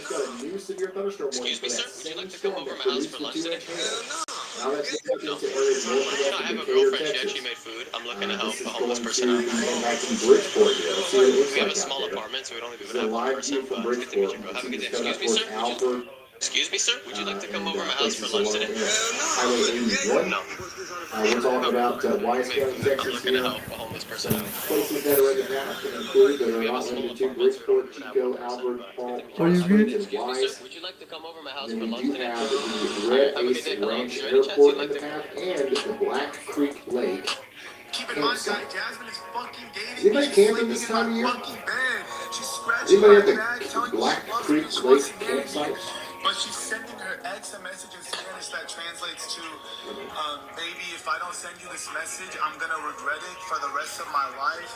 just got a new severe thunderstorm warning for that same storm that produced the 2-inch hail. Now that's going into areas north and west of Decatur, Texas. She made food. I'm looking to help This a is homeless going person to out. be impacting Bridgeport here. Let's see what it looks We have like a small out there. apartment, so we don't even This have is a one live person. view from Bridgeport. Have a good day. Excuse me, Excuse me, sir. Alford. Excuse me, sir. Would you like to come over to my house for Places lunch along today? Highway 81. No. We're talking about Wise County, Texas here. A homeless person out. Places that are in the map can include that are not limited to Bridgeport, Chico, Albert, Palm Springs, and Wise. Would you like to come over to my house Then for we lunch do today? have the Red Ace Ranch Airport in the path and the Black Creek Lake campsite. Is anybody camping this time of year? Is anybody at the Black Creek Lake campsite? But she's sending her ex a message in Spanish that translates to, baby, if I don't send you this message, I'm gonna regret it for the rest of my life.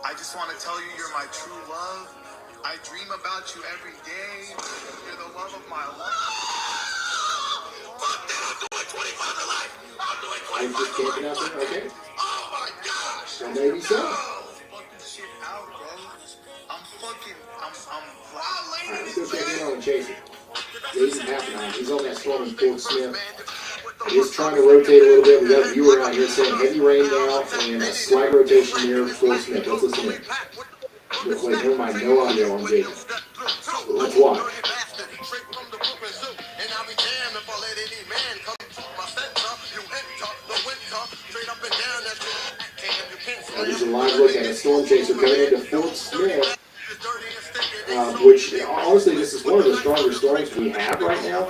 I just want to tell you you're my true love. I dream about you every day. You're the love of my life. Fuck that, I'm doing 25 to life. I'm doing 25 to life. Okay. Oh my gosh. Well, maybe so. Fucking shit out, bro. I'm Alright, let's go check in on the chaser. Jason Pappenheim, he's on that storm in Fort Smith. He's trying to rotate a little bit. We got a viewer out here saying heavy rain now and a slight rotation near Fort Smith. Let's listen in. Wait, never mind, no audio on Jason. Let's watch. This is a live look at a storm chaser coming into Fort Smith. Which, honestly, this is one of the stronger storms we have right now.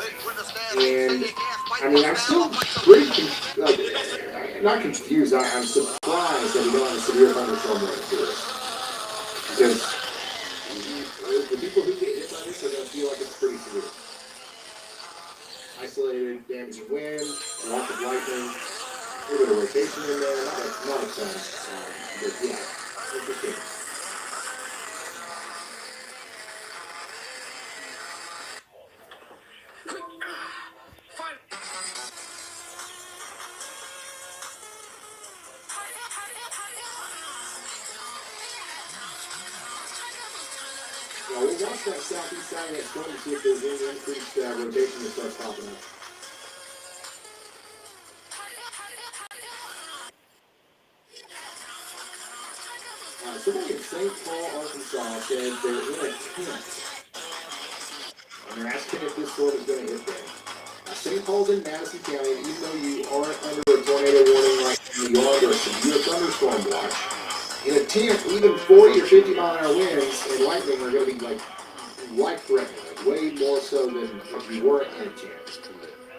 And, I mean, I'm still pretty, not confused, I'm surprised that we don't have a severe thunderstorm running through it. Because the people who get hit by this are going to feel like it's pretty severe. Isolated, damaging wind, lots of lightning, a little bit of rotation in there, not a ton. But yeah, interesting. Well, we'll watch that southeast side of that storm and see if there's any increased rotation that starts popping up. Somebody in St. Paul, Arkansas said they're in a tent. And they're asking if this storm is going to hit them. St. Paul's in Madison County, and even though you aren't under a tornado warning right now, you are under a severe thunderstorm watch. In a tent, even 40 or 50 mile an hour winds and lightning are going to be like life-threatening, like way more so than if you weren't in a tent.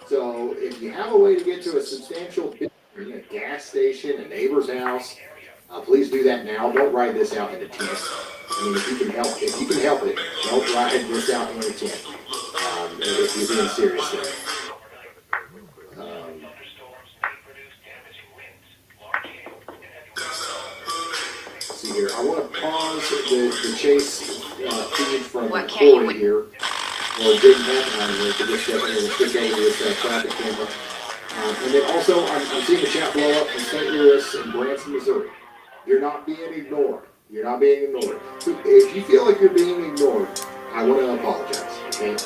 So if you have a way to get to a substantial building, a gas station, a neighbor's house, please do that now. Don't ride this out in a tent. I mean, if you can help it, don't ride this out in a tent. If you're being serious there. See here, I want to pause the chase feed from Corey here, or Jaden Pappenheim here, for just a second, and we'll switch over to this traffic camera. And then also, I'm seeing the chat blow up in St. Louis and Branson, Missouri. You're not being ignored. You're not being ignored. So if you feel like you're being ignored, I want to apologize, okay?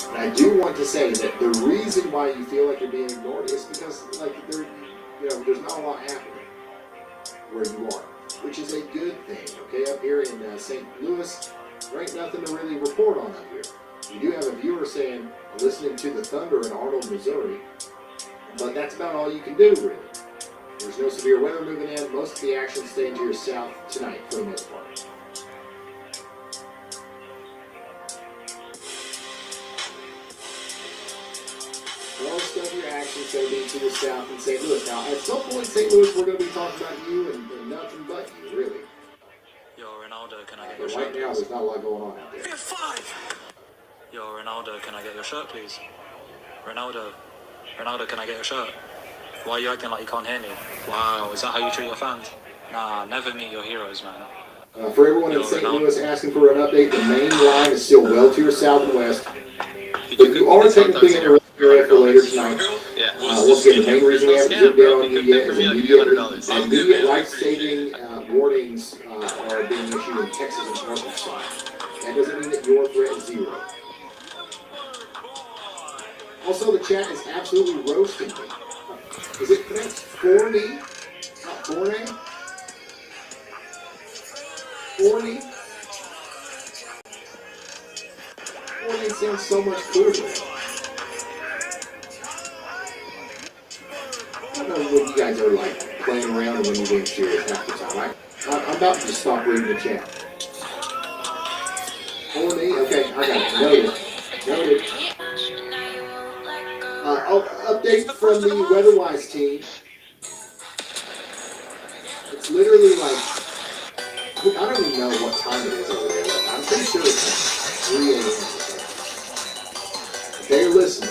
And I do want to say that the reason why you feel like you're being ignored is because, like, there's not a lot happening where you are, which is a good thing, okay? Up here in St. Louis, there ain't nothing to really report on up here. You do have a viewer saying, listening to the thunder in Arnold, Missouri, but that's about all you can do, really. There's no severe weather moving in. Most of the action staying to your south tonight, for the most part. Most of your action is going to be to the south in St. Louis. Now, at some point in St. Louis, we're going to be talking about you and nothing but you, really. Yo, Ronaldo, can I get your But shirt, right now, please? there's not a lot going on out there. Yo, Ronaldo, can I get your shirt, please? Ronaldo, can I get your shirt? Why are you acting like you can't hear me? Wow, is that how you treat your fans? Nah, never meet your heroes, man. For everyone in St. Louis asking for an update, the main line is still well to your south and west. But you are technically in your area for later tonight. Once again, the main reason we haven't zoomed in on you yet is immediate life-saving warnings are being issued in Texas and Arkansas. That doesn't mean that your threat is zero. Also, the chat is absolutely roasting me. Is it pronounced Forney? Not Forney? Forney? Forney sounds so much cooler. I don't know what you guys are like, playing around and when you're being serious half the time. I'm about to stop reading the chat. Forney? Okay, I got it. Noted. Update from the WeatherWise team. It's literally like, I don't even know what time it is over there. I'm pretty sure it's like 3 a.m. They're listening.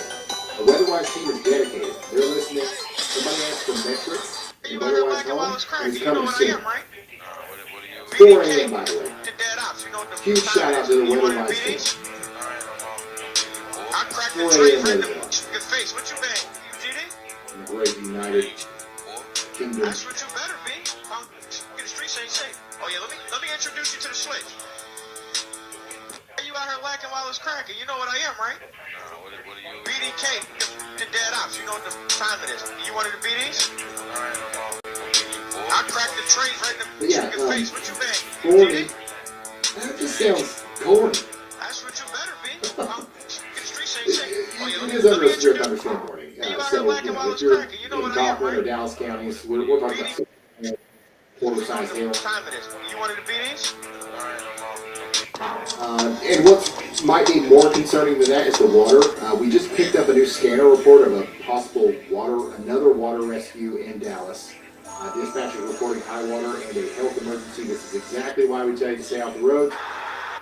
The Weatherwise team is dedicated. They're listening. Somebody asked for metrics. The Weatherwise home, and it's coming soon. 4 a.m. by the way. Huge shout out to the Weatherwise team. 4 a.m. Weatherwise. What you bang? In the great United Kingdom. That's what you better be. Get the streets ain't safe. Oh yeah, let me introduce you to the switch. You out here lacking while it's cracking. You know what I am, right? BDK, the dead ops. You know what the time it is. You wanted the BDs? I cracked the trays right in the face. What you bang? Corny. That just sounds corny. That's what you better be. Get the streets ain't safe. Oh yeah, It is under a strict thunderstorm warning. So, if you're in Kaufman or Dallas counties, we're talking about quarter-size hail. You wanted the BDs? And what might be more concerning than that is the water. We just picked up a new scanner report of a possible another water rescue in Dallas. Dispatch is reporting high water and a health emergency. This is exactly why we tell you to stay off the roads.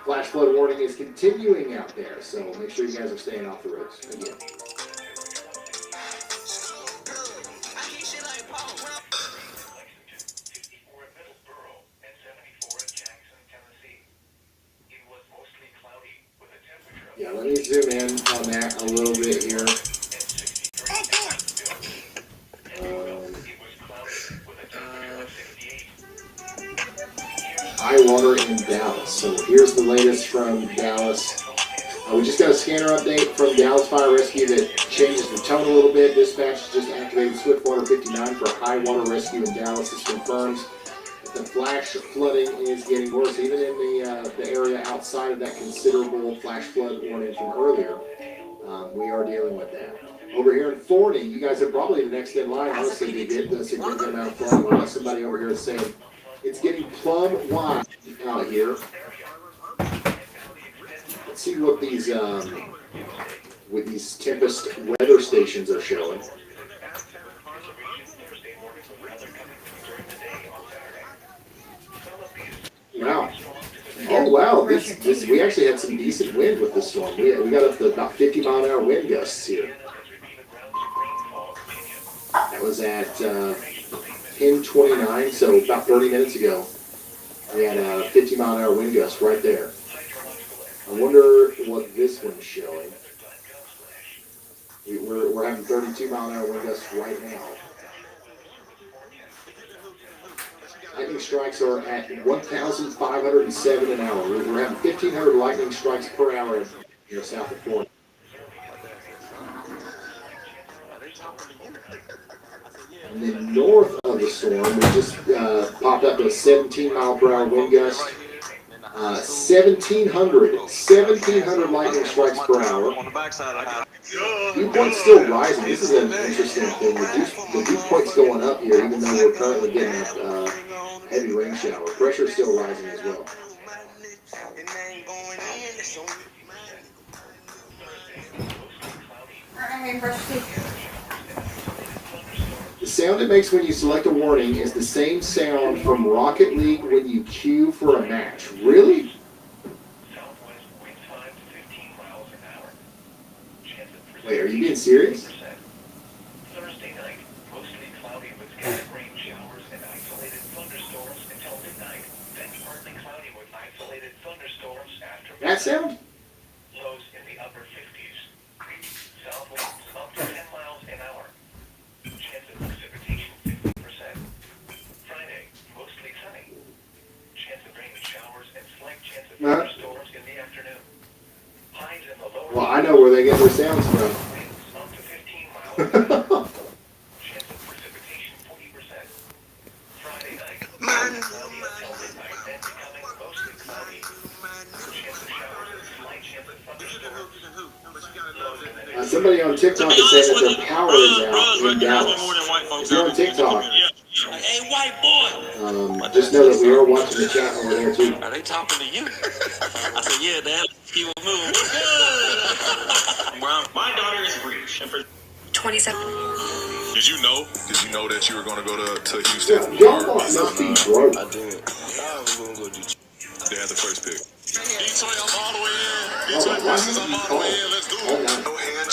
Flash flood warning is continuing out there, so make sure you guys are staying off the roads again. Yeah, let me zoom in on that a little bit here. High water in Dallas. So here's the latest from Dallas. We just got a scanner update from Dallas Fire Rescue that changes the tone a little bit. Dispatch just activated Swiftwater 59 for high water rescue in Dallas. This confirms that the flash flooding is getting worse, even in the area outside of that considerable flash flood warning from earlier. We are dealing with that. Over here in Forney, you guys are probably the next in line, honestly, to get the significant amount of flooding. Unless somebody over here is saying it's getting plumb wide out here. Let's see what these with these Tempest weather stations are showing. Wow. Oh wow, this we actually had some decent wind with this storm. We got up to about 50-mile-an-hour wind gusts here. That was at 10:29, so about 30 minutes ago. We had a 50-mile-an-hour wind gust right there. I wonder what this one's showing. We're having 32-mile-an-hour wind gusts right now. Lightning strikes are at 1,507 an hour. We're having 1,500 lightning strikes per hour here south of Florida. And then north of the storm, we just popped up to a 17-mile-per-hour wind gust. 1,700 lightning strikes per hour. Dew point's still rising. This is an interesting thing. The dew point's going up here, even though we're currently getting a heavy rain shower. Pressure's still rising as well. The sound it makes when you select a warning is the same sound from Rocket League when you queue for a match. Really? Wait, are you being serious? Thursday night, mostly cloudy with scattered rain showers and isolated thunderstorms until midnight. Then partly cloudy with isolated thunderstorms after midnight. That sound? Lows in the upper 50s. South winds up to 10 miles an hour. Chance of precipitation 50%. Friday, mostly sunny. Chance of rain showers and slight chance of thunderstorms in the afternoon. Highs in the lower. Well, I know where they get their sounds from. Up to 15 miles an hour. Chance of precipitation 40%. Friday night, cloudy until midnight, then becoming mostly cloudy. Chance of showers and slight chance of thunderstorms. Somebody on TikTok is saying that their power is out in Dallas. If you're on TikTok, Hey, white boy. just know that we are watching the chat over there too. Are they talking to you? I said, yeah, Dad. Keep on moving. What's good? My daughter is British. 27. Did you know that you were going to go to Houston? Y'all must be broke. I did. I was going to go Detroit. They had the first pick. Detroit, I'm all the way in. Detroit versus I'm all the way in. Let's do it. No hand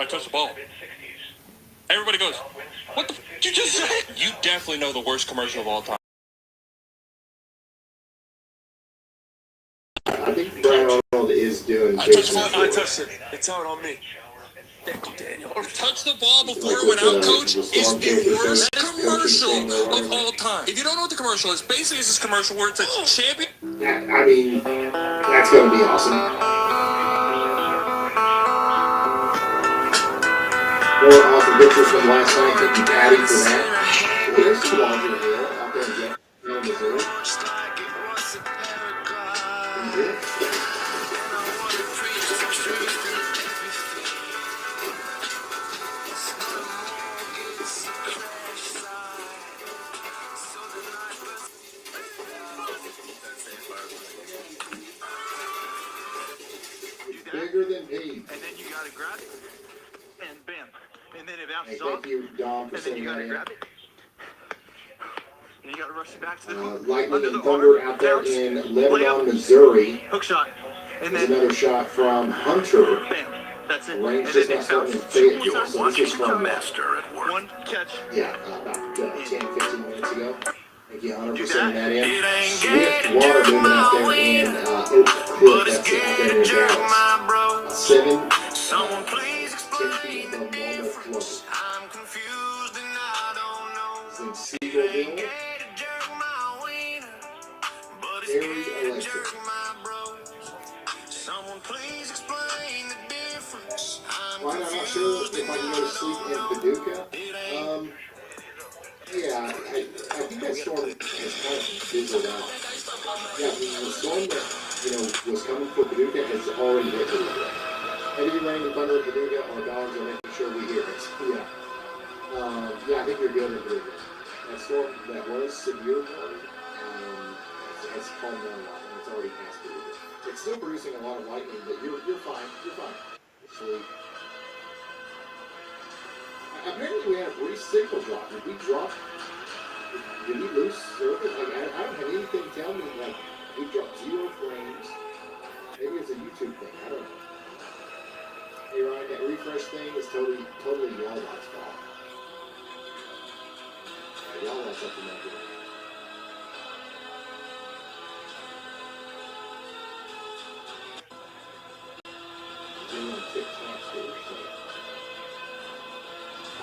I touched the ball. Everybody goes, what the f did you just say? You definitely know the worst commercial of all time. I think Brian Arnold is doing. I touched it. It's out on me. Daniel. Touch the ball before it went out, coach, is the worst commercial of all time. If you don't know what the commercial is, basically it's this commercial where it's a champion. I mean, that's going to be awesome. More awesome pictures from last night. Thank you, Patty, for that. Here's the Walter Hill out there in Jacksonville, Missouri. Bigger than me. And then you gotta grab it, and bam. And then it bounces Hey, off. thank you, Dom, for And then you sending gotta that in. grab it. And you gotta rush it back to the hook. Lightning Under and the Thunder arm, out there bounce, in layup, Lebanon, Missouri. hook shot. And There's then another shot from Hunter. bam. That's it. Range And just then not it starting in bounces. Fayetteville, so this is from master at work. One catch. yeah, about 10, 15 minutes ago. Thank you, Hunter, Do for sending that in. that. Swift water moving out there in Oak Cliff, that's out there near Dallas. 7, Someone please 10 feet above normal flow. I'm confused and I don't know. It's in Seagullville, Jerk my wiener, but it's Aries gay to Electric. jerk my bros. Someone please explain the difference. I'm Right, I'm not sure if I can go to sleep in Paducah. Yeah, I think that storm has kind of fizzled out. Yeah, the storm that, was coming for Paducah has already hit Paducah. Heavy rain and thunder in Paducah, our dogs are making sure we hear it. Yeah. Yeah, I think you're good in Paducah. That storm that was severe warning, has calmed down a lot, and it's already past Paducah. It's still producing a lot of lightning, but you're fine. You're fine. Sleep. Apparently we had a brief signal drop. Did we drop? Did we lose service? Like, I don't have anything tell me like we dropped 0 frames. Maybe it's a YouTube thing. I don't know. Hey Ryan, that refresh thing is totally Yalbot's fault. Yeah, Yalbot's up to nothing. Doing on TikTok here, so.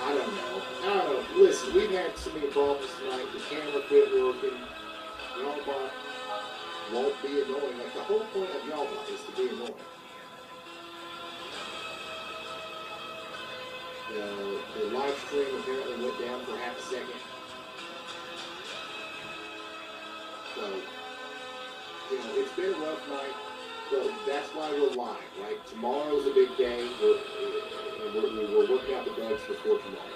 I don't know. Listen, we've had so many problems tonight. The camera quit working. Yalbot won't be annoying. Like, the whole point of Yalbot is to be annoying. The live stream apparently went down for half a second. So, it's been a rough night. So that's why we're live, right? Tomorrow's a big day. We're working out the bugs before tomorrow.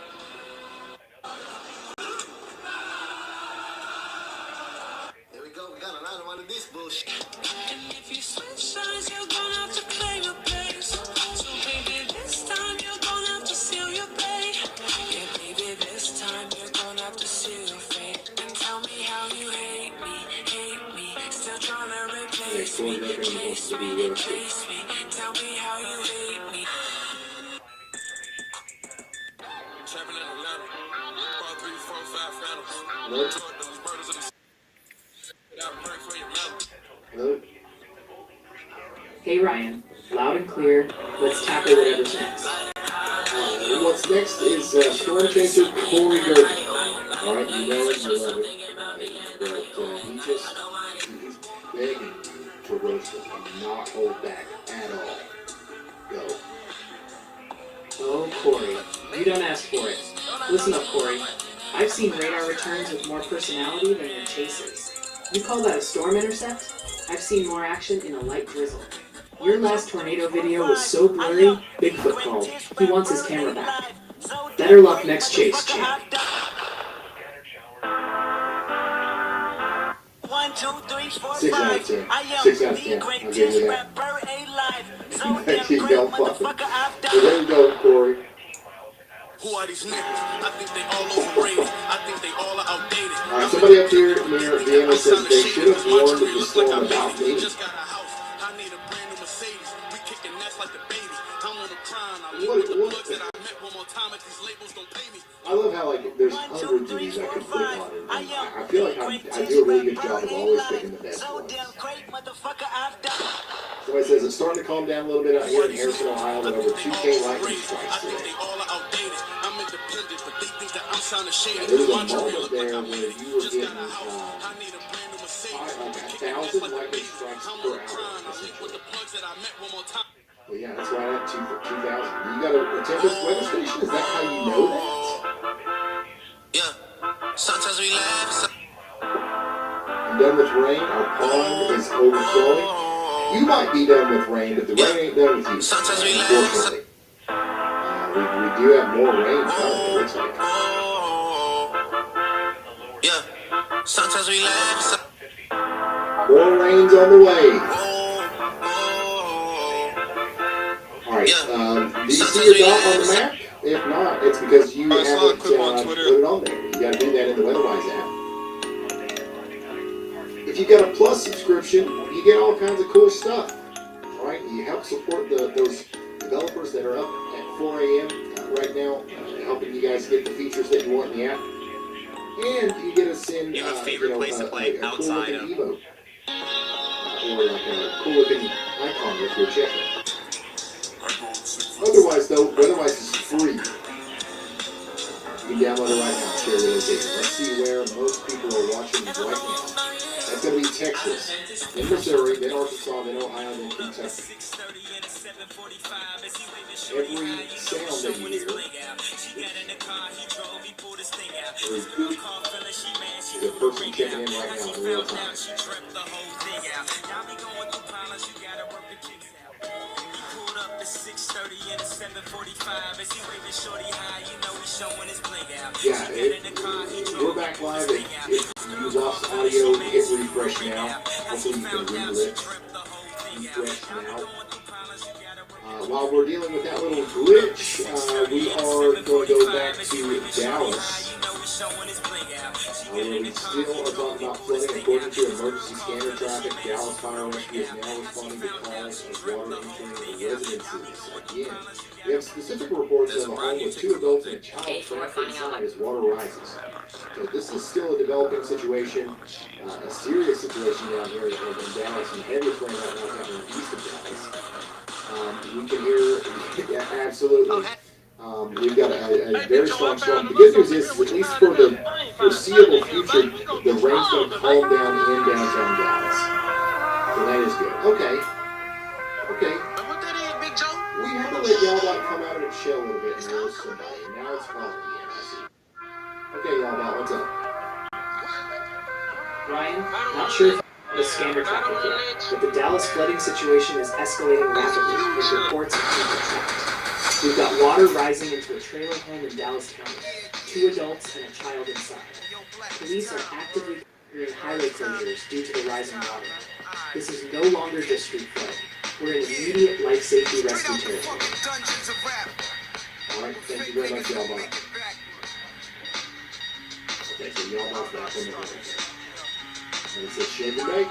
There we go. We got another one of this bullshit. And if you switch sides, you're gonna have to claim a place. So baby, this time you're gonna have to seal your fate. Yeah, baby, this time you're gonna have to seal your fate. And tell me how you hate me. Still trying to replace me. Chase me. Tell me how you hate me. Trapping in Atlanta. 4, 3, 4, 5 phantoms. Those murders of the without praying for your mouth. Hello? Hey Ryan, loud and clear. Let's tackle whatever's next. What's next is storm chaser Corey Durkin. Alright, you know it, you love it. But he's begging to roast him and not hold back at all. Go. Oh, Corey, you don't ask for it. Listen up, Corey. I've seen radar returns with more personality than your chases. You call that a storm intercept? I've seen more action in a light drizzle. Your last tornado video was so blurry, Bigfoot called. He wants his camera back. Better luck next chase, champ. 1, 2, 3, 4, 6 out of 5. 10. I am 6 out of the 10. I'll give greatest you that. rapper alive. So Thank damn you, great Yalbot. motherfucker I've Well, there you go, Corey. Who are these niggas? I think they all overrated. I think they all are outdated. Alright, somebody up here near Vienna says they should have warned the storm about me. Just got a house. I need a brand new Mercedes. We kicking that's like a baby. I'm on the grind. I live with the plugs that I met one more time if these labels don't pay me. I love how like there's hundreds of these I could click on, and I feel like I do a really good job of always picking the best ones. Somebody says it's starting to calm down a little bit out here in Harrison, Ohio, with over 2K lightning strikes today. Yeah, there was a moment there where you were getting 1,000 lightning strikes per hour, essentially. Well, yeah, that's right at 2,000. You got a Tempest weather station? Is that how you know that? Yeah. Sometimes we laugh. I'm done with rain. Our pond is overflowing. You might be done with rain, but the rain ain't done with you. Unfortunately. We do have more rain coming, it looks like. Yeah. Sometimes we laugh. More rain's on the way. Alright, do you see your dot on the map? If not, it's because you haven't put it on there. You gotta do that in the Weatherwise app. If you got a Plus subscription, you get all kinds of cool stuff. Alright, you help support those developers that are up at 4 a.m. Right now, helping you guys get the features that you want in the app. And you get us in a cool looking emote. Or like a cool looking icon with your checking. Otherwise though, Weatherwise is free. You can download it right now, share the location. Let's see where most people are watching right now. That's going to be Texas, then Missouri, then Arkansas, then Ohio, then Kentucky. Every sound that you hear is a person checking in right now in real time. Yeah, we're back live. If you lost audio, hit refresh now. Hopefully you can refresh now. While we're dealing with that little glitch, we are going to go back to Dallas. Where we still are talking about flooding. According to emergency scanner traffic, Dallas Fire Rescue is now responding to calls of water entering the residences again. We have specific reports of a home with 2 adults and a child trapped inside as water rises. So this is still a developing situation, a serious situation down here in Dallas, and heavy rain right now happening east of Dallas. We can hear, yeah, absolutely. We've got a very strong storm. The good news is, at least for the foreseeable future, the rain's going to calm down in downtown Dallas. So that is good. Okay. We had to let y'all come out and chill a little bit and roast somebody. Now it's calm again, I see. Okay, y'all, what's up? Ryan, not sure if I the scanner traffic yet, but the Dallas flooding situation is escalating rapidly with reports of people trapped. We've got water rising into a trailer home in Dallas County, 2 adults and a child inside. Police are actively considering highway closures due to the rising water. This is no longer just street flooding. We're in immediate life safety rescue territory. Alright, thank you very much, y'all. Okay, so y'all back on the water. And it says shade today.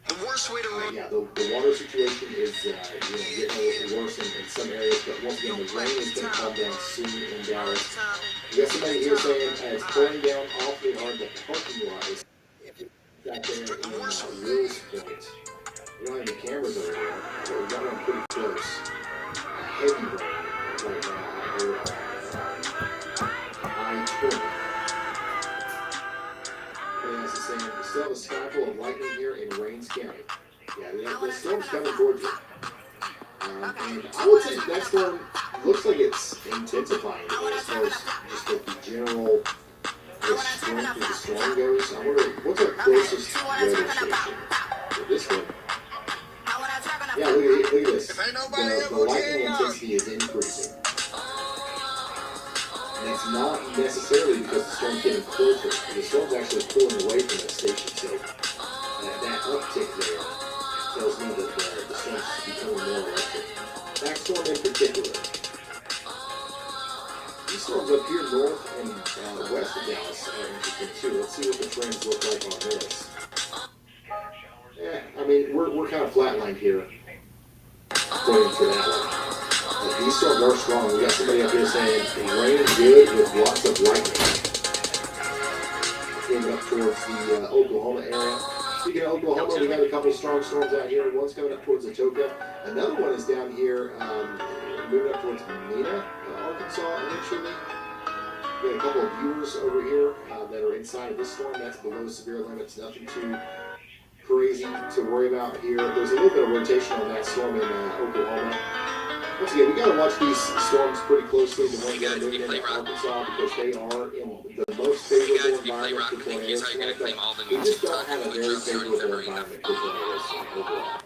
The worst way to yeah, the water situation is getting a little worse in some areas, but once again, the rain is going to calm down soon in Dallas. We got somebody here saying it's pouring down awfully hard. The parking lot is back there in Will's Point. We don't have any cameras over there, but we got one pretty close. Heavy rain right now here on I-20. As I saying, we still have a sky full of lightning here in Rains County. Yeah, the storm's coming towards you. And I would say that storm looks like it's intensifying as far as just like the general strength of the storm goes. I wonder, what's our closest weather station? This one? Yeah, look at this. The lightning intensity is increasing. And it's not necessarily because the storm's getting closer. The storm's actually pulling away from the station. So that uptick there tells me that the storm's becoming more electric. That storm in particular. These storms up here north and west of Dallas are interesting too. Let's see what the trends look like on this. Yeah, I mean, we're kind of flatlined here. praying for that one. These storms are strong. We got somebody up here saying rain good with lots of lightning. Moving up towards the Oklahoma area. Speaking of Oklahoma, we got a couple strong storms out here. One's coming up towards Atoka. Another one is down here, moving up towards Mena, Arkansas, eventually. We got a couple of viewers over here that are inside of this storm. That's below severe limits. Nothing too crazy to worry about here. There's a little bit of rotation on that storm in Oklahoma. Once again, we got to watch these storms pretty closely. The ones that are moving into Arkansas because they are in the most favorable environment for tornadoes tonight. But we just don't have a very favorable environment for tornadoes overall.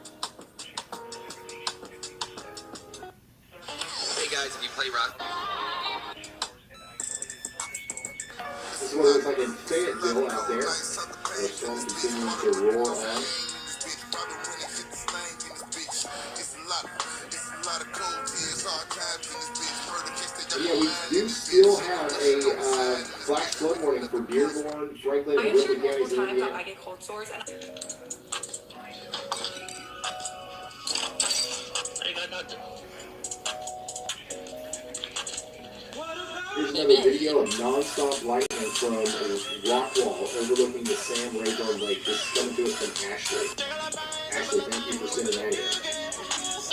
Hey guys, if you play rock. This is what it looks like in Fayetteville out there. The storm continuing to roar on. Yeah, we do still have a flash flood warning for Dearborn, Franklin, and Wilson counties in Indiana. I get cold sores and Here's another video of non-stop lightning from Rockwall overlooking the Sam Rayburn Lake. This is coming to us from Ashley. Ashley, thank you for sending that in.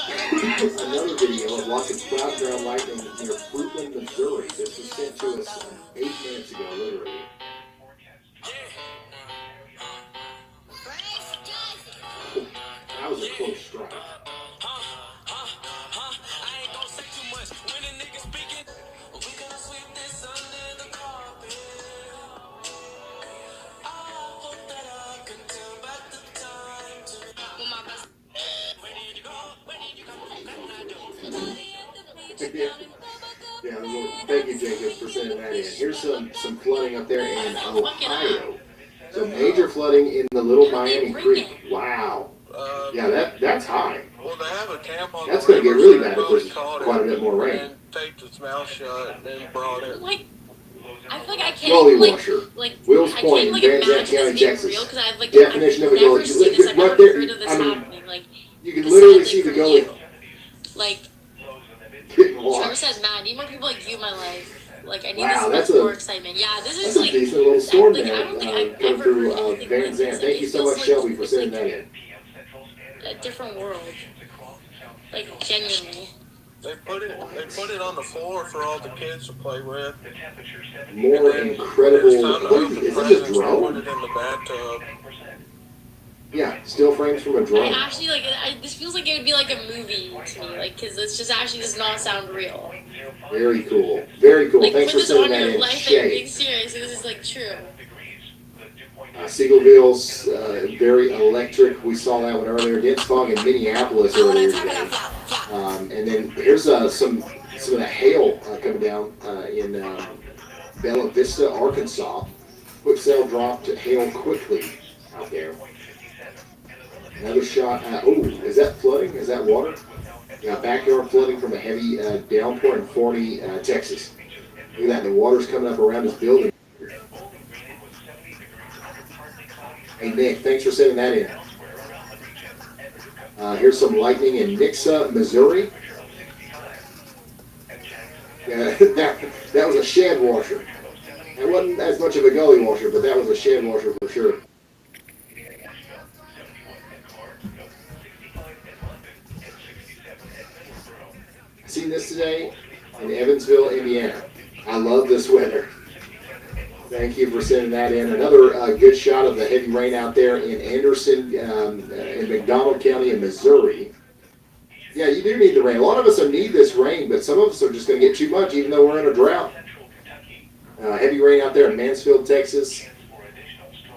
Another video of lots of cloud ground lightning near Fruitland, Missouri. This was sent to us 8 minutes ago, literally. That was a close strike. Yeah, well, thank you, Jacob, for sending that in. Here's some flooding up there in Ohio. So major flooding in the Little Miami Creek. Wow. Yeah, that's high. Well, they have a camp on That's going to get really bad if there's quite a bit more rain. and taped its mouth shut and then brought it. like I feel like I can't Gully like, washer. like Will's I Point, can't like Van Zandt imagine County, this being Texas. real because I've like Definition I've of a never gully. seen this. I've Right never there, heard of this I mean, happening. Like you can besides, literally like, see the from gully you. Like getting Trevor washed. said, man, I need more people like you in my life. Like I need Wow, this that's more a excitement. Yeah, this That's is a like decent little storm like, there I don't think I've coming ever through heard anything Van like Zandt. this. Thank Like, you it so feels much, like Shelby, for it's sending like that in. a different world. Like genuinely. They put it on the floor for all the kids to play with. More incredible. What is this, a drone? Put it in the bathtub. Yeah, still frames from a I drone. actually like this feels like it would be like a movie to me, like because it's just actually does not sound real. Very cool. Very cool. Like Thanks put for this on sending that your in, life and being Shay. serious. So this is like true. Siegelville's very electric. We saw that one earlier. Dense fog in Minneapolis earlier today. And then here's some of the hail coming down in Bella Vista, Arkansas. Quick cell dropped hail quickly out there. Another shot. Is that flooding? Is that water? Yeah, backyard flooding from a heavy downpour in Forney, Texas. Look at that. The water's coming up around this building. Hey, Nick, thanks for sending that in. Here's some lightning in Nixa, Missouri. Yeah, that was a shed washer. It wasn't as much of a gully washer, but that was a shed washer for sure. I seen this today in Evansville, Indiana. I love this weather. Thank you for sending that in. Another good shot of the heavy rain out there in Anderson, in McDonald County in Missouri. Yeah, you do need the rain. A lot of us need this rain, but some of us are just going to get too much, even though we're in a drought. Heavy rain out there in Mansfield, Texas.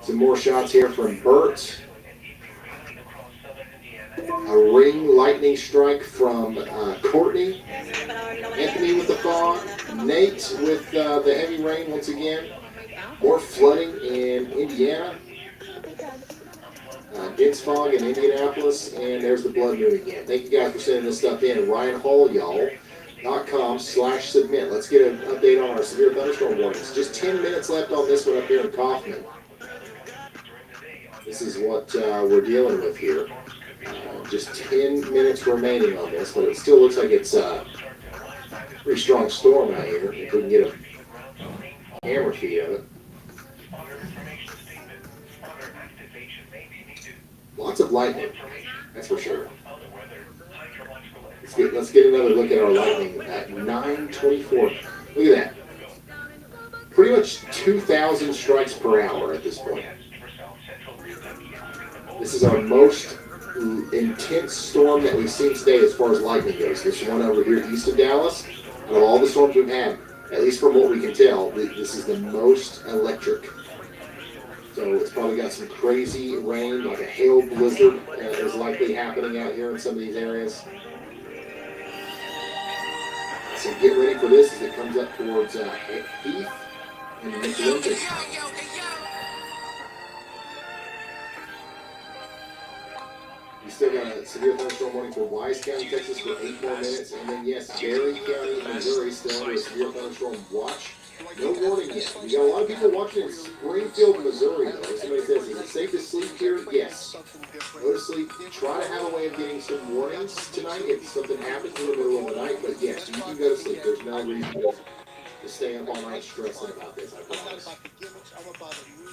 Some more shots here from Bert. A ring lightning strike from Courtney. Anthony with the fog. Nate with the heavy rain once again. More flooding in Indiana. Dense fog in Indianapolis. And there's the blood moon again. Thank you guys for sending this stuff in. RyanHall.com/submit. Let's get an update on our severe thunderstorm warnings. Just 10 minutes left on this one up here in Kaufman. This is what we're dealing with here. Just 10 minutes remaining on this, but it still looks like it's a pretty strong storm out here. If we can get a camera feed of it. Lots of lightning, that's for sure. Let's get another look at our lightning at 9:24. Look at that. Pretty much 2,000 strikes per hour at this point. This is our most intense storm that we've seen today as far as lightning goes. This one over here east of Dallas, out of all the storms we've had, at least from what we can tell, this is the most electric. So it's probably got some crazy rain, like a hail blizzard is likely happening out here in some of these areas. So get ready for this as it comes up towards Heath and McLinton. We still got a severe thunderstorm warning for Wise County, Texas for 8 more minutes. And then, yes, Berry County, Missouri still under a severe thunderstorm watch. No warning yet. We got a lot of people watching in Springfield, Missouri, though. Somebody says, is it safe to sleep here? Yes. Go to sleep. Try to have a way of getting some warnings tonight if something happens in the middle of the night. But yes, you can go to sleep. There's no reason to stay up all night stressing about this, I promise.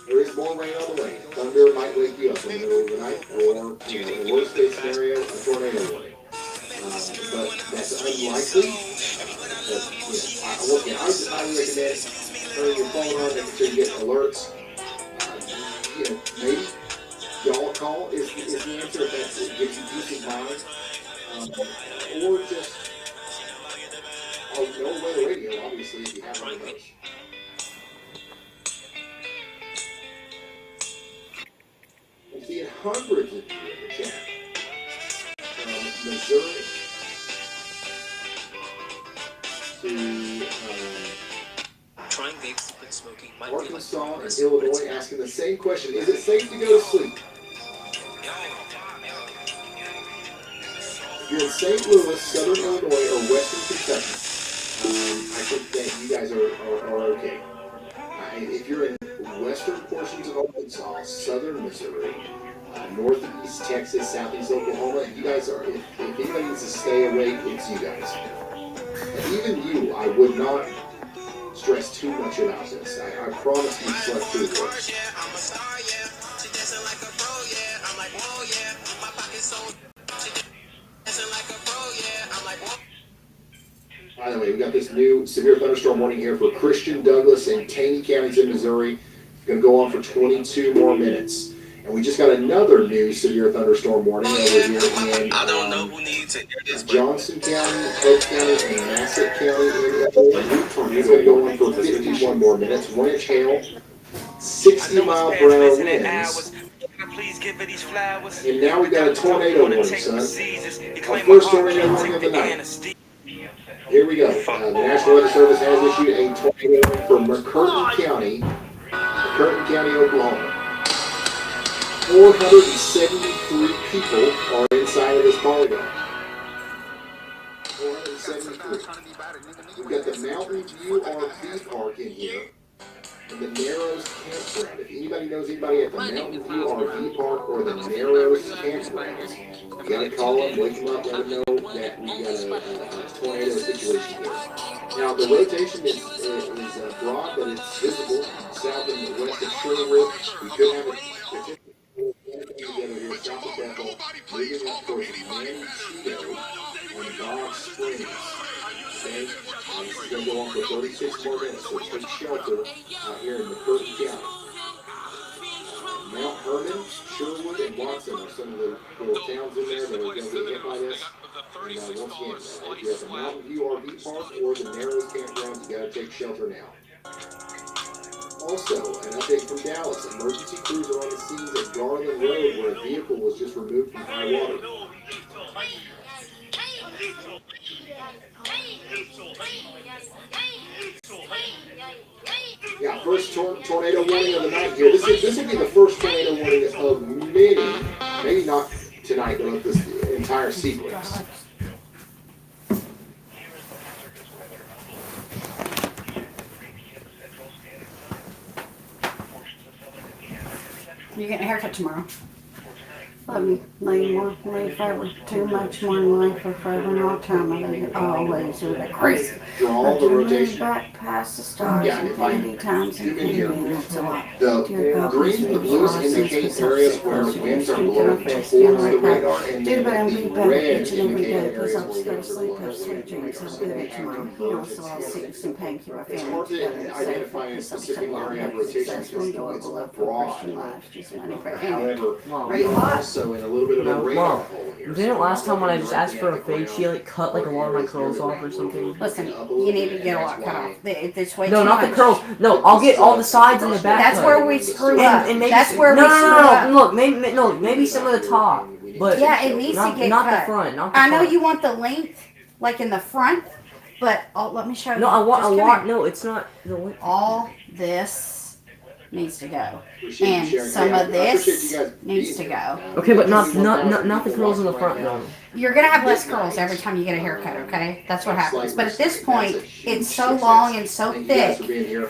There is more rain on the way. Thunder might wake you up in the middle of the night, or, in the worst case scenario, a tornado warning. But that's unlikely. But, I would highly recommend turning your phone on, making sure you get alerts. Maybe y'all call is the answer if that gives you peace of mind. Or just, no weather radio, obviously, if you have one of those. I'm seeing hundreds of you in the chat. From Missouri to Trying vapes to quit smoking might Arkansas and Illinois asking the same question. Is it safe to go to sleep? If you're in St. Louis, Southern Illinois, or Western Kentucky, I think that you guys are okay. If you're in western portions of Arkansas, southern Missouri, northeast Texas, southeast Oklahoma, you guys are, if anybody needs to stay awake, it's you guys. And even you, I would not stress too much about this. I promise you slept through this. By the way, we got this new severe thunderstorm warning here for Christian, Douglas, and Taney counties in Missouri. It's going to go on for 22 more minutes. And we just got another new severe thunderstorm warning over here in Johnson County, Polk County, and Nassau County in Illinois. It's going to go on for 51 more minutes. 1-inch hail, 60-mile-per-hour winds. And now we got a tornado warning, son. Our first tornado warning of the night. Here we go. The National Weather Service has issued a tornado warning for McCurtain County, Oklahoma. 473 people are inside of this polygon. 473. We've got the Mountain View RV Park in here, and the Narrows Campground. If anybody knows anybody at the Mountain View RV Park or the Narrows Campground, you gotta call them, wake them up, let them know that we got a tornado situation here. Now the rotation is broad, but it's visible south and west of Sherwood. We could have a together here south of Bethel, moving up towards Manchito and Dodge Springs. Okay, this is going to go on for 36 more minutes, so take shelter out here in McCurtain County. Mount Herman, Sherwood, and Watson are some of the little towns in there that are going to get hit by this. And once again, if you're at the Mountain View RV Park or the Narrows Campgrounds, you got to take shelter now. Also, an update from Dallas. Emergency crews are on the scenes at Garland Road where a vehicle was just removed from high water. Yeah, first tornado warning of the night here. This will be the first tornado warning of many, maybe not tonight, but of this entire sequence. You're getting a haircut tomorrow. Lay more, lay forever, too much more than life for forever and all time. I lay always with a crazy. Draw the rotation. Back past the stars, Yeah, if I infinity times zoom in here, infinity. the greens and the blues indicate areas where winds are blowing towards the radar, and then the reds indicate areas where winds are blowing away from the radar. So they act in urgency. It's hard to identify a specific area of rotation because it's broad. However, we are also in a little bit of a radar hole here. Didn't last time when I just asked for a fade, she like cut like a lot of my curls off or something? Listen, you need to get a lot cut off. It's way No, too not much. the curls. No, I'll get all the sides and the back. That's cut. where we screw up. And maybe, That's where we screw up. Look, maybe some of the top, but yeah, it needs to get not cut. the front. Not the I know front. you want the length, like in the front, but let me show you. No, I want. No, it's not the length. All this needs to go, and some of this needs to go. Okay, but not the curls in the front though. You're gonna have less curls every time you get a haircut, okay? That's what happens. But at this point, it's so long and so thick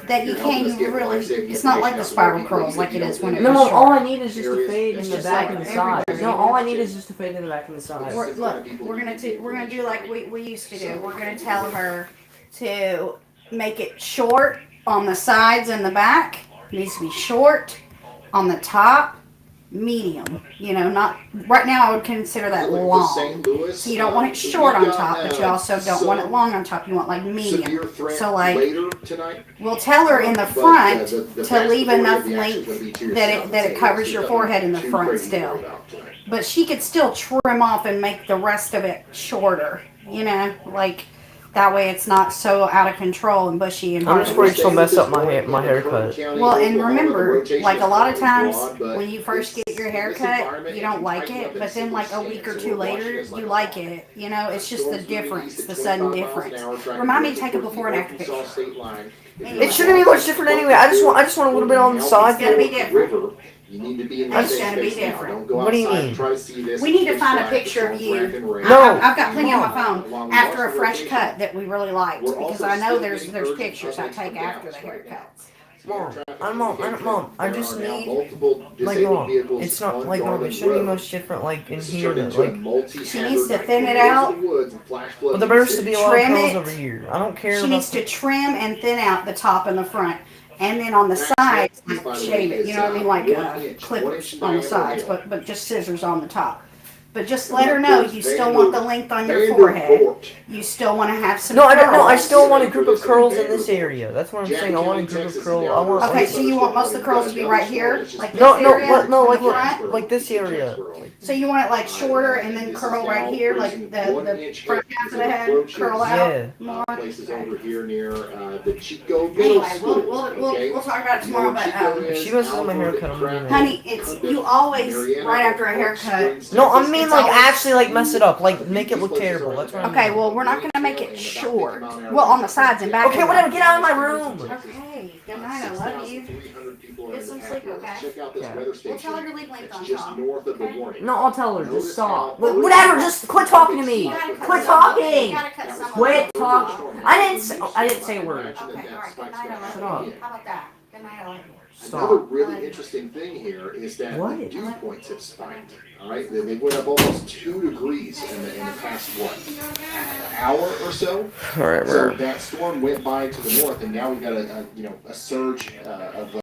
that you can't even really. It's not like the spiral curls like it is when it was short. All I need is just a fade in the back and the sides. No, all I need is just a fade in the back and the sides. Look, we're gonna do like we used to do. We're gonna tell her to make it short on the sides and the back. It needs to be short on the top, medium. You know, not right now. I would consider that long. So you don't want it short on top, but you also don't want it long on top. You want like medium. So like, we'll tell her in the front to leave enough length that it covers your forehead in the front still. But she could still trim off and make the rest of it shorter. You know, like. That way it's not so out of control and bushy and hard. I'm just worried she'll mess up my haircut. Well, and remember, like a lot of times when you first get your haircut, you don't like it, but then like a week or two later, you like it. You know, it's just the difference, the sudden difference. Remind me to take a before and after picture. It shouldn't be much different anyway. I just want a little bit on the side. It's gonna be different. You need to be in It's gonna be different. What do you mean? We need to find a picture of you. No. I've got plenty on my phone after a fresh cut that we really liked because I know there's pictures I take after the haircuts. Mom, I just need, like, Mom, it's not, like, Mom, it shouldn't be much different, like, in here, like, she needs to thin it out, but there better to be a lot of curls over here. I don't care. She needs to trim and thin out the top and the front, and then on the sides, like, shave it, you know what I mean, like, clippers on the sides, but just scissors on the top. But just let her know you still want the length on your forehead. You still want to have some curls. No, I still want a group of curls in this area. That's what I'm saying. I want a group of curls. Okay, so you want most of the curls to be right here? Like this like this area. So you want it like shorter and then curl right here, like the front half of the head, curl out more? Places over here near the Chico. Anyway, we'll talk about it tomorrow, but if she messes up my haircut, I'm gonna. Honey, it's you always right after a haircut. No, I mean like actually like mess it up, like make it look terrible. That's what I mean. Okay, well we're not gonna make it short. Well, on the sides and back. Okay, whatever. Get out of my room. Okay, good night. I love you. Get some sleep, okay? We'll tell her to leave length on top. Okay? No, I'll tell her. Just stop. Whatever. Just quit talking to me. Quit talking. Quit talking. I didn't say a word. Okay, all right. Good night. I love Shut up. you. How about that? Good night. I love you. Another really interesting thing here is that the dew points have spiked. All right, they went up almost 2 degrees in the past hour or so. All right, so that storm went by to the north, and now we've got a surge of